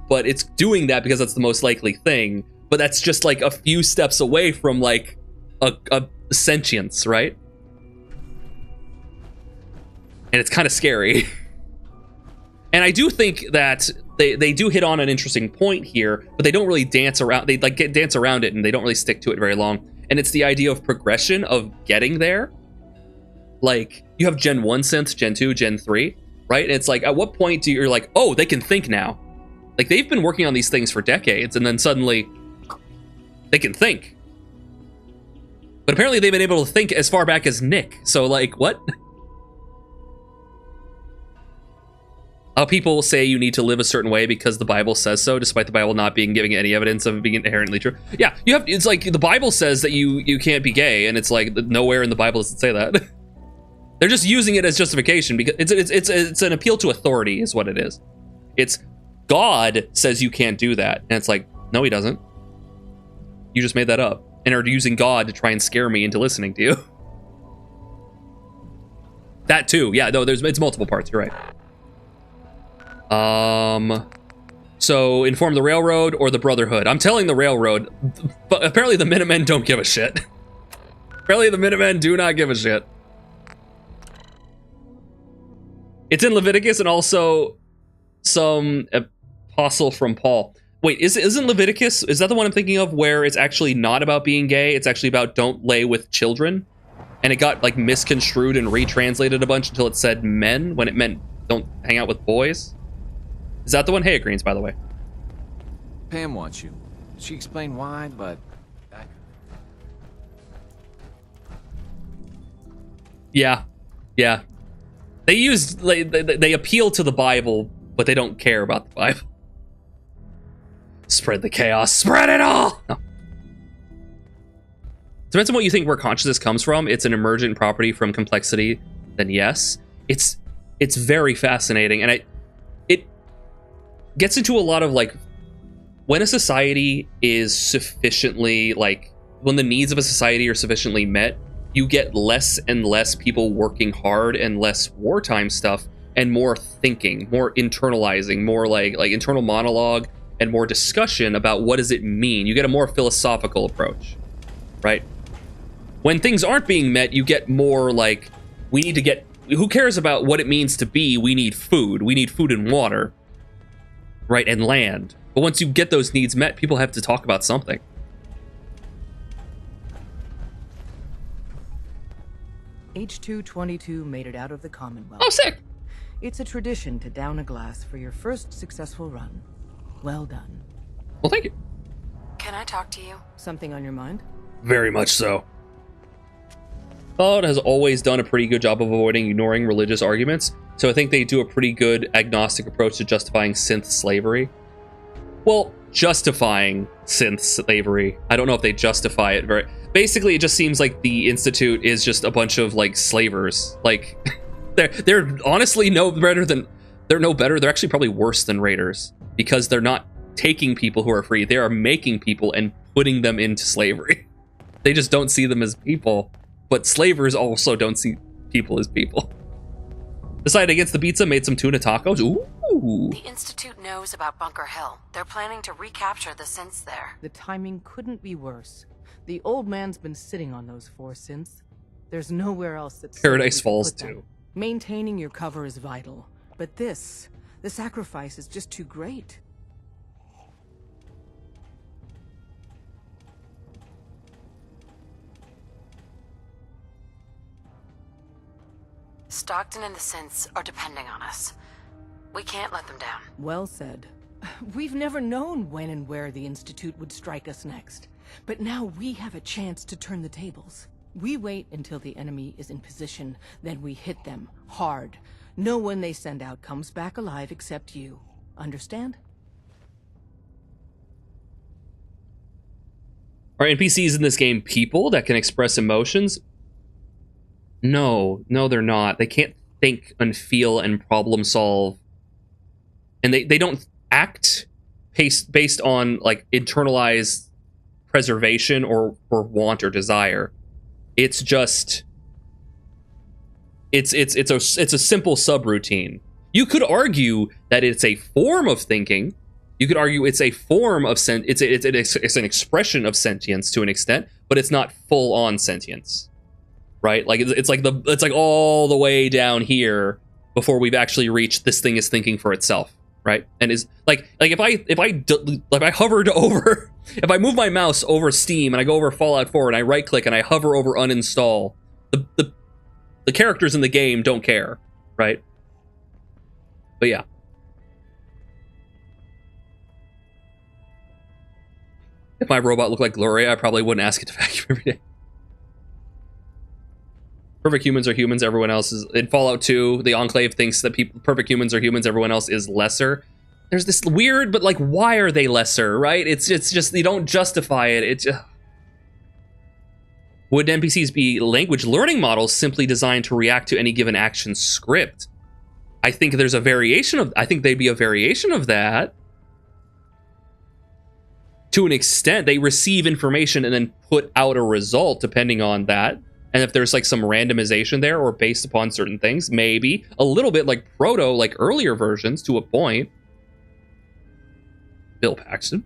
but it's doing that because that's the most likely thing. But that's just like a few steps away from like a sentience, right? And it's kind of scary. And I do think that they do hit on an interesting point here, but they don't really dance around. They like dance around it and they don't really stick to it very long. And it's the idea of progression, of getting there. Like, you have Gen 1 synths, Gen 2, Gen 3, right? And it's like, at what point do you're like, oh, they can think now? Like, they've been working on these things for decades, and then suddenly they can think. But apparently they've been able to think as far back as Nick. So, like, what? People say you need to live a certain way because the Bible says so, despite the Bible not giving any evidence of it being inherently true. Yeah, it's like the Bible says that you can't be gay, and it's like nowhere in the Bible does it say that. They're just using it as justification because it's an appeal to authority, is what it is. It's God says you can't do that, and it's like, no, he doesn't. You just made that up and are using God to try and scare me into listening to you. That too, yeah. No, it's multiple parts. You're right. So inform the Railroad or the Brotherhood. I'm telling the Railroad, but apparently the Minutemen don't give a shit. Apparently the Minutemen do not give a shit. It's in Leviticus and also some apostle from Paul. Wait, isn't Leviticus, is that the one I'm thinking of where it's actually not about being gay? It's actually about don't lay with children? And it got like misconstrued and retranslated a bunch until it said men when it meant don't hang out with boys? Is that the one? Hey, it Greens, by the way. Pam wants you. She explained why, but... Yeah. Yeah. They appeal to the Bible, but they don't care about the Bible. Spread the chaos. Spread it all! No. Depends on what you think where consciousness comes from. It's an emergent property from complexity, then yes. It's very fascinating, and it gets into a lot of like, when a society is sufficiently like, when the needs of a society are sufficiently met, you get less and less people working hard and less wartime stuff and more thinking, more internalizing, more like internal monologue and more discussion about what does it mean. You get a more philosophical approach, right? When things aren't being met, you get more like, we need to get, who cares about what it means to be? We need food. We need food and water, right? And land. But once you get those needs met, people have to talk about something. H222 made it out of the Commonwealth. Oh, sick! It's a tradition to down a glass for your first successful run. Well done. Well, thank you. Can I talk to you? Something on your mind? Very much so. Fallout has always done a pretty good job of ignoring religious arguments, so I think they do a pretty good agnostic approach to justifying synth slavery. Well, justifying synth slavery. I don't know if they justify it very... Basically, it just seems like the Institute is just a bunch of like slavers. Like they're honestly no better. They're actually probably worse than raiders because they're not taking people who are free. They are making people and putting them into slavery. They just don't see them as people. But slavers also don't see people as people. Decided against the pizza, made some tuna tacos. Ooh. The Institute knows about Bunker Hill. They're planning to recapture the synths there. The timing couldn't be worse. The old man's been sitting on those 4 synths. There's nowhere else that's Paradise Falls too. Maintaining your cover is vital. But the sacrifice is just too great. Stockton and the synths are depending on us. We can't let them down. Well said. We've never known when and where the Institute would strike us next. But now we have a chance to turn the tables. We wait until the enemy is in position, then we hit them hard. No one they send out comes back alive except you. Understand? Are NPCs in this game people that can express emotions? No, they're not. They can't think and feel and problem solve. And they don't act based on like internalized preservation or want or desire. It's just it's a simple subroutine. You could argue that it's a form of thinking. You could argue it's a form of it's an expression of sentience to an extent, but it's not full on sentience. Right? Like it's like all the way down here before we've actually reached this thing is thinking for itself, right? And is like if I hovered over, if I move my mouse over Steam and I go over Fallout 4 and I right click and I hover over uninstall, the characters in the game don't care, right? But yeah. If my robot looked like Gloria, I probably wouldn't ask it to vacuum every day. Perfect humans are humans, everyone else is... In Fallout 2, the Enclave thinks that perfect humans are humans, everyone else is lesser. There's this weird, but like, why are they lesser, right? It's just, you don't justify it. It's just... Would NPCs be language learning models simply designed to react to any given action script? I think there's a variation of... I think they'd be a variation of that. To an extent, they receive information and then put out a result depending on that. And if there's like some randomization there or based upon certain things, maybe a little bit like proto, like earlier versions to a point. Bill Paxton.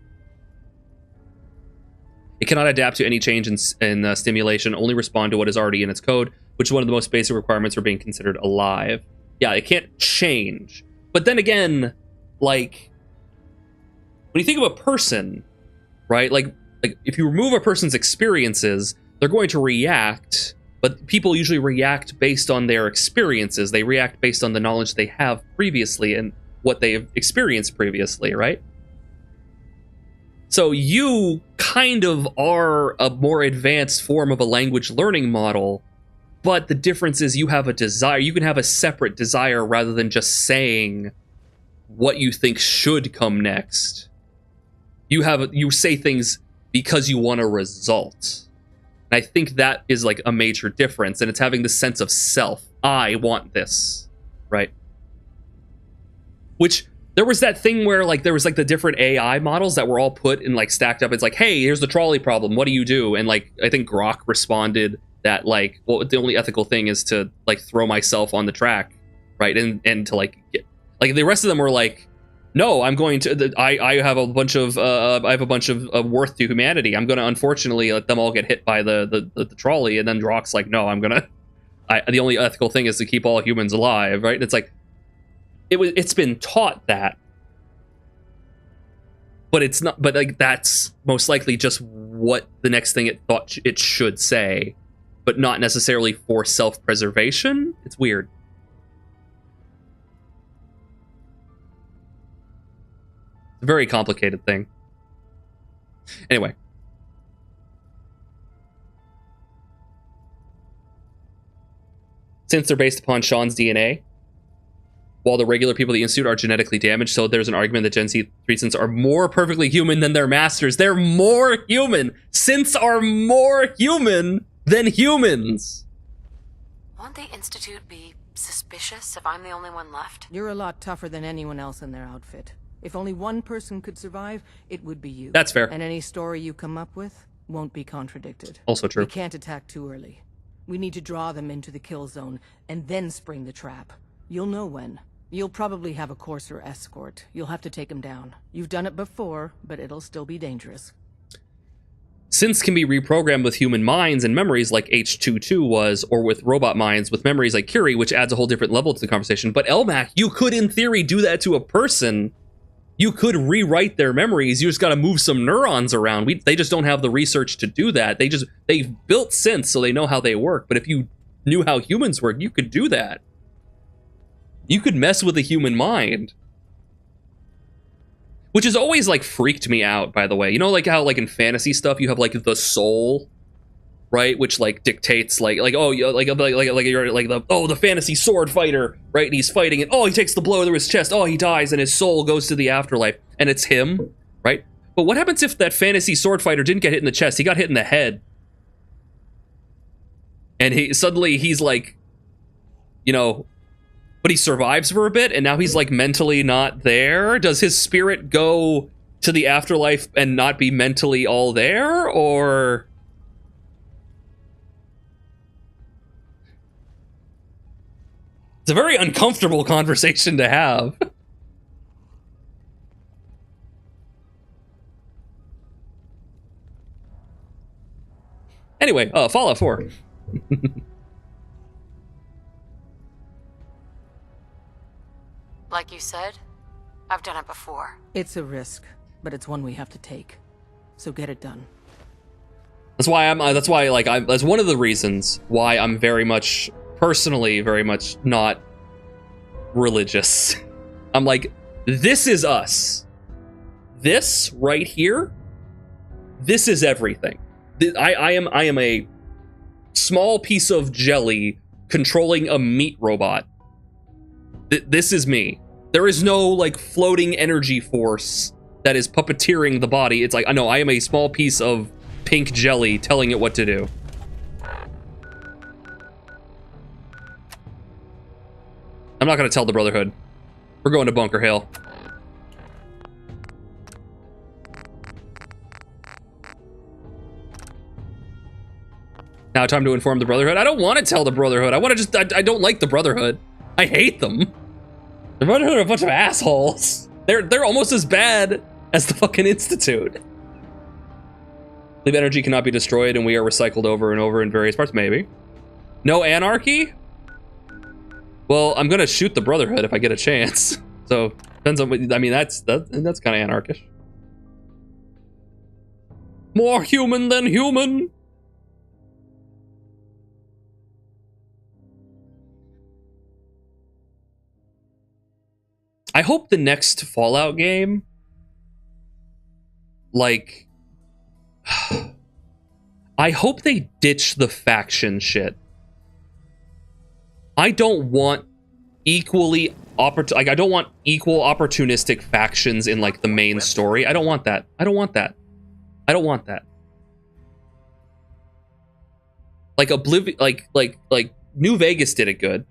It cannot adapt to any change in stimulation, only respond to what is already in its code, which is one of the most basic requirements for being considered alive. Yeah, it can't change. But then again, like, when you think of a person, right? Like if you remove a person's experiences, they're going to react, but people usually react based on their experiences. They react based on the knowledge they have previously and what they have experienced previously, right? So you kind of are a more advanced form of a language learning model, but the difference is you have a desire. You can have a separate desire rather than just saying what you think should come next. You say things because you want a result. And I think that is like a major difference, and it's having the sense of self. I want this, right? Which there was that thing where like there was like the different AI models that were all put and like stacked up. It's like, hey, here's the trolley problem. What do you do? And like I think Grok responded that like, well, the only ethical thing is to like throw myself on the track, right? And to like get, like the rest of them were like, no, I'm going to. I have a bunch of worth to humanity. I'm going to unfortunately let them all get hit by the trolley, and then Grok's like, no, the only ethical thing is to keep all humans alive, right? And it's like, it's been taught that, but it's not. But like that's most likely just what the next thing it thought it should say, but not necessarily for self-preservation. It's weird. A very complicated thing. Anyway. Since they're based upon Sean's DNA, while the regular people of the Institute are genetically damaged. So there's an argument that Gen Z 3 synths are more perfectly human than their masters. They're more human. Synths are more human than humans. Won't the Institute be suspicious if I'm the only one left? You're a lot tougher than anyone else in their outfit. If only one person could survive, it would be you. That's fair. And any story you come up with won't be contradicted. Also true. We can't attack too early. We need to draw them into the kill zone and then spring the trap. You'll know when. You'll probably have a Courser escort. You'll have to take them down. You've done it before, but it'll still be dangerous. Synths can be reprogrammed with human minds and memories like H22 was, or with robot minds with memories like Curie, which adds a whole different level to the conversation. But Elmac, you could, in theory, do that to a person. You could rewrite their memories. You just got to move some neurons around. They just don't have the research to do that. They've built synths so they know how they work. But if you knew how humans work, you could do that. You could mess with a human mind. Which has always, like, freaked me out, by the way. You know, like, how, like, in fantasy stuff, you have, like, the soul, right? Which, like, dictates, like, oh, you're, the fantasy sword fighter, right? And he's fighting, and, oh, he takes the blow through his chest, oh, he dies, and his soul goes to the afterlife. And it's him, right? But what happens if that fantasy sword fighter didn't get hit in the chest? He got hit in the head. And he's, like, you know... But he survives for a bit, and now he's, like, mentally not there? Does his spirit go to the afterlife and not be mentally all there? Or... It's a very uncomfortable conversation to have. Anyway, Fallout 4. Like you said, I've done it before. It's a risk, but it's one we have to take. So get it done. That's one of the reasons why I'm very much, personally, very much not religious. I'm like, this is us. This right here, this is everything. I am a small piece of jelly controlling a meat robot. This is me. There is no, like, floating energy force that is puppeteering the body. It's like, I know, I am a small piece of pink jelly telling it what to do. I'm not going to tell the Brotherhood. We're going to Bunker Hill. Now time to inform the Brotherhood. I don't want to tell the Brotherhood. I don't like the Brotherhood. I hate them. The Brotherhood are a bunch of assholes. They're almost as bad as the fucking Institute. Live energy cannot be destroyed, and we are recycled over and over in various parts. Maybe. No anarchy? Well, I'm gonna shoot the Brotherhood if I get a chance. So depends on what. I mean, that's kind of anarchish. More human than human. I hope the next Fallout game, like, I hope they ditch the faction shit. I don't want I don't want equal opportunistic factions in, like, the main story. I don't want that. I don't want that. I don't want that. Like like New Vegas did it good.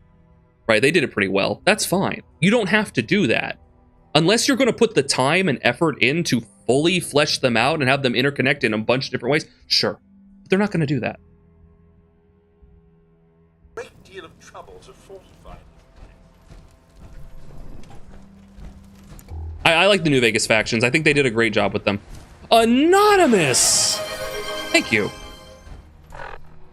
Right, they did it pretty well. That's fine. You don't have to do that. Unless you're going to put the time and effort in to fully flesh them out and have them interconnect in a bunch of different ways, sure. But they're not going to do that. Great deal of trouble to fortify. I like the New Vegas factions. I think they did a great job with them. Anonymous! Thank you.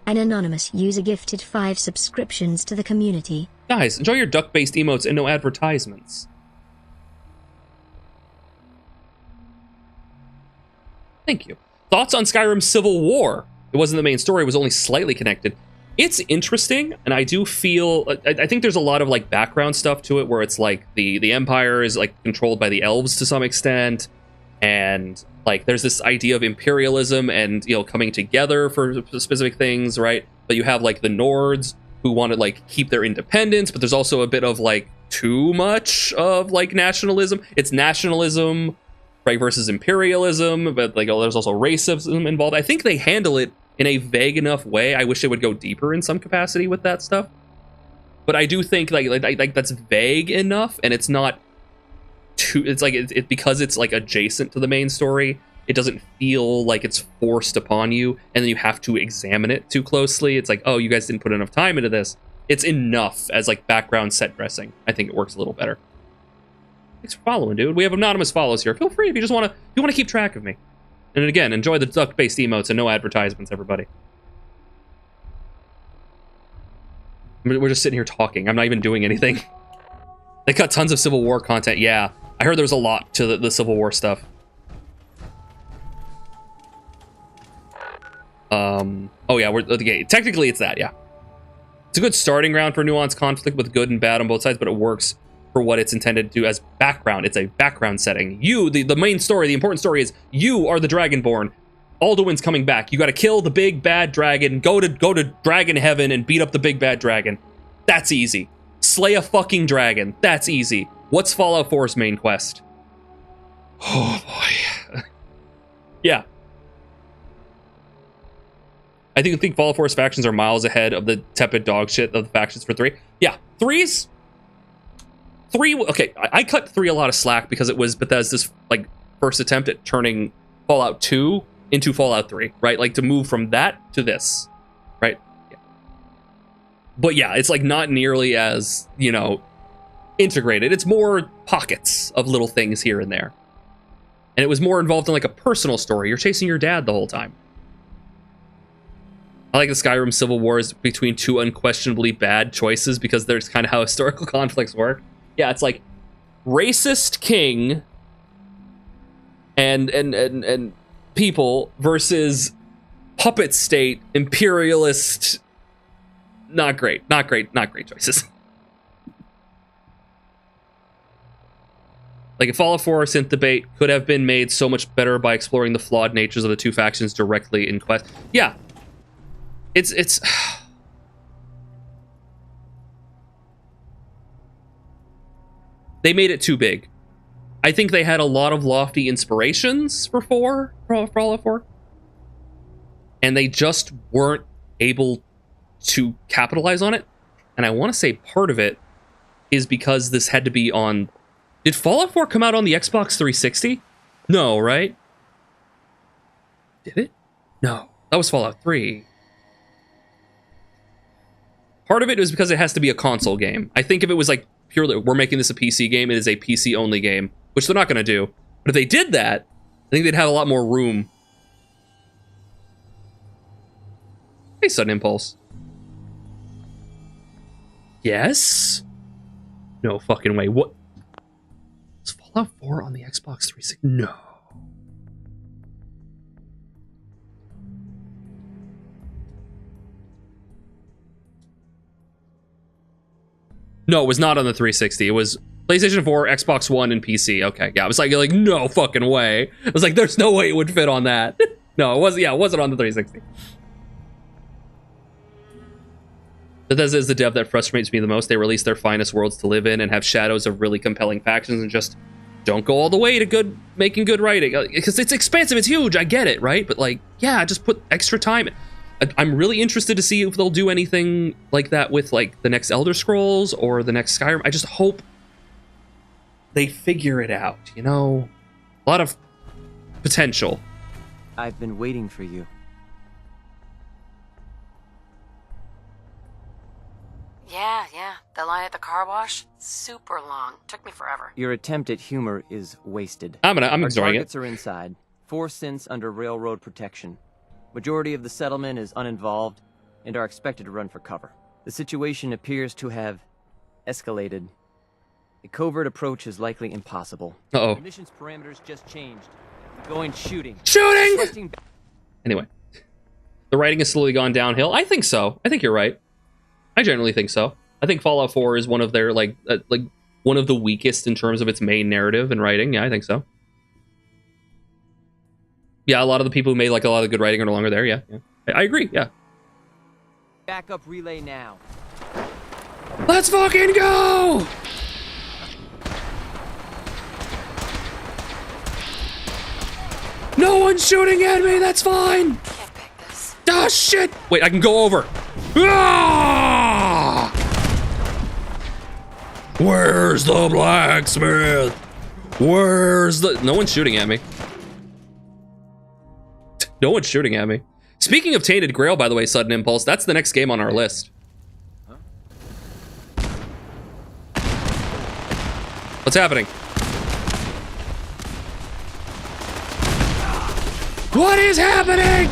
An anonymous user gifted 5 subscriptions to the community. Guys, enjoy your duck-based emotes and no advertisements. Thank you. Thoughts on Skyrim Civil War? It wasn't the main story, it was only slightly connected. It's interesting, and I do feel... I think there's a lot of, like, background stuff to it, where it's like the Empire is, like, controlled by the elves to some extent, and, like, there's this idea of imperialism and, you know, coming together for specific things, right? But you have, like, the Nords, who want to, like, keep their independence, but there's also a bit of, like, too much of like nationalism. It's nationalism, right, versus imperialism, but like there's also racism involved. I think they handle it in a vague enough way. I wish they would go deeper in some capacity with that stuff. But I do think like that's vague enough, and it's not too. It's like it because it's like adjacent to the main story. It doesn't feel like it's forced upon you, and then you have to examine it too closely. It's like, oh, you guys didn't put enough time into this. It's enough as like background set dressing. I think it works a little better. Thanks for following, dude. We have anonymous follows here. Feel free if you just want to keep track of me. And again, enjoy the duck-based emotes and no advertisements, everybody. We're just sitting here talking. I'm not even doing anything. They cut tons of Civil War content. Yeah, I heard there was a lot to the Civil War stuff. Oh yeah, okay, technically it's that, yeah. It's a good starting ground for nuanced conflict with good and bad on both sides, but it works for what it's intended to do as background. It's a background setting. You, the main story, the important story is you are the Dragonborn. Alduin's coming back. You gotta kill the big bad dragon, go to dragon heaven and beat up the big bad dragon. That's easy. Slay a fucking dragon. That's easy. What's Fallout 4's main quest? Oh boy. Yeah. I think Fallout 4's factions are miles ahead of the tepid dog shit of the factions for 3. Yeah, 3, okay, I cut 3 a lot of slack because it was Bethesda's like first attempt at turning Fallout 2 into Fallout 3, right? Like to move from that to this, right? Yeah. But yeah, it's like not nearly as, you know, integrated. It's more pockets of little things here and there. And it was more involved in like a personal story. You're chasing your dad the whole time. I like the Skyrim Civil War is between 2 unquestionably bad choices because there's kind of how historical conflicts work. Yeah, it's like racist king and people versus puppet state imperialist. Not great choices. Like if Fallout 4 synth debate could have been made so much better by exploring the flawed natures of the 2 factions directly in quest. Yeah. It's they made it too big. I think they had a lot of lofty inspirations for Fallout 4. And they just weren't able to capitalize on it. And I want to say part of it is because this had to be on... Did Fallout 4 come out on the Xbox 360? No, right? Did it? No. That was Fallout 3. Part of it is because it has to be a console game. I think if it was like purely, we're making this a PC game, it is a PC only game, which they're not going to do. But if they did that, I think they'd have a lot more room. Hey, Sudden Impulse. Yes? No fucking way. What? Is Fallout 4 on the Xbox 360? No. No, it was not on the 360. It was PlayStation 4, Xbox One, and PC. Okay, yeah, I was like no fucking way. I was like, there's no way it would fit on that. No, it wasn't. Yeah, it wasn't on the 360. Bethesda is the dev that frustrates me the most. They release their finest worlds to live in and have shadows of really compelling factions and just don't go all the way to making good writing. Because it's expansive, it's huge, I get it, right? But like, yeah, just put extra time. I'm really interested to see if they'll do anything like that with like the next Elder Scrolls or the next Skyrim. I just hope they figure it out, you know? A lot of potential. I've been waiting for you. Yeah. The line at the car wash, super long. Took me forever. Your attempt at humor is wasted. I'm ignoring it. Our targets are inside. 4 synths under railroad protection. Majority of the settlement is uninvolved and are expected to run for cover. The situation appears to have escalated. A covert approach is likely impossible. Uh-oh. The mission's parameters just changed. Going shooting. Shooting! Anyway. The writing has slowly gone downhill. I think so. I think you're right. I generally think so. I think Fallout 4 is one of their, like one of the weakest in terms of its main narrative and writing. Yeah, I think so. Yeah, a lot of the people who made like a lot of good writing are no longer there. Yeah. I agree. Yeah. Backup relay now. Let's fucking go! No one's shooting at me, that's fine. Can't pick this. Ah, shit. Wait, I can go over. Ah! Where's the blacksmith? Where's the... No one's shooting at me. No one's shooting at me. Speaking of Tainted Grail, by the way, Sudden Impulse, that's the next game on our list. What's happening? What is happening?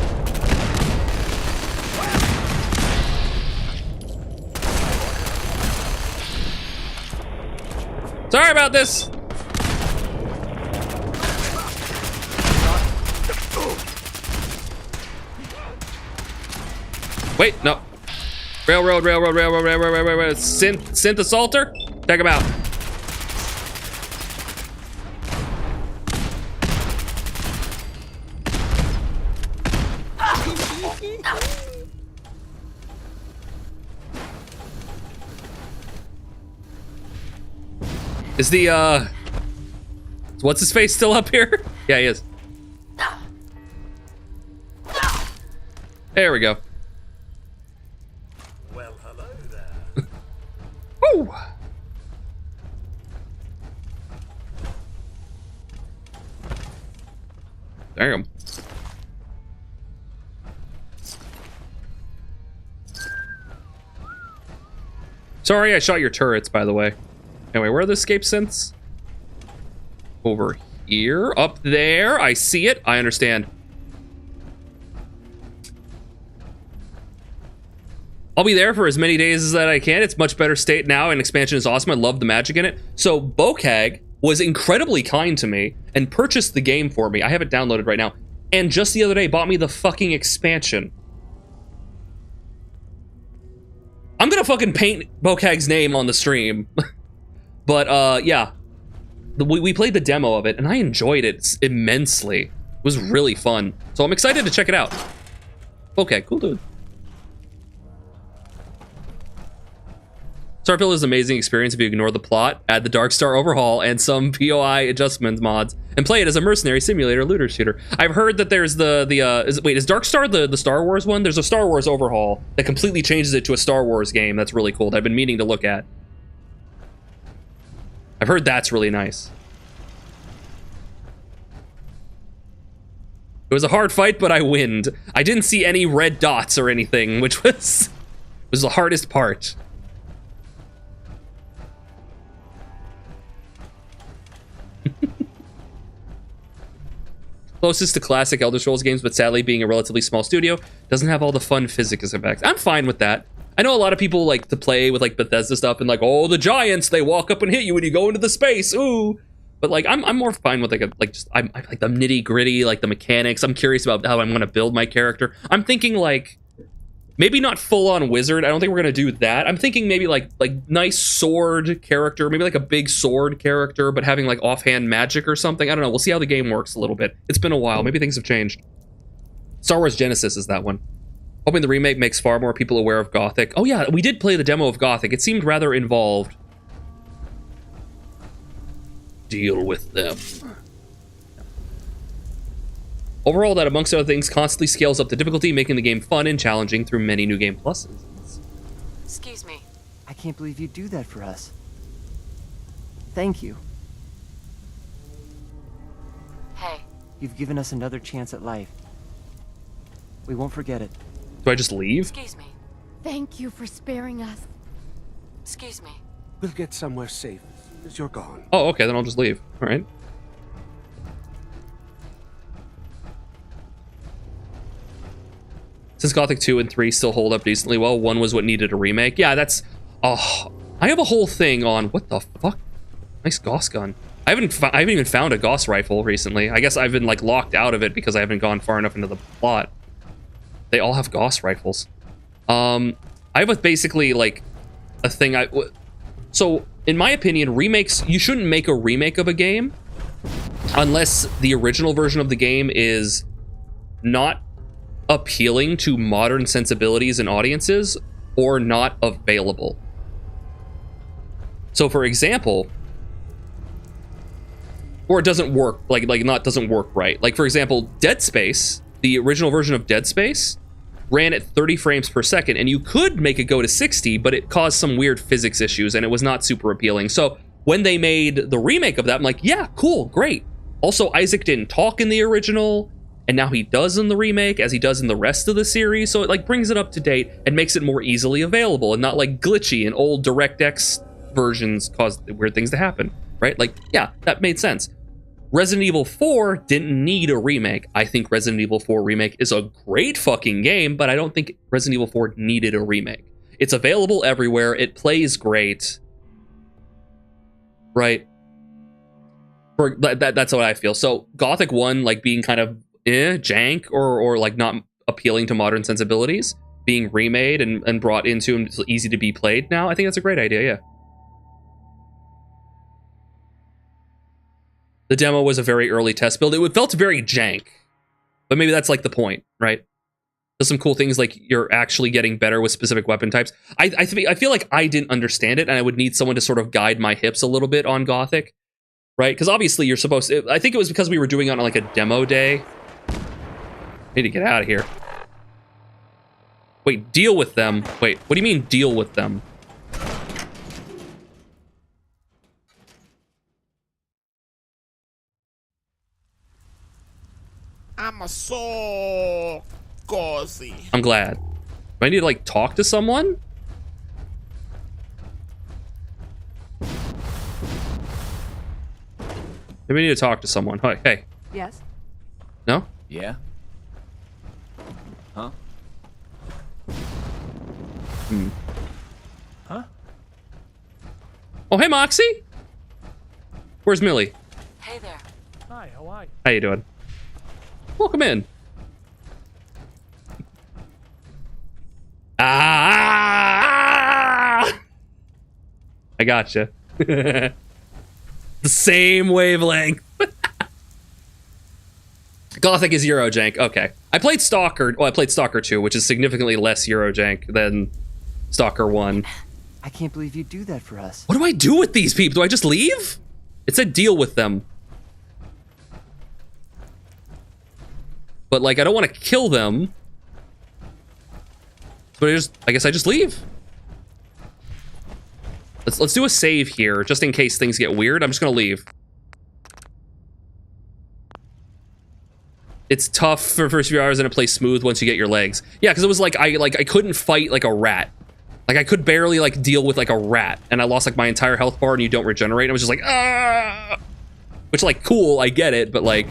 Sorry about this. Wait, no. Railroad. Synth assaulter? Check him out. Is the, what's his face still up here? Yeah, he is. There we go. Well, hello there. Woo! Damn. Sorry, I shot your turrets, by the way. Anyway, where are the escape synths? Over here, up there. I see it. I understand. I'll be there for as many days as that I can. It's much better state now, and expansion is awesome. I love the magic in it. So Bokag was incredibly kind to me and purchased the game for me. I have it downloaded right now. And just the other day, bought me the fucking expansion. I'm gonna fucking paint Bokag's name on the stream. But, yeah. We played the demo of it, and I enjoyed it immensely. It was really fun. So I'm excited to check it out. Okay, cool dude. Starfield is an amazing experience if you ignore the plot, add the Darkstar overhaul, and some POI adjustment mods, and play it as a mercenary simulator looter shooter. I've heard that there's is Darkstar the Star Wars one? There's a Star Wars overhaul that completely changes it to a Star Wars game. That's really cool. That I've been meaning to look at. I've heard that's really nice. It was a hard fight, but I winned. I didn't see any red dots or anything, which was the hardest part. Closest to classic Elder Scrolls games, but sadly being a relatively small studio, doesn't have all the fun physics effects. I'm fine with that. I know a lot of people like to play with like Bethesda stuff and like, oh, the giants, they walk up and hit you when you go into the space, ooh. But like, I'm more fine with I like the nitty gritty, like the mechanics. I'm curious about how I'm gonna build my character. I'm thinking like, maybe not full on wizard. I don't think we're gonna do that. I'm thinking maybe like nice sword character, maybe like a big sword character, but having like offhand magic or something. I don't know. We'll see how the game works a little bit. It's been a while. Maybe things have changed. Star Wars Genesis is that one. Hoping the remake makes far more people aware of Gothic. Oh yeah, we did play the demo of Gothic. It seemed rather involved. Deal with them. Overall, that amongst other things constantly scales up the difficulty, making the game fun and challenging through many new game pluses. Excuse me. I can't believe you do that for us. Thank you. Hey. You've given us another chance at life. We won't forget it. Do I just leave? Excuse me. Thank you for sparing us. Excuse me. We'll get somewhere safe as you're gone. Oh, okay, then I'll just leave. All right. Since Gothic 2 and 3 still hold up decently well, 1 was what needed a remake. Yeah, that's... Oh, I have a whole thing on... What the fuck? Nice Gauss gun. I haven't even found a Gauss rifle recently. I guess I've been like locked out of it because I haven't gone far enough into the plot. They all have Gauss rifles. I have basically like a thing so in my opinion, remakes, you shouldn't make a remake of a game unless the original version of the game is not appealing to modern sensibilities and audiences or not available. So for example, or it doesn't work, like not doesn't work right. Like for example, Dead Space, the original version of Dead Space, ran at 30 frames per second, and you could make it go to 60, but it caused some weird physics issues, and it was not super appealing. So when they made the remake of that, I'm like, yeah, cool, great. Also, Isaac didn't talk in the original, and now he does in the remake, as he does in the rest of the series, so it like brings it up to date and makes it more easily available and not like glitchy, and old DirectX versions cause weird things to happen, right? Like, yeah, that made sense. Resident Evil 4 didn't need a remake. I think Resident Evil 4 Remake is a great fucking game, but I don't think Resident Evil 4 needed a remake. It's available everywhere, it plays great, right? That's what I feel. So Gothic 1 like being kind of jank or like not appealing to modern sensibilities, being remade and brought into and it's easy to be played now, I think that's a great idea, yeah. The demo was a very early test build. It felt very jank, but maybe that's like the point, right? There's some cool things like you're actually getting better with specific weapon types. I feel like I didn't understand it, and I would need someone to sort of guide my hips a little bit on Gothic, right? Because obviously you're supposed to, I think it was because we were doing it on like a demo day. I need to get out of here. Wait, deal with them. Wait, what do you mean deal with them? I'm so cozy. I'm glad. Do I need to like talk to someone? Maybe I need to talk to someone. Hey. Yes? No? Yeah? Huh? Huh? Oh, hey, Moxie. Where's Millie? Hey there. Hi, how are you? How you doing? Welcome in. Ah! I gotcha. The same wavelength. Gothic is Eurojank. Okay. I played Stalker. Well, I played Stalker 2, which is significantly less Eurojank than Stalker 1. I can't believe you do that for us. What do I do with these people? Do I just leave? It said deal with them. But like, I don't want to kill them. But I guess I just leave. Let's do a save here, just in case things get weird. I'm just gonna leave. It's tough for the first few hours and it plays smooth once you get your legs. Yeah, because it was like I couldn't fight like a rat. Like I could barely like deal with like a rat, and I lost like my entire health bar, and you don't regenerate. I was just like, ah, which like cool, I get it, but like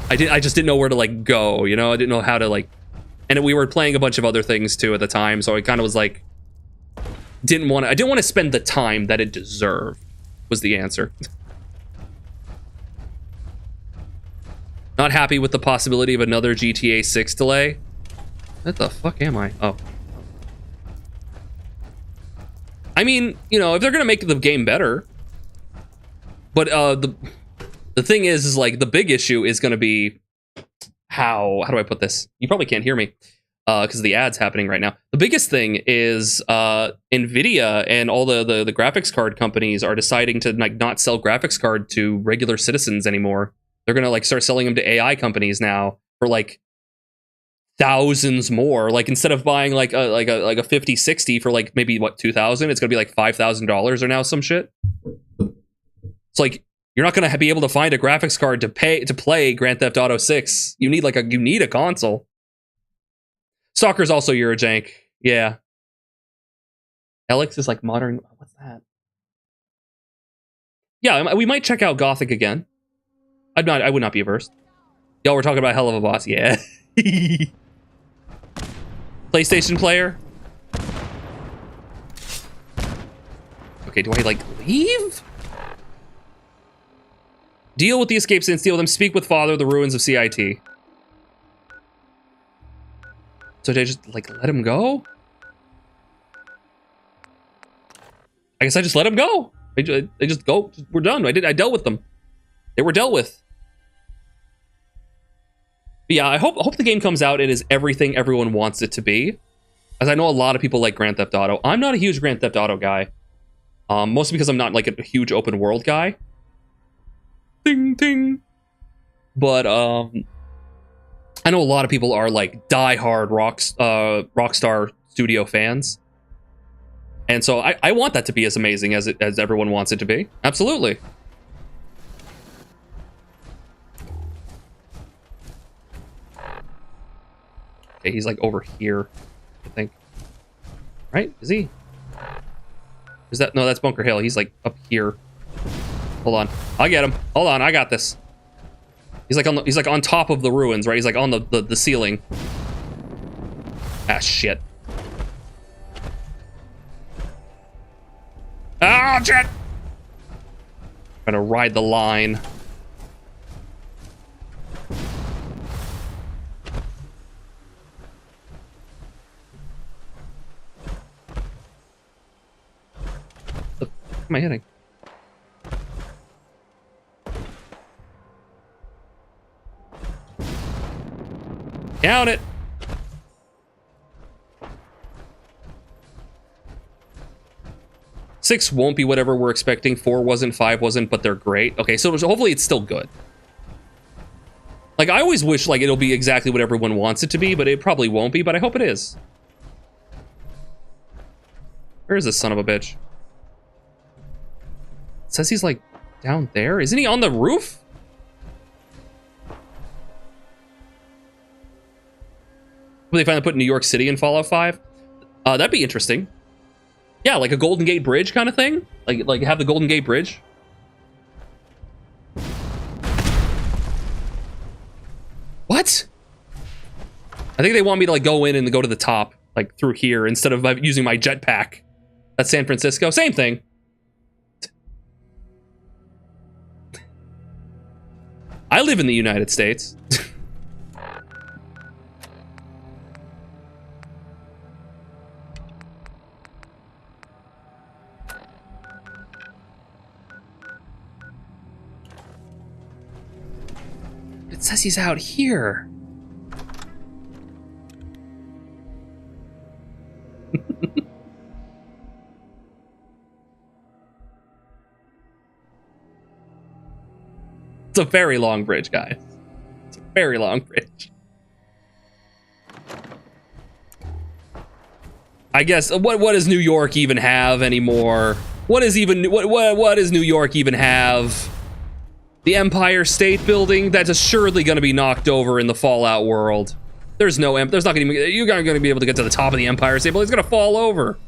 I just didn't know where to like go, you know? I didn't know how to like, and we were playing a bunch of other things too at the time, so I kind of was like, I didn't want to spend the time that it deserved, was the answer. Not happy with the possibility of another GTA 6 delay. What the fuck am I? Oh. I mean, you know, if they're gonna make the game better, but the thing is like the big issue is gonna be how do I put this? You probably can't hear me because of the ads happening right now. The biggest thing is Nvidia and all the graphics card companies are deciding to like not sell graphics card to regular citizens anymore. They're gonna like start selling them to AI companies now for like thousands more. Like instead of buying like a 5060 for like maybe what 2,000, it's gonna be like $5,000 or now some shit. It's like you're not gonna be able to find a graphics card to play Grand Theft Auto 6. You need a console. Stalker's also Eurojank. Yeah. Alex is like modern. What's that? Yeah, we might check out Gothic again. I would not be averse. Y'all were talking about Hell of a Boss. Yeah. PlayStation player. Okay, do I like leave? Deal with the escapes and steal them. Speak with father, the ruins of CIT. So did I just like let him go? I guess I just let him go. They just go. We're done. I dealt with them. They were dealt with. But yeah, I hope the game comes out and is everything everyone wants it to be. As I know a lot of people like Grand Theft Auto. I'm not a huge Grand Theft Auto guy. Mostly because I'm not like a huge open world guy. Ding ding. But I know a lot of people are like diehard Rockstar Studio fans, and so I want that to be as amazing as everyone wants it to be. Absolutely. Okay, he's like over here, I think. Right? Is he? Is that? No, that's Bunker Hill. He's like up here. Hold on, I'll get him. Hold on, I got this. He's like on top of the ruins, right? He's like on the ceiling. Ah, shit. Ah, shit! Trying to ride the line. What am I hitting? Count it. Six won't be whatever we're expecting. 4 wasn't, 5 wasn't, but they're great. Okay, so hopefully it's still good. Like, I always wish like it'll be exactly what everyone wants it to be, but it probably won't be, but I hope it is. Where is this son of a bitch? It says he's like down there. Isn't he on the roof? Will they finally put New York City in Fallout 5? That'd be interesting. Yeah, like a Golden Gate Bridge kind of thing. Like have the Golden Gate Bridge. What? I think they want me to like go in and go to the top, like through here, instead of using my jetpack. That's San Francisco. Same thing. I live in the United States. It says he's out here. It's a very long bridge, guys. It's a very long bridge. I guess what does New York even have anymore? What does New York even have? The Empire State Building, that's assuredly going to be knocked over in the Fallout world. There's not going to be, you're not going to be able to get to the top of the Empire State Building. It's going to fall over.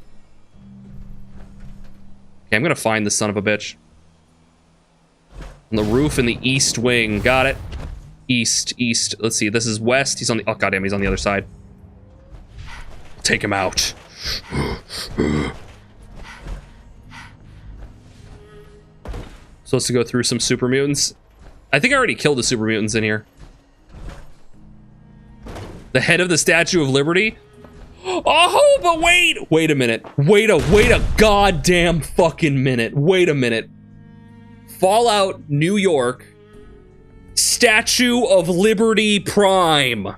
Okay, I'm going to find this son of a bitch. On the roof in the east wing. Got it. East. Let's see. This is west. He's on the... Oh, goddamn. He's on the other side. Take him out. Supposed to go through some super mutants. I think I already killed the super mutants in here. The head of the Statue of Liberty? Oh, but wait a minute. Wait a goddamn fucking minute. Wait a minute. Fallout New York Statue of Liberty Prime.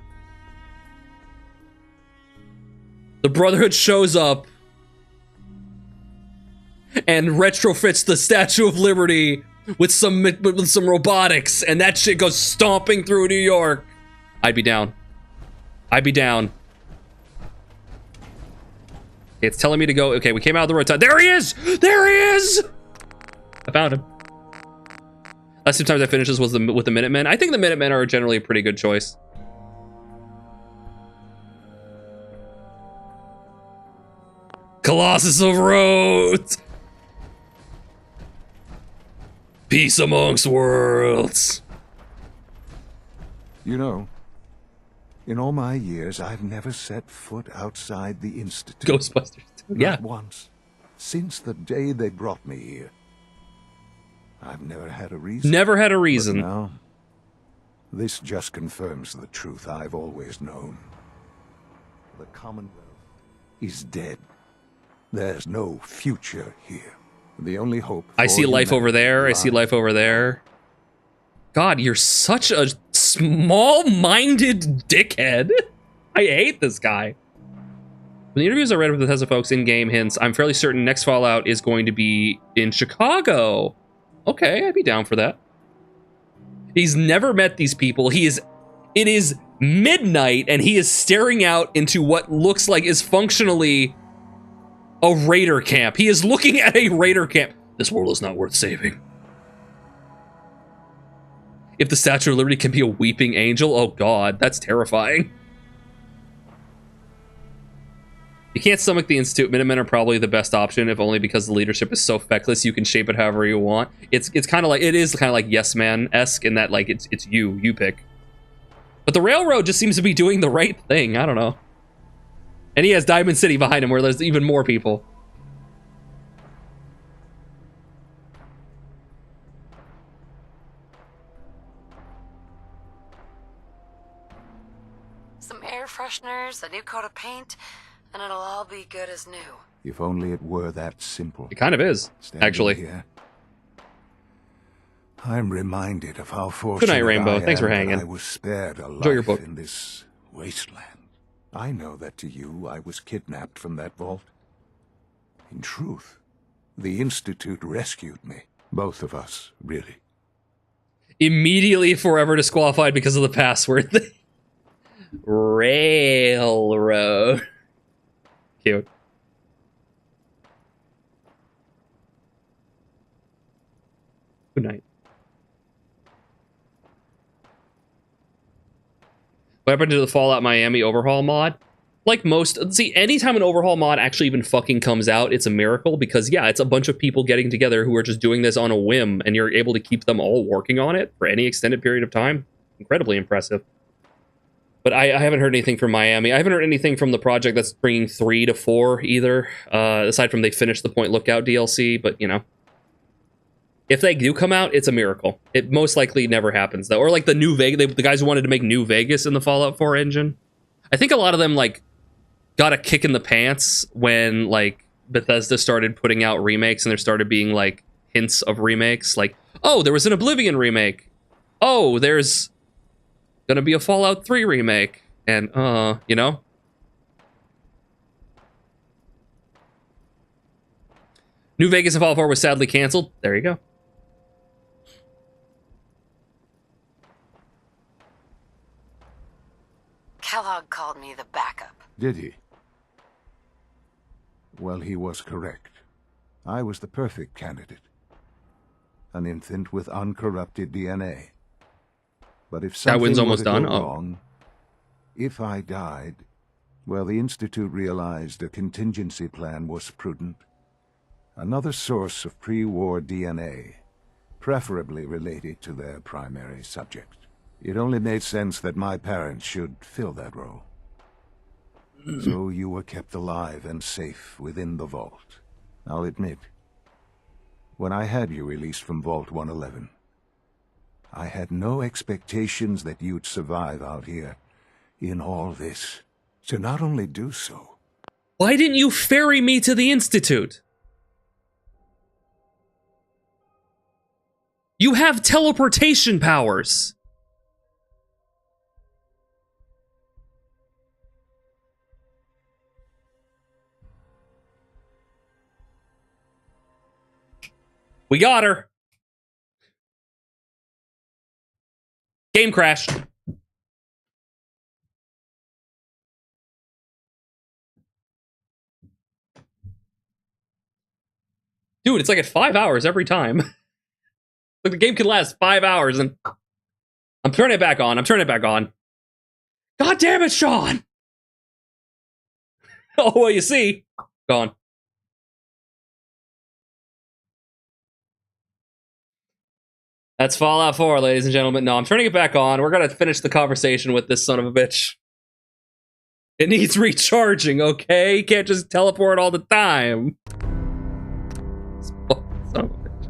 The Brotherhood shows up and retrofits the Statue of Liberty with some robotics, and that shit goes stomping through New York. I'd be down. I'd be down. It's telling me to go. Okay, we came out of the road. There he is! There he is! I found him. Last two times I finished this was with the Minutemen. I think the Minutemen are generally a pretty good choice. Colossus of Rhodes! Peace amongst worlds. You know, in all my years, I've never set foot outside the Institute. Ghostbusters. Yeah. Not once. Since the day they brought me here. I've never had a reason. Never had a reason. But now, this just confirms the truth I've always known. The Commonwealth is dead. There's no future here. The only hope. I see life over there. I see life over there. God, you're such a small-minded dickhead. I hate this guy. From the interviews I read with Bethesda folks, in-game hints, I'm fairly certain next Fallout is going to be in Chicago. Okay, I'd be down for that. He's never met these people. It is midnight, and he is staring out into what looks like is functionally a raider camp. He is looking at a raider camp. This world is not worth saving. If the Statue of Liberty can be a weeping angel, oh god, that's terrifying. You can't stomach the Institute. Minutemen are probably the best option, if only because the leadership is so feckless you can shape it however you want. It is kind of like Yes Man-esque in that, like, it's you pick. But the Railroad just seems to be doing the right thing. I don't know. And he has Diamond City behind him where there's even more people. Some air fresheners, a new coat of paint, and it'll all be good as new. If only it were that simple. It kind of is, actually. Here, I'm reminded of how fortunate Good night, Rainbow. Thanks for hanging. I was spared a Enjoy your life book. in this wasteland. I know that to you, I was kidnapped from that vault. In truth, the Institute rescued me. Both of us, really. Immediately forever disqualified because of the password thing. Railroad. Cute. Good night. What happened to the Fallout Miami overhaul mod? Like most, see, anytime an overhaul mod actually even fucking comes out, it's a miracle because, yeah, it's a bunch of people getting together who are just doing this on a whim, and you're able to keep them all working on it for any extended period of time. Incredibly impressive. But I haven't heard anything from Miami. I haven't heard anything from the project that's bringing 3 to 4 either, aside from they finished the Point Lookout DLC, but, you know. If they do come out, it's a miracle. It most likely never happens, though. Or like the New Vegas, the guys who wanted to make New Vegas in the Fallout 4 engine. I think a lot of them, like, got a kick in the pants when, like, Bethesda started putting out remakes and there started being, like, hints of remakes. Like, oh, there was an Oblivion remake. Oh, there's gonna be a Fallout 3 remake. And, you know? New Vegas and Fallout 4 was sadly canceled. There you go. Kellogg called me the backup. Did he? Well, he was correct. I was the perfect candidate. An infant with uncorrupted DNA. But if something wind's almost were to done. go Oh. wrong, if I died, well, the Institute realized a contingency plan was prudent. Another source of pre-war DNA, preferably related to their primary subject. It only made sense that my parents should fill that role. So you were kept alive and safe within the vault. I'll admit, when I had you released from Vault 111, I had no expectations that you'd survive out here in all this. To not only do so... Why didn't you ferry me to the Institute? You have teleportation powers. We got her. Game crashed. Dude, it's like at 5 hours every time. Like the game can last 5 hours and I'm turning it back on. I'm turning it back on. God damn it, Sean. Oh, well, you see. Gone. That's Fallout 4, ladies and gentlemen. No, I'm turning it back on. We're going to finish the conversation with this son of a bitch. It needs recharging, okay? You can't just teleport all the time. Oh, son of a bitch.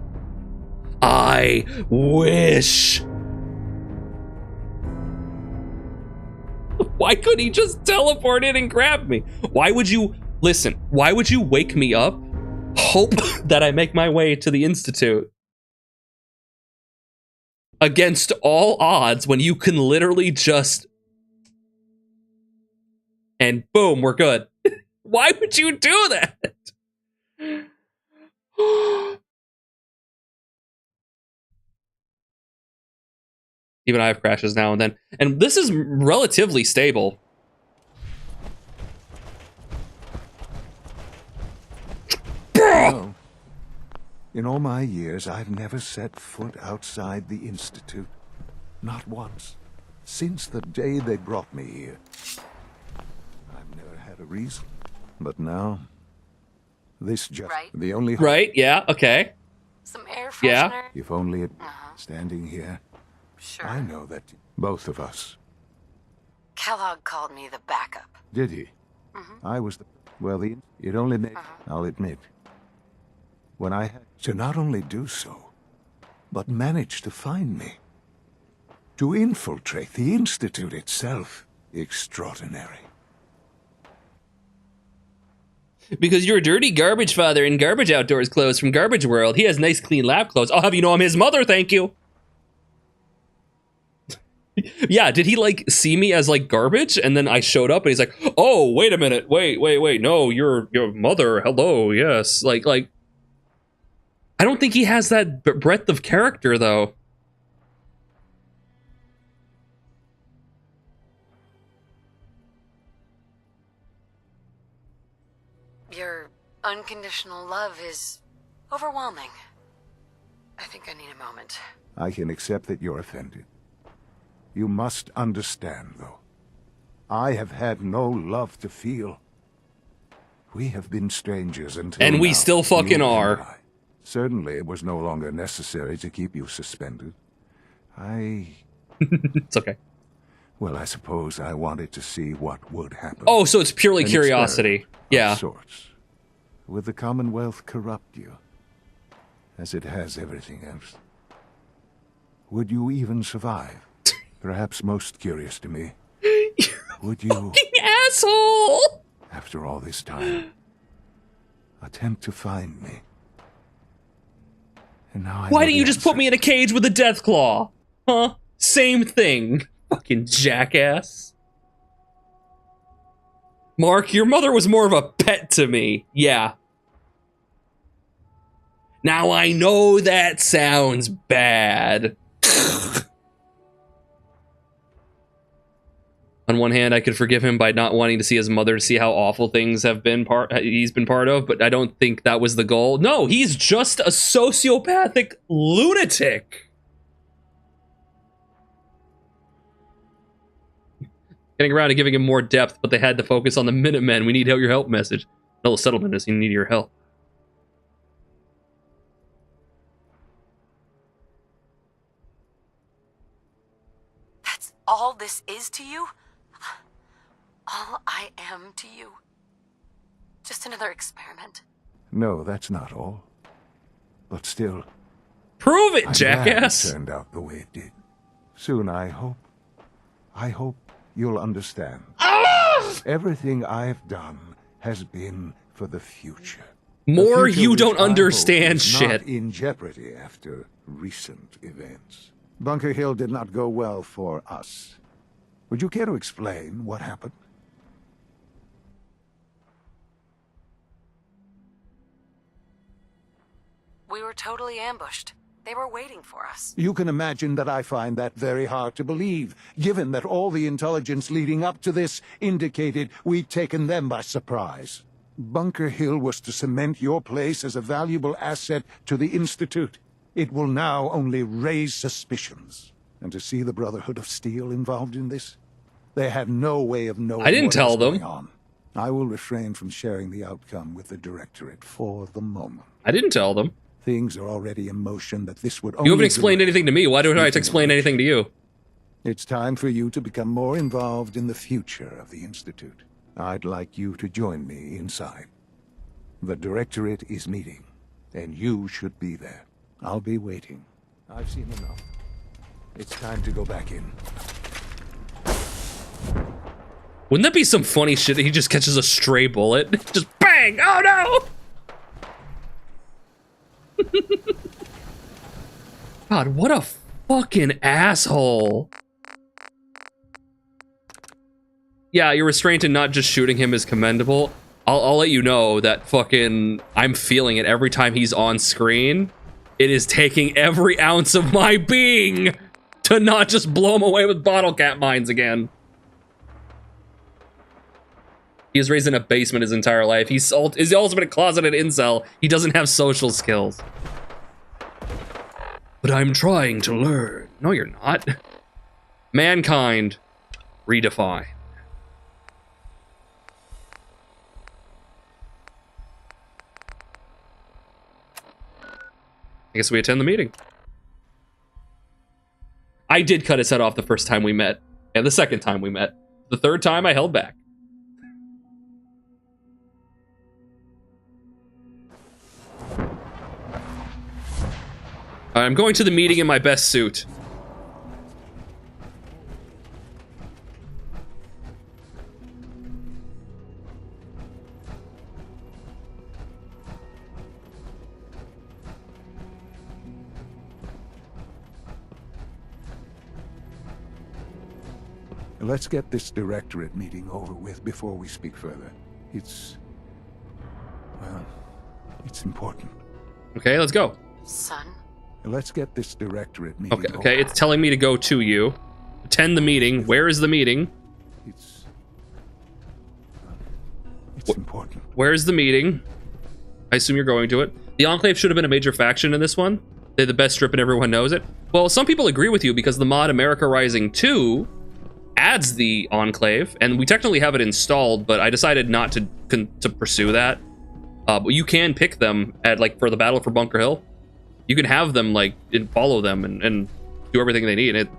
I wish. Why couldn't he just teleport in and grab me? Why would you... Listen, why would you wake me up, hope that I make my way to the Institute against all odds when you can literally just... And boom, we're good. Why would you do that? Even I have crashes now and then. And this is relatively stable. No. In all my years, I've never set foot outside the Institute. Not once. Since the day they brought me here. I've never had a reason. But now, this just the only... Right, yeah, okay. Some air freshener? Yeah. If only it... Standing here, Sure. I know that both of us... Kellogg called me the backup. Did he? I was the... Well, it only made... I'll admit. When I had to not only do so, but manage to find me. To infiltrate the Institute itself. Extraordinary. Because you're a dirty garbage father in garbage outdoors clothes from Garbage World. He has nice clean lab clothes. I'll have you know I'm his mother, thank you. Yeah, did he like see me as like garbage? And then I showed up and he's like, oh, wait a minute. Wait. No, you're your mother. Hello, yes. Like, I don't think he has that breadth of character though. Your unconditional love is overwhelming. I think I need a moment. I can accept that you're offended. You must understand, though. I have had no love to feel. We have been strangers until And we now, still fucking you are. and I. Certainly, it was no longer necessary to keep you suspended. It's okay. Well, I suppose I wanted to see what would happen. Oh, so it's purely An curiosity. experiment Yeah. of sorts. Would the Commonwealth corrupt you? As it has everything else. Would you even survive? Perhaps most curious to me. Would you... Fucking asshole! After all this time, attempt to find me. And now Why didn't you just put me in a cage with a death claw? Huh? Same thing. Fucking jackass. Mark, your mother was more of a pet to me. Yeah. Now I know that sounds bad. On one hand, I could forgive him by not wanting to see his mother to see how awful things he's been part of, but I don't think that was the goal. No, he's just a sociopathic lunatic. Getting around to giving him more depth, but they had to focus on the Minutemen. We need your help message. No, the settlement is in need of your help. That's all this is to you? All I am to you? Just another experiment. No, that's not all. But still... Prove it, I'm jackass! glad it turned out the way it did. Soon, I hope you'll understand. Everything I've done has been for the future. More The future you which don't I hope understand is shit. not in jeopardy after recent events. Bunker Hill did not go well for us. Would you care to explain what happened? We were totally ambushed. They were waiting for us. You can imagine that I find that very hard to believe, given that all the intelligence leading up to this indicated we'd taken them by surprise. Bunker Hill was to cement your place as a valuable asset to the Institute. It will now only raise suspicions. And to see the Brotherhood of Steel involved in this? They had no way of knowing I didn't what tell was them. going on. I will refrain from sharing the outcome with the Directorate for the moment. I didn't tell them. Things are already in motion that this would only... You haven't explained anything to me. Why do I have to explain anything to you? It's time for you to become more involved in the future of the Institute. I'd like you to join me inside. The Directorate is meeting, and you should be there. I'll be waiting. I've seen enough. It's time to go back in. Wouldn't that be some funny shit that he just catches a stray bullet? Just bang! Oh no! God, what a fucking asshole. Yeah, your restraint in not just shooting him is commendable. I'll let you know that fucking I'm feeling it every time he's on screen. It is taking every ounce of my being to not just blow him away with bottle cap mines again. He was raised in a basement his entire life. He's also been a closeted incel. He doesn't have social skills. But I'm trying to learn. No, you're not. Mankind redefined. I guess we attend the meeting. I did cut his head off the first time we met, and the second time we met. The third time I held back. I'm going to the meeting in my best suit. Let's get this directorate meeting over with before we speak further. It's important. Okay, let's go. Son? Let's get this directorate meeting over. Okay, it's telling me to go to you. Attend the meeting. Where is the meeting? It's important. Where's the meeting? I assume you're going to it. The Enclave should have been a major faction in this one. They're the best strip and everyone knows it. Well, some people agree with you because the mod America Rising 2 adds the Enclave, and we technically have it installed, but I decided not to pursue that. But you can pick them at, like, for the Battle for Bunker Hill. You can have them, like, and follow them and do everything they need. It's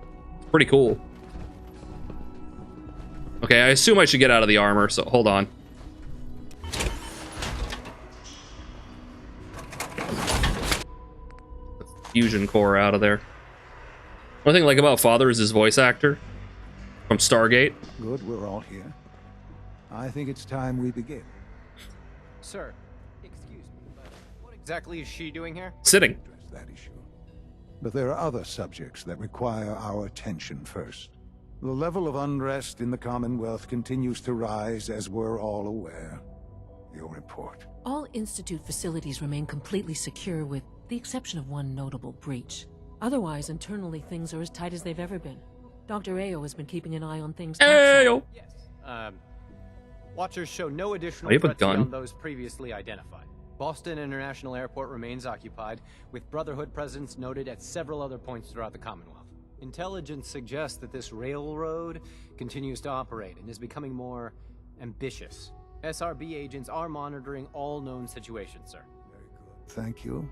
pretty cool. Okay, I assume I should get out of the armor, so hold on. Fusion core out of there. One thing I like about Father is his voice actor from Stargate. Good, we're all here. I think it's time we begin. Sir, excuse me, but what exactly is she doing here? Sitting. That issue. But there are other subjects that require our attention first. The level of unrest in the Commonwealth continues to rise, as we're all aware. Your report. All Institute facilities remain completely secure with the exception of one notable breach. Otherwise, internally, things are as tight as they've ever been. Dr. Ayo has been keeping an eye on things. Ayo! Yes. Watchers show no additional I have a threats gun. beyond those previously identified. Boston International Airport remains occupied, with Brotherhood presence noted at several other points throughout the Commonwealth. Intelligence suggests that this railroad continues to operate and is becoming more ambitious. SRB agents are monitoring all known situations, sir. Very good. Thank you.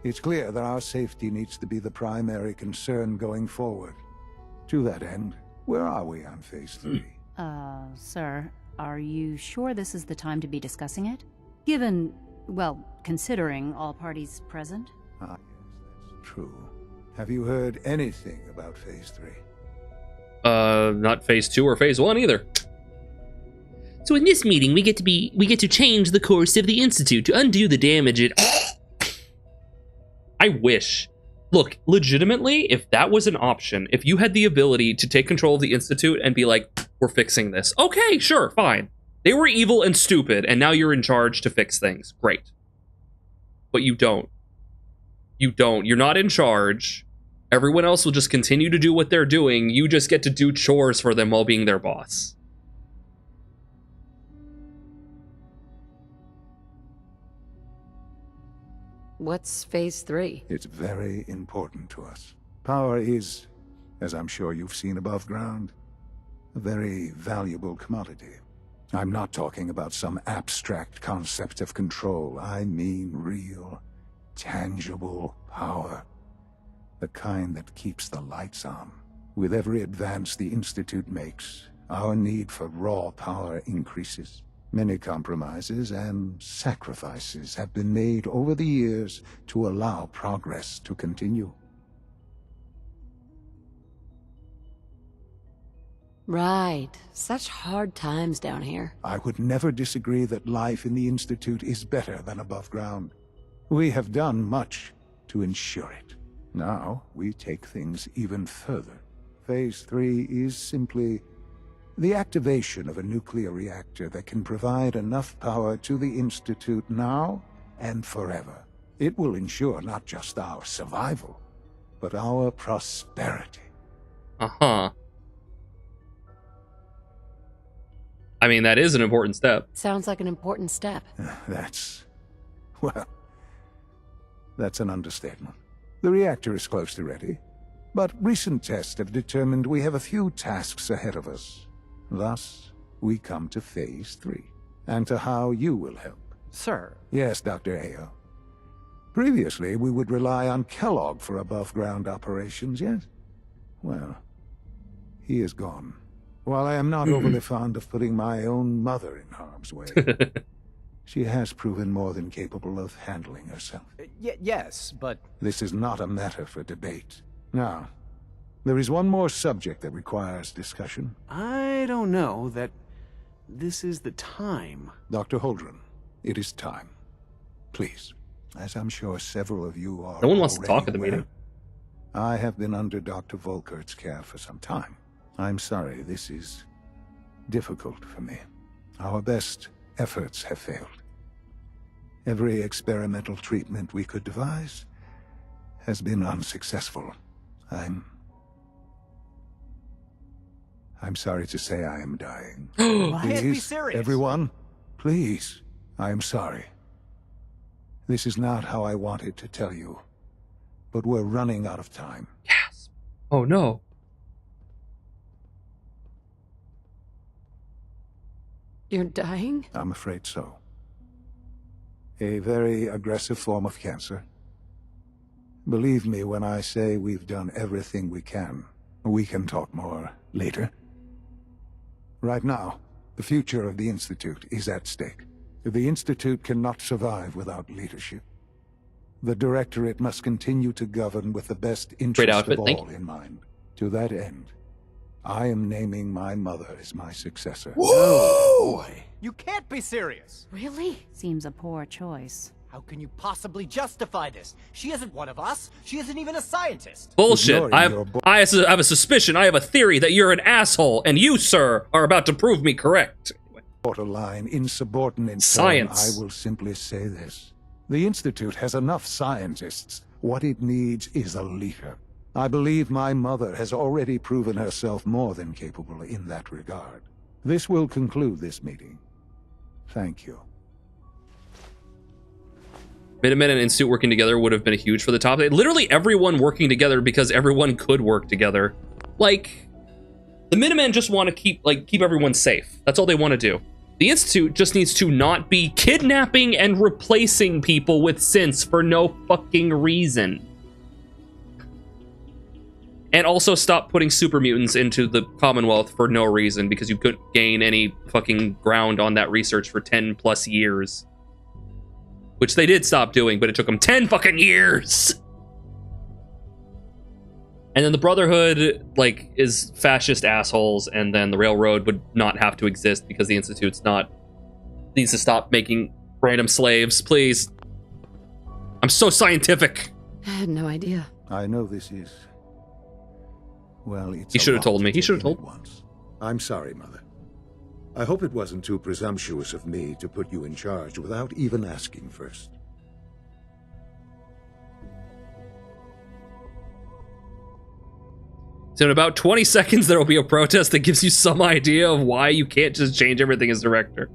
It's clear that our safety needs to be the primary concern going forward. To that end, where are we on Phase 3? Sir, are you sure this is the time to be discussing it? Given, well, considering all parties present? Ah, yes, that's true. Have you heard anything about Phase 3? Not Phase 2 or Phase 1 either. So in this meeting, we get to change the course of the Institute to undo the damage it... I wish. Look, legitimately, if that was an option, if you had the ability to take control of the Institute and be like, we're fixing this. Okay, sure, fine. They were evil and stupid, and now you're in charge to fix things. Great. But you don't. You don't. You're not in charge. Everyone else will just continue to do what they're doing. You just get to do chores for them while being their boss. What's Phase 3? It's very important to us. Power is, as I'm sure you've seen above ground, a very valuable commodity. I'm not talking about some abstract concept of control. I mean real, tangible power. The kind that keeps the lights on. With every advance the Institute makes, our need for raw power increases. Many compromises and sacrifices have been made over the years to allow progress to continue. Right. Such hard times down here. I would never disagree that life in the Institute is better than above ground. We have done much to ensure it. Now, we take things even further. Phase 3 is simply the activation of a nuclear reactor that can provide enough power to the Institute now and forever. It will ensure not just our survival, but our prosperity. Uh-huh. I mean, that is an important step. Sounds like an important step. Well, that's an understatement. The reactor is close to ready, but recent tests have determined we have a few tasks ahead of us. Thus, we come to Phase 3, and to how you will help. Sir. Yes, Dr. Ayo. Previously, we would rely on Kellogg for above-ground operations, yes? Well, he is gone. While I am not overly fond of putting my own mother in harm's way, she has proven more than capable of handling herself. Yes, but... This is not a matter for debate. Now, there is one more subject that requires discussion. I don't know that this is the time. Dr. Holdren, it is time. Please, as I'm sure several of you are No one wants to talk at the aware, meeting. I have been under Dr. Volkert's care for some time. I'm sorry, this is difficult for me. Our best efforts have failed. Every experimental treatment we could devise has been unsuccessful. I'm sorry to say I am dying. Please, be serious. Everyone, please. I am sorry. This is not how I wanted to tell you, but we're running out of time. Yes. Oh no. You're dying? I'm afraid so. A very aggressive form of cancer. Believe me when I say we've done everything we can. We can talk more later. Right now, the future of the Institute is at stake. The Institute cannot survive without leadership. The Directorate must continue to govern with the best interest of all in mind. To that end, I am naming my mother as my successor. Whoa! Boy. You can't be serious! Really? Seems a poor choice. How can you possibly justify this? She isn't one of us. She isn't even a scientist. Bullshit. I have a suspicion. I have a theory that you're an asshole, and you, sir, are about to prove me correct. Borderline insubordinate science. I will simply say this. The Institute has enough scientists. What it needs is a leader. I believe my mother has already proven herself more than capable in that regard. This will conclude this meeting. Thank you. Minutemen and Institute working together would have been huge for the top. Literally everyone working together because everyone could work together. Like, the Minutemen just want to keep everyone safe. That's all they want to do. The Institute just needs to not be kidnapping and replacing people with synths for no fucking reason. And also stop putting super mutants into the Commonwealth for no reason, because you couldn't gain any fucking ground on that research for 10 plus years. Which they did stop doing, but it took them 10 fucking years! And then the Brotherhood, like, is fascist assholes, and then the Railroad would not have to exist because the Institute's needs to stop making random slaves, please. I'm so scientific. I had no idea. I know this is... Well, it's he should have told me. He should have told me. I'm sorry, Mother. I hope it wasn't too presumptuous of me to put you in charge without even asking first. So in about 20 seconds, there will be a protest that gives you some idea of why you can't just change everything as director.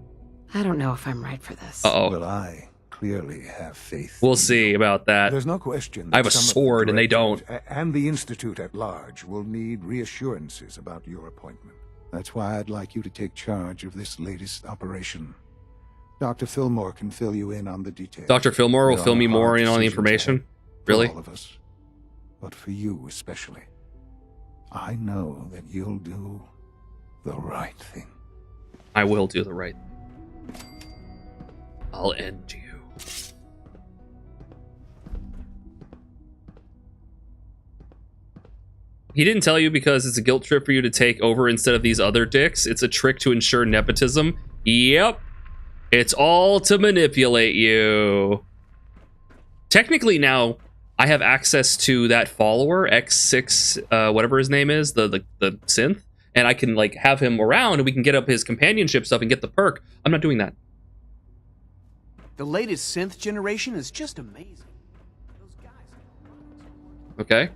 I don't know if I'm right for this. Uh-oh. Well, I clearly have faith. We'll see about that. There's no question. I have a sword and they don't. And the Institute at large will need reassurances about your appointment. That's why I'd like you to take charge of this latest operation. Dr. Fillmore can fill you in on the details. Dr. Fillmore will fill me more in on the information? Really? For all of us. But for you especially. I know that you'll do the right thing. I will do the right thing. I'll end you. He didn't tell you because it's a guilt trip for you to take over instead of these other dicks. It's a trick to ensure nepotism. Yep. It's all to manipulate you. Technically now, I have access to that follower, X6, whatever his name is, the synth. And I can like have him around and we can get up his companionship stuff and get the perk. I'm not doing that. The latest synth generation is just amazing. Okay.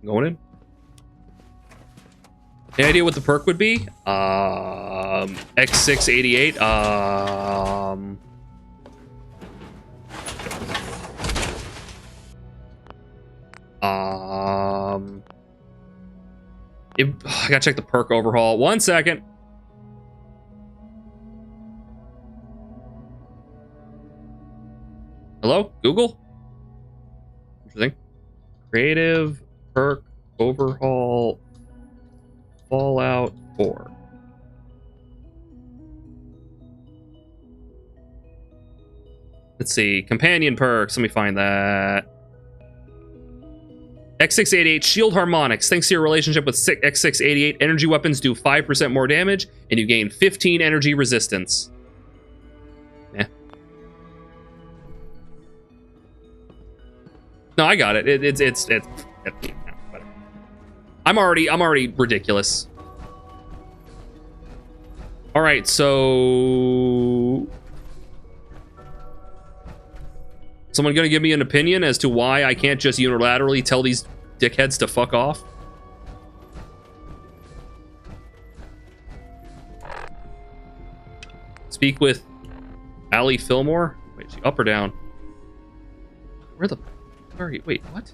Going in. Any idea what the perk would be? X688. I gotta check the perk overhaul. 1 second. Hello, Google? Interesting. Creative perk overhaul Fallout 4. Let's see. Companion perks. Let me find that. X688 Shield Harmonics. Thanks to your relationship with X688, energy weapons do 5% more damage, and you gain 15 energy resistance. Eh. No, I got it. It's whatever. I'm already ridiculous. All right, so someone gonna give me an opinion as to why I can't just unilaterally tell these dickheads to fuck off? Speak with Allie Fillmore? Wait, is she up or down? Where the... Where are you? Wait, what?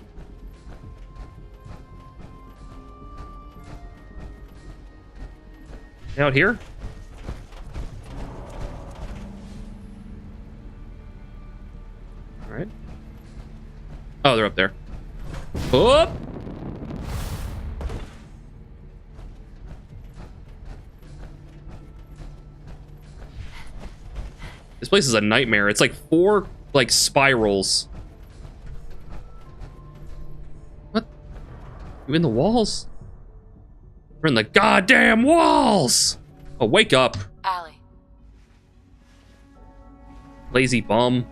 Out here? Alright. Oh, they're up there. Whoop! This place is a nightmare. It's like 4, like, spirals. What? You in the walls? We're in the goddamn walls! Oh, wake up. Allie. Lazy bum.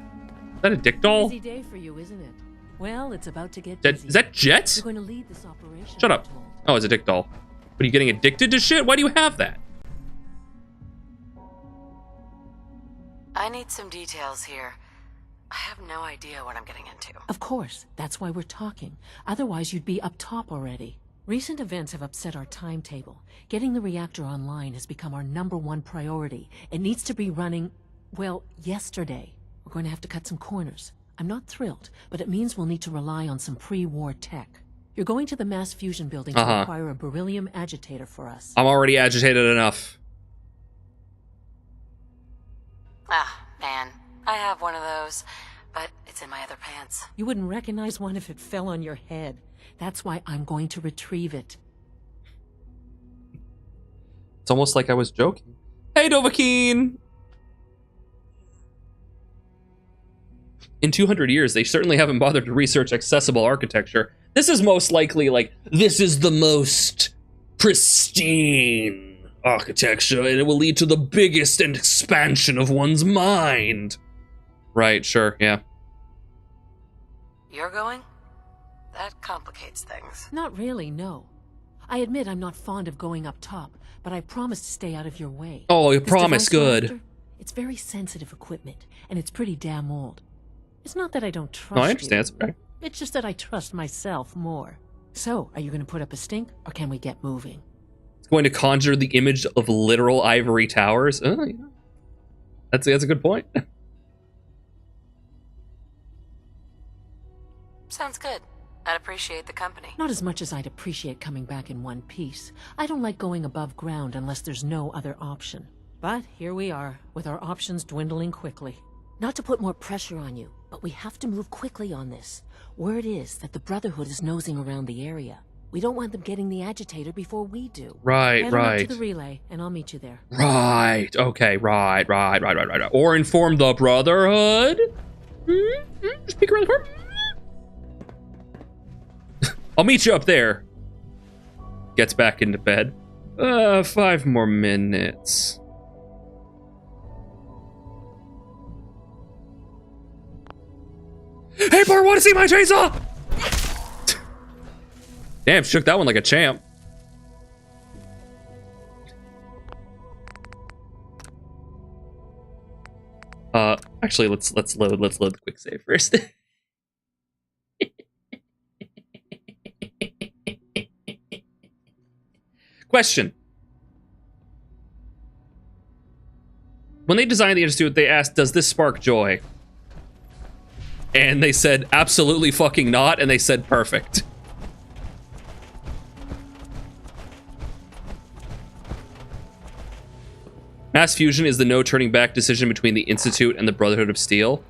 Is that a dick doll? Busy day for you, isn't it? Well, it's about to get busy. Is that Jet? You're going to lead this operation. Shut up. Oh, it's a dick doll. What, are you getting addicted to shit? Why do you have that? I need some details here. I have no idea what I'm getting into. Of course. That's why we're talking. Otherwise, you'd be up top already. Recent events have upset our timetable. Getting the reactor online has become our #1 priority. It needs to be running, well, yesterday. We're going to have to cut some corners. I'm not thrilled, but it means we'll need to rely on some pre-war tech. You're going to the mass fusion building to acquire a beryllium agitator for us. I'm already agitated enough. Ah, man. I have one of those, but it's in my other pants. You wouldn't recognize one if it fell on your head. That's why I'm going to retrieve it. It's almost like I was joking. Hey, Dovahkiin! In 200 years, they certainly haven't bothered to research accessible architecture. This is most likely like, this is the most pristine architecture, and it will lead to the biggest expansion of one's mind. Right, sure, yeah. You're going? That complicates things. Not really, no. I admit I'm not fond of going up top, but I promise to stay out of your way. Oh, you promise, good. Reactor, it's very sensitive equipment, and it's pretty damn old. It's not that I don't trust No, I understand, it's okay. It's just that I trust myself more. So, are you going to put up a stink, or can we get moving? It's going to conjure the image of literal ivory towers. Oh, yeah. That's a good point. Sounds good. I'd appreciate the company. Not as much as I'd appreciate coming back in one piece. I don't like going above ground unless there's no other option. But here we are, with our options dwindling quickly. Not to put more pressure on you, but we have to move quickly on this. Word is that the Brotherhood is nosing around the area. We don't want them getting the agitator before we do. Right, Head right. on up to the relay, and I'll meet you there. Right, okay, right. Or inform the Brotherhood? Just peek around the corner. I'll meet you up there. Gets back into bed. 5 more minutes. Hey, Bart, want to see my chainsaw? Damn, shook that one like a champ. Actually, let's load the quick save first. Question. When they designed the Institute, they asked, does this spark joy? And they said, absolutely fucking not. And they said, perfect. Mass fusion is the no turning back decision between the Institute and the Brotherhood of Steel.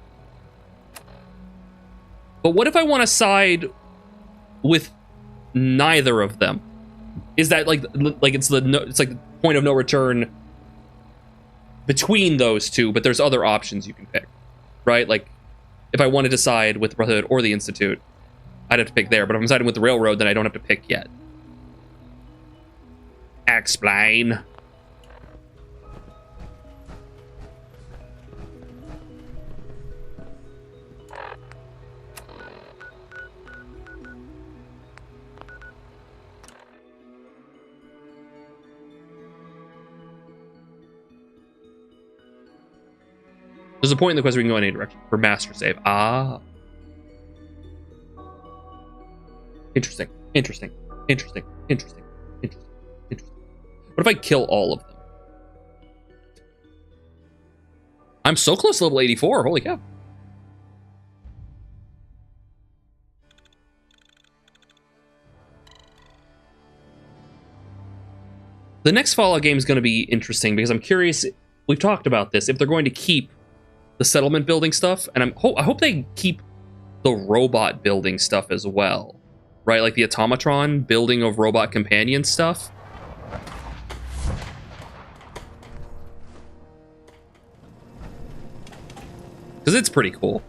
But what if I want to side with neither of them? Is that like it's like the point of no return between those two, but there's other options you can pick, right? Like if I wanted to side with the Brotherhood or the Institute, I'd have to pick there. But if I'm siding with the Railroad, then I don't have to pick yet. Explain. There's a point in the quest where we can go in any direction for master save. Ah. Interesting. Interesting. Interesting. Interesting. Interesting. Interesting. What if I kill all of them? I'm so close to level 84. Holy cow. The next Fallout game is going to be interesting because I'm curious. We've talked about this. If they're going to keep the settlement building stuff, and I hope they keep the robot building stuff as well, right? Like the automatron building of robot companion stuff. Because it's pretty cool.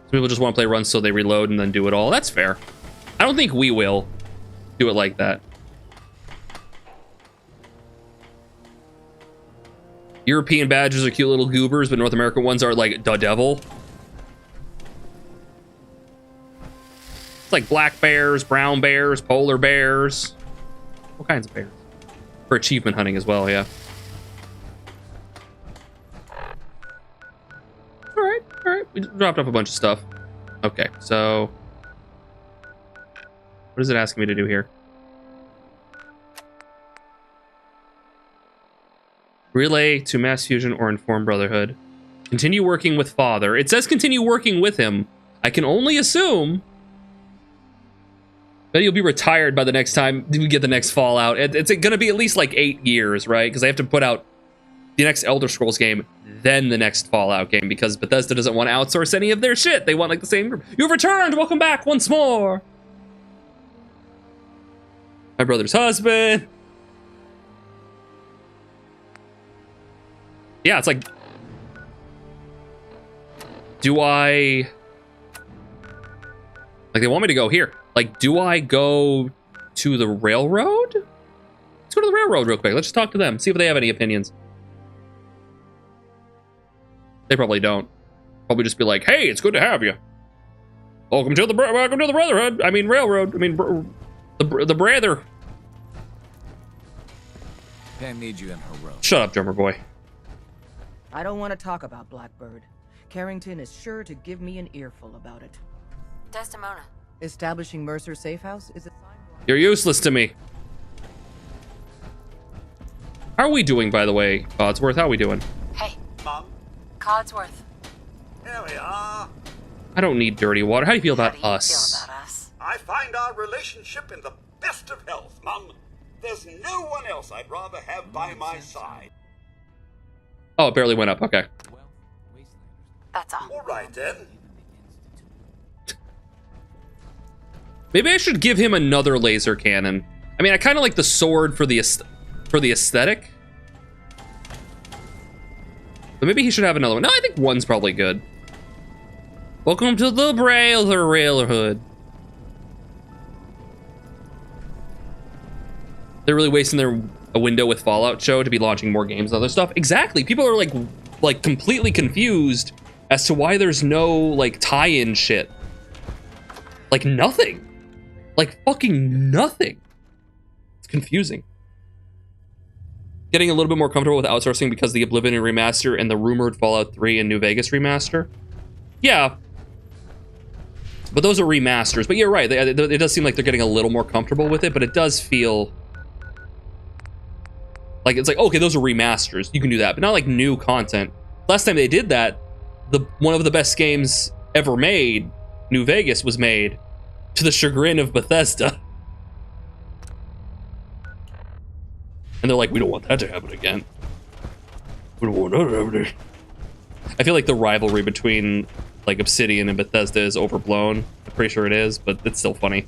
Some people just want to play runs so they reload and then do it all. That's fair. I don't think we will do it like that. European badgers are cute little goobers, but North American ones are like the devil. It's like black bears, brown bears, polar bears. All kinds of bears. For achievement hunting as well, yeah. Alright, alright. We dropped off a bunch of stuff. Okay, so what is it asking me to do here? Relay to mass fusion or inform Brotherhood. Continue working with Father. It says continue working with him. I can only assume that he'll be retired by the next time we get the next Fallout. It's going to be at least like 8 years, right? Because I have to put out the next Elder Scrolls game, then the next Fallout game, because Bethesda doesn't want to outsource any of their shit. They want like the same group. You've returned! Welcome back once more! My brother's husband. Yeah, it's like, do I, like they want me to go here. Like, do I go to the railroad? Let's go to the railroad real quick. Let's just talk to them, see if they have any opinions. They probably don't. Probably just be like, hey, it's good to have you. Welcome to the Brotherhood. I mean, railroad. I mean, the brother. Pam needs you in her room. Shut up, drummer boy. I don't want to talk about Blackbird. Carrington is sure to give me an earful about it. Desdemona. Establishing Mercer Safe House is a sign. You're useless to me. How are we doing, by the way, Codsworth? How are we doing? Hey. Mom. Codsworth. Here we are. I don't need dirty water. How do you feel about us? I find our relationship in the best of health, Mum. There's no one else I'd rather have by my side. Oh, it barely went up. Okay. That's all. All right, then. Maybe I should give him another laser cannon. I mean, I kind of like the sword for the aesthetic. But maybe he should have another one. No, I think one's probably good. Welcome to the Railroad. They're really wasting a window with Fallout show to be launching more games and other stuff. Exactly. People are like completely confused as to why there's no like tie-in shit. Like nothing. Like fucking nothing. It's confusing. Getting a little bit more comfortable with outsourcing because of the Oblivion remaster and the rumored Fallout 3 and New Vegas remaster. Yeah. But those are remasters. But you're right. It does seem like they're getting a little more comfortable with it, but it does feel like it's like, okay, those are remasters. You can do that, but not like new content. Last time they did that, one of the best games ever made, New Vegas, was made to the chagrin of Bethesda. And they're like, we don't want that to happen again. We don't want that to happen again. I feel like the rivalry between like Obsidian and Bethesda is overblown. I'm pretty sure it is, but it's still funny.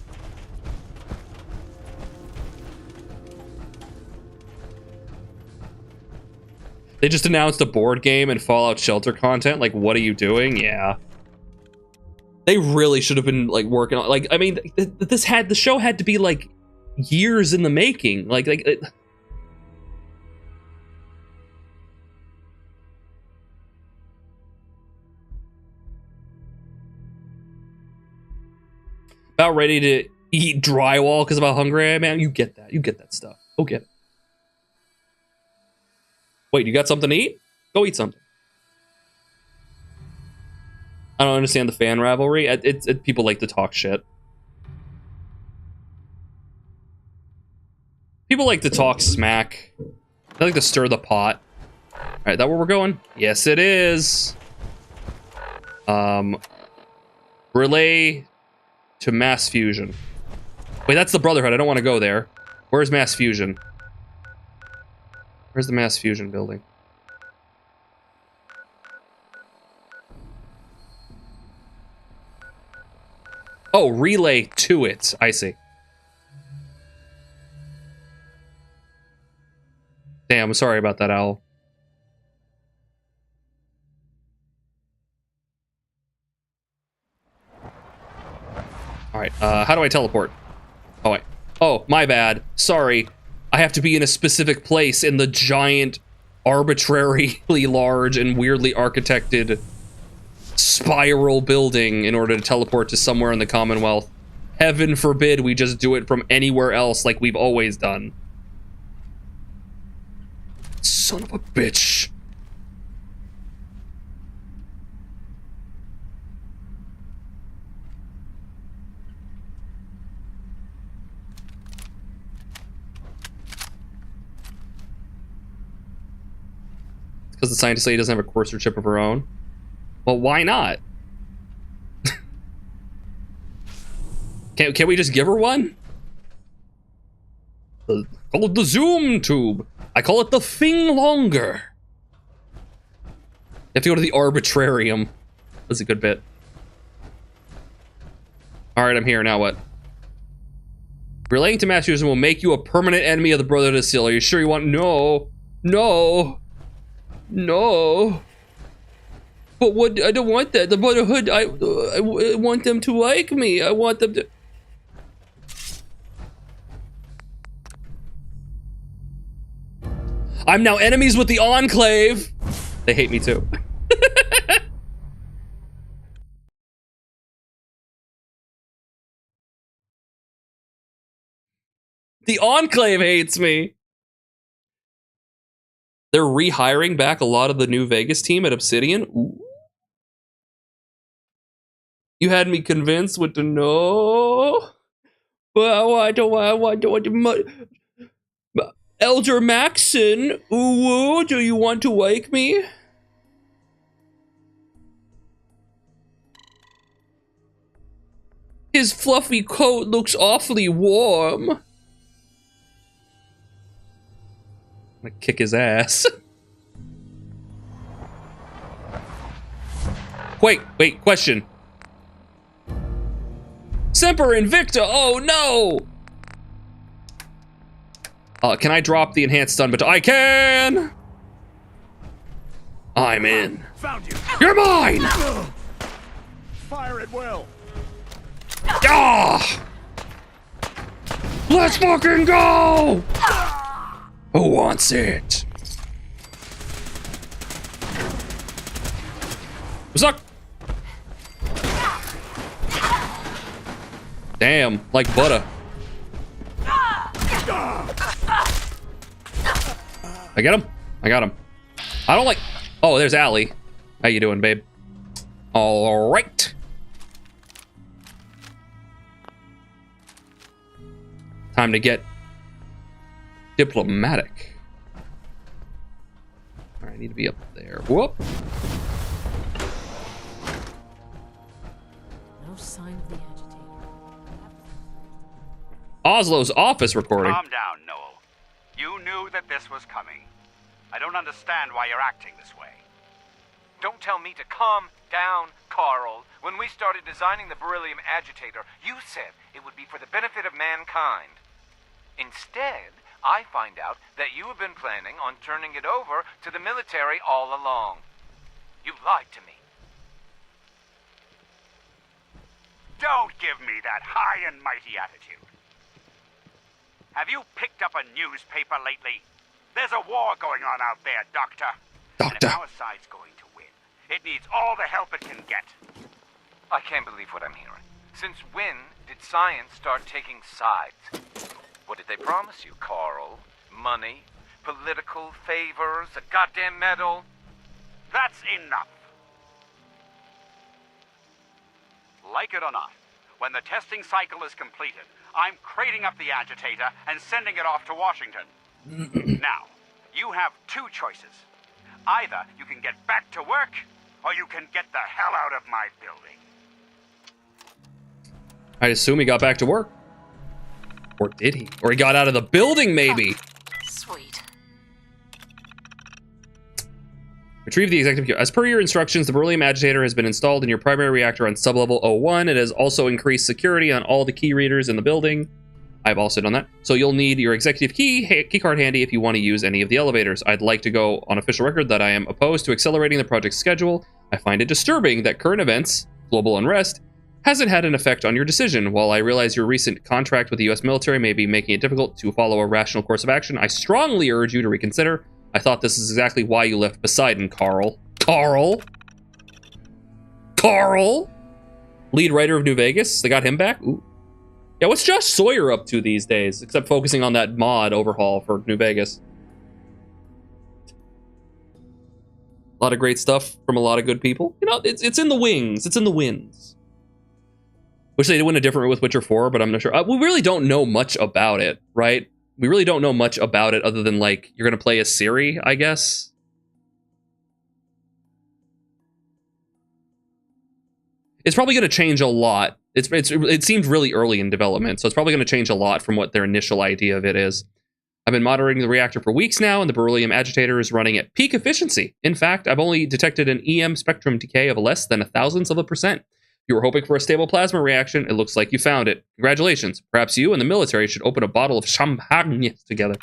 They just announced a board game and Fallout Shelter content. Like, what are you doing? Yeah. They really should have been like working on, like, I mean, the show had to be like years in the making. About ready to eat drywall because of how hungry I am, man. You get that. You get that stuff. Go get it. Wait, you got something to eat? Go eat something. I don't understand the fan rivalry. People like to talk shit. People like to talk smack. They like to stir the pot. All right, that where we're going? Yes, it is. Relay to mass fusion. Wait, that's the Brotherhood. I don't want to go there. Where's mass fusion? Where's the mass fusion building? Oh, relay to it. I see. Damn, I'm sorry about that, Owl. Alright, how do I teleport? Oh, wait. Oh, my bad. Sorry. I have to be in a specific place in the giant, arbitrarily large and weirdly architected spiral building in order to teleport to somewhere in the Commonwealth. Heaven forbid we just do it from anywhere else like we've always done. Son of a bitch. Because the scientist lady doesn't have a courser chip of her own. Well, why not? Can't we just give her one? Call it the Zoom tube. I call it the thing longer. You have to go to the arbitrarium. That's a good bit. Alright, I'm here. Now what? Relaying to mass fusion will make you a permanent enemy of the Brotherhood of Steel. Are you sure you want? No. No. No. But what? I don't want that. The Brotherhood, I want them to like me. I want them to... I'm now enemies with the Enclave. They hate me too. The Enclave hates me. They're rehiring back a lot of the New Vegas team at Obsidian. Ooh. You had me convinced with the no. Well, I don't want Elder Maxon, ooh, do you want to wake me? His fluffy coat looks awfully warm. I'm gonna kick his ass. Wait, question. Semper Invicta, oh no! Can I drop the enhanced stun? But I can! I'm in. Found you. You're mine! Fire at will. Ah! Let's fucking go! Who wants it? What's up? Damn, like butter. I get him? I got him. I don't like... Oh, there's Allie. How you doing, babe? All right. Time to get diplomatic. All right, I need to be up there. Whoop. No sign of the agitator. Oslo's office recording. Calm down, Noel. You knew that this was coming. I don't understand why you're acting this way. Don't tell me to calm down, Carl. When we started designing the beryllium agitator, you said it would be for the benefit of mankind. Instead, I find out that you have been planning on turning it over to the military all along. You lied to me. Don't give me that high and mighty attitude. Have you picked up a newspaper lately? There's a war going on out there, Doctor. And if our side's going to win, it needs all the help it can get. I can't believe what I'm hearing. Since when did science start taking sides? What did they promise you, Carl? Money? Political favors? A goddamn medal? That's enough. Like it or not, when the testing cycle is completed, I'm crating up the agitator and sending it off to Washington. Now, you have two choices. Either you can get back to work, or you can get the hell out of my building. I assume he got back to work. Or did he? Or he got out of the building, maybe. Sweet. Retrieve the executive queue. As per your instructions, the beryllium agitator has been installed in your primary reactor on sublevel 01. It has also increased security on all the key readers in the building. I've also done that. So you'll need your executive key card handy if you want to use any of the elevators. I'd like to go on official record that I am opposed to accelerating the project's schedule. I find it disturbing that current events, global unrest, hasn't had an effect on your decision. While I realize your recent contract with the US military may be making it difficult to follow a rational course of action, I strongly urge you to reconsider. I thought this is exactly why you left Poseidon, Carl. Carl? Lead writer of New Vegas? They got him back? Ooh. Yeah, what's Josh Sawyer up to these days? Except focusing on that mod overhaul for New Vegas. A lot of great stuff from a lot of good people. You know, it's in the wings. It's in the winds. Wish they went a different route with Witcher 4, but I'm not sure. We really don't know much about it, right? We really don't know much about it other than, like, you're going to play as Ciri, I guess. It's probably going to change a lot. It seemed really early in development, so it's probably going to change a lot from what their initial idea of it is. I've been monitoring the reactor for weeks now, and the beryllium agitator is running at peak efficiency. In fact, I've only detected an EM spectrum decay of less than 0.001%. If you were hoping for a stable plasma reaction, it looks like you found it. Congratulations. Perhaps you and the military should open a bottle of champagne together.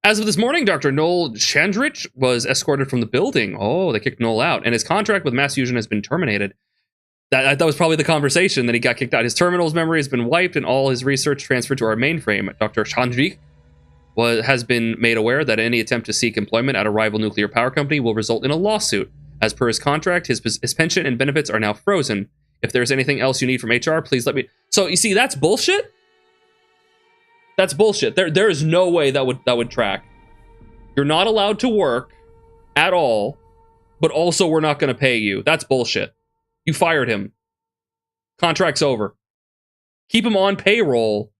As of this morning, Dr. Noel Chandrich was escorted from the building. Oh, they kicked Noel out. And his contract with Mass Fusion has been terminated. That was probably the conversation that he got kicked out. His terminal's memory has been wiped and all his research transferred to our mainframe. Dr. Chandrich has been made aware that any attempt to seek employment at a rival nuclear power company will result in a lawsuit. As per his contract, his pension and benefits are now frozen. If there's anything else you need from HR, please let me... So, you see, that's bullshit? That's bullshit. There is no way that would track. You're not allowed to work at all, but also we're not going to pay you. That's bullshit. You fired him. Contract's over. Keep him on payroll,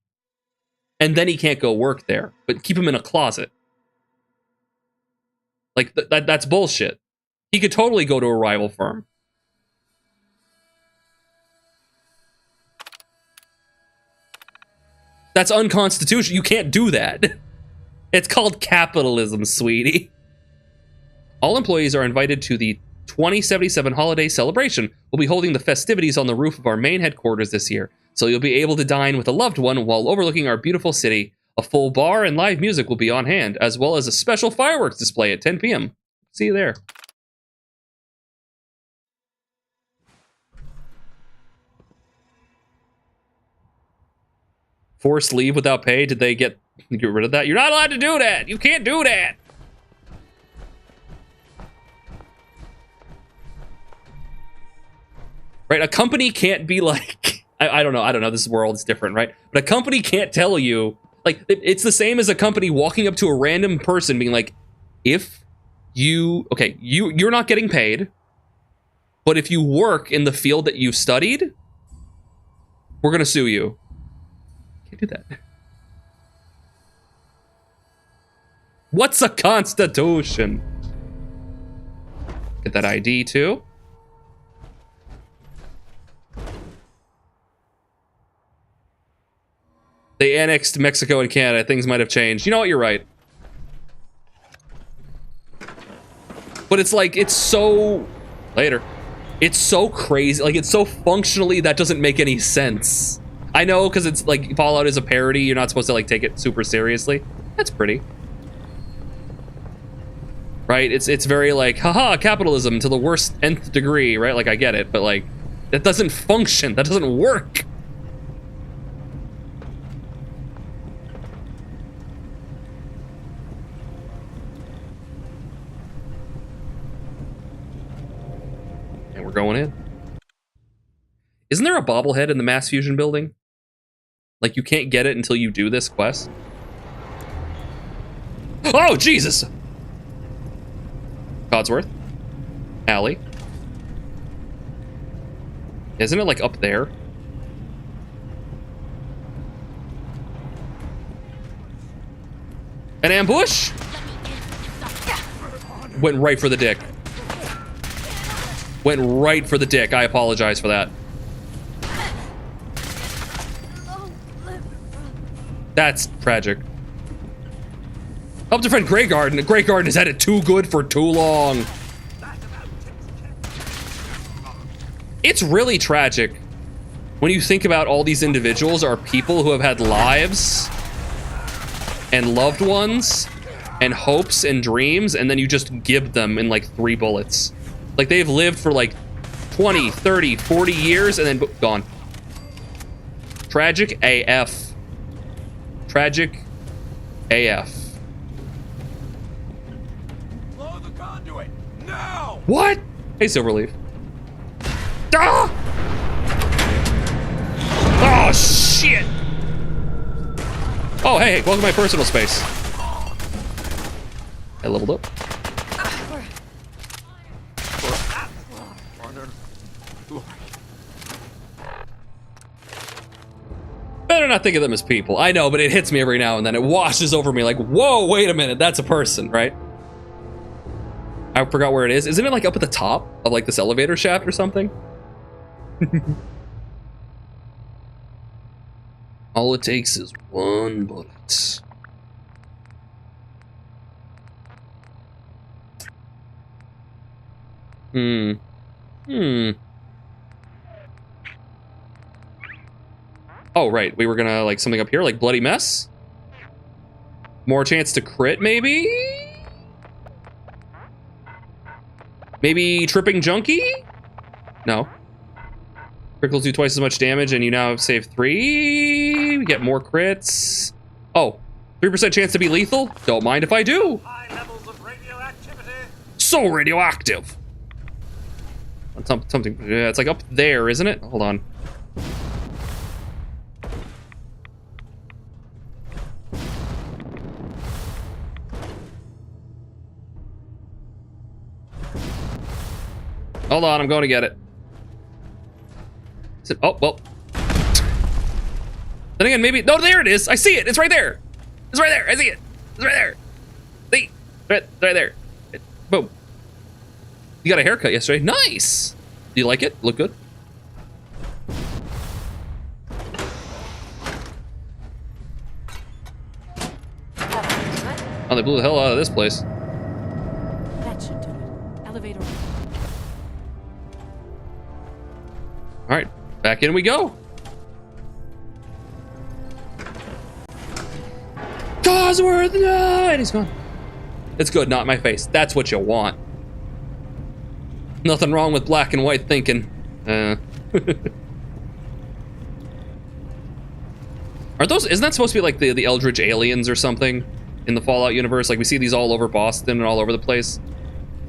and then he can't go work there. But keep him in a closet. Like, that's bullshit. He could totally go to a rival firm. That's unconstitutional. You can't do that. It's called capitalism, sweetie. All employees are invited to the 2077 holiday celebration. We'll be holding the festivities on the roof of our main headquarters this year, so you'll be able to dine with a loved one while overlooking our beautiful city. A full bar and live music will be on hand, as well as a special fireworks display at 10 p.m. See you there. Forced leave without pay? Did they get rid of that? You're not allowed to do that. You can't do that. Right? A company can't be like, I don't know. This world's different, right? But a company can't tell you, like, it's the same as a company walking up to a random person being like, if you, okay, you're not getting paid, but if you work in the field that you studied, We're gonna sue you. Can't do that. What's a constitution? Get that ID too. They annexed Mexico and Canada. Things might have changed. You know what? You're right. But it's like, it's so... Later. It's so crazy. Like, it's so functionally that doesn't make any sense. I know, because it's like, Fallout is a parody. You're not supposed to like take it super seriously. That's pretty. Right? It's very like, haha, capitalism to the worst nth degree, right? Like, I get it, but like, that doesn't function. That doesn't work. And we're going in. Isn't there a bobblehead in the mass fusion building? Like, you can't get it until you do this quest? Oh, Jesus! Codsworth. Alley. Isn't it, like, up there? An ambush? Went right for the dick. Went right for the dick. I apologize for that. That's tragic. Help defend Greygarden. Greygarden has had it too good for too long. It's really tragic when you think about all these individuals are people who have had lives and loved ones and hopes and dreams, and then you just give them in like 3 bullets. Like, they've lived for like 20, 30, 40 years and then gone. Tragic AF. Tragic AF. Blow the conduit now! What? Hey, Silverleaf. Ah! Oh, shit! Oh, hey, welcome to my personal space. I leveled up. Better not think of them as people. I know, but it hits me every now and then. It washes over me like, whoa, wait a minute, that's a person, right? I forgot where it is. Isn't it like up at the top of like this elevator shaft or something? All it takes is 1 bullet. Oh, right. We were gonna, like, something up here, like Bloody Mess? More chance to crit, maybe? Maybe Tripping Junkie? No. Criticals do twice as much damage, and you now have saved 3. We get more crits. Oh, 3% chance to be lethal? Don't mind if I do. High levels of radioactivity. So radioactive. Something, yeah, it's like up there, isn't it? Hold on. Hold on, I'm going to get it. Is it? Oh, well. Then again, maybe. No, there it is. I see it. It's right there. It's right there. I see it. It's right there. See? Right there. Boom. You got a haircut yesterday. Nice. Do you like it? Look good? Oh, they blew the hell out of this place. That should do it. Elevator. All right, back in we go. Cosworth, no! And he's gone. It's good, not my face. That's what you want. Nothing wrong with black and white thinking. Aren't those, isn't that supposed to be like the Eldritch aliens or something in the Fallout universe? Like, we see these all over Boston and all over the place.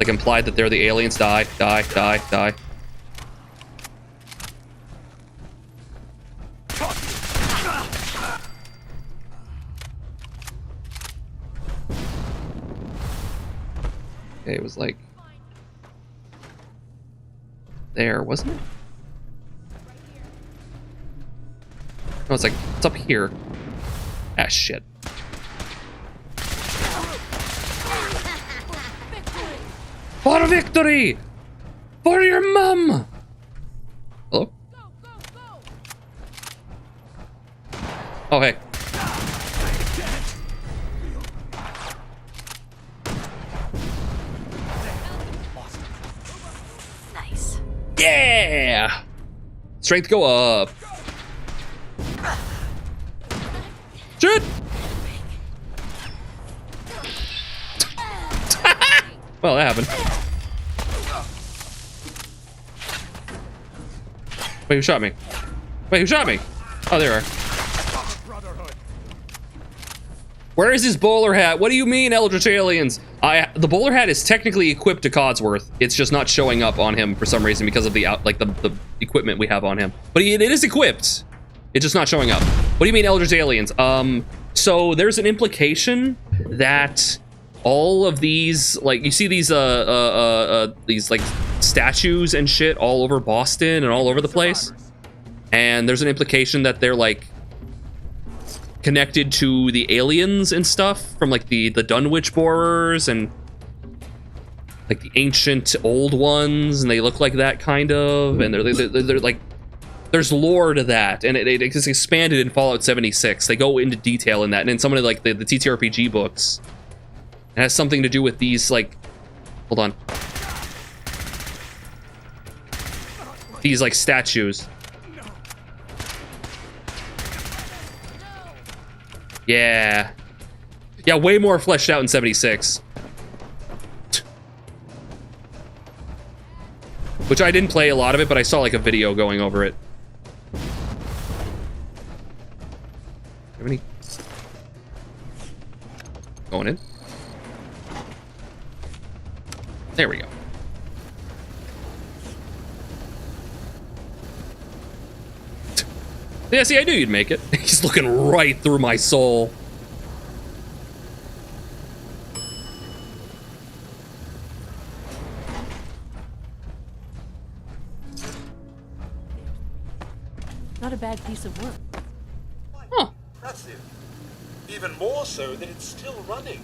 Like, implied that they're the aliens. Die, die, die, die. Okay, it was like there, wasn't it? No, it's like, it's up here. Ah, shit. For victory! For your mum! Hello? Oh, hey. Nice. Yeah! Strength go up. Shit! Well, that happened. Wait, who shot me? Wait, who shot me? Oh, there you are. Where is his bowler hat? What do you mean, Eldritch Aliens? The bowler hat is technically equipped to Codsworth. It's just not showing up on him for some reason because of the the equipment we have on him. But it is equipped. It's just not showing up. What do you mean, Eldritch Aliens? So there's an implication that all of these, like, you see these like statues and shit all over Boston and all over the place, and there's an implication that they're like connected to the aliens and stuff from like the Dunwich borers and like the ancient old ones, and they look like that kind of, and they're like, there's lore to that, and it's expanded in Fallout 76. They go into detail in that, and in some of like the TTRPG books, it has something to do with these, like, hold on, these like statues. Yeah, way more fleshed out in 76. Which I didn't play a lot of it, but I saw like a video going over it. Have any? Going in. There we go. Yeah, see, I knew you'd make it. He's looking right through my soul. Not a bad piece of work. Huh. Impressive. Even more so that it's still running.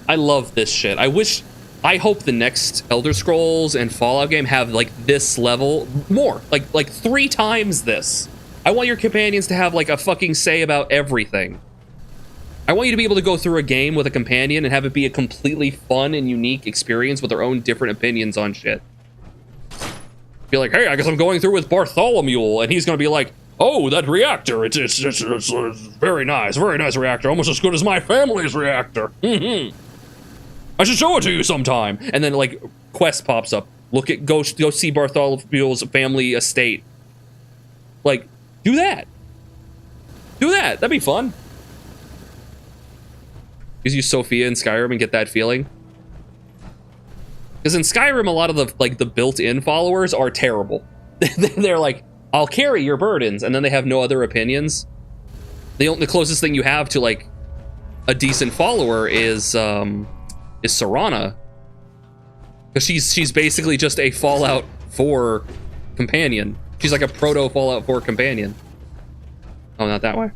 I love this shit. I hope the next Elder Scrolls and Fallout game have like this level more, like 3 times this. I want your companions to have like a fucking say about everything. I want you to be able to go through a game with a companion and have it be a completely fun and unique experience with their own different opinions on shit. Be like, hey, I guess I'm going through with Bartholomew, and he's gonna be like, oh, that reactor, it's very nice reactor, almost as good as my family's reactor. I should show it to you sometime. And then like quest pops up. Go see Bartholomew's family estate. Like, do that. Do that. That'd be fun. Just use Sophia in Skyrim and get that feeling. Because in Skyrim, a lot of the built-in followers are terrible. They're like, I'll carry your burdens, and then they have no other opinions. The closest thing you have to like a decent follower is Serana. Because she's basically just a Fallout 4 companion. She's like a proto Fallout 4 companion. Oh, not that way.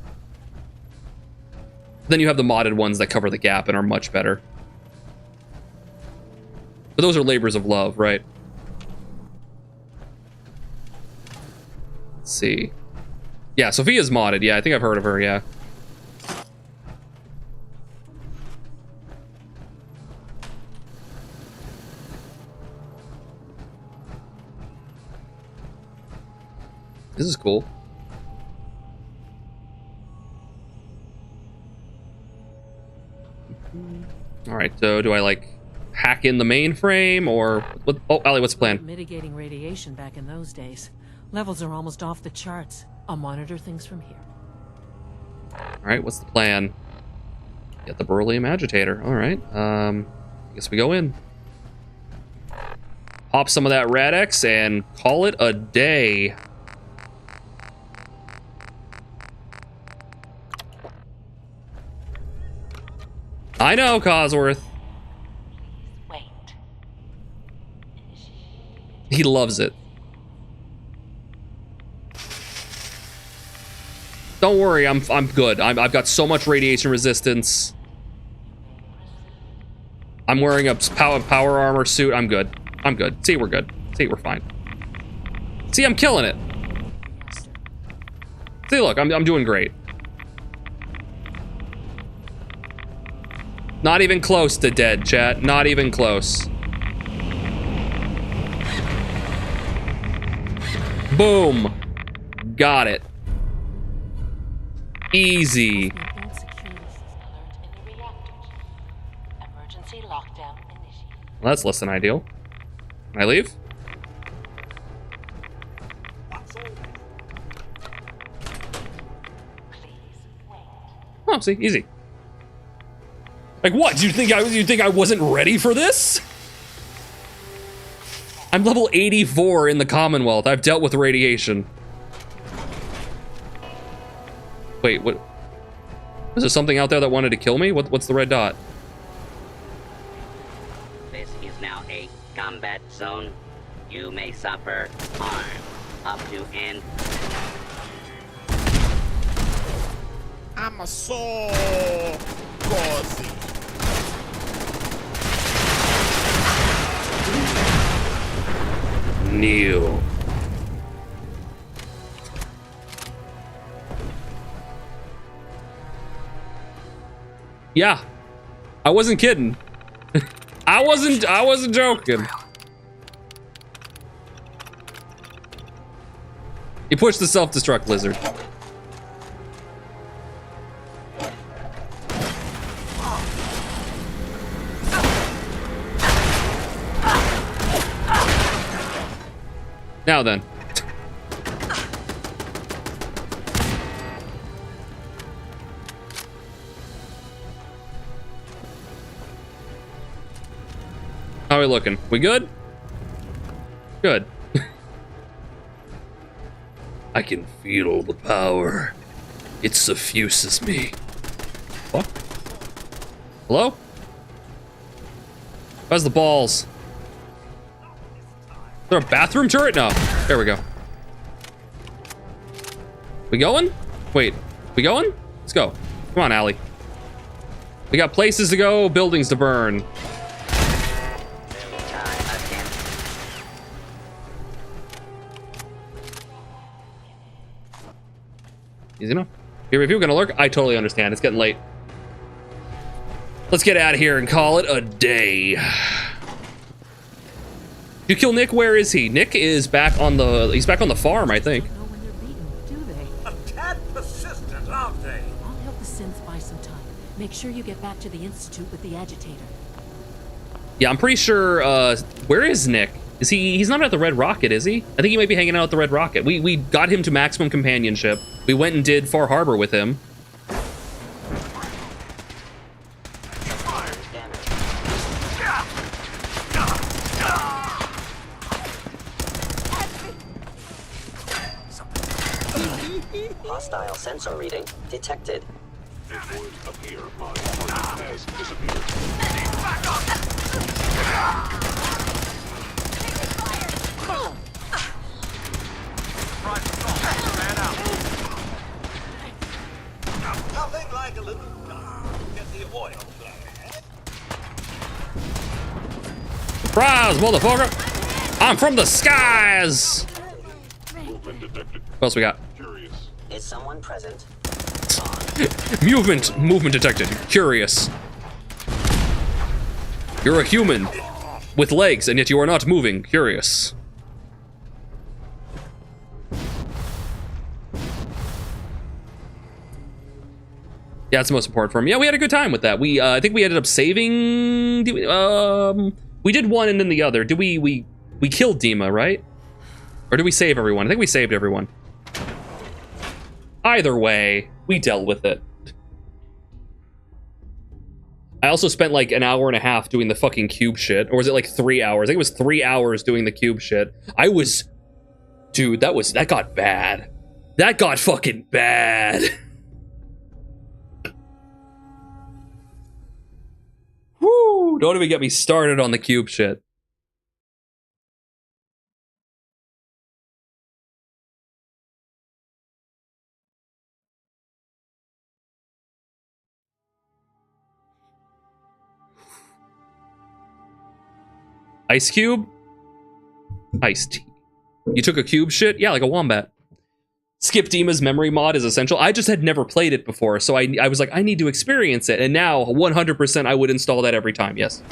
Then you have the modded ones that cover the gap and are much better. But those are labors of love, right? Let's see. Yeah, Sophia's modded. Yeah, I think I've heard of her, yeah. This is cool. All right, so do I like hack in the mainframe or what? Oh, Allie, what's the plan? Mitigating radiation back in those days. Levels are almost off the charts. I'll monitor things from here. All right, what's the plan? Get the beryllium agitator. All right, I guess we go in. Pop some of that Rad-X and call it a day. I know, Codsworth. Wait. He loves it. Don't worry, I'm good. I've got so much radiation resistance. I'm wearing a power armor suit. I'm good. I'm good. See, we're good. See, we're fine. See, I'm killing it. See, look, I'm doing great. Not even close to dead, chat. Not even close. Boom. Got it. Easy. Well, that's less than ideal. Can I leave? Oh, see, easy. Like what? Do you think I wasn't ready for this? I'm level 84 in the Commonwealth. I've dealt with radiation. Wait, what? Is there something out there that wanted to kill me? What's the red dot? This is now a combat zone. You may suffer harm up to and. I'm a soul Gauzy. Kneel. Yeah, I wasn't kidding. I wasn't joking. He pushed the self-destruct lizard. Now then. How are we looking? We good? Good. I can feel the power. It suffuses me. What? Hello? How's the balls? Is there a bathroom turret? No. There we go. We going? Wait. We going? Let's go. Come on, Allie. We got places to go, buildings to burn. Easy enough. If you're gonna lurk, I totally understand. It's getting late. Let's get out of here and call it a day. You kill Nick? Where is he? Nick is back on the. He's back on the farm, I think. A tad persistent, aren't they? I'll help the synths buy some time. Make sure you get back to the Institute with the agitator. Yeah, I'm pretty sure. Where is Nick? Is he? He's not at the Red Rocket, is he? I think he might be hanging out at the Red Rocket. We got him to maximum companionship. We went and did Far Harbor with him. Hostile sensor reading detected. It would appear my target has disappeared. Nothing like a little get the oil flowing. Surprise, motherfucker! I'm from the skies! What else we got? Is someone present? Movement detected. Curious. You're a human with legs, and yet you are not moving. Curious. Yeah, that's the most important for him. Yeah, we had a good time with that. We, I think we ended up saving. We did one and then the other. Did we killed Dima, right? Or did we save everyone? I think we saved everyone. Either way, we dealt with it. I also spent like an hour and a half doing the fucking cube shit. Or was it like 3 hours? I think it was 3 hours doing the cube shit. Dude, that got bad. That got fucking bad. Woo! Don't even get me started on the cube shit. Ice cube? Iced tea. You took a cube shit? Yeah, like a wombat. Skip Dima's memory mod is essential. I just had never played it before, so I was like, I need to experience it. And now, 100% I would install that every time, yes.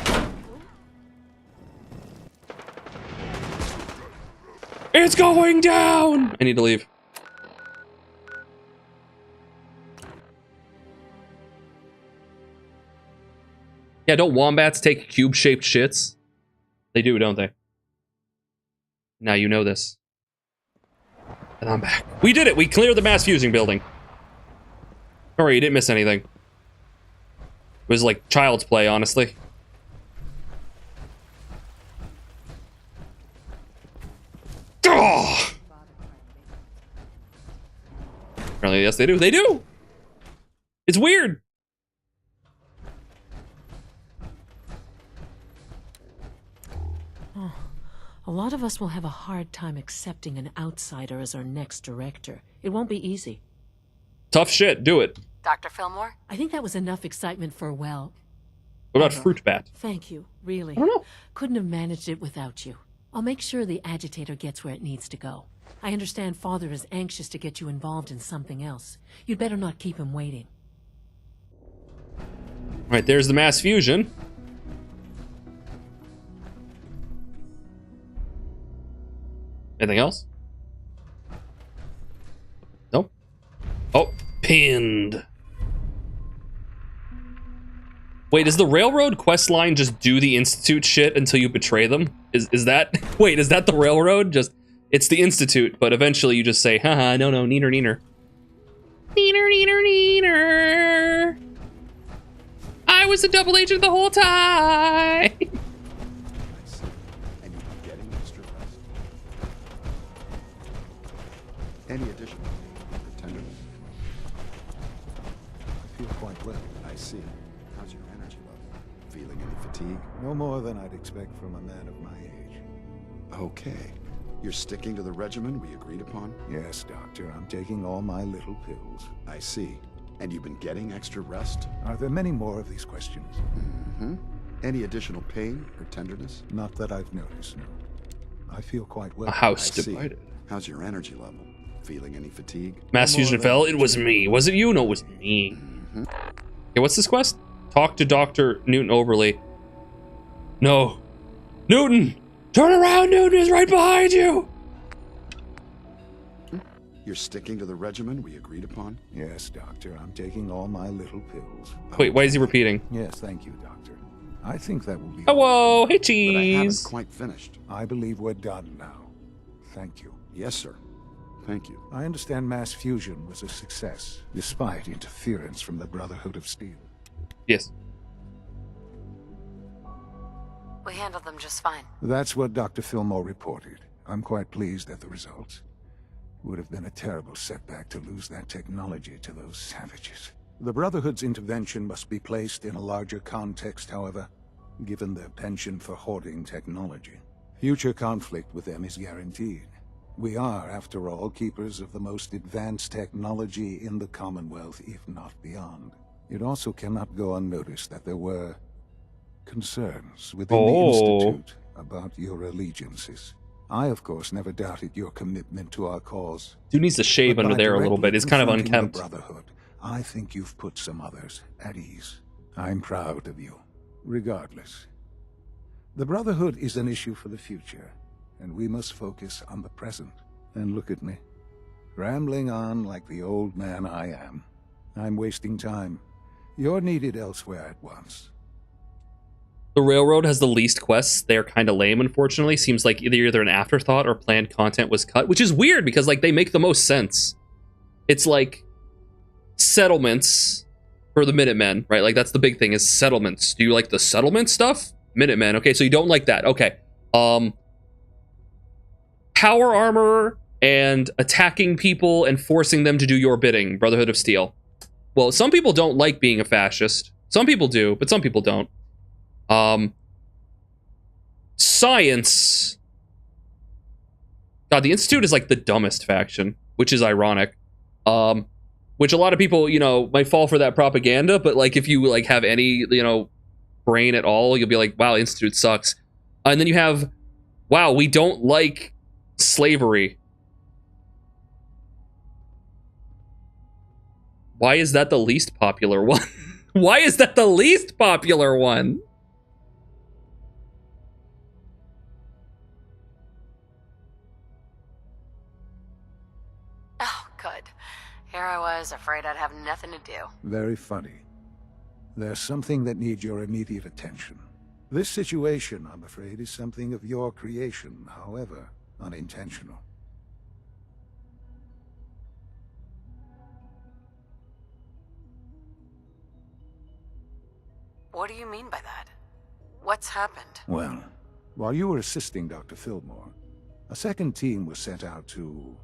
It's going down! I need to leave. Yeah, don't wombats take cube-shaped shits? They do, don't they? Now you know this. And I'm back. We did it! We cleared the mass fusing building. Don't worry, you didn't miss anything. It was like child's play, honestly. Oh! Apparently, yes, they do. They do! It's weird! Oh, a lot of us will have a hard time accepting an outsider as our next director. It won't be easy. Tough shit, do it. Dr. Fillmore? I think that was enough excitement for, well... What about Fruit Bat? Thank you, really. I don't know. Couldn't have managed it without you. I'll make sure the agitator gets where it needs to go. I understand Father is anxious to get you involved in something else. You'd better not keep him waiting. Right, there's the mass fusion. Anything else? Nope. Oh, pinned. Wait, does the railroad quest line just do the Institute shit until you betray them? Is that... Wait, is that the railroad? Just... It's the Institute, but eventually you just say, haha, no, neener, neener. Neener, neener, neener. I was a double agent the whole time. Any additional tenderness? I feel quite well. I see. How's your energy level? Feeling any fatigue? No more than I'd expect from a man of my age. Okay. You're sticking to the regimen we agreed upon? Yes, Doctor. I'm taking all my little pills. I see. And you've been getting extra rest? Are there many more of these questions? Mm-hmm. Any additional pain or tenderness? Not that I've noticed, no. I feel quite well. A house divided. How's your energy level? Feeling any fatigue? Mass fusion fell. It was me. Was it you? No, it was me. Mm-hmm. Okay, what's this quest? Talk to Dr. Newton Overley. No. Newton! Turn around, Newton is right behind you! You're sticking to the regimen we agreed upon? Yes, Doctor. I'm taking all my little pills. Wait, why is he repeating? Yes, thank you, Doctor. I think that will be... Hello, hey, But I cheese! haven't quite finished. I believe we're done now. Thank you. Yes, sir. Thank you. I understand mass fusion was a success, despite interference from the Brotherhood of Steel. Yes. We handled them just fine. That's what Dr. Fillmore reported. I'm quite pleased at the results. Would have been a terrible setback to lose that technology to those savages. The Brotherhood's intervention must be placed in a larger context, however, given their penchant for hoarding technology. Future conflict with them is guaranteed. We are, after all, keepers of the most advanced technology in the Commonwealth, if not beyond. It also cannot go unnoticed that there were concerns within the Institute about your allegiances. I, of course, never doubted your commitment to our cause. Dude needs to shave under there a little bit. It's kind of unkempt. The Brotherhood, I think you've put some others at ease. I'm proud of you. Regardless, the Brotherhood is an issue for the future, and we must focus on the present. And look at me, rambling on like the old man I am. I'm wasting time. You're needed elsewhere at once. The railroad has the least quests. They're kind of lame, unfortunately. Seems like either an afterthought or planned content was cut, which is weird because like they make the most sense. It's like settlements for the Minutemen, right? Like that's the big thing is settlements. Do you like the settlement stuff? Minutemen. Okay, so you don't like that. Okay. Power armor and attacking people and forcing them to do your bidding. Brotherhood of Steel. Well, some people don't like being a fascist. Some people do, but some people don't. Science. God, the Institute is like the dumbest faction, which is ironic. Which a lot of people, you know, might fall for that propaganda, but like if you like have any, you know, brain at all, you'll be like, wow, Institute sucks. And then you have, wow, we don't like slavery. Why is that the least popular one? Why is that the least popular one? Oh, good. Here I was, afraid I'd have nothing to do. Very funny. There's something that needs your immediate attention. This situation, I'm afraid, is something of your creation, however unintentional. What do you mean by that? What's happened? Well, while you were assisting Dr. Fillmore, a second team was sent out to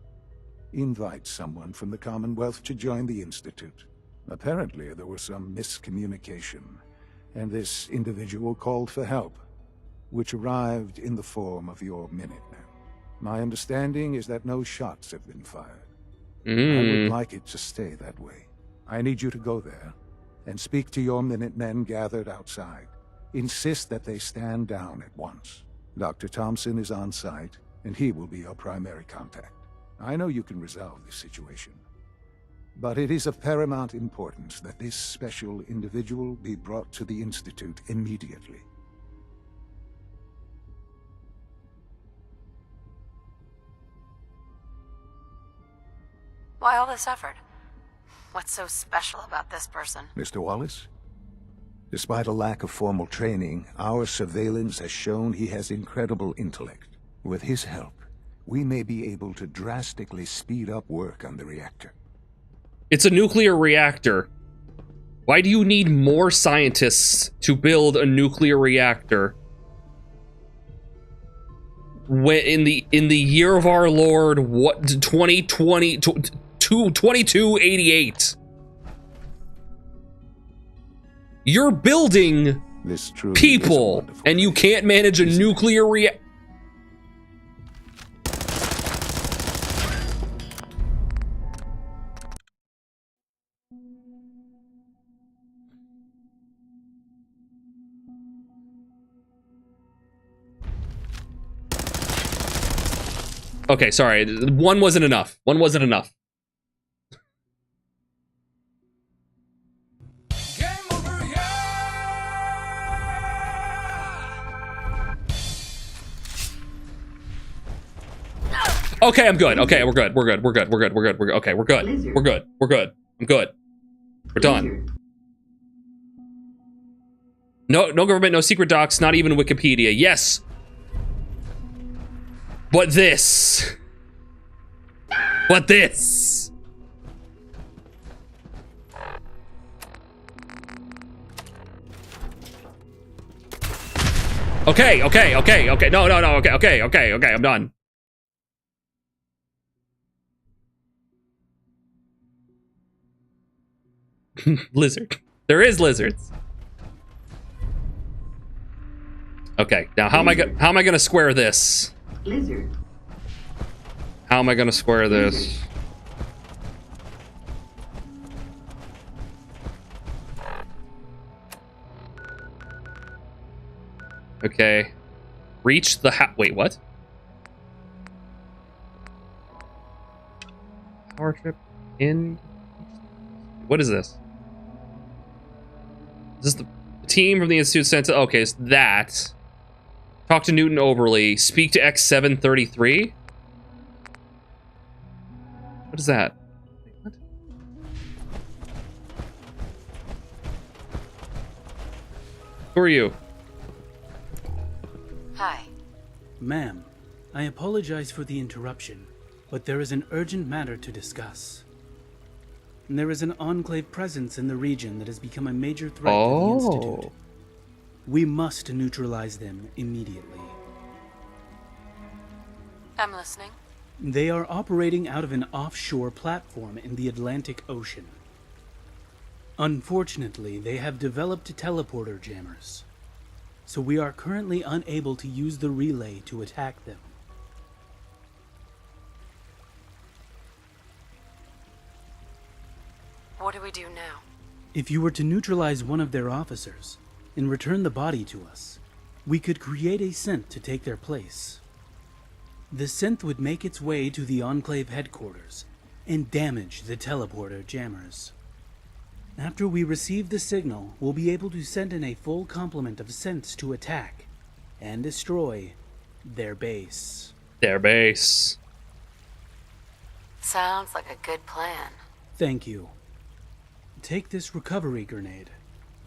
invite someone from the Commonwealth to join the Institute. Apparently, there was some miscommunication, and this individual called for help, which arrived in the form of your Minutemen. My understanding is that no shots have been fired. I would like it to stay that way. I need you to go there and speak to your Minutemen gathered outside. Insist that they stand down at once. Dr. Thompson is on site, and he will be your primary contact. I know you can resolve this situation, but it is of paramount importance that this special individual be brought to the Institute immediately. Why all this effort? What's so special about this person? Mr. Wallace? Despite a lack of formal training, our surveillance has shown he has incredible intellect. With his help, we may be able to drastically speed up work on the reactor. It's a nuclear reactor. Why do you need more scientists to build a nuclear reactor? When in the year of our Lord, what, 2020, 2288? You're building people, and you can't manage a nuclear reactor. Okay, sorry. One wasn't enough. One wasn't enough. Okay, I'm good. Okay, we're good. We're good. We're good. We're good. We're good. We're good. Okay, we're good. We're good. We're good. I'm good. We're done. No government, no secret docs, not even Wikipedia. Yes. But this. But this. Okay. No, okay, I'm done. Lizard. There is lizards. Okay, now how am I gonna square this? Lizard. How am I gonna square this? Okay. Reach the wait, what? Power trip in. What is this? Is this the team from the Institute sent to? Okay, it's that. Talk to Newton Oberly. Speak to X733. What is that? What? Who are you? Hi. Ma'am, I apologize for the interruption, but there is an urgent matter to discuss. There is an Enclave presence in the region that has become a major threat to the Institute. We must neutralize them immediately. I'm listening. They are operating out of an offshore platform in the Atlantic Ocean. Unfortunately, they have developed teleporter jammers, so we are currently unable to use the relay to attack them. What do we do now? If you were to neutralize one of their officers and return the body to us, we could create a synth to take their place. The synth would make its way to the Enclave headquarters and damage the teleporter jammers. After we receive the signal, we'll be able to send in a full complement of synths to attack and destroy their base. Their base. Sounds like a good plan. Thank you. Take this recovery grenade,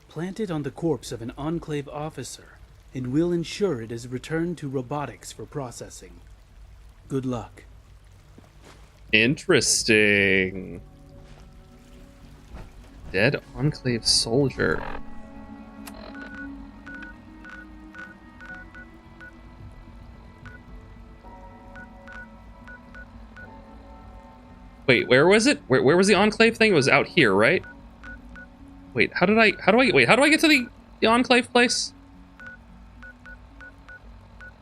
plant it on the corpse of an Enclave officer, and we'll ensure it is returned to robotics for processing. Good luck. Interesting. Dead Enclave soldier. Wait, where was it? Where was the Enclave thing? It was out here, right? Wait, how do I get to the Enclave place?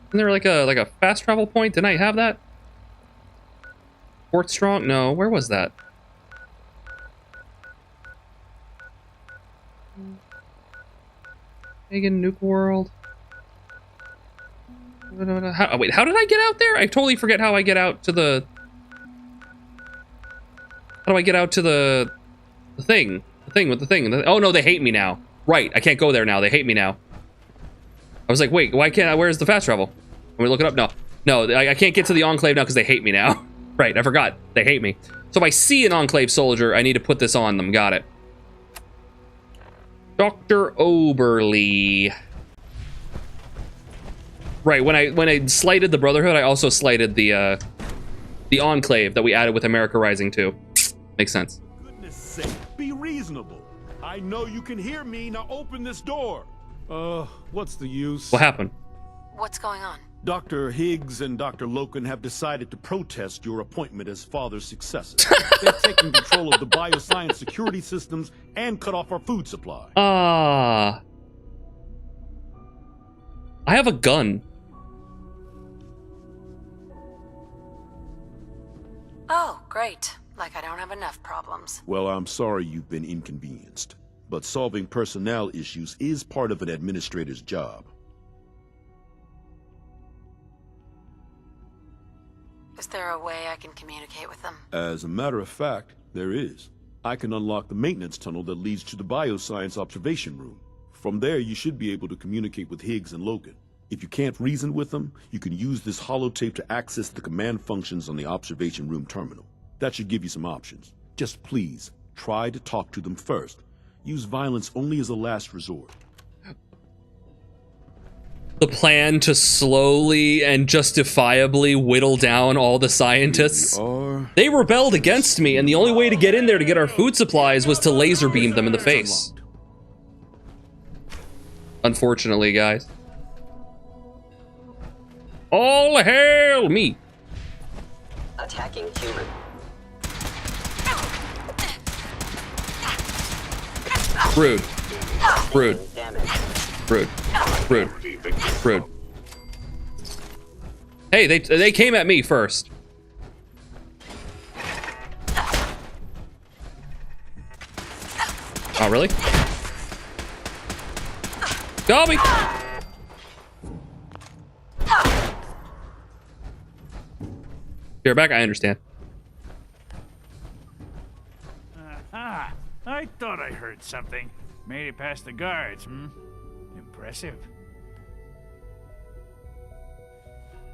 Isn't there like a fast travel point? Didn't I have that? Fort Strong? No, where was that? Pagan Nuke World. Wait, how did I get out there? I totally forget how I get out to the... How do I get out to the thing? The thing with the thing. Oh no, they hate me now. Right, I can't go there now. They hate me now. I was like, wait, why can't I? Where's the fast travel? Let me look it up. No, I can't get to the Enclave now because they hate me now. Right, I forgot. They hate me. So if I see an Enclave soldier, I need to put this on them. Got it. Dr. Oberly. Right, when I slighted the Brotherhood, I also slighted the Enclave that we added with America Rising 2. Makes sense. Goodness sake, be reasonable. I know you can hear me. Now open this door. What's the use? What happened? What's going on? Dr. Higgs and Dr. Loken have decided to protest your appointment as father's successor. They've taken control of the bioscience security systems and cut off our food supply. I have a gun. Oh, great. Like I don't have enough problems. Well, I'm sorry you've been inconvenienced, but solving personnel issues is part of an administrator's job. Is there a way I can communicate with them? As a matter of fact, there is. I can unlock the maintenance tunnel that leads to the bioscience observation room. From there, you should be able to communicate with Higgs and Logan. If you can't reason with them, you can use this holotape to access the command functions on the observation room terminal. That should give you some options. Just please, try to talk to them first. Use violence only as a last resort. The plan to slowly and justifiably whittle down all the scientists. They rebelled against me, and the only way to get in there to get our food supplies was to laser beam them in the face. Unfortunately, guys. All hail me! Attacking human. Rude. Rude. Rude. Rude. Rude. Hey, they came at me first. Oh, really? Got me! You're back, I understand. Aha! I thought I heard something. Made it past the guards, Impressive.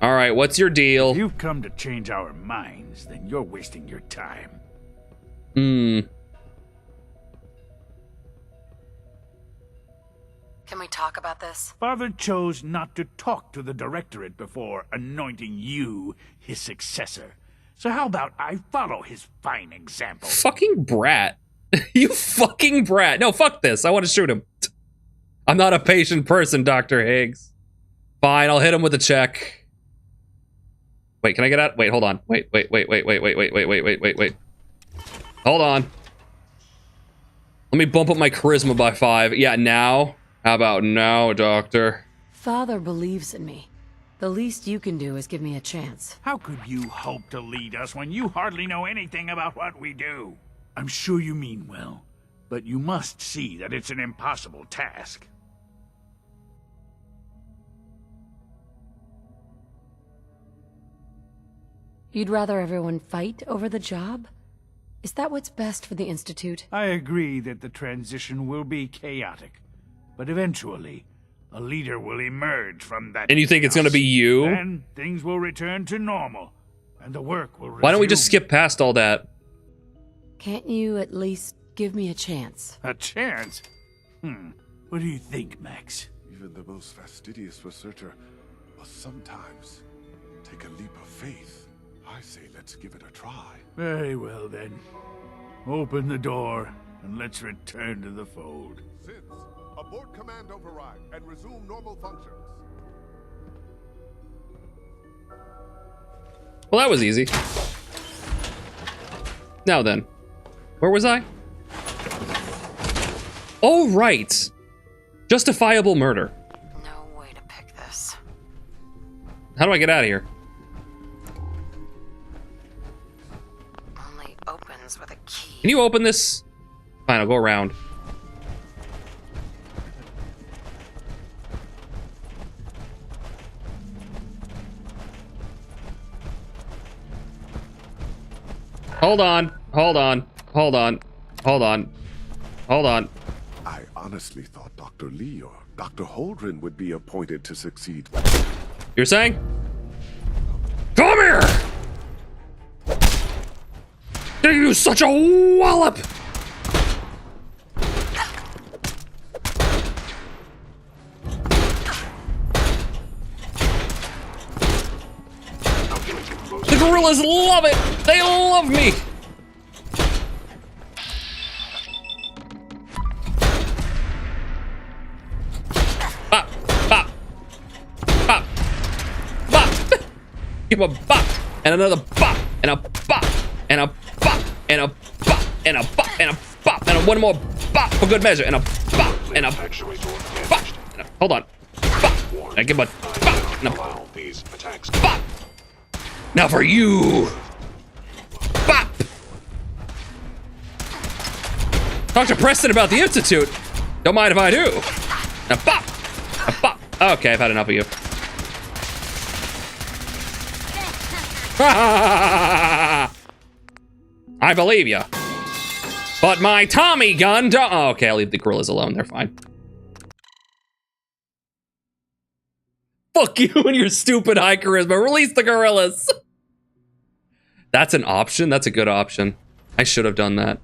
All right, what's your deal? If you've come to change our minds, then you're wasting your time. Can we talk about this? Father chose not to talk to the Directorate before anointing you his successor. So how about I follow his fine example? Fucking brat. You fucking brat. No, fuck this. I want to shoot him. I'm not a patient person, Dr. Higgs. Fine, I'll hit him with a check. Wait, can I get out? Wait, hold on. Wait. Hold on. Let me bump up my charisma by 5. Yeah, now? How about now, Doctor? Father believes in me. The least you can do is give me a chance. How could you hope to lead us when you hardly know anything about what we do? I'm sure you mean well, but you must see that it's an impossible task. You'd rather everyone fight over the job? Is that what's best for the Institute? I agree that the transition will be chaotic, but eventually, a leader will emerge from that. And you think it's going to be you? Then things will return to normal, and the work will resume. Why don't we just skip past all that? Can't you at least give me a chance? A chance? What do you think, Max? Even the most fastidious researcher must sometimes take a leap of faith. I say let's give it a try. Very well, then. Open the door, and let's return to the fold. Synths, abort command override and resume normal functions. Well, that was easy. Now then, where was I? Oh, right. Justifiable murder. No way to pick this. How do I get out of here? Only opens with a key. Can you open this? Fine, I'll go around. Hold on, hold on, hold on, hold on, hold on. I honestly thought Dr. Lee or Dr. Holdren would be appointed to succeed. You're saying? Come here! Give you such a wallop! The gorillas love it! They love me! Bop, bop, bop, bop! Give him a bop, and another bop, and a bop, and a bop, and a bop, and a bop, and a bop, and one more bop for good measure, and a bop, and a bop, and a, hold on, bop, and I give him a bop, and a bop. Now for you! Bop! Talk to Preston about the Institute. Don't mind if I do. Now bop! Now bop! Okay, I've had enough of you. I believe you. But my Tommy gun don't... Oh, okay, I'll leave the gorillas alone. They're fine. Fuck you and your stupid high charisma. Release the gorillas. That's an option. That's a good option. I should have done that.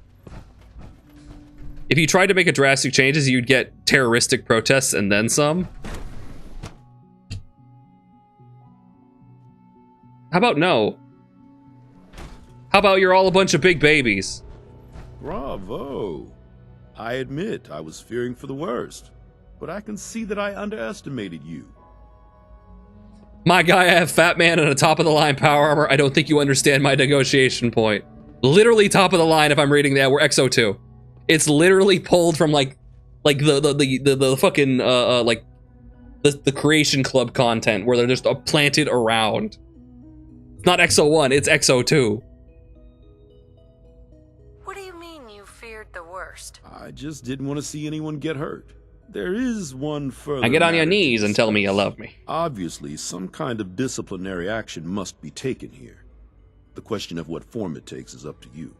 If you tried to make a drastic changes, you'd get terroristic protests and then some. How about no? How about you're all a bunch of big babies? Bravo. I admit I was fearing for the worst, but I can see that I underestimated you. My guy, I have Fat Man and a top-of-the-line power armor. I don't think you understand my negotiation point. Literally top of the line if I'm reading that. We're XO2. It's literally pulled from like the fucking like the Creation Club content where they're just planted around. It's not XO1, it's XO2. What do you mean you feared the worst? I just didn't want to see anyone get hurt. There is one further. Now get on your knees and tell me you love me. Obviously, some kind of disciplinary action must be taken here. The question of what form it takes is up to you.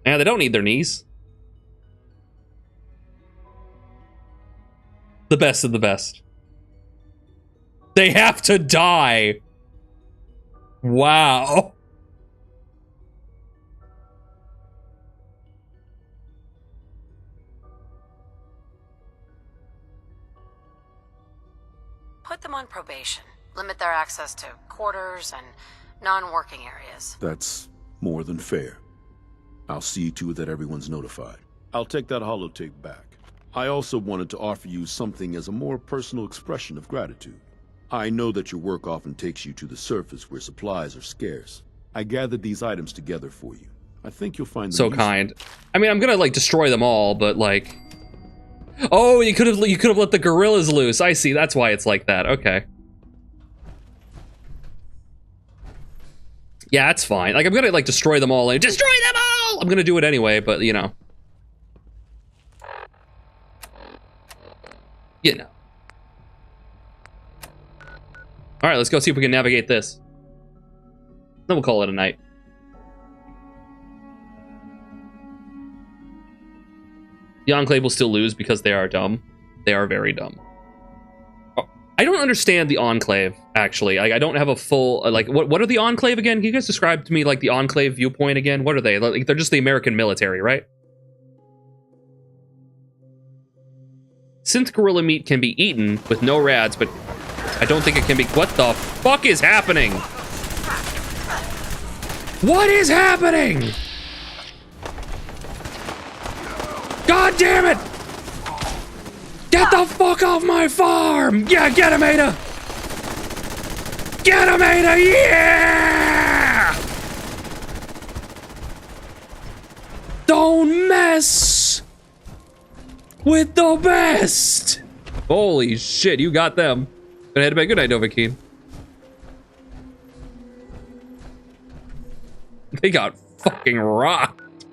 Yeah, they don't need their knees. The best of the best. They have to die. Wow. Put them on probation. Limit their access to quarters and non-working areas. That's more than fair. I'll see to it that everyone's notified. I'll take that holotape back. I also wanted to offer you something as a more personal expression of gratitude. I know that your work often takes you to the surface where supplies are scarce. I gathered these items together for you. I think you'll find them so useful. kind. I mean, I'm gonna like destroy them all, but like, oh, you could have let the gorillas loose. I see. That's why it's like that. Okay. Yeah, that's fine. Like, I'm gonna like destroy them all. Destroy them all. I'm gonna do it anyway, but you know. You know. All right, let's go see if we can navigate this. Then we'll call it a night. The Enclave will still lose because they are dumb. They are very dumb. I don't understand the Enclave, actually. I don't have a full, like, what are the Enclave again? Can you guys describe to me, like, the Enclave viewpoint again? What are they? Like, they're just the American military, right? Synth gorilla meat can be eaten with no rads, but I don't think it can be... What the fuck is happening? What is happening? God damn it! Get the fuck off my farm! Yeah, get him, Ada! Get him, Ada! Yeah! Don't mess with the best! Holy shit, you got them. Gonna head to bed. Good night, Novakeem. They got fucking rocked.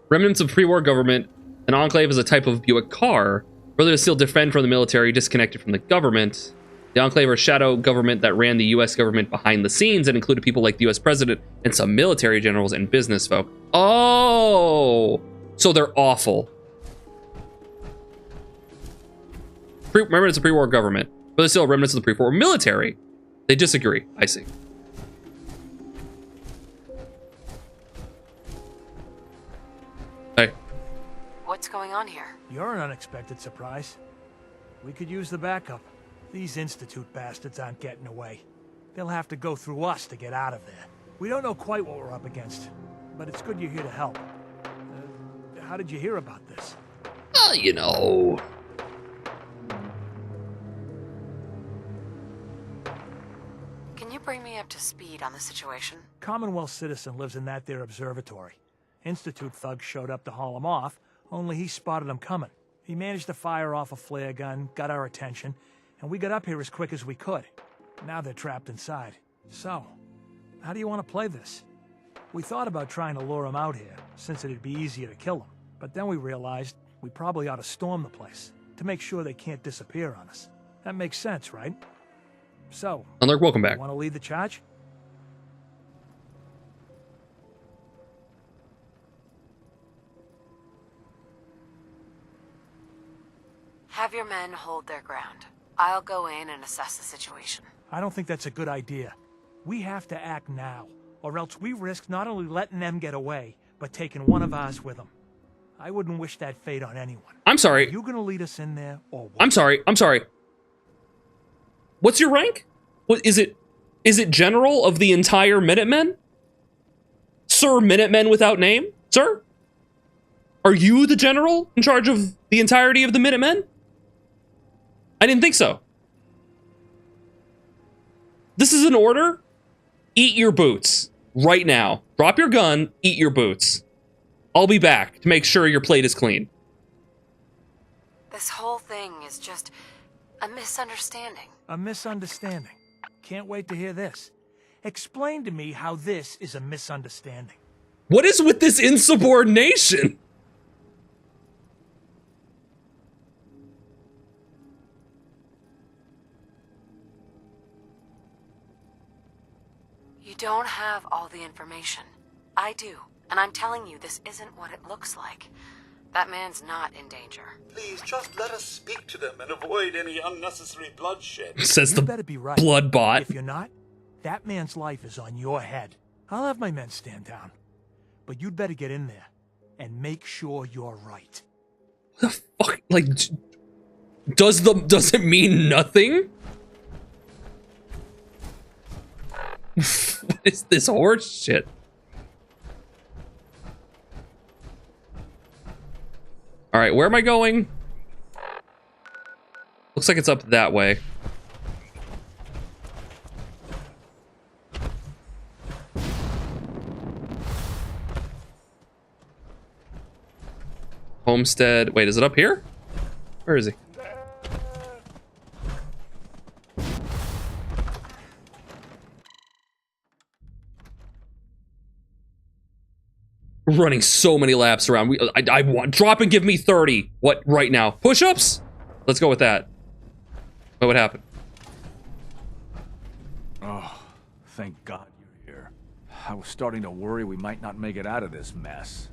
Remnants of pre-war government. An Enclave is a type of Buick car. Rather to still defend from the military, disconnected from the government. The Enclave are a shadow government that ran the US government behind the scenes and included people like the US president and some military generals and business folk. Oh! So they're awful. Remnants of pre-war government. But they're still remnants of the pre-war military. They disagree. I see. Hey. What's going on here? You're an unexpected surprise. We could use the backup. These Institute bastards aren't getting away. They'll have to go through us to get out of there. We don't know quite what we're up against, but it's good you're here to help. How did you hear about this? You know. Can you bring me up to speed on the situation? Commonwealth citizen lives in that there observatory. Institute thugs showed up to haul him off, only he spotted them coming. He managed to fire off a flare gun, got our attention, and we got up here as quick as we could. Now they're trapped inside. So, how do you want to play this? We thought about trying to lure him out here, since it'd be easier to kill him. But then we realized we probably ought to storm the place, to make sure they can't disappear on us. That makes sense, right? So, Unlurk, welcome back. Want to lead the charge? Have your men hold their ground. I'll go in and assess the situation. I don't think that's a good idea. We have to act now, or else we risk not only letting them get away, but taking one of ours with them. I wouldn't wish that fate on anyone. I'm sorry. Are you gonna lead us in there, or what? I'm sorry. What's your rank? What is it? Is it general of the entire Minutemen? Sir Minutemen without name? Sir? Are you the general in charge of the entirety of the Minutemen? I didn't think so. This is an order? Eat your boots. Right now. Drop your gun, eat your boots. I'll be back to make sure your plate is clean. This whole thing is just a misunderstanding. A misunderstanding. Can't wait to hear this. Explain to me how this is a misunderstanding. What is with this insubordination? You don't have all the information. I do, and I'm telling you this isn't what it looks like. That man's not in danger. Please, just let us speak to them and avoid any unnecessary bloodshed. Says the better be right. blood bot. If you're not, that man's life is on your head. I'll have my men stand down. But you'd better get in there and make sure you're right. What the fuck? Like, does it mean nothing? What is this horse shit? All right, where am I going? Looks like it's up that way. Homestead. Wait, is it up here? Where is he? We're running so many laps around. I want drop and give me 30. What right now? Push-ups? Let's go with that. What would happen? Oh, thank God you're here. I was starting to worry we might not make it out of this mess.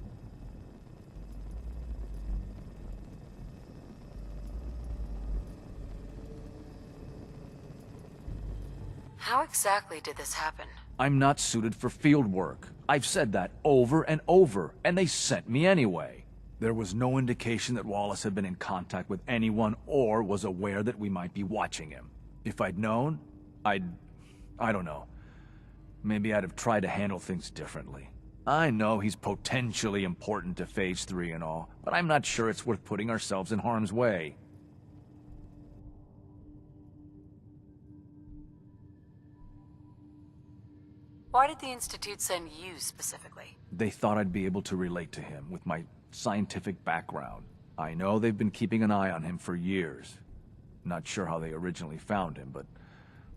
How exactly did this happen? I'm not suited for field work. I've said that over and over, and they sent me anyway. There was no indication that Wallace had been in contact with anyone or was aware that we might be watching him. If I'd known, I don't know. Maybe I'd have tried to handle things differently. I know he's potentially important to Phase 3 and all, but I'm not sure it's worth putting ourselves in harm's way. Why did the Institute send you specifically? They thought I'd be able to relate to him with my scientific background. I know they've been keeping an eye on him for years. Not sure how they originally found him, but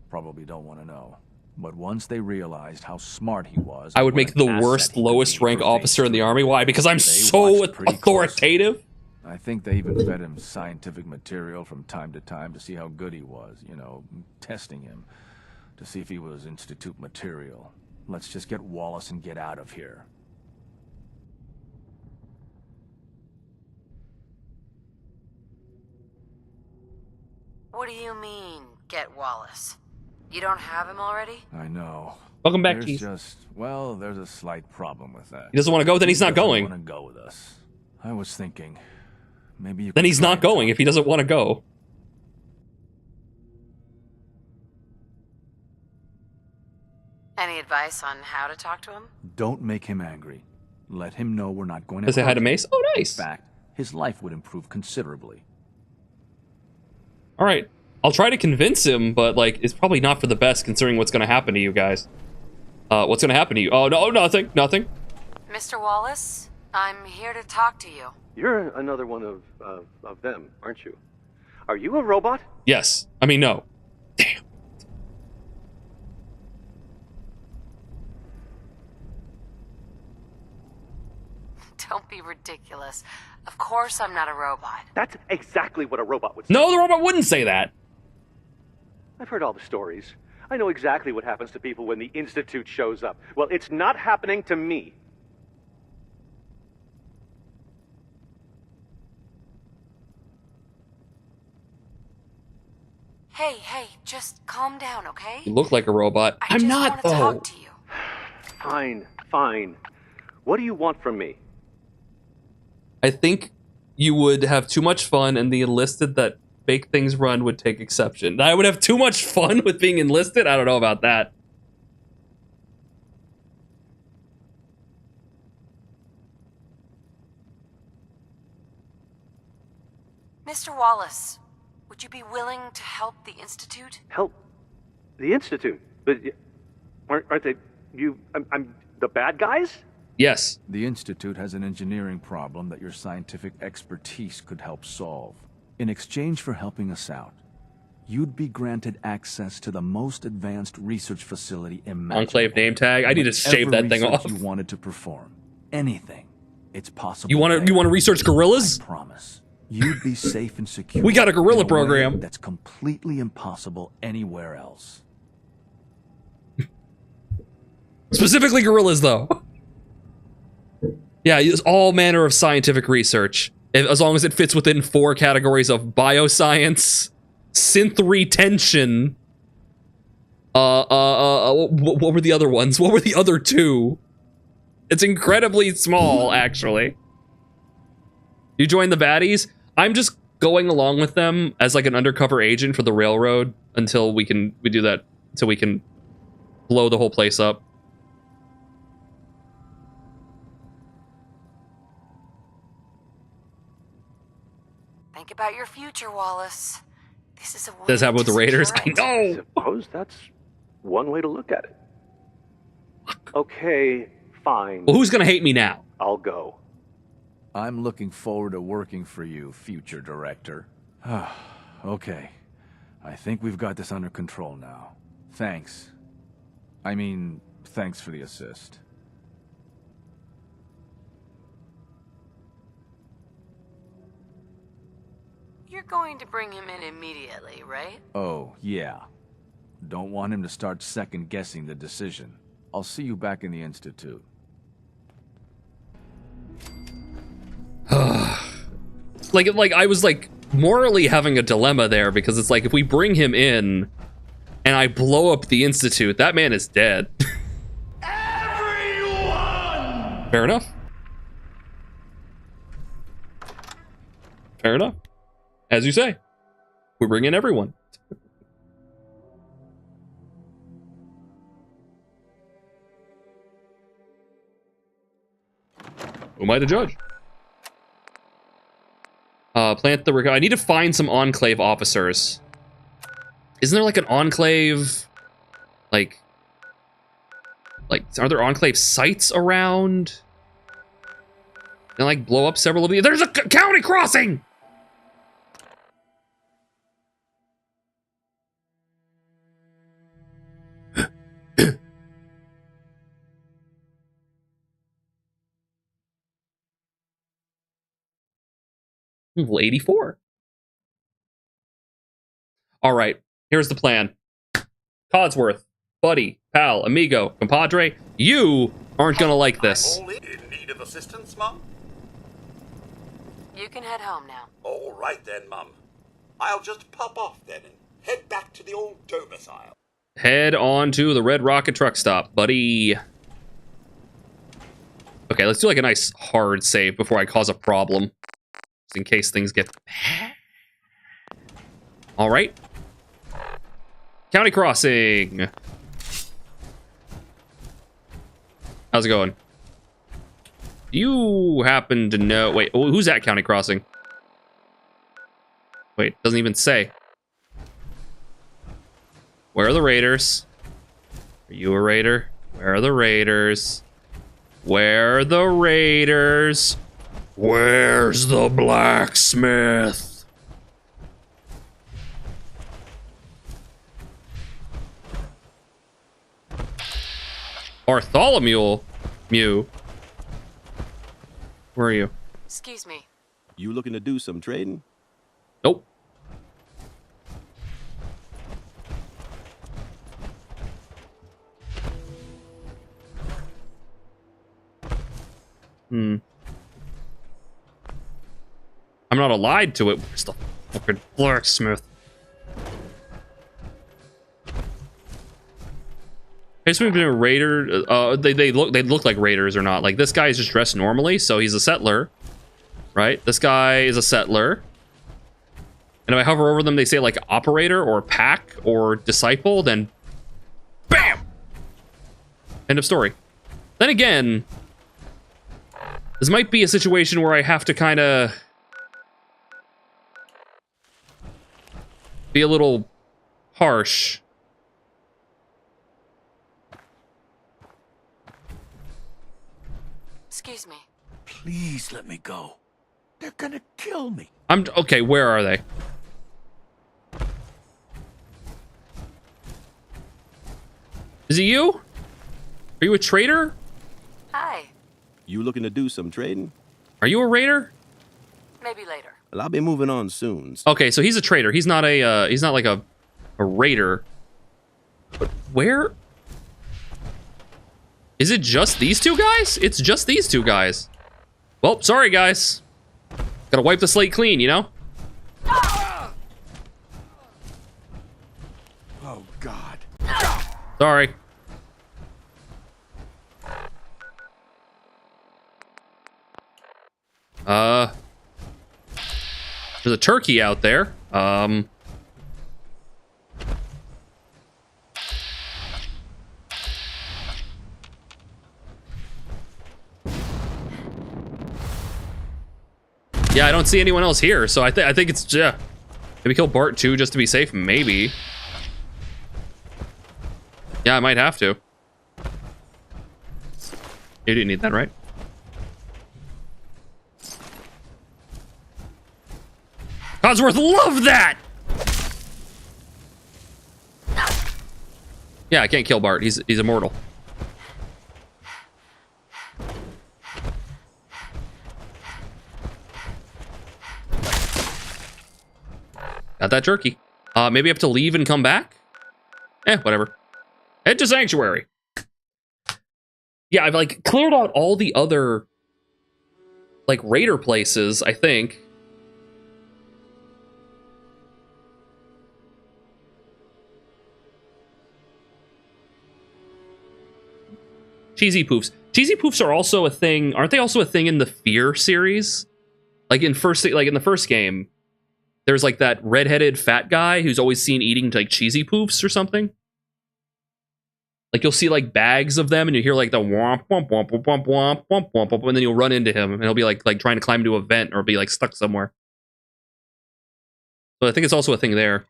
probably don't want to know. But once they realized how smart he was... I would make the worst, lowest rank officer in the army. Why? Because I'm so authoritative? I think they even fed him scientific material from time to time to see how good he was. You know, testing him to see if he was Institute material. Let's just get Wallace and get out of here. What do you mean, get Wallace? You don't have him already? I know. Welcome back, There's Keith. there's a slight problem with that. He doesn't want to go, then he's not going. He doesn't want to go with us. I was thinking, maybe you Then he's not going if he doesn't want to go. Any advice on how to talk to him? Don't make him angry. Let him know we're not going to Does it hurt had a him. mace? Oh, nice. In fact, his life would improve considerably. All right. I'll try to convince him, but, like, it's probably not for the best considering what's going to happen to you guys. What's going to happen to you? Oh, no, nothing. Mr. Wallace, I'm here to talk to you. You're another one of them, aren't you? Are you a robot? Yes. I mean, no. Don't be ridiculous. Of course I'm not a robot. That's exactly what a robot would say. No, the robot wouldn't say that. I've heard all the stories. I know exactly what happens to people when the Institute shows up. Well, it's not happening to me. Hey, just calm down, okay? You look like a robot. I'm not, though. Talk to you. Fine. What do you want from me? I think you would have too much fun, and the enlisted that fake things run would take exception. I would have too much fun with being enlisted? I don't know about that. Mr. Wallace, would you be willing to help the Institute? Help? The Institute? But aren't they... I'm the bad guys? Yes. The Institute has an engineering problem that your scientific expertise could help solve. In exchange for helping us out, you'd be granted access to the most advanced research facility imaginable. Enclave name tag. I need to shave that thing off. You wanted to perform anything. It's possible. You want to research gorillas? I promise. You'd be safe and secure. We got a gorilla in a program. way that's completely impossible anywhere else. Specifically gorillas, though. Yeah, it's all manner of scientific research, as long as it fits within 4 categories of bioscience, synth retention. What were the other ones? What were the other 2? It's incredibly small, actually. You join the baddies? I'm just going along with them as like an undercover agent for the railroad until we can blow the whole place up. Think about your future, Wallace. This is a way Does that happen with the Raiders? I know. I suppose that's one way to look at it. Okay, fine. Well, who's gonna hate me now? I'll go. I'm looking forward to working for you, future director. Okay. I think we've got this under control now. Thanks. Thanks for the assist. You're going to bring him in immediately, right? Oh, yeah. Don't want him to start second-guessing the decision. I'll see you back in the Institute. like I was like morally having a dilemma there, because it's like, if we bring him in and I blow up the Institute, that man is dead. Everyone! Fair enough. Fair enough. As you say, we bring in everyone. Who am I to judge? Plant the... I need to find some Enclave officers. Isn't there like an Enclave... Like, are there Enclave sites around? And like blow up several of these? There's a county crossing! Level 84. All right, here's the plan. Codsworth, buddy, pal, amigo, compadre, you aren't gonna like this. I'm all in need of assistance, Mum? You can head home now. All right then, Mum. I'll just pop off then and head back to the old domicile. Head on to the Red Rocket truck stop, buddy. Okay, let's do like a nice hard save before I cause a problem, just in case things get... All right. County crossing. How's it going? You happen to know... Wait, who's at County Crossing? Wait, doesn't even say. Where are the raiders? Are you a raider? Where are the raiders? Where are the raiders? Where's the blacksmith? Bartholomew? Mew. Where are you? Excuse me. You looking to do some trading? Nope. I'm not allied to it. Where's the fucking blacksmith? I just been a raider. They look like raiders or not. Like, this guy is just dressed normally, so he's a settler, right? This guy is a settler. And if I hover over them, they say like operator or pack or disciple, then bam! End of story. Then again, this might be a situation where I have to kind of be a little harsh. Excuse me. Please let me go. They're gonna kill me. Okay, where are they? Is it you? Are you a traitor? Hi. You looking to do some trading? Are you a raider? Maybe later. Well, I'll be moving on soon. Okay, so he's a traitor. He's not a he's not like a raider. But where? Is it just these two guys? It's just these two guys. Well, sorry guys. Gotta wipe the slate clean, you know? Oh God. Sorry. There's a turkey out there. Yeah, I don't see anyone else here, so I think it's, yeah. Maybe kill Bart too, just to be safe, maybe. Yeah, I might have to. You didn't need that, right? Codsworth, love that! Yeah, I can't kill Bart. He's immortal. Got that turkey. Maybe I have to leave and come back? Whatever. Head to Sanctuary. Yeah, I've like cleared out all the other like raider places, I think. Cheesy poofs. Cheesy poofs are also a thing. Aren't they also a thing in the Fear series? Like in the first game, there's like that redheaded fat guy who's always seen eating like cheesy poofs or something. Like you'll see like bags of them and you hear like the womp womp womp womp womp womp womp womp womp, and then you'll run into him and he'll be like trying to climb into a vent or be like stuck somewhere. So I think it's also a thing there.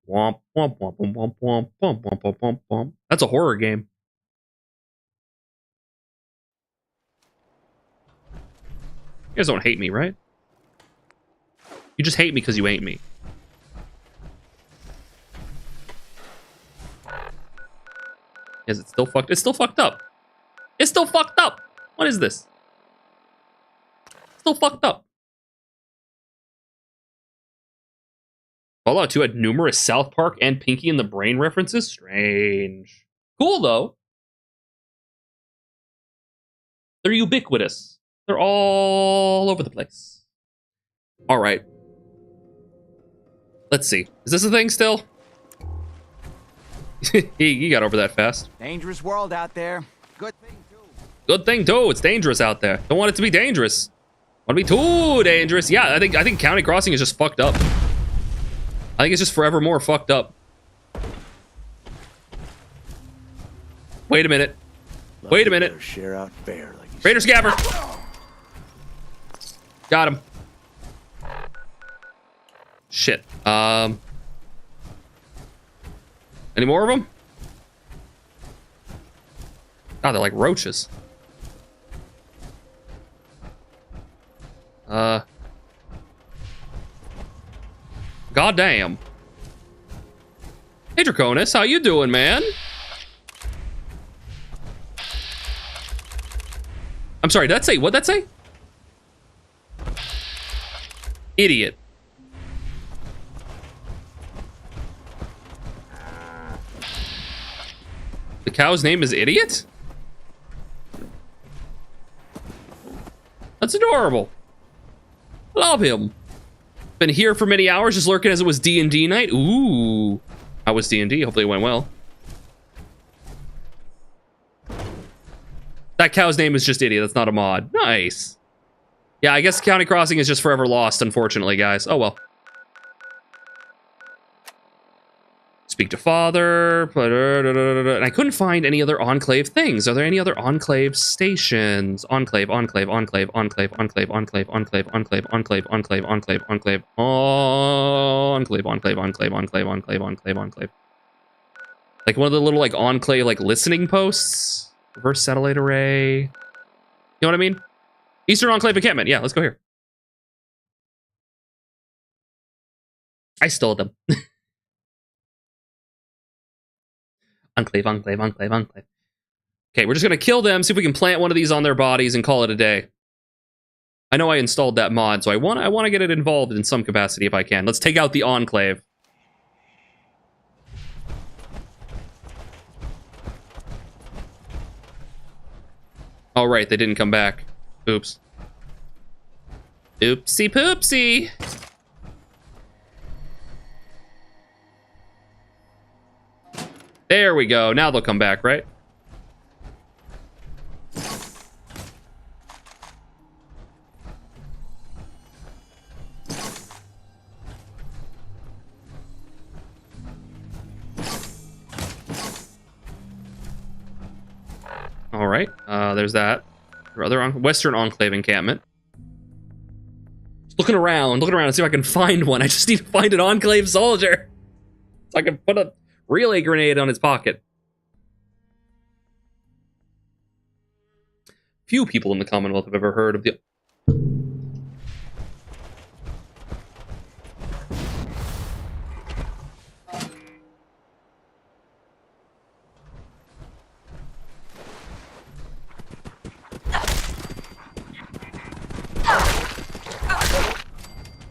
Womp womp womp womp womp womp womp womp womp womp womp. That's a horror game. You guys don't hate me, right? You just hate me because you ain't me. Is it still fucked? It's still fucked up. It's still fucked up. What is this? Still fucked up. Fallout 2 had numerous South Park and Pinky and the Brain references. Strange. Cool, though. They're ubiquitous. They're all over the place. All right. Let's see. Is this a thing still? He got over that fast. Dangerous world out there. Good thing, too. Good thing, too. It's dangerous out there. Don't want it to be dangerous. Want to be too dangerous. Yeah, I think County Crossing is just fucked up. I think it's just forevermore fucked up. Wait a minute. Wait a minute. Share out fair, like Raider Scabber. Got him. Shit. Any more of them? God, they're like roaches. Goddamn. Hey, Draconis, how you doing, man? I'm sorry, did that say? What'd that say? Idiot. The cow's name is Idiot? That's adorable. Love him. Been here for many hours, just lurking as it was D&D night. Ooh. How was D&D? Hopefully it went well. That cow's name is just Idiot. That's not a mod. Nice. Yeah, I guess County Crossing is just forever lost, unfortunately, guys. Oh, well. Speak to Father. And I couldn't find any other Enclave things. Are there any other Enclave stations? Enclave, Enclave, Enclave, Enclave, Enclave, Enclave, Enclave, Enclave, Enclave, Enclave, Enclave, Enclave, Enclave, Enclave, Enclave, Enclave, Enclave, Enclave, Enclave. Like one of the little like Enclave like listening posts. Reverse satellite array. You know what I mean? Eastern Enclave encampment. Yeah, let's go here. I stole them. Enclave, Enclave, Enclave, Enclave. Okay, we're just gonna kill them, see if we can plant one of these on their bodies and call it a day. I know I installed that mod, so I want to get it involved in some capacity if I can. Let's take out the Enclave. All right, they didn't come back. Oops. Oopsie poopsie. There we go. Now they'll come back, right? All right. There's that. Other Western Enclave encampment. Just looking around and see if I can find one. I just need to find an Enclave soldier so I can put a relay grenade on his pocket. Few people in the Commonwealth have ever heard of the...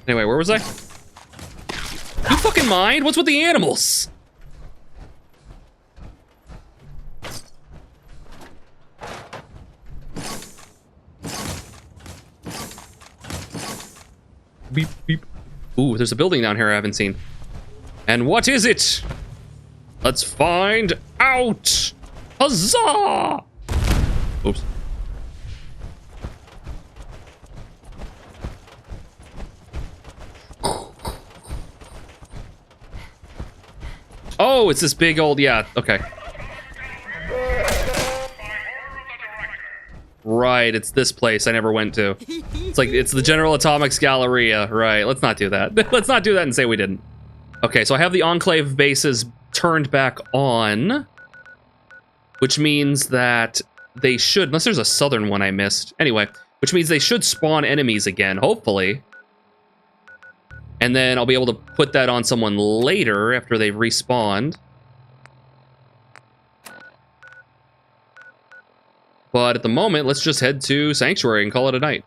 Anyway, where was I? You fucking mind? What's with the animals? Beep, beep. Ooh, there's a building down here I haven't seen. And what is it? Let's find out. Huzzah! Oops. Oh, it's this big old, yeah, okay. Right, it's this place I never went to. It's like, it's the General Atomics Galleria. Right, let's not do that. Let's not do that and say we didn't. Okay, so I have the Enclave bases turned back on, which means that they should, unless there's a southern one I missed. Anyway, which means they should spawn enemies again, hopefully. And then I'll be able to put that on someone later after they've respawned. But at the moment, let's just head to Sanctuary and call it a night.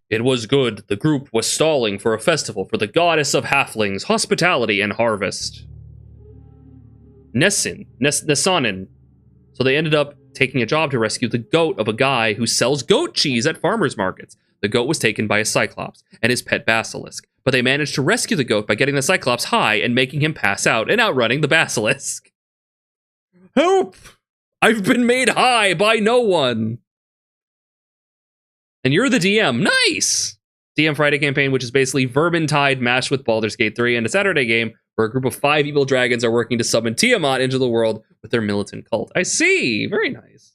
It was good. The group was stalling for a festival for the goddess of halflings, hospitality, and harvest. Nesanin. So they ended up taking a job to rescue the goat of a guy who sells goat cheese at farmers markets. The goat was taken by a Cyclops and his pet basilisk, but they managed to rescue the goat by getting the Cyclops high and making him pass out and outrunning the basilisk. Help! I've been made high by no one. And you're the DM. Nice! DM Friday campaign, which is basically Vermintide mashed with Baldur's Gate 3, and a Saturday game where a group of 5 evil dragons are working to summon Tiamat into the world with their militant cult. I see. Very nice.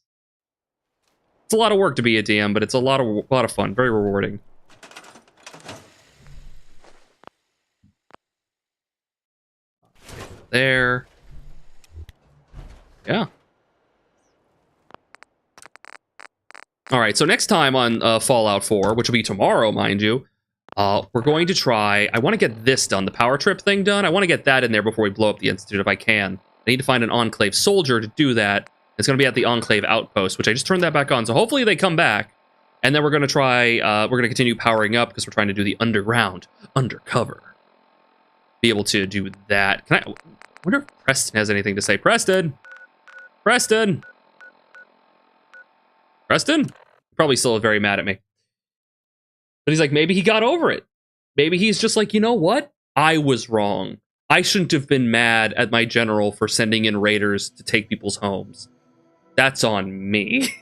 It's a lot of work to be a DM, but it's a lot of fun. Very rewarding. There. Yeah. All right, so next time on Fallout 4, which will be tomorrow, mind you, we're going to try... I want to get this done, the power trip thing done. I want to get that in there before we blow up the Institute if I can. I need to find an Enclave soldier to do that. It's going to be at the Enclave outpost, which I just turned that back on. So hopefully they come back. And then we're going to try... we're going to continue powering up because we're trying to do the underground, undercover. Be able to do that. Can I wonder if Preston has anything to say. Preston! Preston! Preston? Probably still very mad at me. But he's like, maybe he got over it. Maybe he's just like, you know what? I was wrong. I shouldn't have been mad at my general for sending in raiders to take people's homes. That's on me.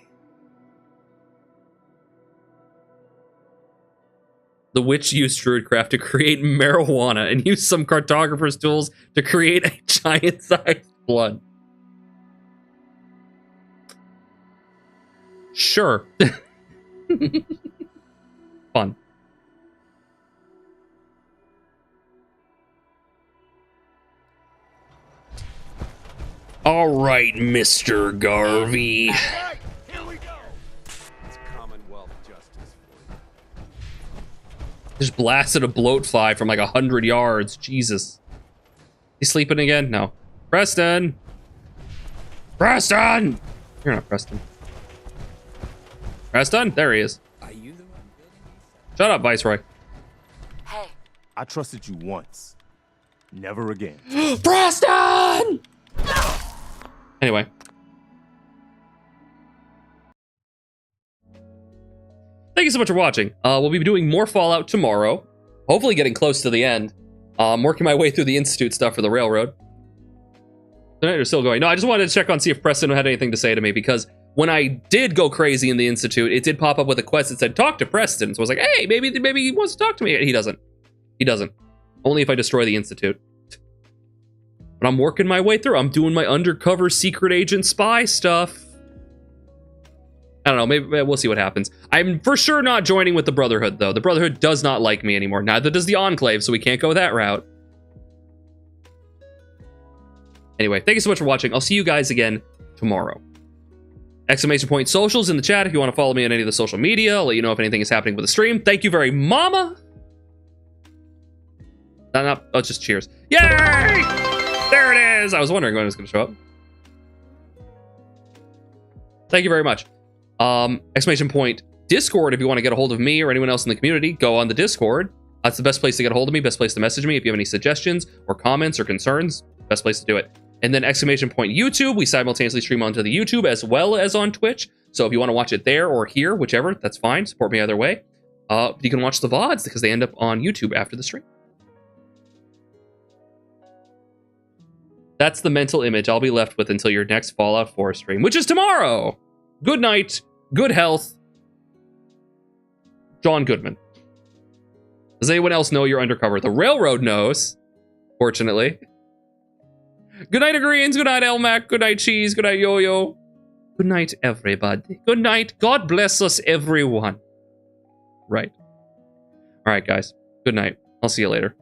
The witch used Druidcraft to create marijuana and used some cartographer's tools to create a giant-sized blood. Sure. Fun. All right, Mr. Garvey. All right, here we go. It's Commonwealth justice for you. Just blasted a bloatfly from like 100 yards. Jesus. He's sleeping again? No. Preston! Preston! You're not Preston. Preston? There he is. Are you the one building these? Shut up, Viceroy. Hey. I trusted you once. Never again. Preston! Anyway. Thank you so much for watching. We'll be doing more Fallout tomorrow. Hopefully getting close to the end. I'm working my way through the Institute stuff for the Railroad. Tonight you're still going. No, I just wanted to check on see if Preston had anything to say to me, because when I did go crazy in the Institute, it did pop up with a quest that said, talk to Preston. So I was like, hey, maybe he wants to talk to me. He doesn't. He doesn't. Only if I destroy the Institute. But I'm working my way through. I'm doing my undercover secret agent spy stuff. I don't know. Maybe we'll see what happens. I'm for sure not joining with the Brotherhood, though. The Brotherhood does not like me anymore. Neither does the Enclave, so we can't go that route. Anyway, thank you so much for watching. I'll see you guys again tomorrow. Exclamation point socials in the chat if you want to follow me on any of the social media. I'll let you know if anything is happening with the stream. Thank you very mama. Oh, just cheers. Yay! There it is! I was wondering when it was going to show up. Thank you very much. Exclamation point Discord if you want to get a hold of me or anyone else in the community. Go on the Discord. That's the best place to get a hold of me, best place to message me if you have any suggestions or comments or concerns. Best place to do it. And then ! YouTube, we simultaneously stream onto the YouTube as well as on Twitch. So if you want to watch it there or here, whichever, that's fine. Support me either way. You can watch the VODs because they end up on YouTube after the stream. That's the mental image I'll be left with until your next Fallout 4 stream, which is tomorrow. Good night, good health. John Goodman. Does anyone else know you're undercover? The railroad knows, fortunately. Good night, Agreeans. Good night, Elmac. Good night, Cheese. Good night, Yo-Yo. Good night, everybody. Good night. God bless us, everyone. Right. All right, guys. Good night. I'll see you later.